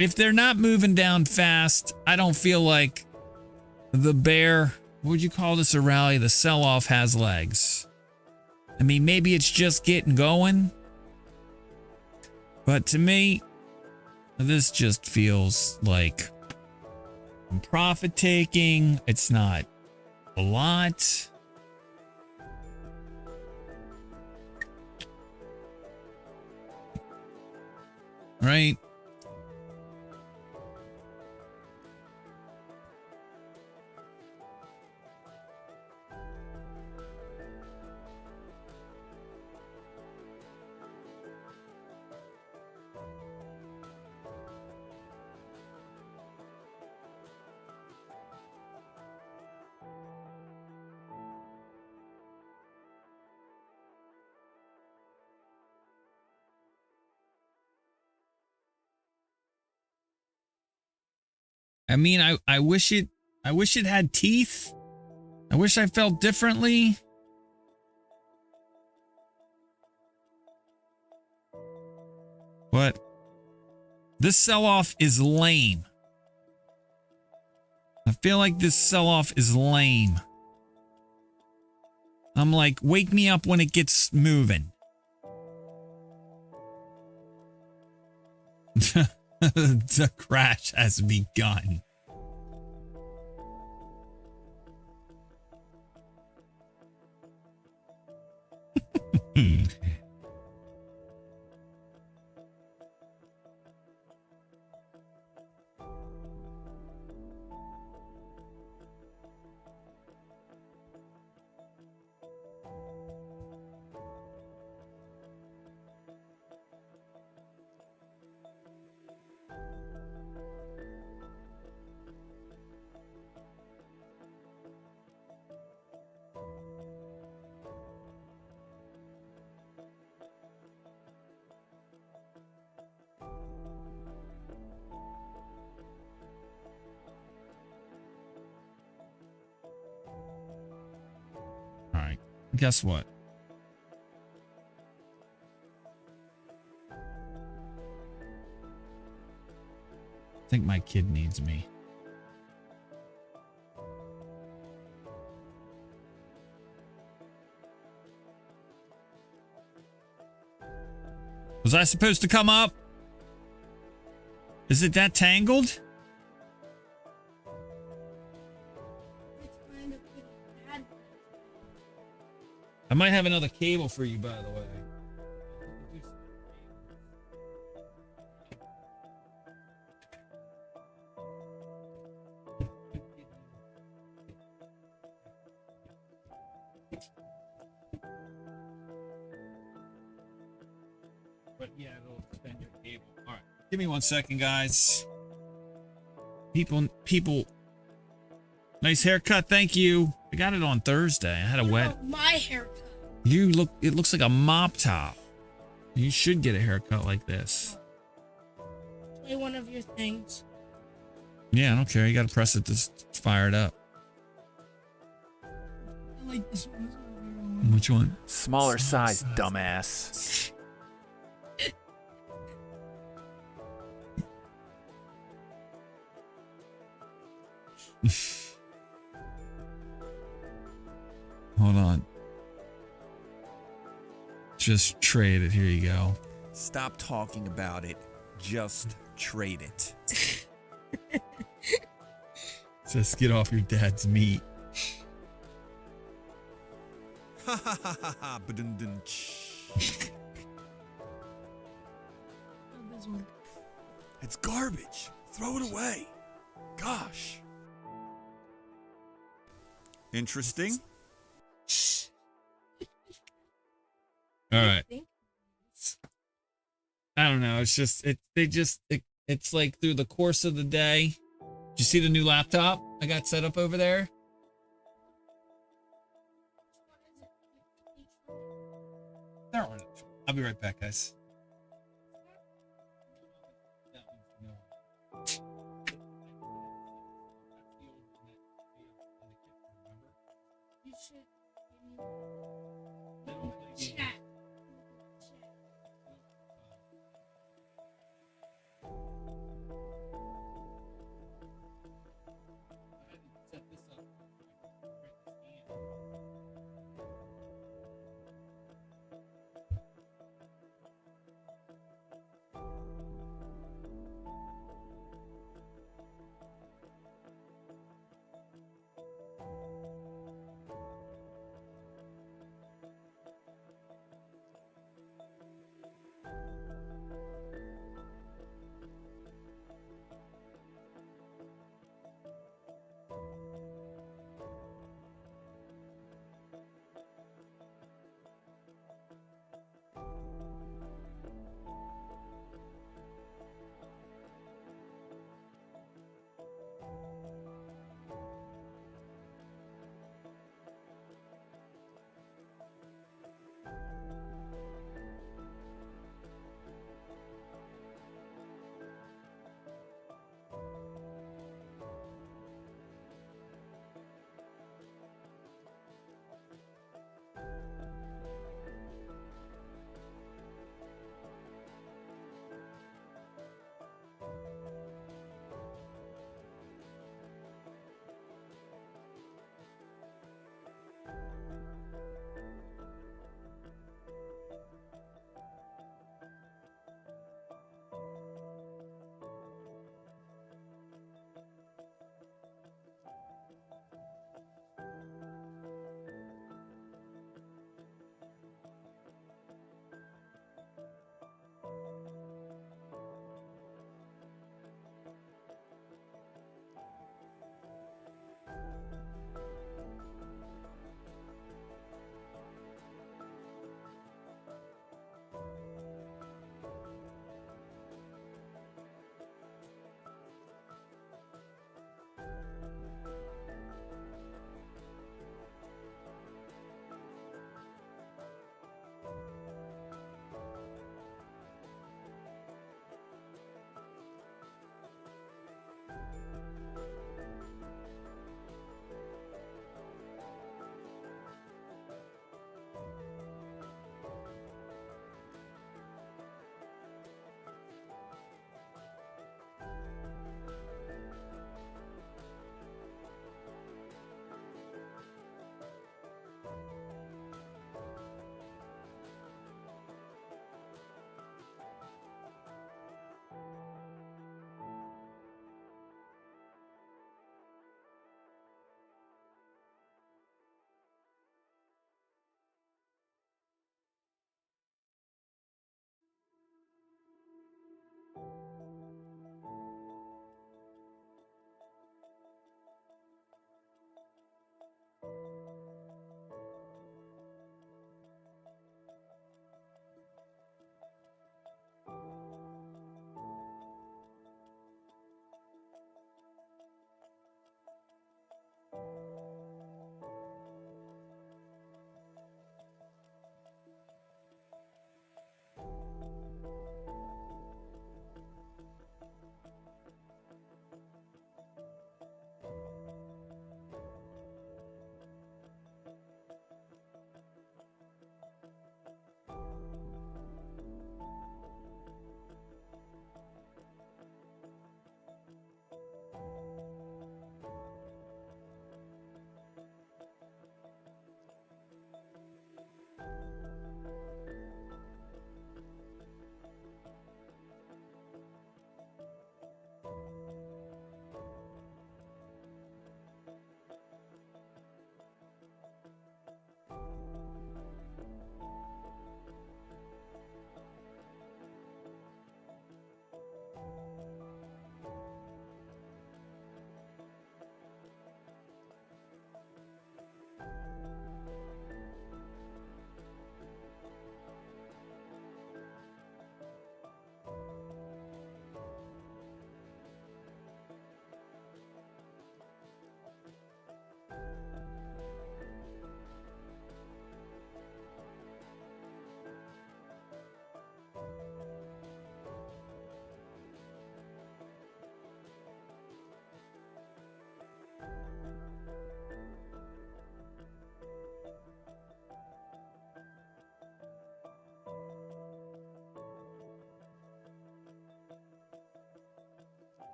If they're not moving down fast, I don't feel like the bear, what would you call this, a rally? The sell-off has legs. I mean, maybe it's just getting going. But to me, this just feels like profit taking. It's not a lot. Right? I mean, I wish it had teeth. I wish I felt differently. But this sell-off is lame. I feel like this sell-off is lame. I'm like, wake me up when it gets moving. The crash has begun. Guess what? I think my kid needs me. Was I supposed to come up? Is it that tangled? I might have another cable for you, by the way. But yeah, it'll extend your cable. All right, give me 1 second, guys. People. Nice haircut, thank you. I got it on Thursday. I had a wet. My haircut. It looks like a mop top. You should get a haircut like this. Play one of your things. Yeah, I don't care. You gotta press it to fire it up. I like this one. Which one? Smaller size, dumbass. Hold on. Just trade it. Here you go. Stop talking about it. Just trade it. Just get off your dad's meat. Ha ha ha ha ha. Ba-dun-dun. It's garbage. Throw it away. Gosh. Interesting. All right. Think? I don't know. It's just it's like through the course of the day. Did you see the new laptop I got set up over there? I'll be right back, guys. You should chat.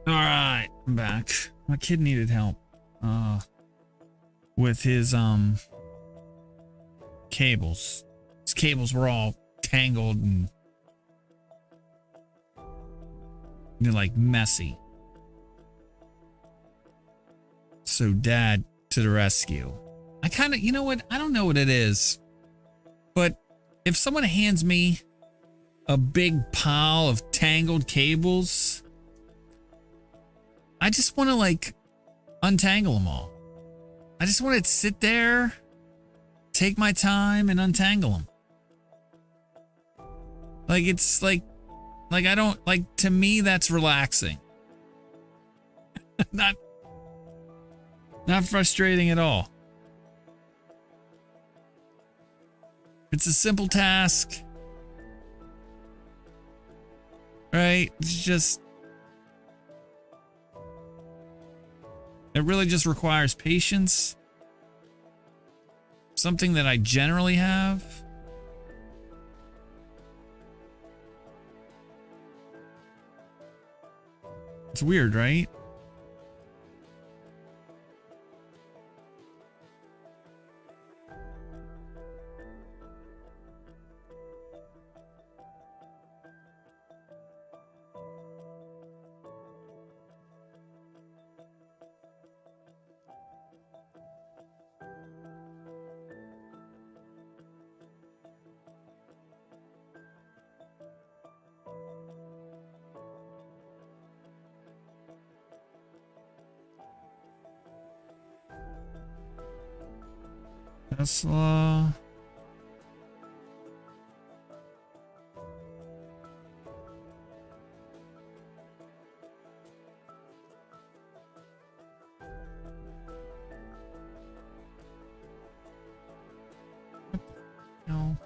All right, I'm back. My kid needed help with his cables. His cables were all tangled and they're like messy. So dad to the rescue. I kind of, you know what? I don't know what it is, but if someone hands me a big pile of tangled cables, I just want to like untangle them all. I just want to sit there, take my time and untangle them. Like it's like I don't like, to me that's relaxing. not frustrating at all. It's a simple task. Right? It's just, it really just requires patience. Something that I generally have. It's weird, right? Tesla. No.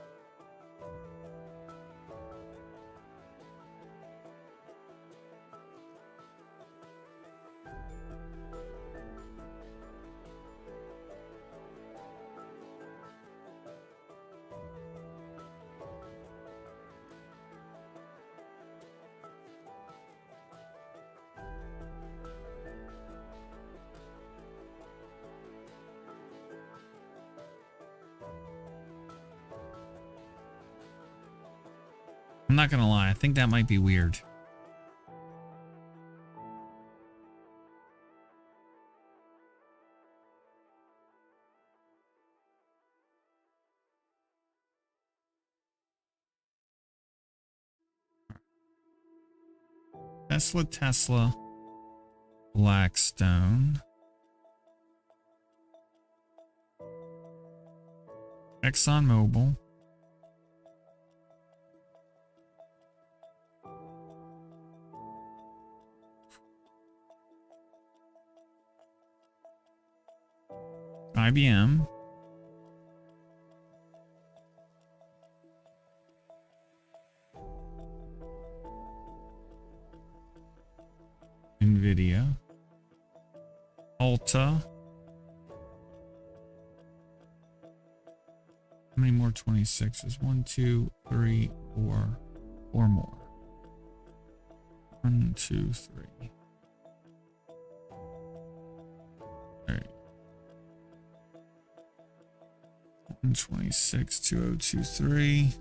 I'm not gonna lie, I think that might be weird. Tesla, Blackstone, ExxonMobil, IBM, NVIDIA, Ulta. How many more 26s? 1, 2, 3, 4. 4 more. 1, 2, 3. All right. 126, 2023.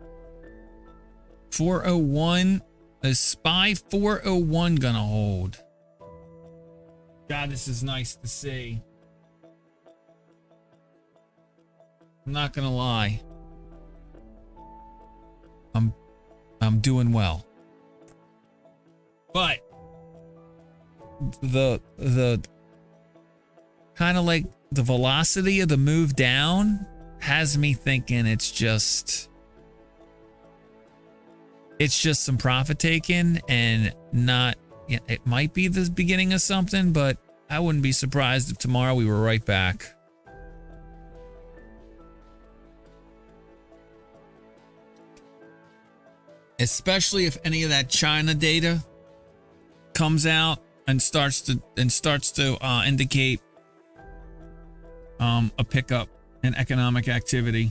401. Is SPY 401 gonna hold? God, this is nice to see. I'm not gonna lie. I'm doing well. But the kind of like the velocity of the move down has me thinking it's just some profit taking and not, yeah, it might be the beginning of something, but I wouldn't be surprised if tomorrow we were right back. Especially if any of that China data comes out and starts to indicate a pickup in economic activity.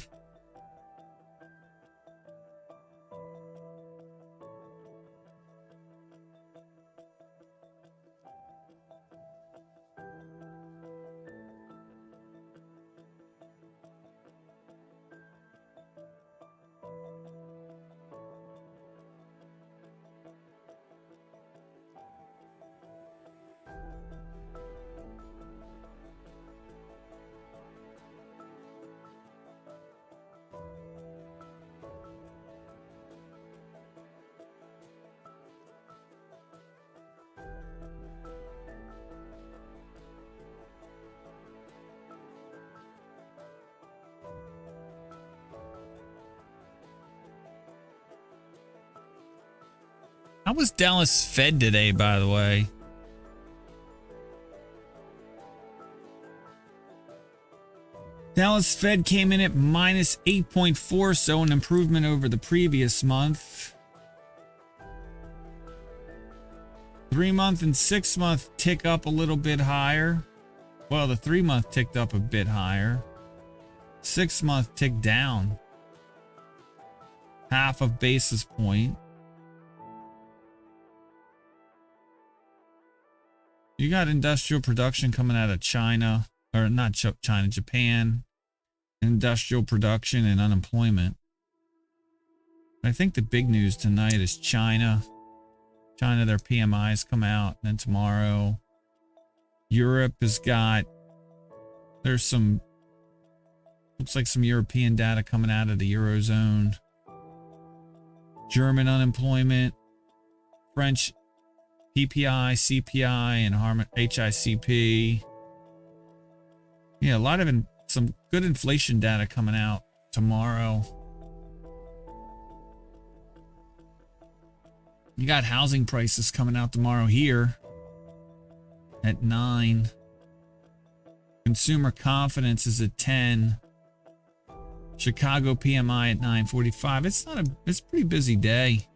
How was Dallas Fed today, by the way? Dallas Fed came in at minus 8.4, so an improvement over the previous month. 3-month and 6-month tick up a little bit higher. Well, the 3-month ticked up a bit higher. 6-month ticked down. Half a basis point. You got industrial production coming out of China, or not China, Japan. Industrial production and unemployment. I think the big news tonight is China. China, their PMIs come out. And then tomorrow, Europe has got, there's some, looks like some European data coming out of the Eurozone. German unemployment. French PPI, CPI, and HICP. Yeah, a lot of some good inflation data coming out tomorrow. You got housing prices coming out tomorrow here at 9. Consumer confidence is at 10. Chicago PMI at 9:45. It's a pretty busy day.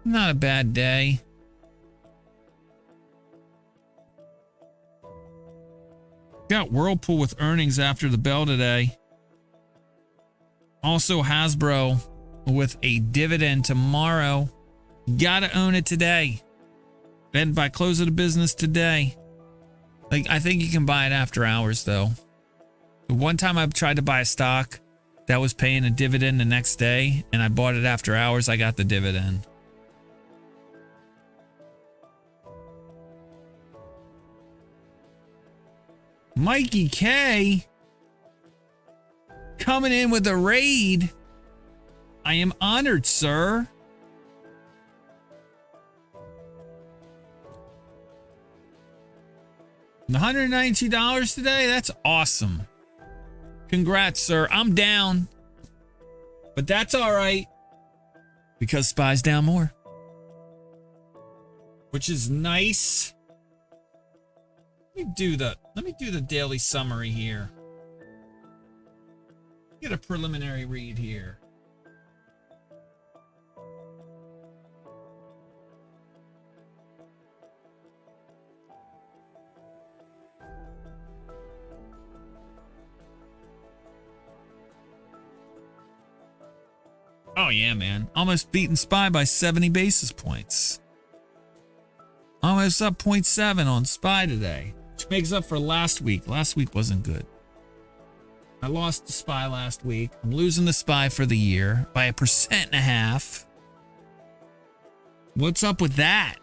Not a bad day. Got Whirlpool with earnings after the bell today. Also Hasbro with a dividend tomorrow. Gotta own it today. And by close of the business today. I think you can buy it after hours though. The one time I've tried to buy a stock that was paying a dividend the next day and I bought it after hours, I got the dividend. Mikey K coming in with a raid. I am honored, sir. $192 today? That's awesome. Congrats, sir. I'm down. But that's all right. Because SPY's down more. Which is nice. Let me do the daily summary here. Get a preliminary read here. Oh yeah, man. Almost beaten SPY by 70 basis points. Almost up 0.7 on SPY today. Which makes up for last week. Last week wasn't good. I lost the SPY last week. I'm losing the SPY for the year by 1.5%. What's up with that?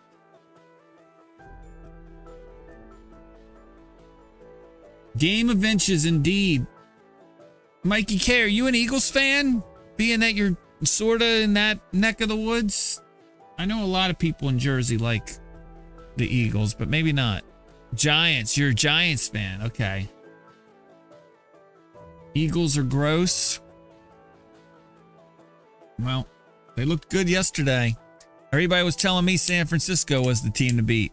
Game of inches indeed. Mikey K, are you an Eagles fan? Being that you're sort of in that neck of the woods? I know a lot of people in Jersey like the Eagles, but maybe not. Giants, you're a Giants fan. Okay. Eagles are gross. Well, they looked good yesterday. Everybody was telling me San Francisco was the team to beat.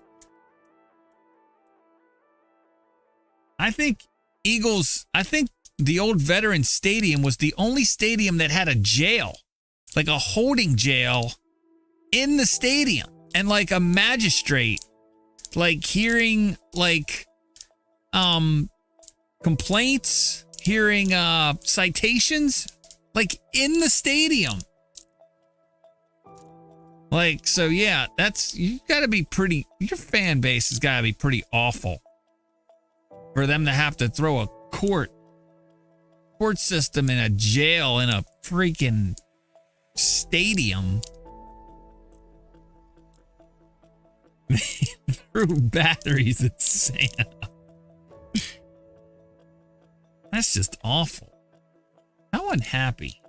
I think the old Veterans Stadium was the only stadium that had a jail, like a holding jail in the stadium, and like a magistrate, like hearing like complaints, hearing citations, like in the stadium. Like, so yeah, you gotta be pretty, your fan base has gotta be pretty awful for them to have to throw a court system in a jail in a freaking stadium. Threw batteries at Santa. That's just awful. How unhappy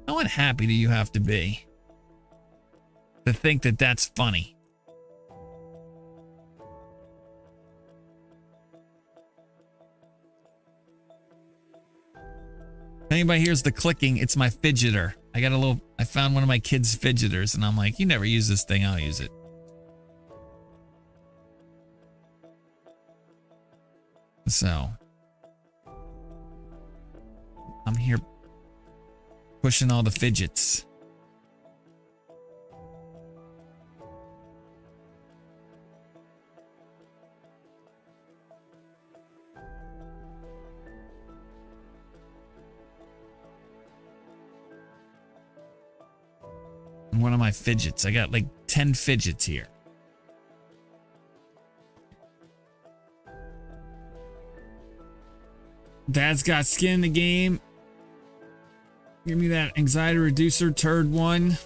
do you have to be to think that that's funny? If anybody hears the clicking, it's my fidgeter. I found one of my kids' fidgeters, and I'm like, you never use this thing, I'll use it. So, I'm here pushing all the fidgets. One of my fidgets. I got like 10 fidgets here. Dad's got skin in the game. Give me that anxiety reducer turd one.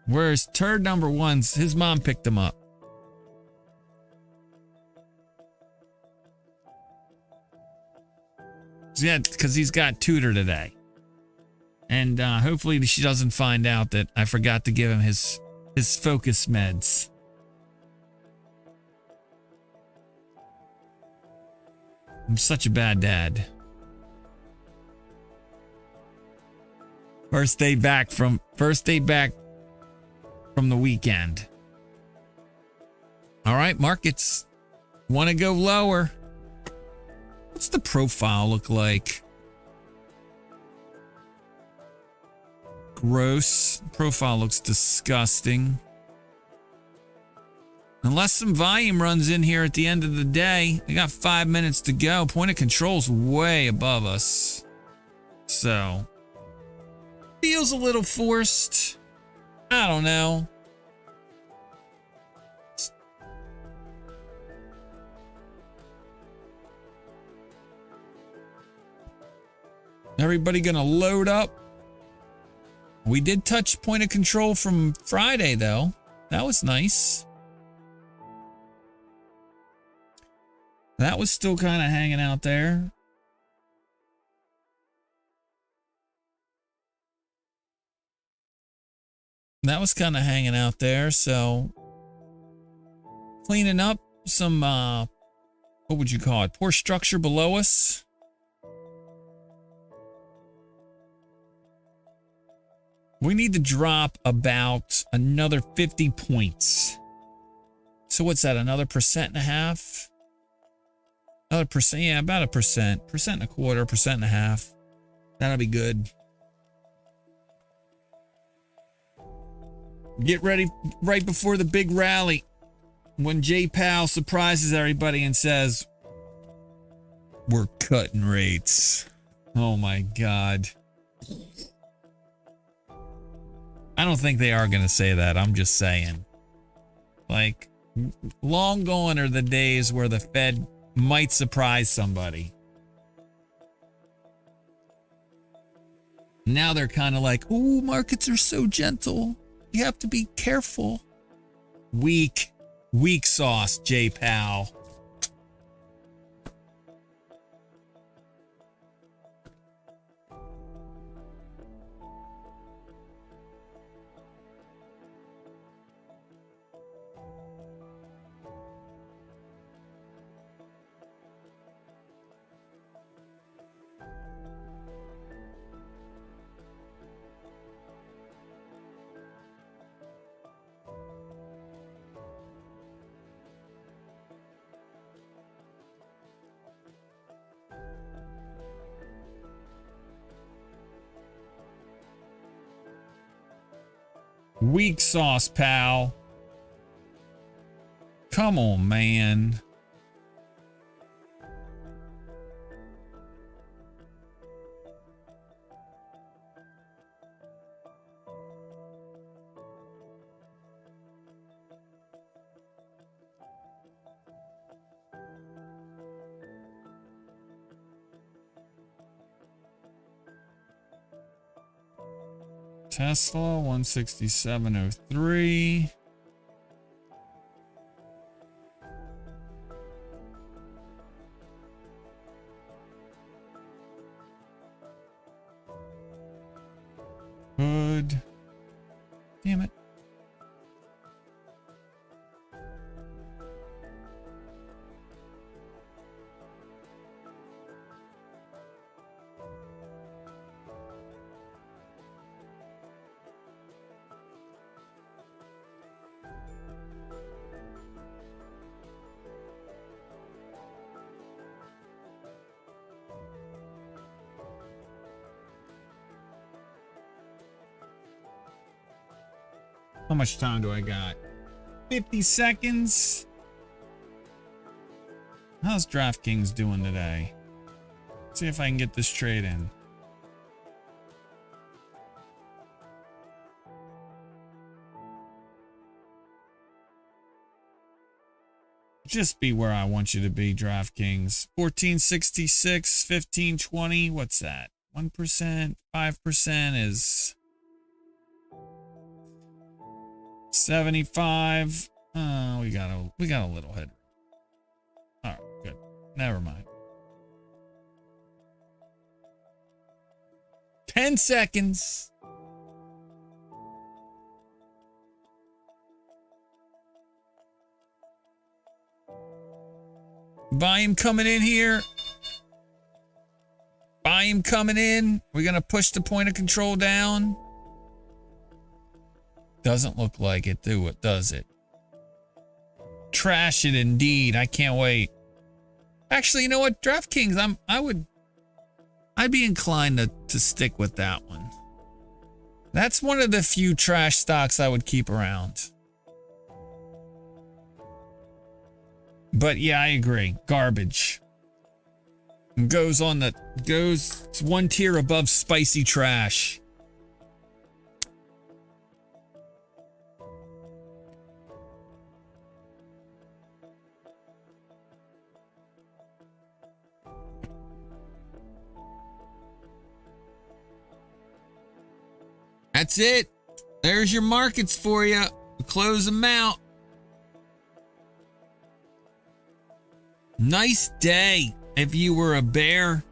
Where's turd number one's? His mom picked him up. Yeah, because he's got tutor today. And hopefully she doesn't find out that I forgot to give him his focus meds. I'm such a bad dad. First day back from the weekend. All right, markets want to go lower. What's the profile look like? Gross. Profile looks disgusting. Unless some volume runs in here at the end of the day. We got 5 minutes to go. Point of control's way above us. So, feels a little forced. I don't know. Everybody gonna load up? We did touch point of control from Friday, though. That was nice. That was still kind of hanging out there. That was kind of hanging out there, so cleaning up some, what would you call it? Poor structure below us. We need to drop about another 50 points. So what's that? Another 1.5%? Another percent? Yeah, about 1%. 1.25%, 1.5%. That'll be good. Get ready right before the big rally. When Jay Powell surprises everybody and says, we're cutting rates. Oh my God. I don't think they are going to say that. I'm just saying. Like, long gone are the days where the Fed might surprise somebody. Now they're kind of like, ooh, markets are so gentle. You have to be careful. Weak sauce, Jay Powell. Weak sauce, pal. Come on, man. Tesla 167.03. Good. Damn it. How much time do I got? 50 seconds. How's DraftKings doing today? Let's see if I can get this trade in. Just be where I want you to be, DraftKings. 1466, 1520. What's that? 1%, 5% is 75. We got a little head. All right, good. Never mind. 10 seconds. Volume coming in here. Volume coming in. We're going to push the point of control down. Doesn't look like it, does it? Trash it indeed. I can't wait. Actually, you know what? DraftKings, I'd be inclined to stick with that one. That's one of the few trash stocks I would keep around. But yeah, I agree. Garbage. Goes it's one tier above spicy trash. That's it. There's your markets for you. Close them out. Nice day if you were a bear.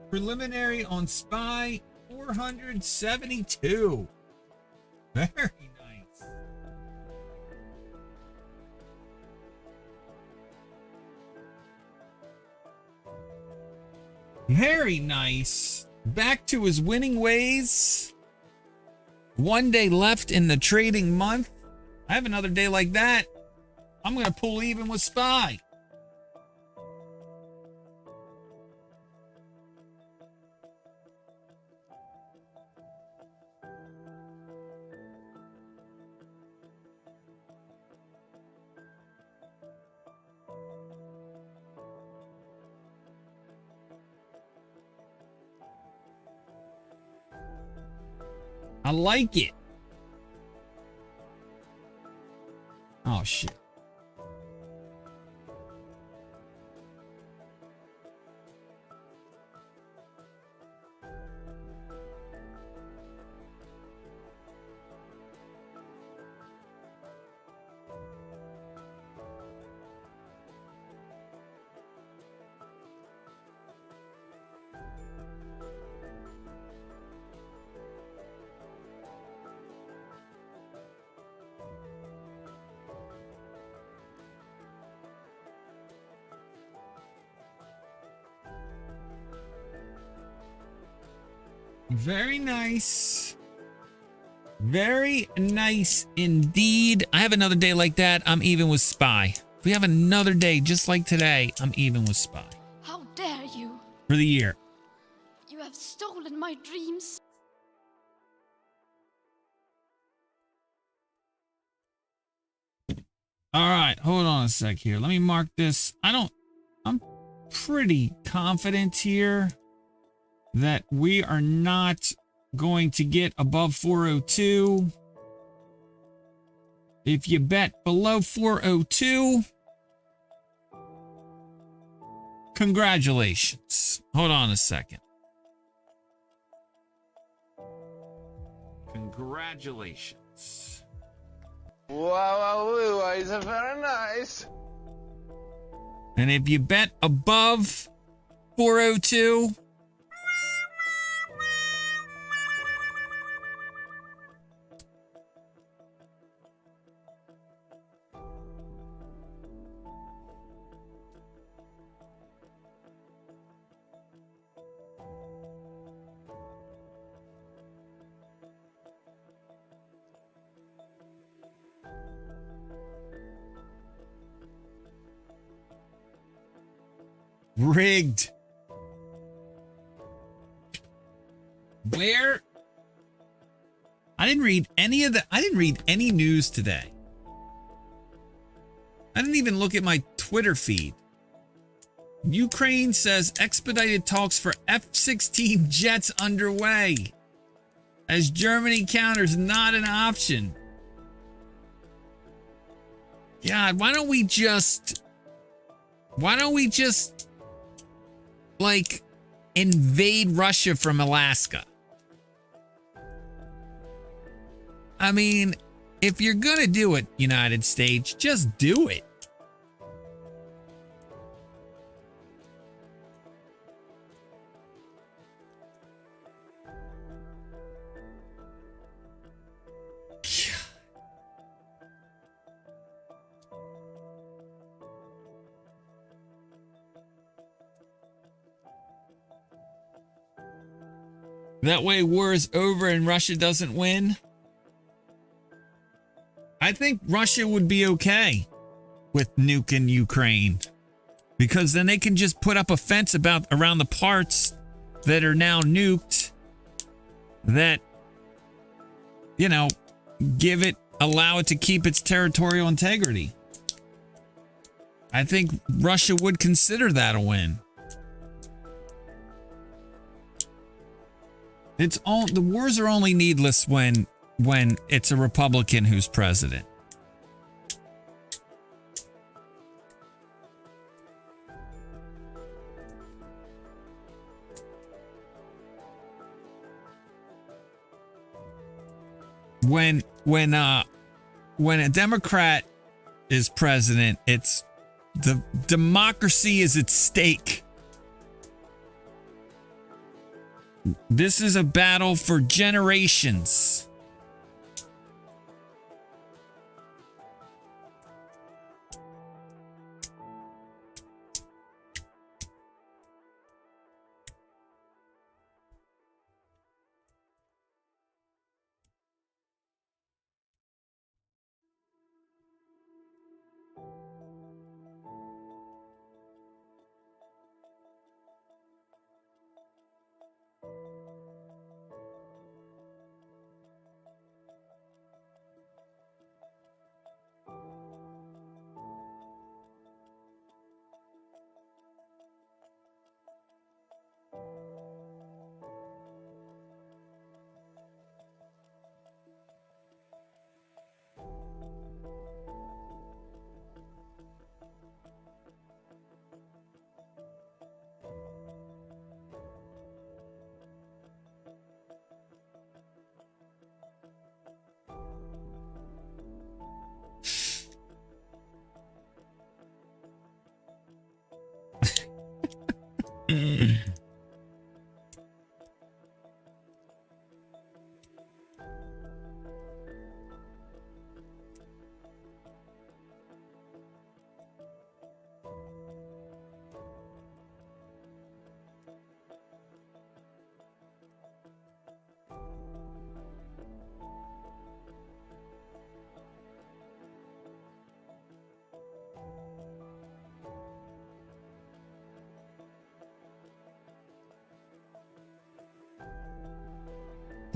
Preliminary on SPY 472. Very nice. Very nice. Back to his winning ways. 1 day left in the trading month. I have another day like that. I'm going to pull even with SPY. I like it. Oh, shit. Very nice. Very nice indeed. I have another day like that. I'm even with SPY. If we have another day just like today, I'm even with SPY. How dare you? For the year. You have stolen my dreams. All right, hold on a sec here. Let me mark this. I'm pretty confident here that we are not going to get above 402. If you bet below 402, congratulations. Hold on a second. Congratulations. Wow, it's very nice. And if you bet above 402, rigged. Where? I didn't read any news today. I didn't even look at my Twitter feed. Ukraine says expedited talks for F-16 jets underway as Germany counters not an option. God, why don't we just like invade Russia from Alaska? I mean, if you're gonna do it, United States, just do it. That way war is over and Russia doesn't win. I think Russia would be okay with nuking Ukraine, because then they can just put up a fence around the parts that are now nuked that, you know, allow it to keep its territorial integrity. I think Russia would consider that a win. The wars are only needless when it's a Republican who's president. When a Democrat is president, it's the democracy is at stake. This is a battle for generations.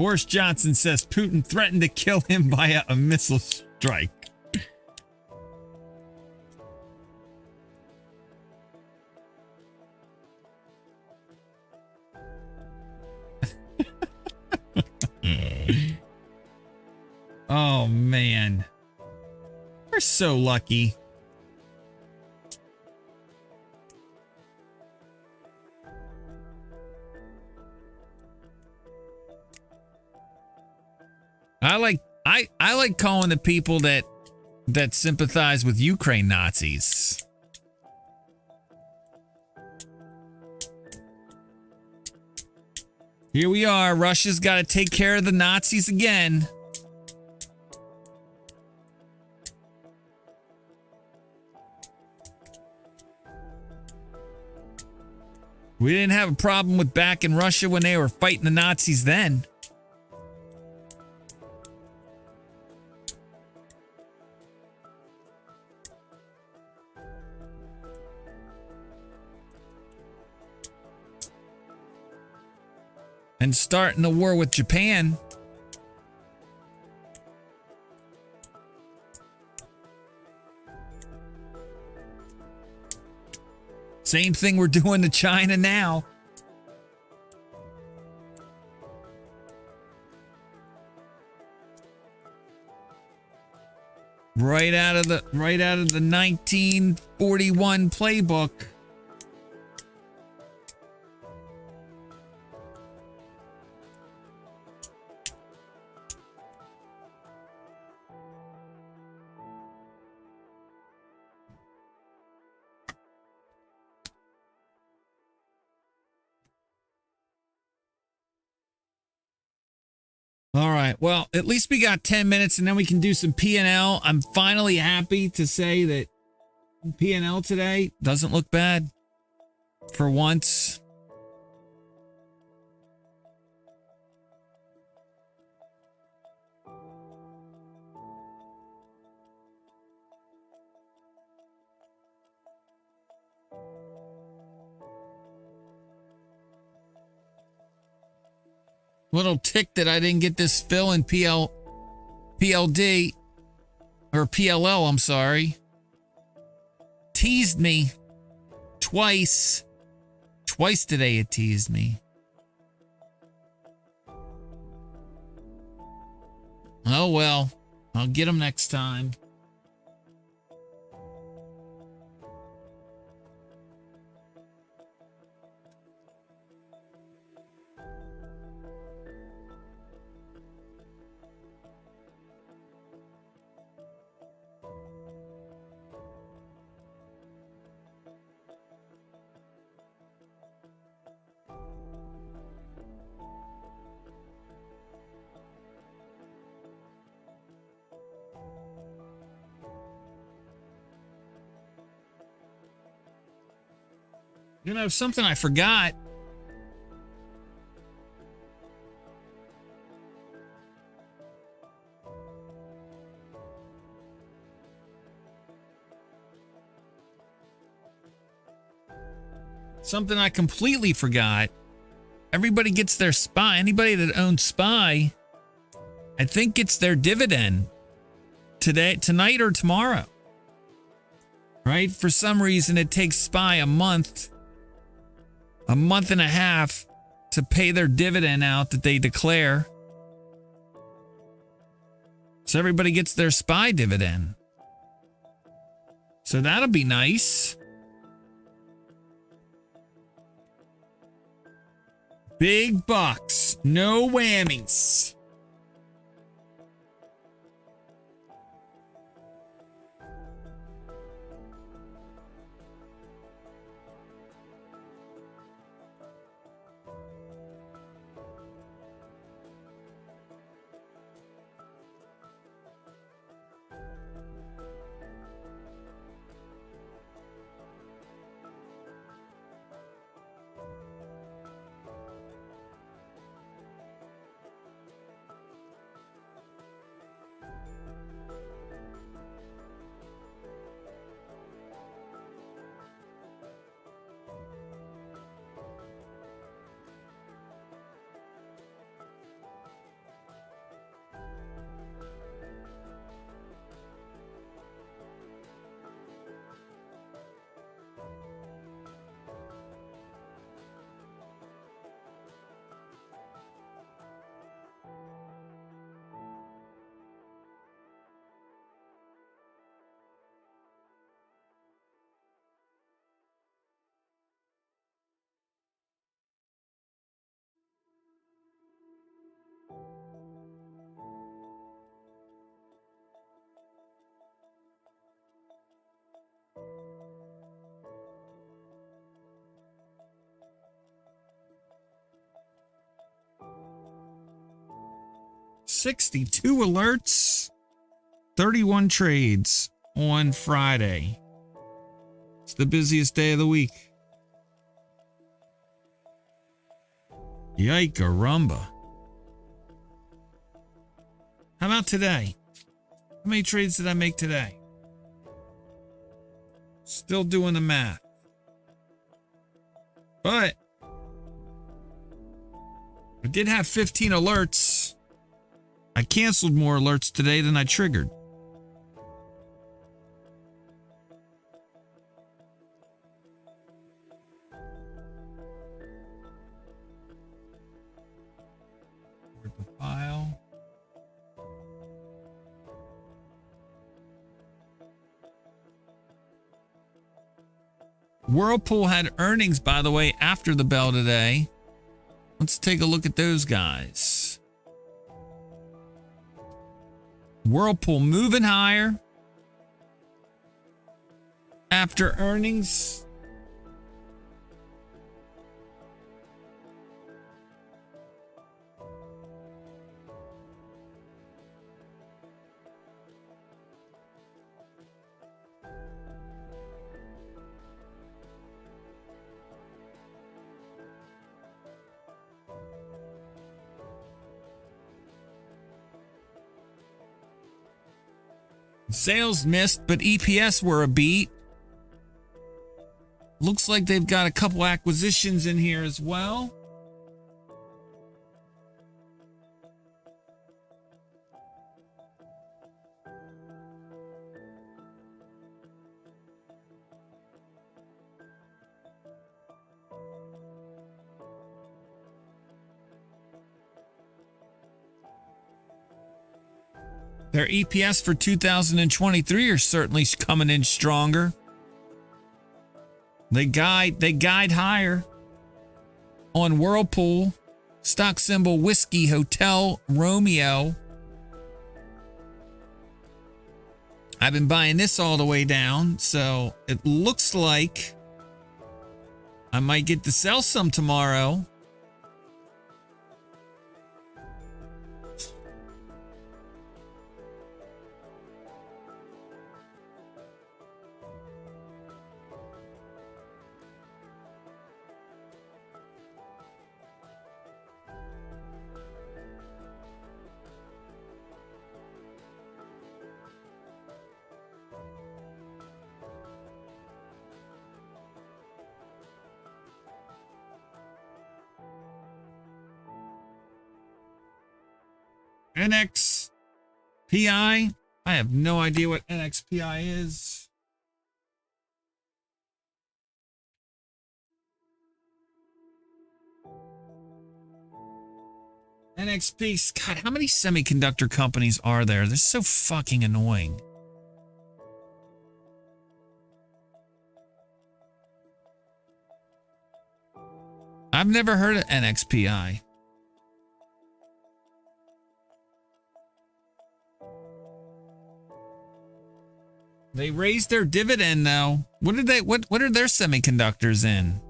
Boris Johnson says Putin threatened to kill him via a missile strike. Oh, man. We're so lucky. I like calling the people that sympathize with Ukraine Nazis. Here we are. Russia's got to take care of the Nazis again. We didn't have a problem with back in Russia when they were fighting the Nazis then. And starting the war with Japan. Same thing we're doing to China now. Right out of the 1941 playbook. All right. Well, at least we got 10 minutes and then we can do some P&L. I'm finally happy to say that P&L today doesn't look bad for once. Little tick that I didn't get this fill in PLD or PLL, I'm sorry. Teased me twice. Twice today it teased me. Oh well, I'll get them next time. You know, something I forgot. Something I completely forgot. Everybody gets their SPY. Anybody that owns SPY, I think gets their dividend today, tonight or tomorrow. Right? For some reason, it takes SPY a month and a half to pay their dividend out that they declare. So everybody gets their SPY dividend. So that'll be nice. Big bucks, no whammies. 62 alerts, 31 trades on Friday. It's the busiest day of the week. Yike-a-rumba. How about today? How many trades did I make today? Still doing the math. But I did have 15 alerts. I canceled more alerts today than I triggered. Where's the file? Whirlpool had earnings, by the way, after the bell today. Let's take a look at those guys. Whirlpool moving higher after earnings. Sales missed, but EPS were a beat. Looks like they've got a couple acquisitions in here as well. Their EPS for 2023 are certainly coming in stronger. They guide higher on Whirlpool, stock symbol Whiskey Hotel Romeo. I've been buying this all the way down, so it looks like I might get to sell some tomorrow. NXPI. I have no idea what NXPI is. NXP. God, how many semiconductor companies are there? They're so fucking annoying. I've never heard of NXPI. They raised their dividend though. What are their semiconductors in?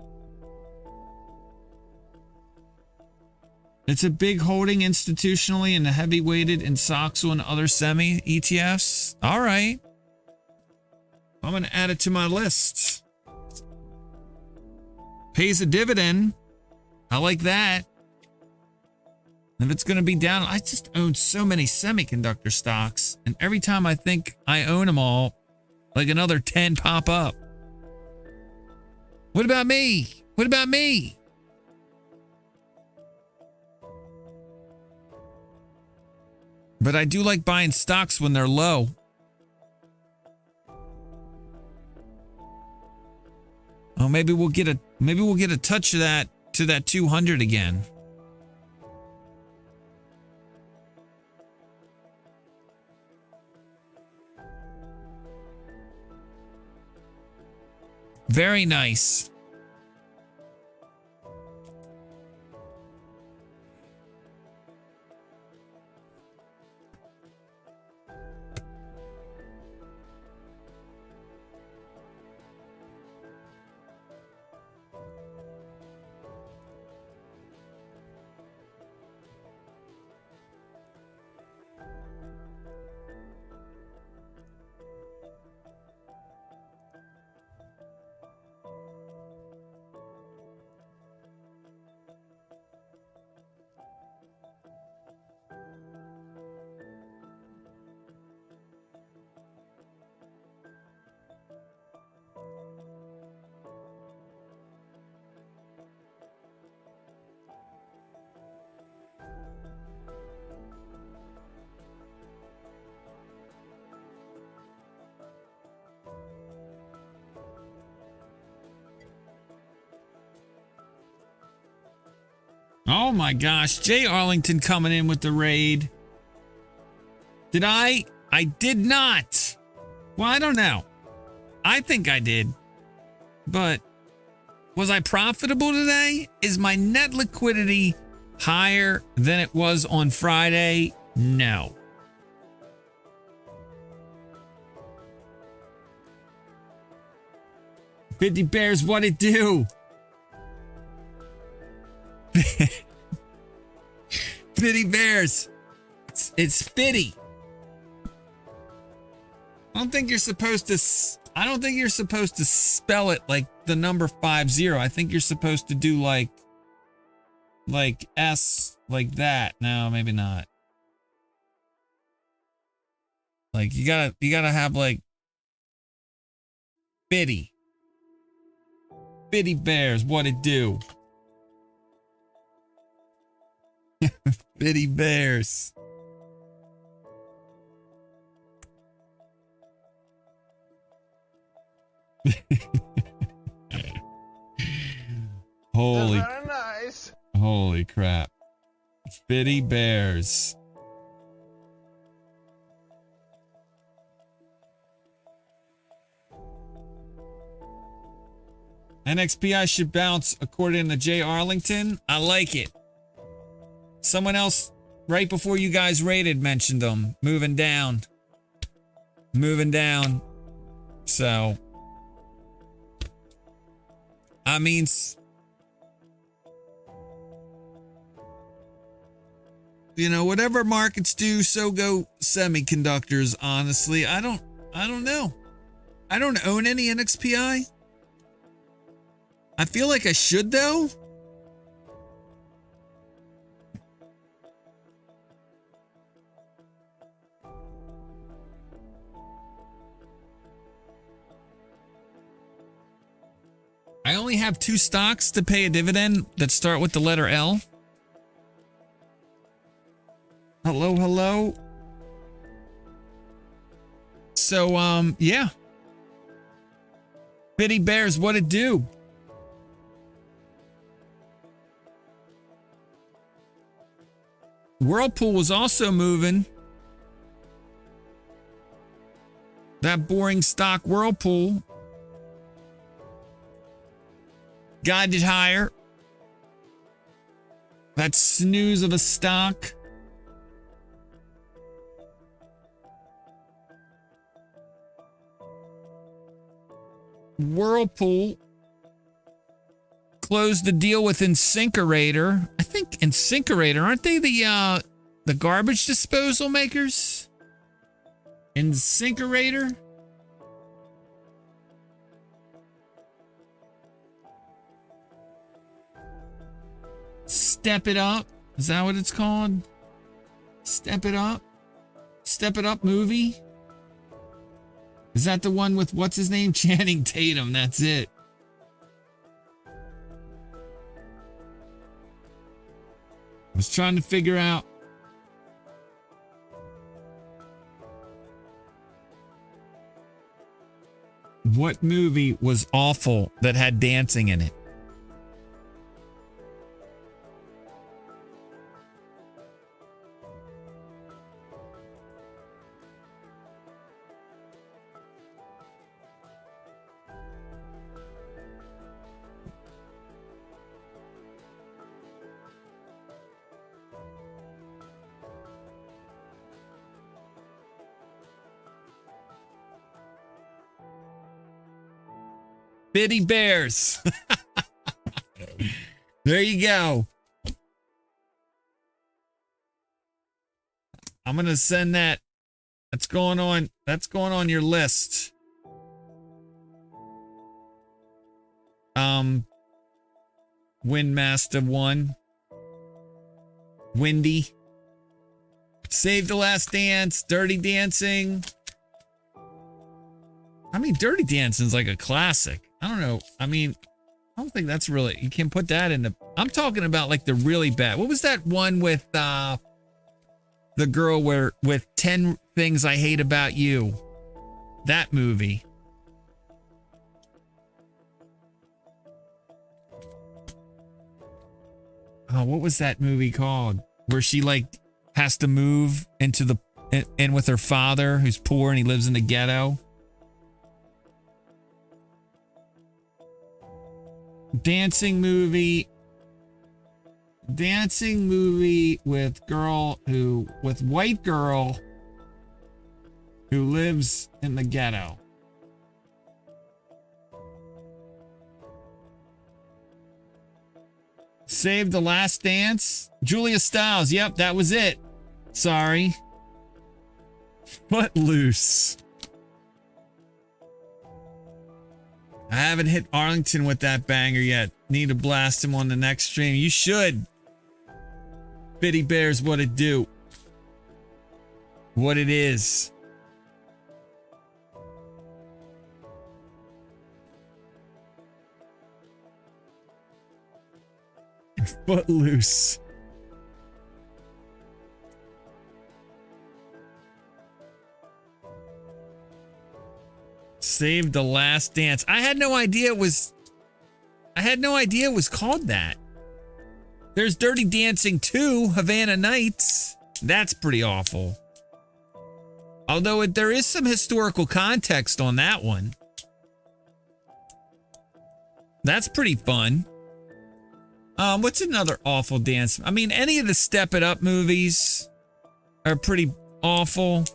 It's a big holding institutionally and heavy weighted in SOXL and other semi ETFs. All right. I'm going to add it to my list. Pays a dividend. I like that. If it's going to be down, I just own so many semiconductor stocks. And every time I think I own them all, like another 10 pop up. What about me? What about me? But I do like buying stocks when they're low. Oh, maybe we'll get a touch of that to that 200 again. Very nice. Oh my gosh. Jay Arlington coming in with the raid. Did I? I did not. Well, I don't know. I think I did. But was I profitable today? Is my net liquidity higher than it was on Friday? No. $50 Bears, what it do? $50 Bears. It's Fitty. I don't think you're supposed to spell it like the number 50. I think you're supposed to do like S like that. No, maybe not. Like you gotta have like Fitty. $50 Bears, what it do? $50 Bears. Holy, Very nice. holy crap. $50 Bears. NXPI should bounce according to Jay Arlington. I like it. Someone else right before you guys rated mentioned them. Moving down. Moving down. So, I mean, you know, whatever markets do, so go semiconductors, honestly. I don't know. I don't own any NXPI. I feel like I should, though. I only have 2 stocks to pay a dividend that start with the letter L. Hello, hello. So, yeah. $50 Bears, what it do? Whirlpool was also moving. That boring stock Whirlpool. Guided higher. That snooze of a stock. Whirlpool closed the deal with Incinerator. I think Incinerator, aren't they the garbage disposal makers? Incinerator? Step It Up. Is that what it's called? Step It Up? Step It Up movie? Is that the one with what's his name? Channing Tatum. That's it. I was trying to figure out what movie was awful that had dancing in it. $50 Bears. There you go. I'm going to send that. That's going on your list. Windmaster 1. Windy. Save the Last Dance. Dirty Dancing. I mean, Dirty Dancing's like a classic. I don't know. I mean, I don't think that's really, you can put that in the, I'm talking about like the really bad. What was that one with the girl with 10 Things I Hate About You? That movie. Oh, what was that movie called? Where she like has to move into the in with her father who's poor and he lives in the ghetto. Dancing movie with white girl who lives in the ghetto. Save the Last Dance. Julia Stiles. Yep, that was it. Sorry. Footloose. I haven't hit Arlington with that banger yet. Need to blast him on the next stream. You should. Bitty Bear's what it do. What it is. Footloose. Save the Last Dance. I had no idea it was called that. There's Dirty Dancing 2, Havana Nights. That's pretty awful. Although there is some historical context on that one. That's pretty fun. What's another awful dance? I mean, any of the Step It Up movies are pretty awful.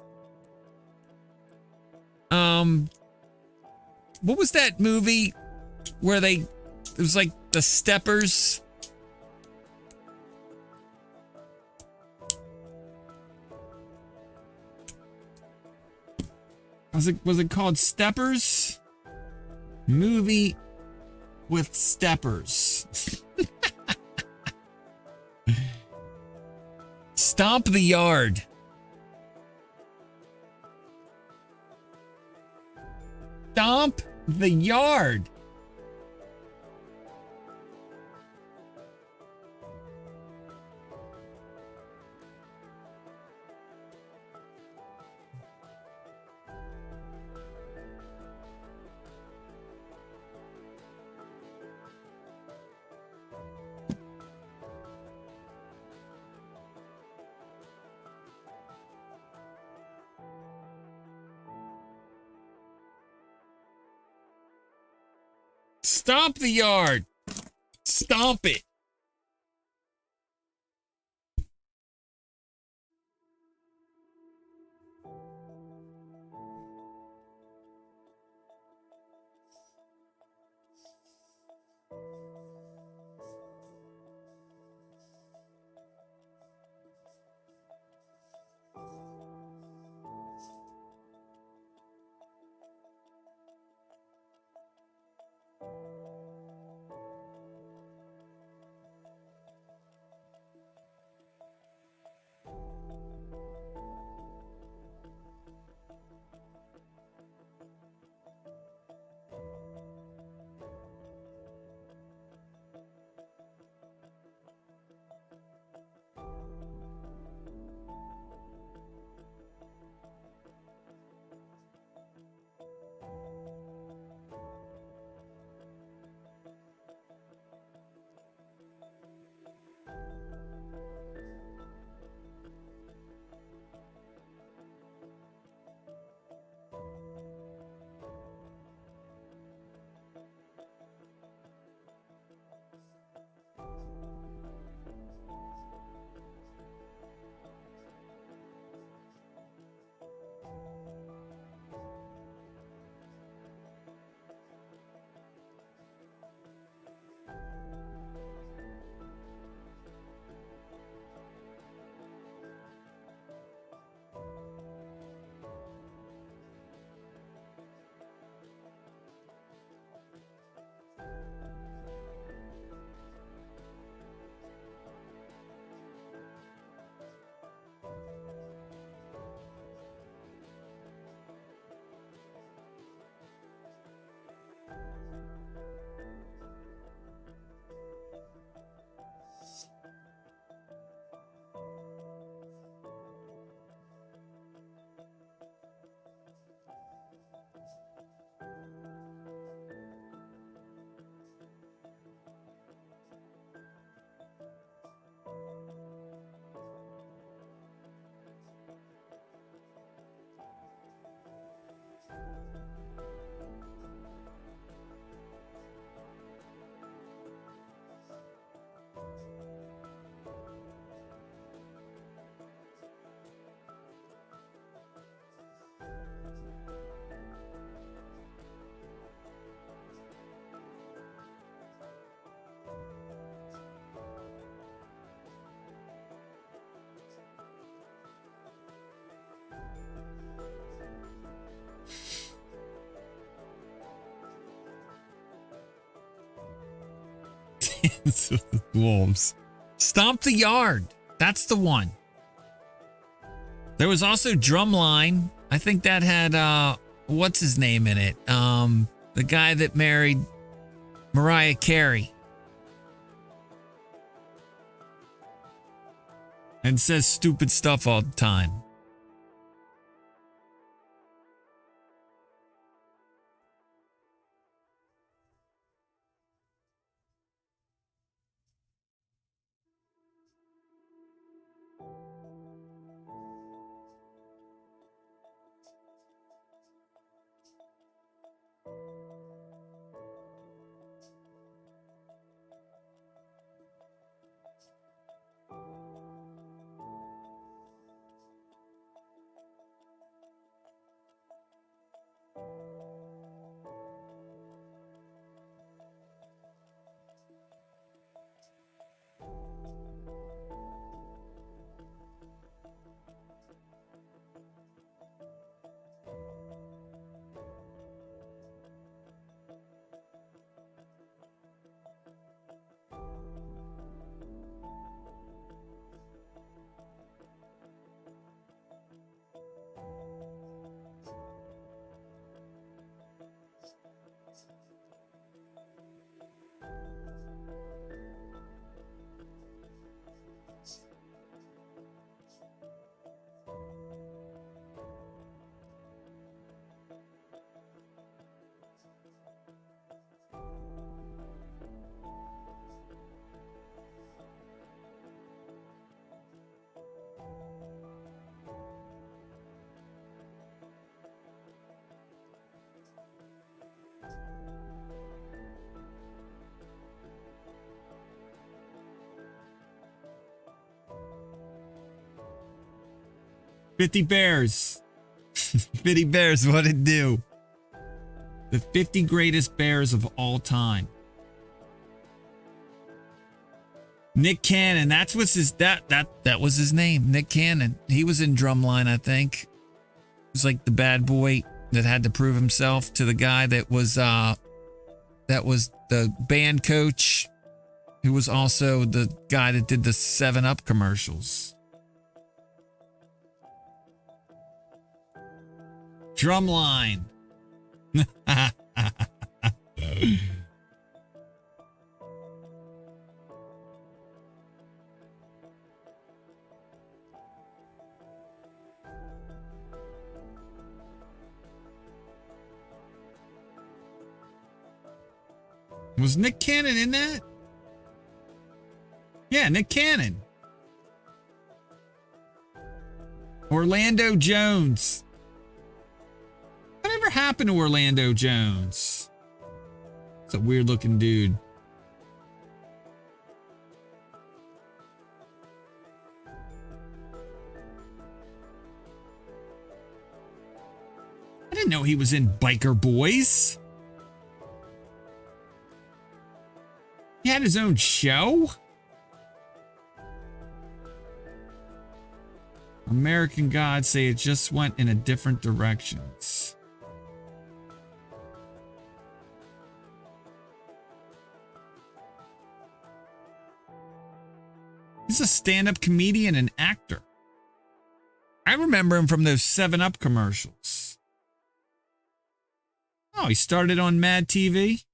What was that movie where it was like the Steppers? Was it called Steppers? Movie with Steppers. Stomp the Yard. Stomp the Yard. Stomp the Yard. Stomp it. Dance with the Wolves. Stomp the Yard. That's the one. There was also Drumline. I think that had what's his name in it? The guy that married Mariah Carey. And says stupid stuff all the time. $50 bears. 50 bears, what it do? The 50 greatest bears of all time. Nick Cannon, that was his name, Nick Cannon. He was in Drumline, I think. He was like the bad boy that had to prove himself to the guy that was the band coach, who was also the guy that did the 7-Up commercials. Drumline. Was Nick Cannon in that? Yeah, Nick Cannon. Orlando Jones. Whatever happened to Orlando Jones? It's a weird looking dude. I didn't know he was in Biker Boys. He had his own show? American Gods say it just went in a different directions. He's a stand-up comedian and actor. I remember him from those 7-Up commercials. Oh, he started on Mad TV?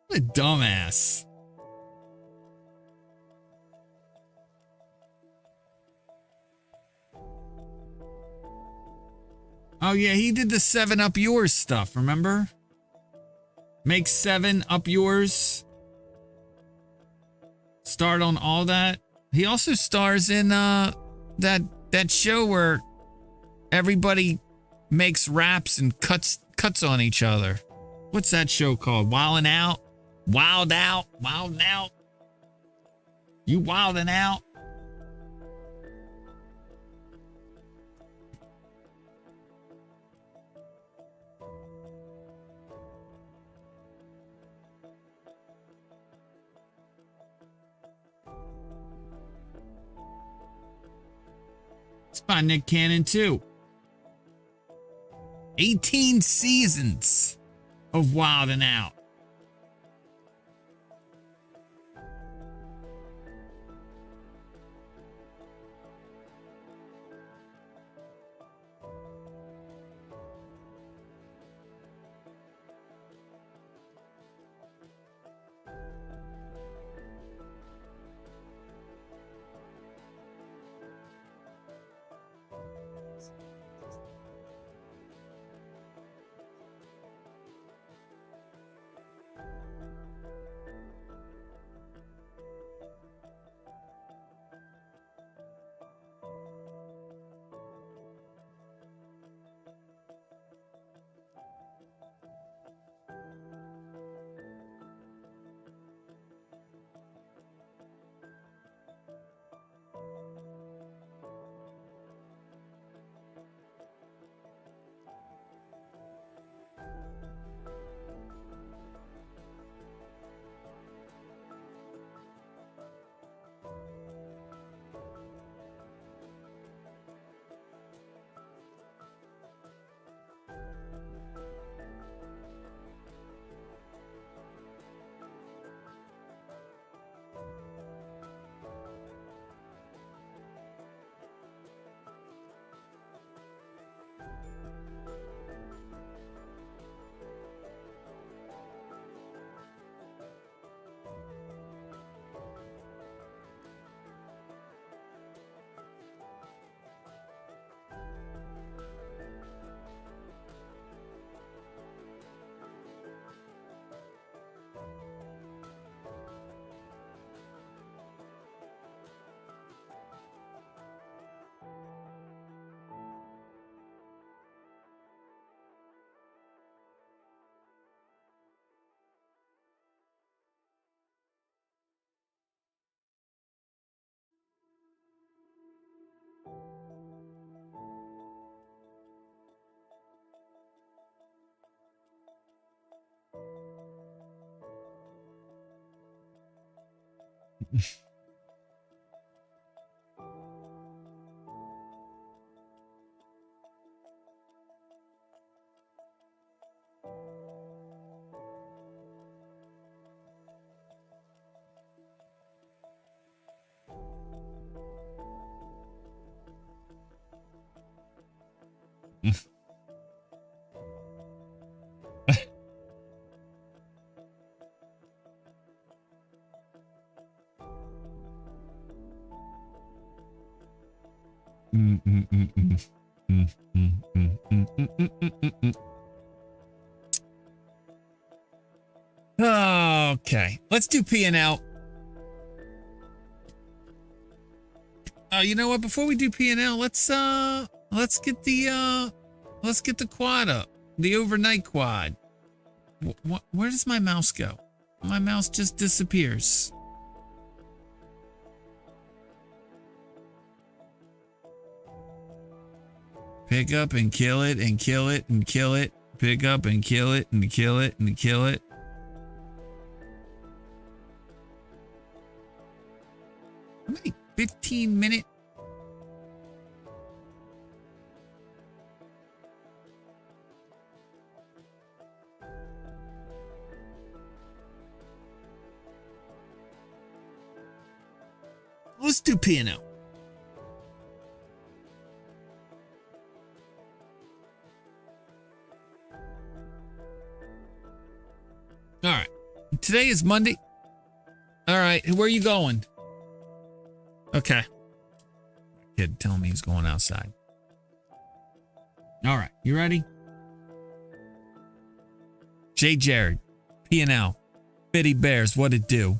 What a dumbass. Oh yeah, he did the 7-Up Yours stuff, remember? Make 7-Up Yours. Starred on all that. He also stars in that show where everybody makes raps and cuts on each other. What's that show called? Wildin' Out? Wild Out? Wild Out? You wildin' out? It's by Nick Cannon too. 18 seasons of Wild and Out. Okay, let's do P&L. You know what? Before we do P&L, let's get the quad up, the overnight quad. Where does my mouse go? My mouse just disappears. Pick up and kill it and kill it and kill it. Pick up and kill it and kill it and kill it. How many 15-minute? Let's do P&L. All right. Today is Monday. All right. Where are you going? Okay. Kid telling me he's going outside. All right. You ready? Jay Jared. P&L. Bitty Bears. What it do?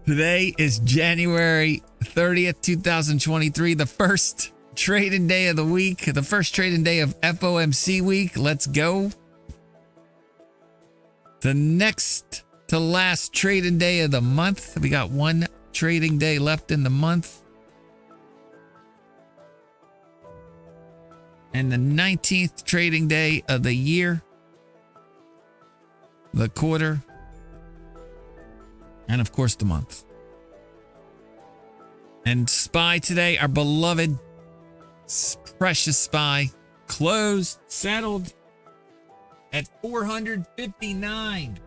Today is January 30th, 2023, the first trading day of the week, the first trading day of FOMC week. Let's go. The next to last trading day of the month. We got one trading day left in the month. And the 19th trading day of the year. The quarter. And of course, the month. And SPY today, our beloved, precious SPY, closed, settled at 459.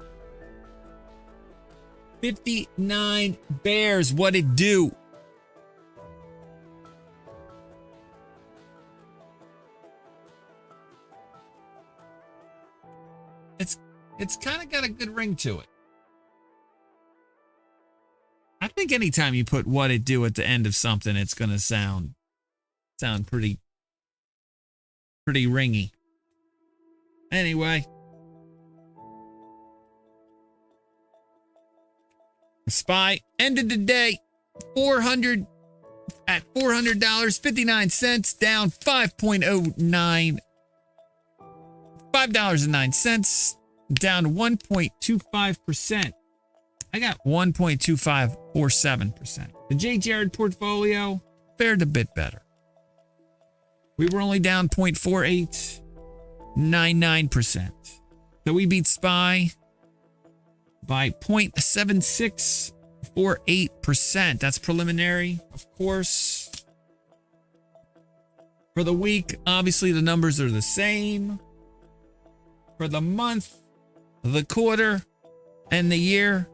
59 bears. What it do? It's kind of got a good ring to it. I think anytime you put what it do at the end of something, it's going to sound pretty ringy. Anyway. SPY ended the day at $400.59, down 5.09. $5.09, down 1.25%. I got 1.2547%. The JayJared portfolio fared a bit better. We were only down 0.4899%. So we beat SPY by 0.7648%. That's preliminary, of course. For the week, obviously the numbers are the same. For the month, the quarter, and the year,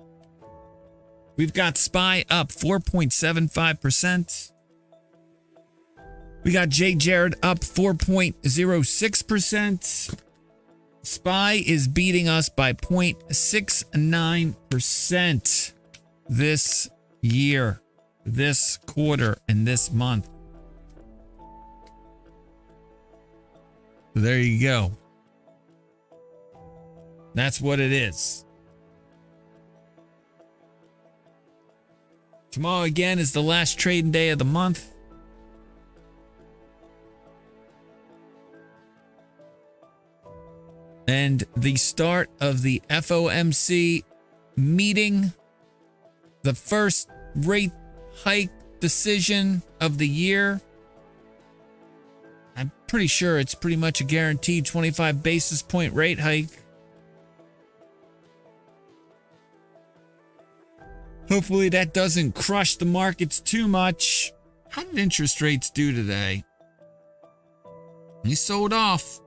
we've got SPY up 4.75%. We got JayJared up 4.06%. SPY is beating us by 0.69% this year, this quarter, and this month. So there you go. That's what it is. Tomorrow again is the last trading day of the month. And the start of the FOMC meeting, the first rate hike decision of the year. I'm pretty sure it's pretty much a guaranteed 25 basis point rate hike. Hopefully that doesn't crush the markets too much. How did interest rates do today? They sold off.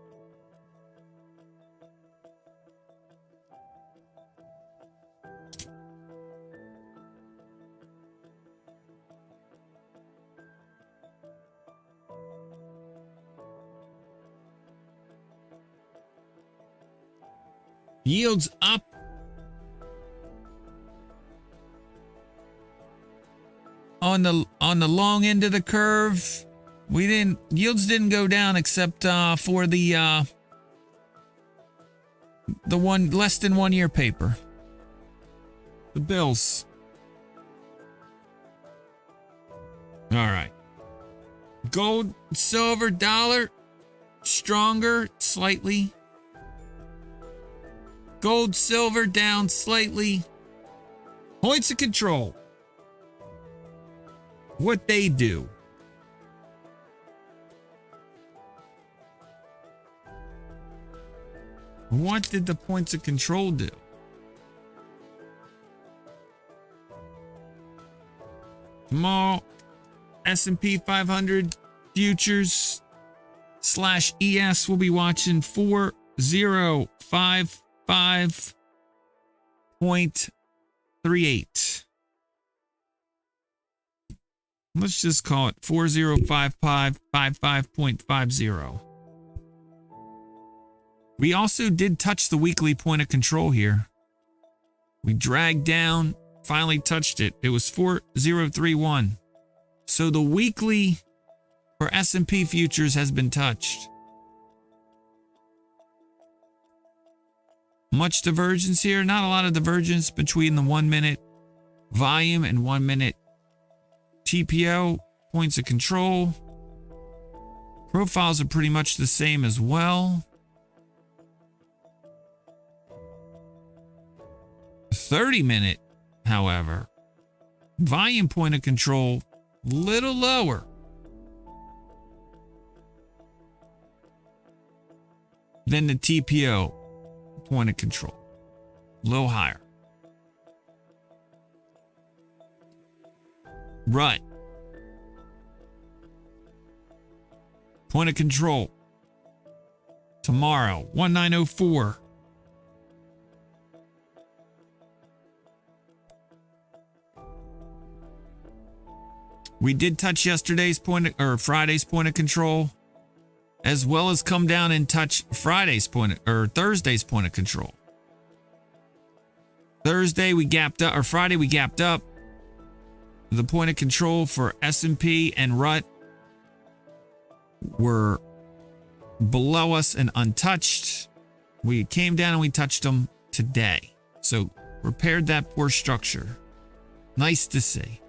Yields up. On the long end of the curve, yields didn't go down except for the one less than 1 year paper. The bills. All right. Gold, silver, dollar stronger slightly. Gold, silver down slightly. Points of control. What they do. What did the points of control do? Tomorrow, S&P 500 futures / ES will be watching 4055.38. Let's just call it 4055.50. We also did touch the weekly point of control here. We dragged down, finally touched it. It was 4031. So the weekly for S&P futures has been touched. Much divergence here. Not a lot of divergence between the 1 minute volume and 1 minute TPO, points of control. Profiles are pretty much the same as well. 30-minute, however, volume point of control, little lower. Than the TPO point of control, a little higher. Rut. Point of control. Tomorrow, 1904. We did touch yesterday's Friday's point of control, as well as come down and touch Thursday's point of control. Thursday we gapped up, or Friday we gapped up. The point of control for S&P and RUT were below us and untouched. We came down and we touched them today. So repaired that poor structure. Nice to see.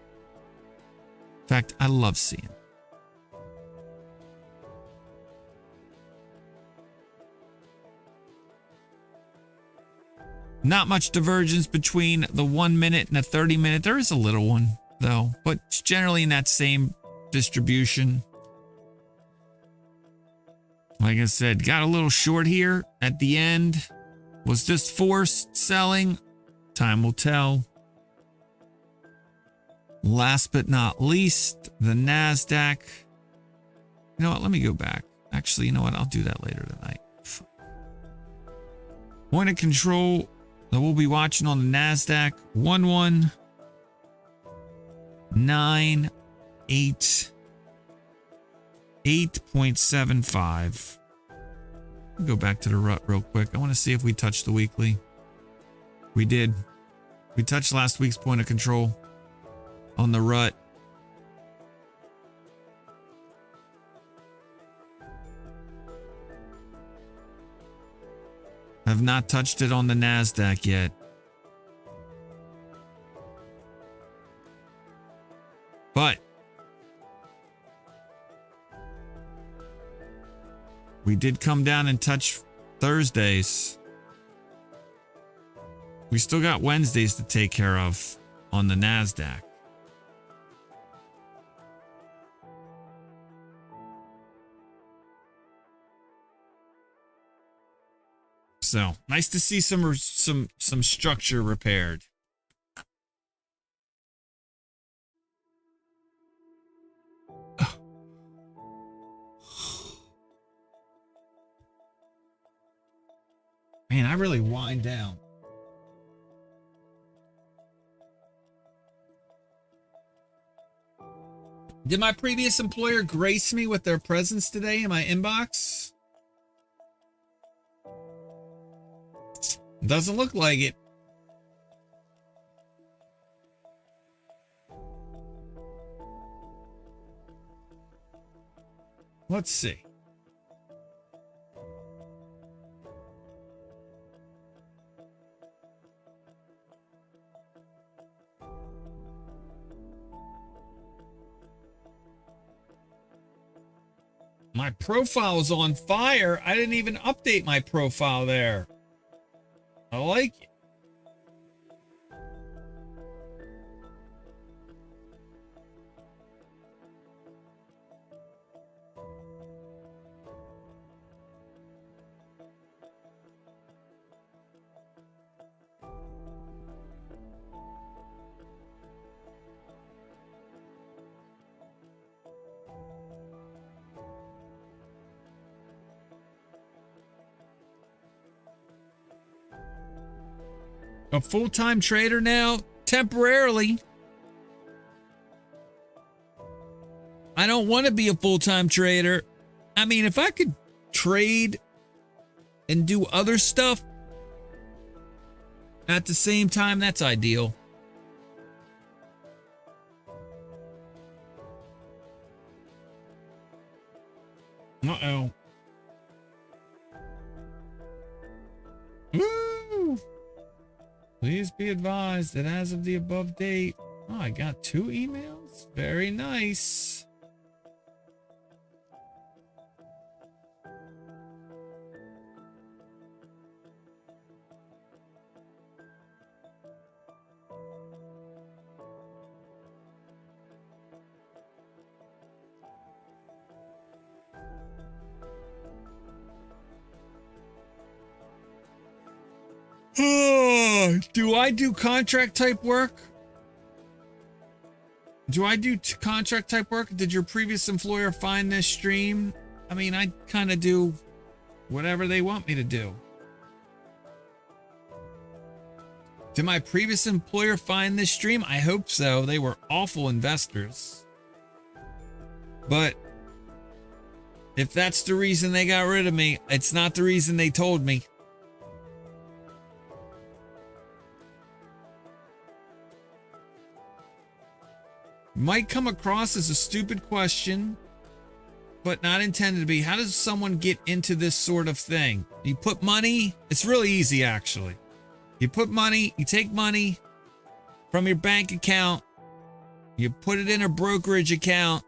In fact, I love seeing. Not much divergence between the 1 minute and the 30 minute. There is a little one though, but it's generally in that same distribution. Like I said, got a little short here at the end. Was this forced selling? Time will tell. Last but not least, the NASDAQ. You know what? Let me go back. Actually, you know what? I'll do that later tonight. Point of control that we'll be watching on the NASDAQ. 1198.75. Go back to the RUT real quick. I want to see if we touched the weekly. We did. We touched last week's point of control on the RUT. Have not touched it on the NASDAQ yet. But we did come down and touch Thursdays. We still got Wednesdays to take care of on the NASDAQ. So nice to see some structure repaired. Man, I really wind down. Did my previous employer grace me with their presence today in my inbox? Doesn't look like it. Let's see. My profile's on fire. I didn't even update my profile there. I like it. A full-time trader now, temporarily. I don't want to be a full-time trader. I mean, if I could trade and do other stuff at the same time, that's ideal. Uh-oh. Woo! Please be advised that as of the above date, oh, I got 2 emails. Very nice. Do I do contract type work? Do I do contract type work? Did your previous employer find this stream? I mean, I kind of do whatever they want me to do. Did my previous employer find this stream? I hope so. They were awful investors. But if that's the reason they got rid of me, it's not the reason they told me. Might come across as a stupid question, but not intended to be. How does someone get into this sort of thing? You put money, it's really easy actually. You put money, you take money from your bank account, you put it in a brokerage account,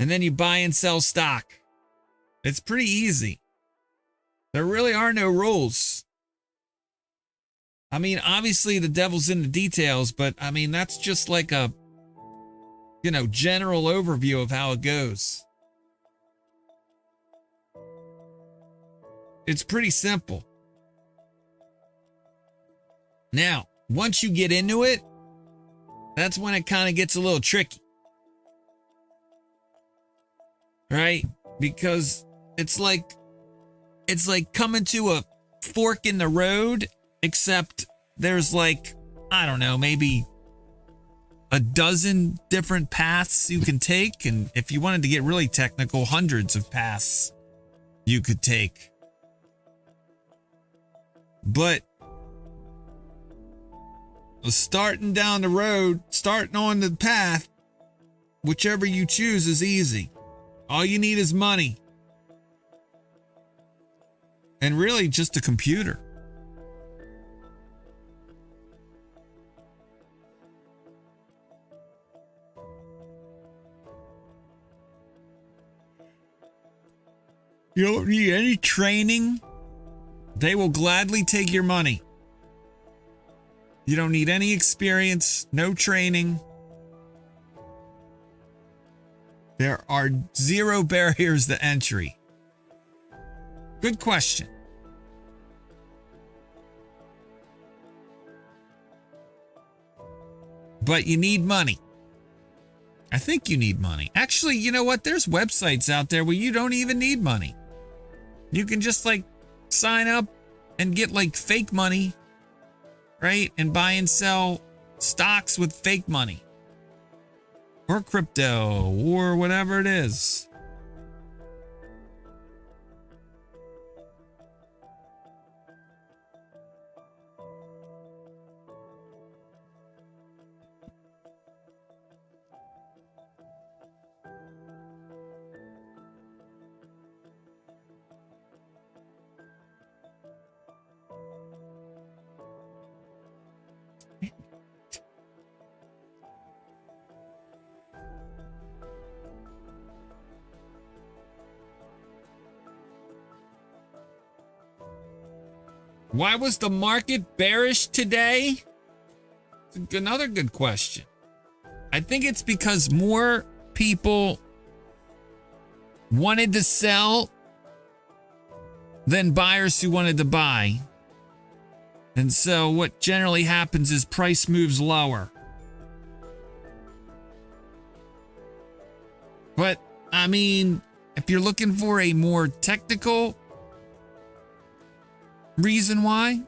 and then you buy and sell stock. It's pretty easy. There really are no rules. I mean, obviously the devil's in the details, but I mean, that's just like a, you know, general overview of how it goes. It's pretty simple. Now, once you get into it, that's when it kind of gets a little tricky. Right? Because it's like coming to a fork in the road, except there's like, I don't know, maybe a dozen different paths you can take. And if you wanted to get really technical, hundreds of paths you could take. But starting down the road, starting on the path, whichever you choose is easy. All you need is money. And really just a computer. You don't need any training. They will gladly take your money. You don't need any experience, no training. There are zero barriers to entry. Good question. But you need money. I think you need money. Actually, you know what? There's websites out there where you don't even need money. You can just like sign up and get like fake money, right? And buy and sell stocks with fake money. Or crypto, or whatever it is. Why was the market bearish today? It's another good question. I think it's because more people wanted to sell than buyers who wanted to buy. And so what generally happens is price moves lower. But, I mean, if you're looking for a more technical reason why,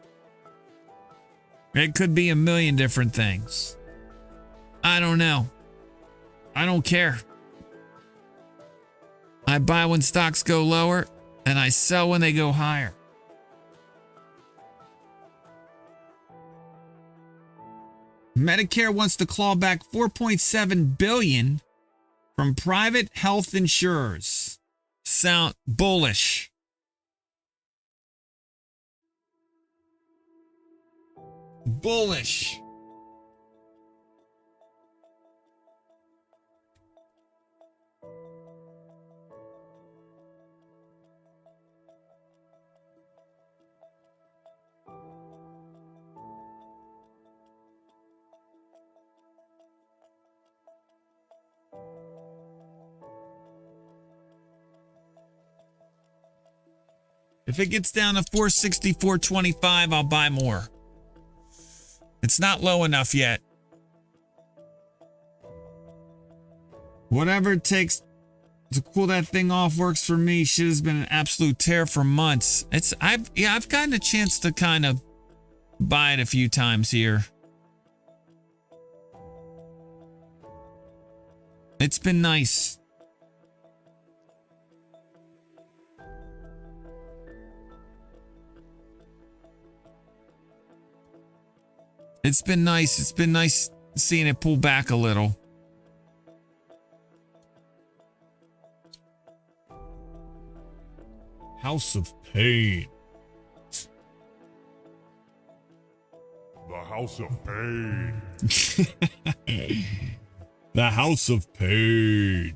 it could be a million different things. I don't know. I don't care. I buy when stocks go lower and I sell when they go higher. Medicare wants to claw back $4.7 billion from private health insurers. Sound bullish. Bullish. If it gets down to 464.25, I'll buy more. It's not low enough yet. Whatever it takes to cool that thing off works for me. Shit has been an absolute tear for months. I've gotten a chance to kind of buy it a few times here. It's been nice. It's been nice. It's been nice seeing it pull back a little. House of Pain. The House of Pain. The House of Pain.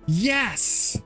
Yes.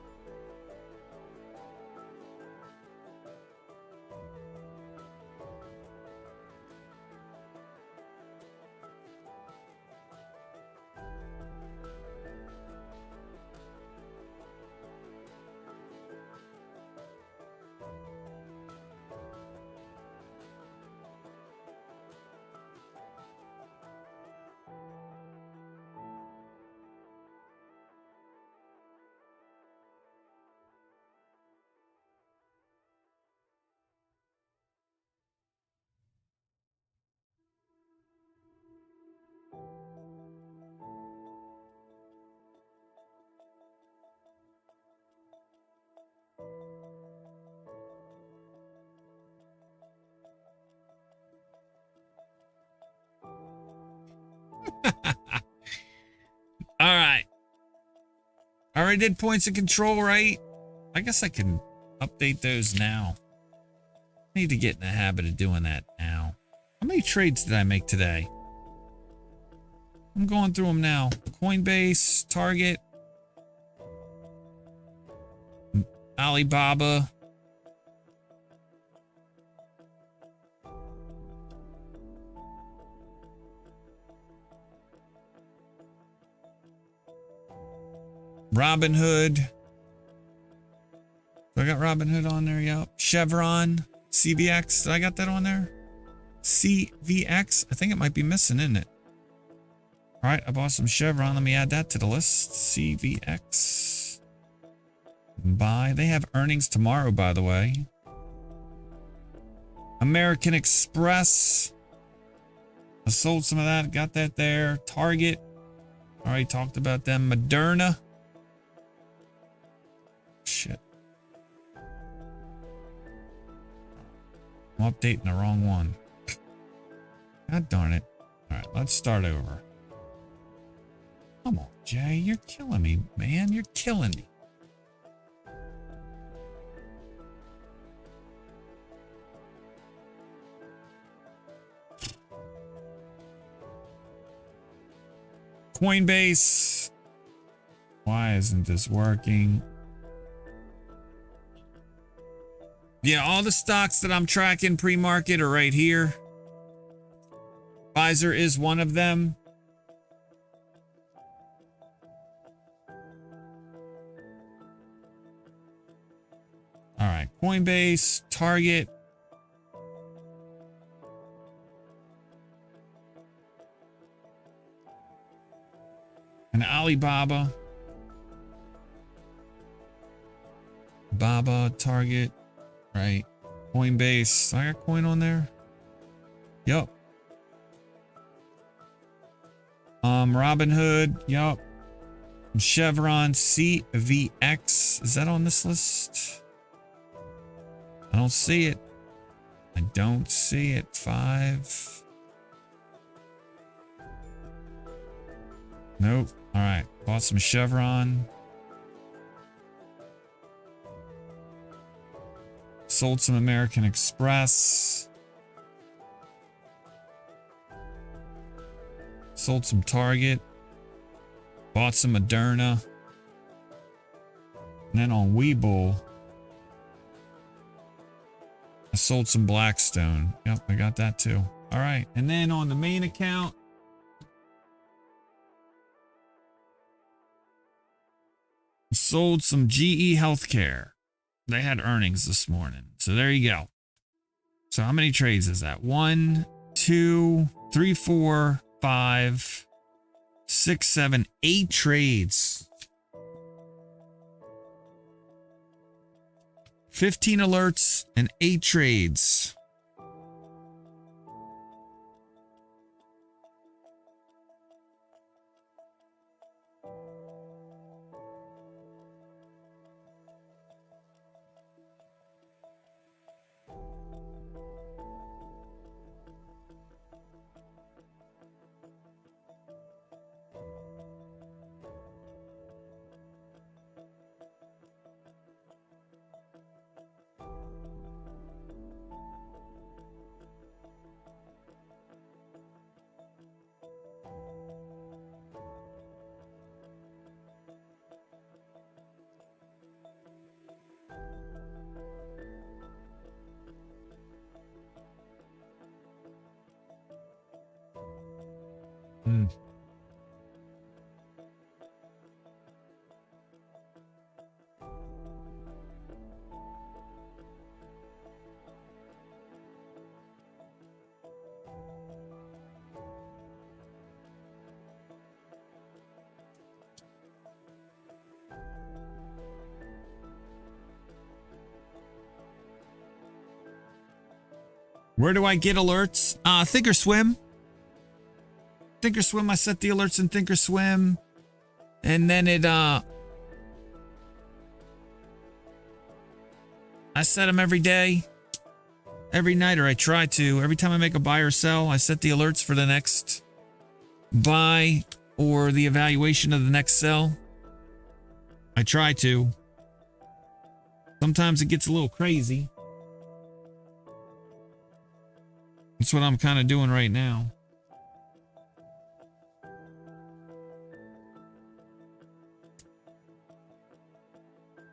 All right. I already did points of control, right? I guess I can update those now. I need to get in the habit of doing that now. How many trades did I make today? I'm going through them now. Coinbase, Target, Alibaba. Robinhood. Do I got Robinhood on there? Yep. Chevron, CVX. Did I got that on there? CVX. I think it might be missing, isn't it? All right. I bought some Chevron. Let me add that to the list. CVX. Buy. They have earnings tomorrow, by the way. American Express. I sold some of that. Got that there. Target. Already talked about them. Moderna. Shit. I'm updating the wrong one. God darn it. All right, let's start over. Come on, Jay. You're killing me, man. You're killing me. Coinbase. Why isn't this working? Yeah, all the stocks that I'm tracking pre-market are right here. Pfizer is one of them. All right, Coinbase, Target. And Alibaba. Baba, Target, right? Coinbase. I got coin on there. Yup. Robinhood. Yup. Chevron, CVX. Is that on this list? I don't see it. I don't see it. 5. Nope. All right. Bought some Chevron. Sold some American Express. Sold some Target. Bought some Moderna. And then on Webull, I sold some Blackstone. Yep, I got that too. All right. And then on the main account, sold some GE Healthcare. They had earnings this morning. So there you go. So how many trades is that? 1, 2, 3, 4, 5, 6, 7, 8 trades. 15 alerts and 8 trades. Where do I get alerts? Thinkorswim. Thinkorswim, I set the alerts in Thinkorswim. And then it, I set them every day. Every night, or I try to. Every time I make a buy or sell, I set the alerts for the next buy or the evaluation of the next sell. I try to. Sometimes it gets a little crazy. That's what I'm kind of doing right now.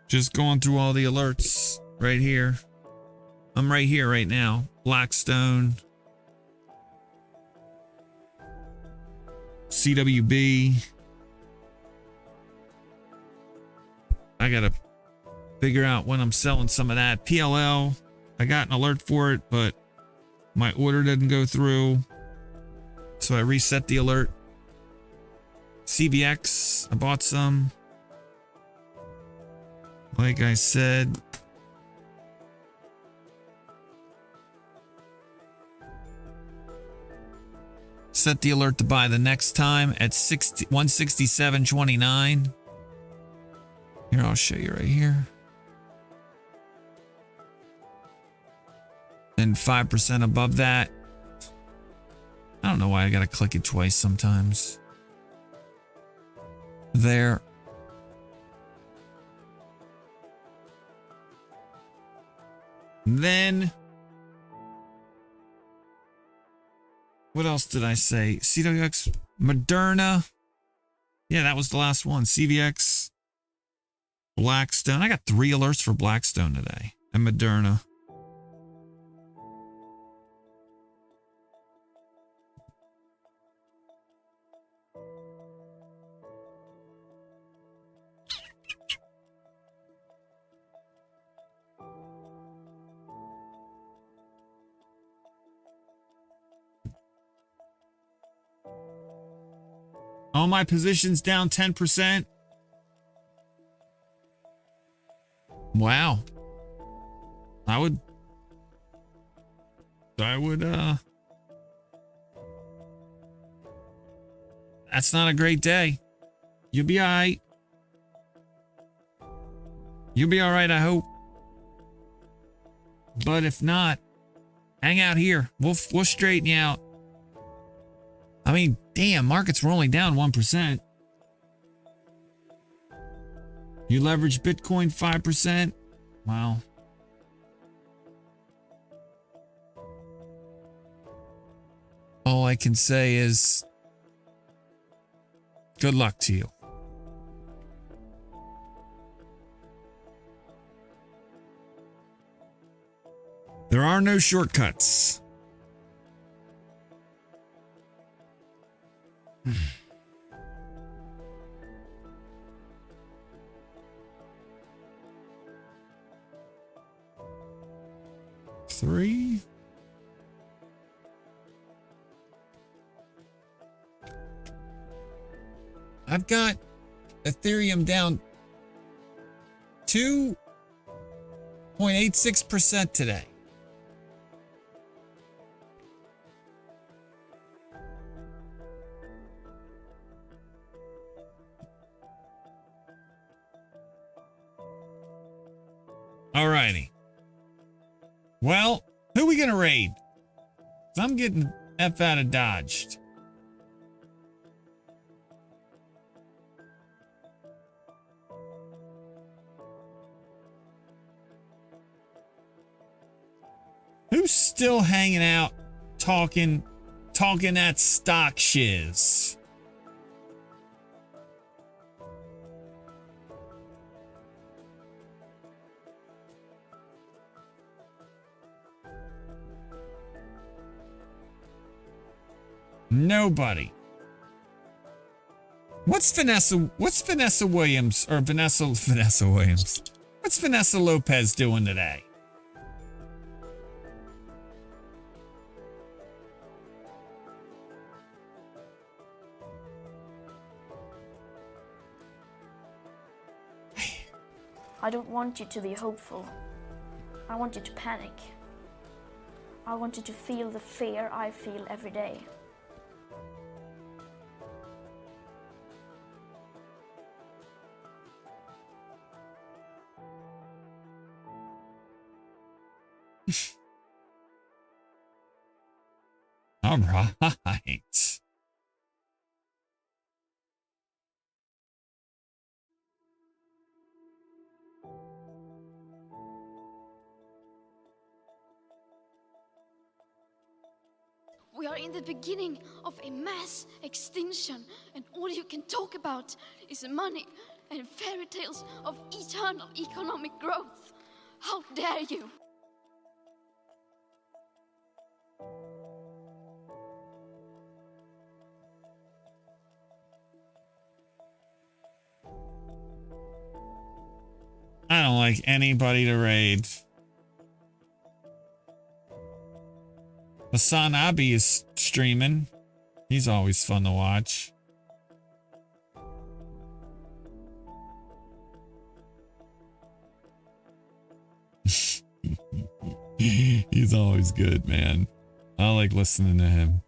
Just going through all the alerts right here. I'm right here right now. Blackstone. CWB. I got to figure out when I'm selling some of that. PLL. I got an alert for it, but my order didn't go through, so I reset the alert. CVX, I bought some. Like I said, set the alert to buy the next time at 167.29. Here, I'll show you right here. And 5% above that. I don't know why I gotta click it twice sometimes. There. Then, what else did I say? CWX, Moderna. Yeah, that was the last one. CVX, Blackstone. I got 3 alerts for Blackstone today. And Moderna. All my positions down 10%. Wow. I would, that's not a great day. You'll be all right. You'll be all right, I hope. But if not, hang out here. We'll straighten you out. I mean, damn, markets were only down 1%. You leverage Bitcoin 5%. Wow. All I can say is good luck to you. There are no shortcuts. Three. I've got Ethereum down 2.86% today. Alrighty. Well, who are we gonna raid? 'Cause I'm getting F out of dodged. Who's still hanging out, talking that stock shiz? Nobody. What's Vanessa Williams or Vanessa Williams? What's Vanessa Lopez doing today? I don't want you to be hopeful. I want you to panic. I want you to feel the fear I feel every day. All right. We are in the beginning of a mass extinction, and all you can talk about is money and fairy tales of eternal economic growth. How dare you? I don't like anybody to raid. Hassan Abi is streaming. He's always fun to watch. He's always good, man. I like listening to him.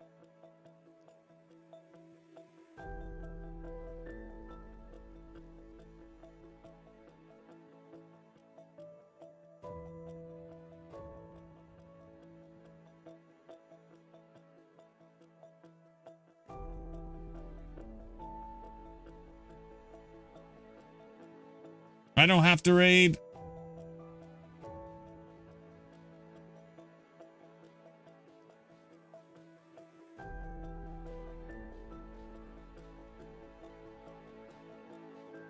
I don't have to raid.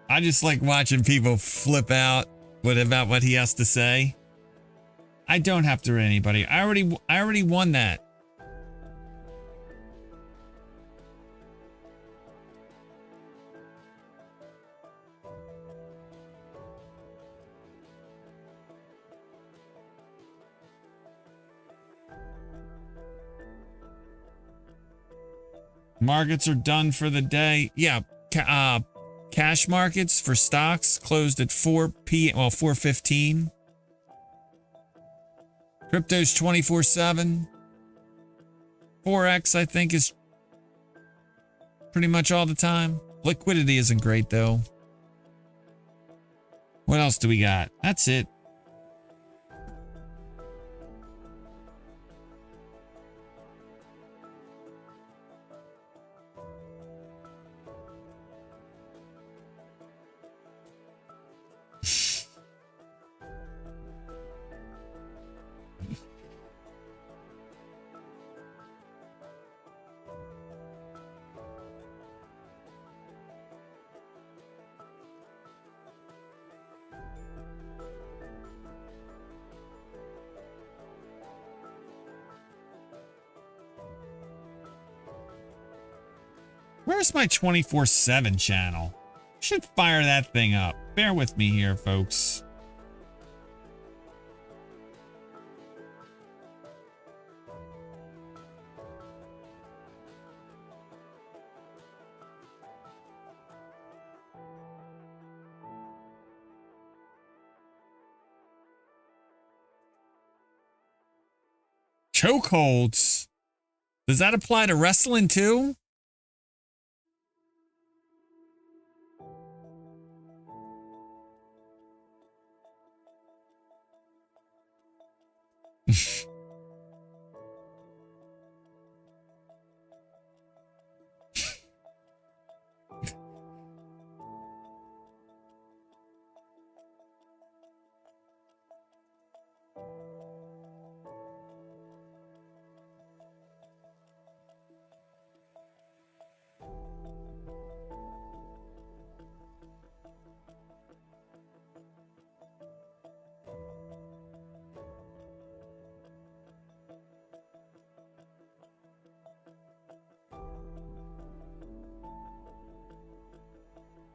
I just like watching people flip out about what he has to say. I don't have to raid anybody. I already won that. Markets are done for the day. Yeah, cash markets for stocks closed at 4 p.m. Well, 4:15. Crypto's 24/7. Forex, I think, is pretty much all the time. Liquidity isn't great though. What else do we got? That's it. Where's my 24/7 channel? Should fire that thing up. Bear with me here, folks. Chokeholds. Does that apply to wrestling too?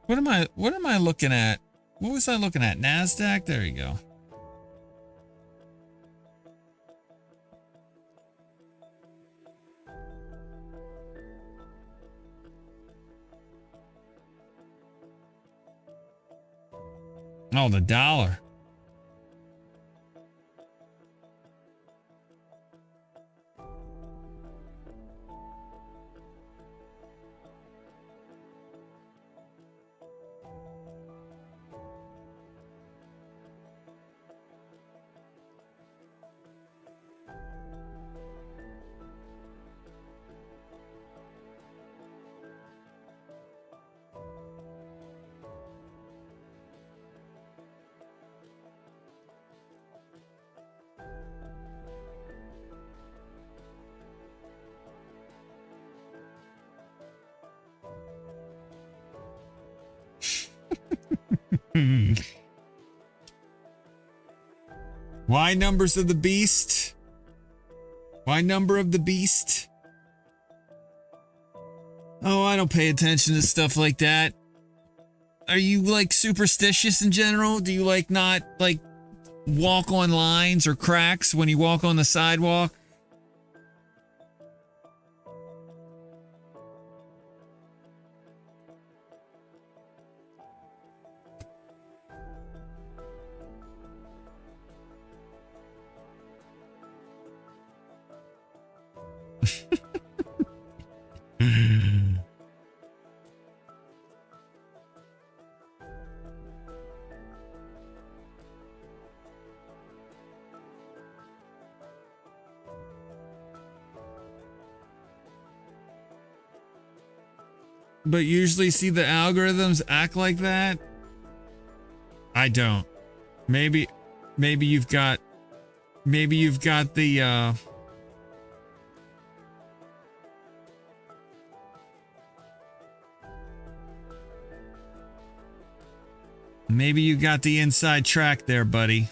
What am I looking at? What was I looking at? NASDAQ? There you go. Oh, the dollar. Why numbers of the beast? Why number of the beast? Oh, I don't pay attention to stuff like that. Are you like superstitious in general? Do you like not like walk on lines or cracks when you walk on the sidewalk? But usually see the algorithms act like that? I don't. Maybe you've got the maybe you've got the inside track there, buddy.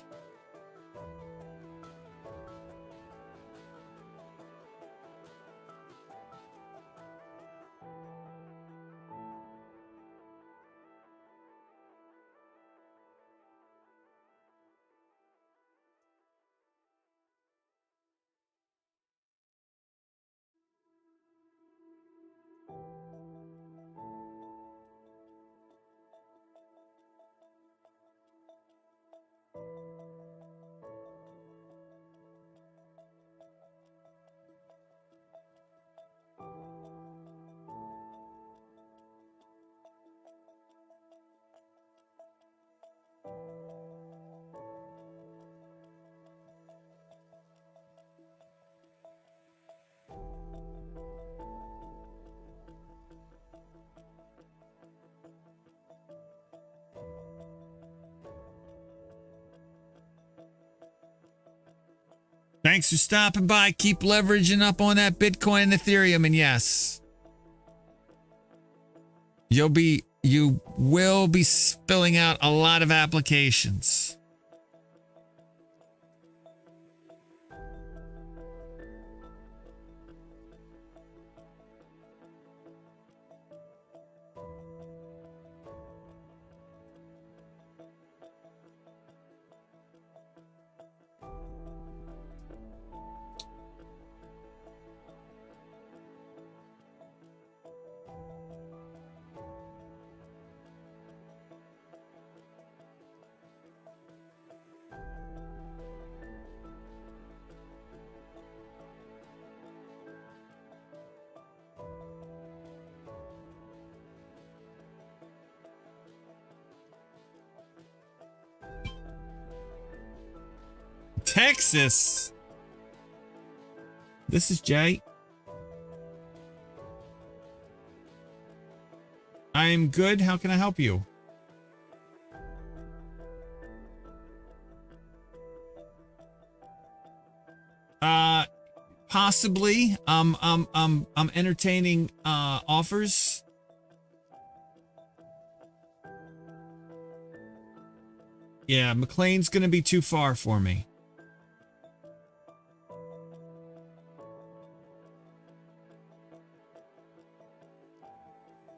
Thanks for stopping by. Keep leveraging up on that Bitcoin and Ethereum. And yes, you will be spilling out a lot of applications. Texas. This is Jay. I am good. How can I help you? Possibly. I'm entertaining offers. Yeah, McLean's gonna be too far for me.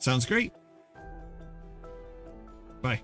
Sounds great. Bye.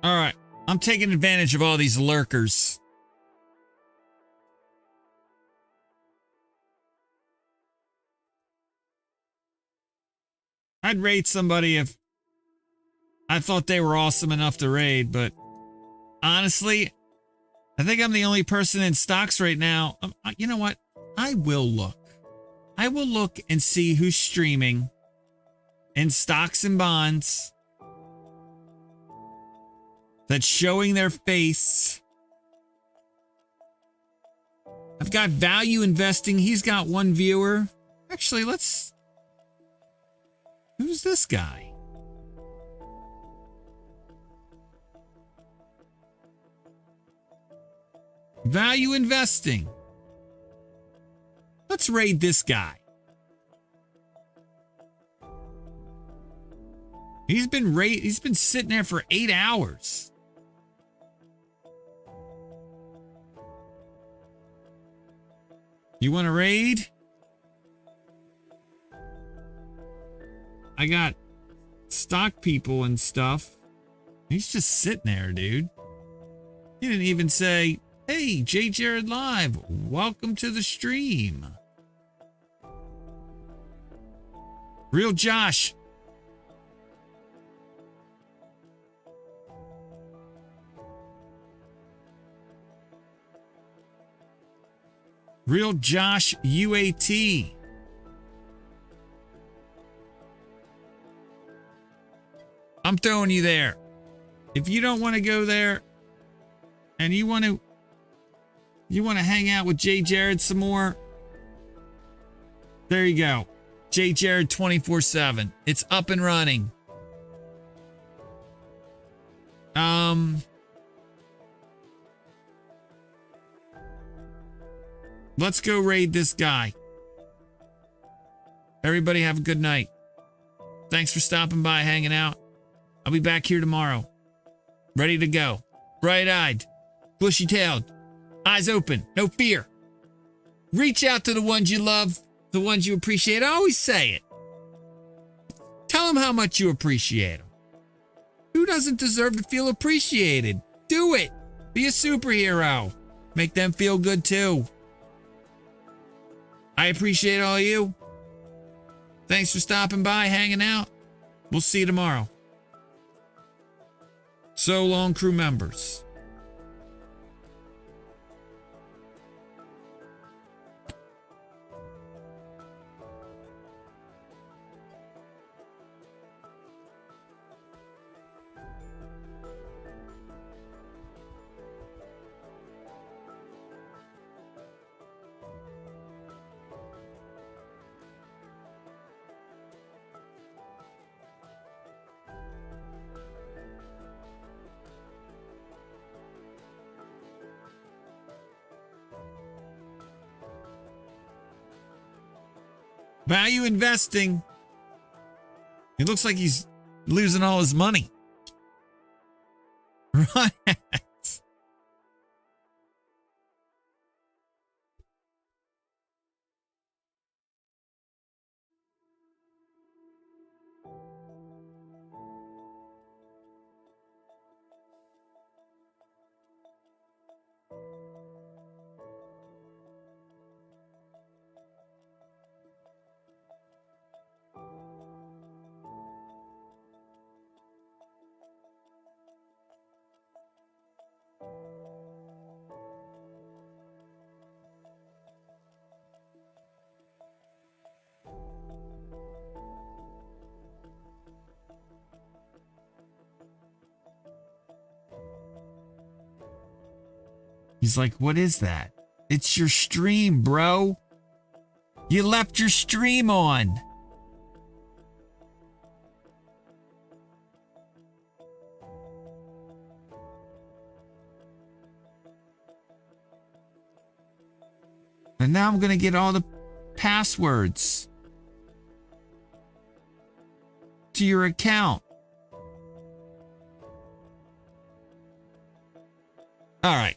All right. I'm taking advantage of all these lurkers. I'd raid somebody if I thought they were awesome enough to raid, but honestly, I think I'm the only person in stocks right now. You know what? I will look. I will look and see who's streaming in stocks and bonds that's showing their face. I've got value investing. He's got one viewer. Actually, who's this guy? Value investing. Let's raid this guy. He's been sitting there for 8 hours. You want to raid? I got stock people and stuff. He's just sitting there, dude. He didn't even say, hey, JayJaredLive, welcome to the stream. Real Josh. Real Josh UAT. I'm throwing you there. If you don't want to go there and you want to hang out with Jay Jared some more, there you go. Jay Jared 24/7. It's up and running. Let's go raid this guy. Everybody have a good night. Thanks for stopping by, hanging out. I'll be back here tomorrow. Ready to go. Bright-eyed. Bushy-tailed. Eyes open. No fear. Reach out to the ones you love, the ones you appreciate. I always say it. Tell them how much you appreciate them. Who doesn't deserve to feel appreciated? Do it. Be a superhero. Make them feel good too. I appreciate all you. Thanks for stopping by, hanging out. We'll see you tomorrow. So long, crew members. Value investing. It looks like he's losing all his money. Right. He's like, what is that? It's your stream, bro. You left your stream on. And now I'm going to get all the passwords to your account. All right.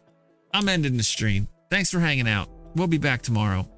I'm ending the stream. Thanks for hanging out. We'll be back tomorrow.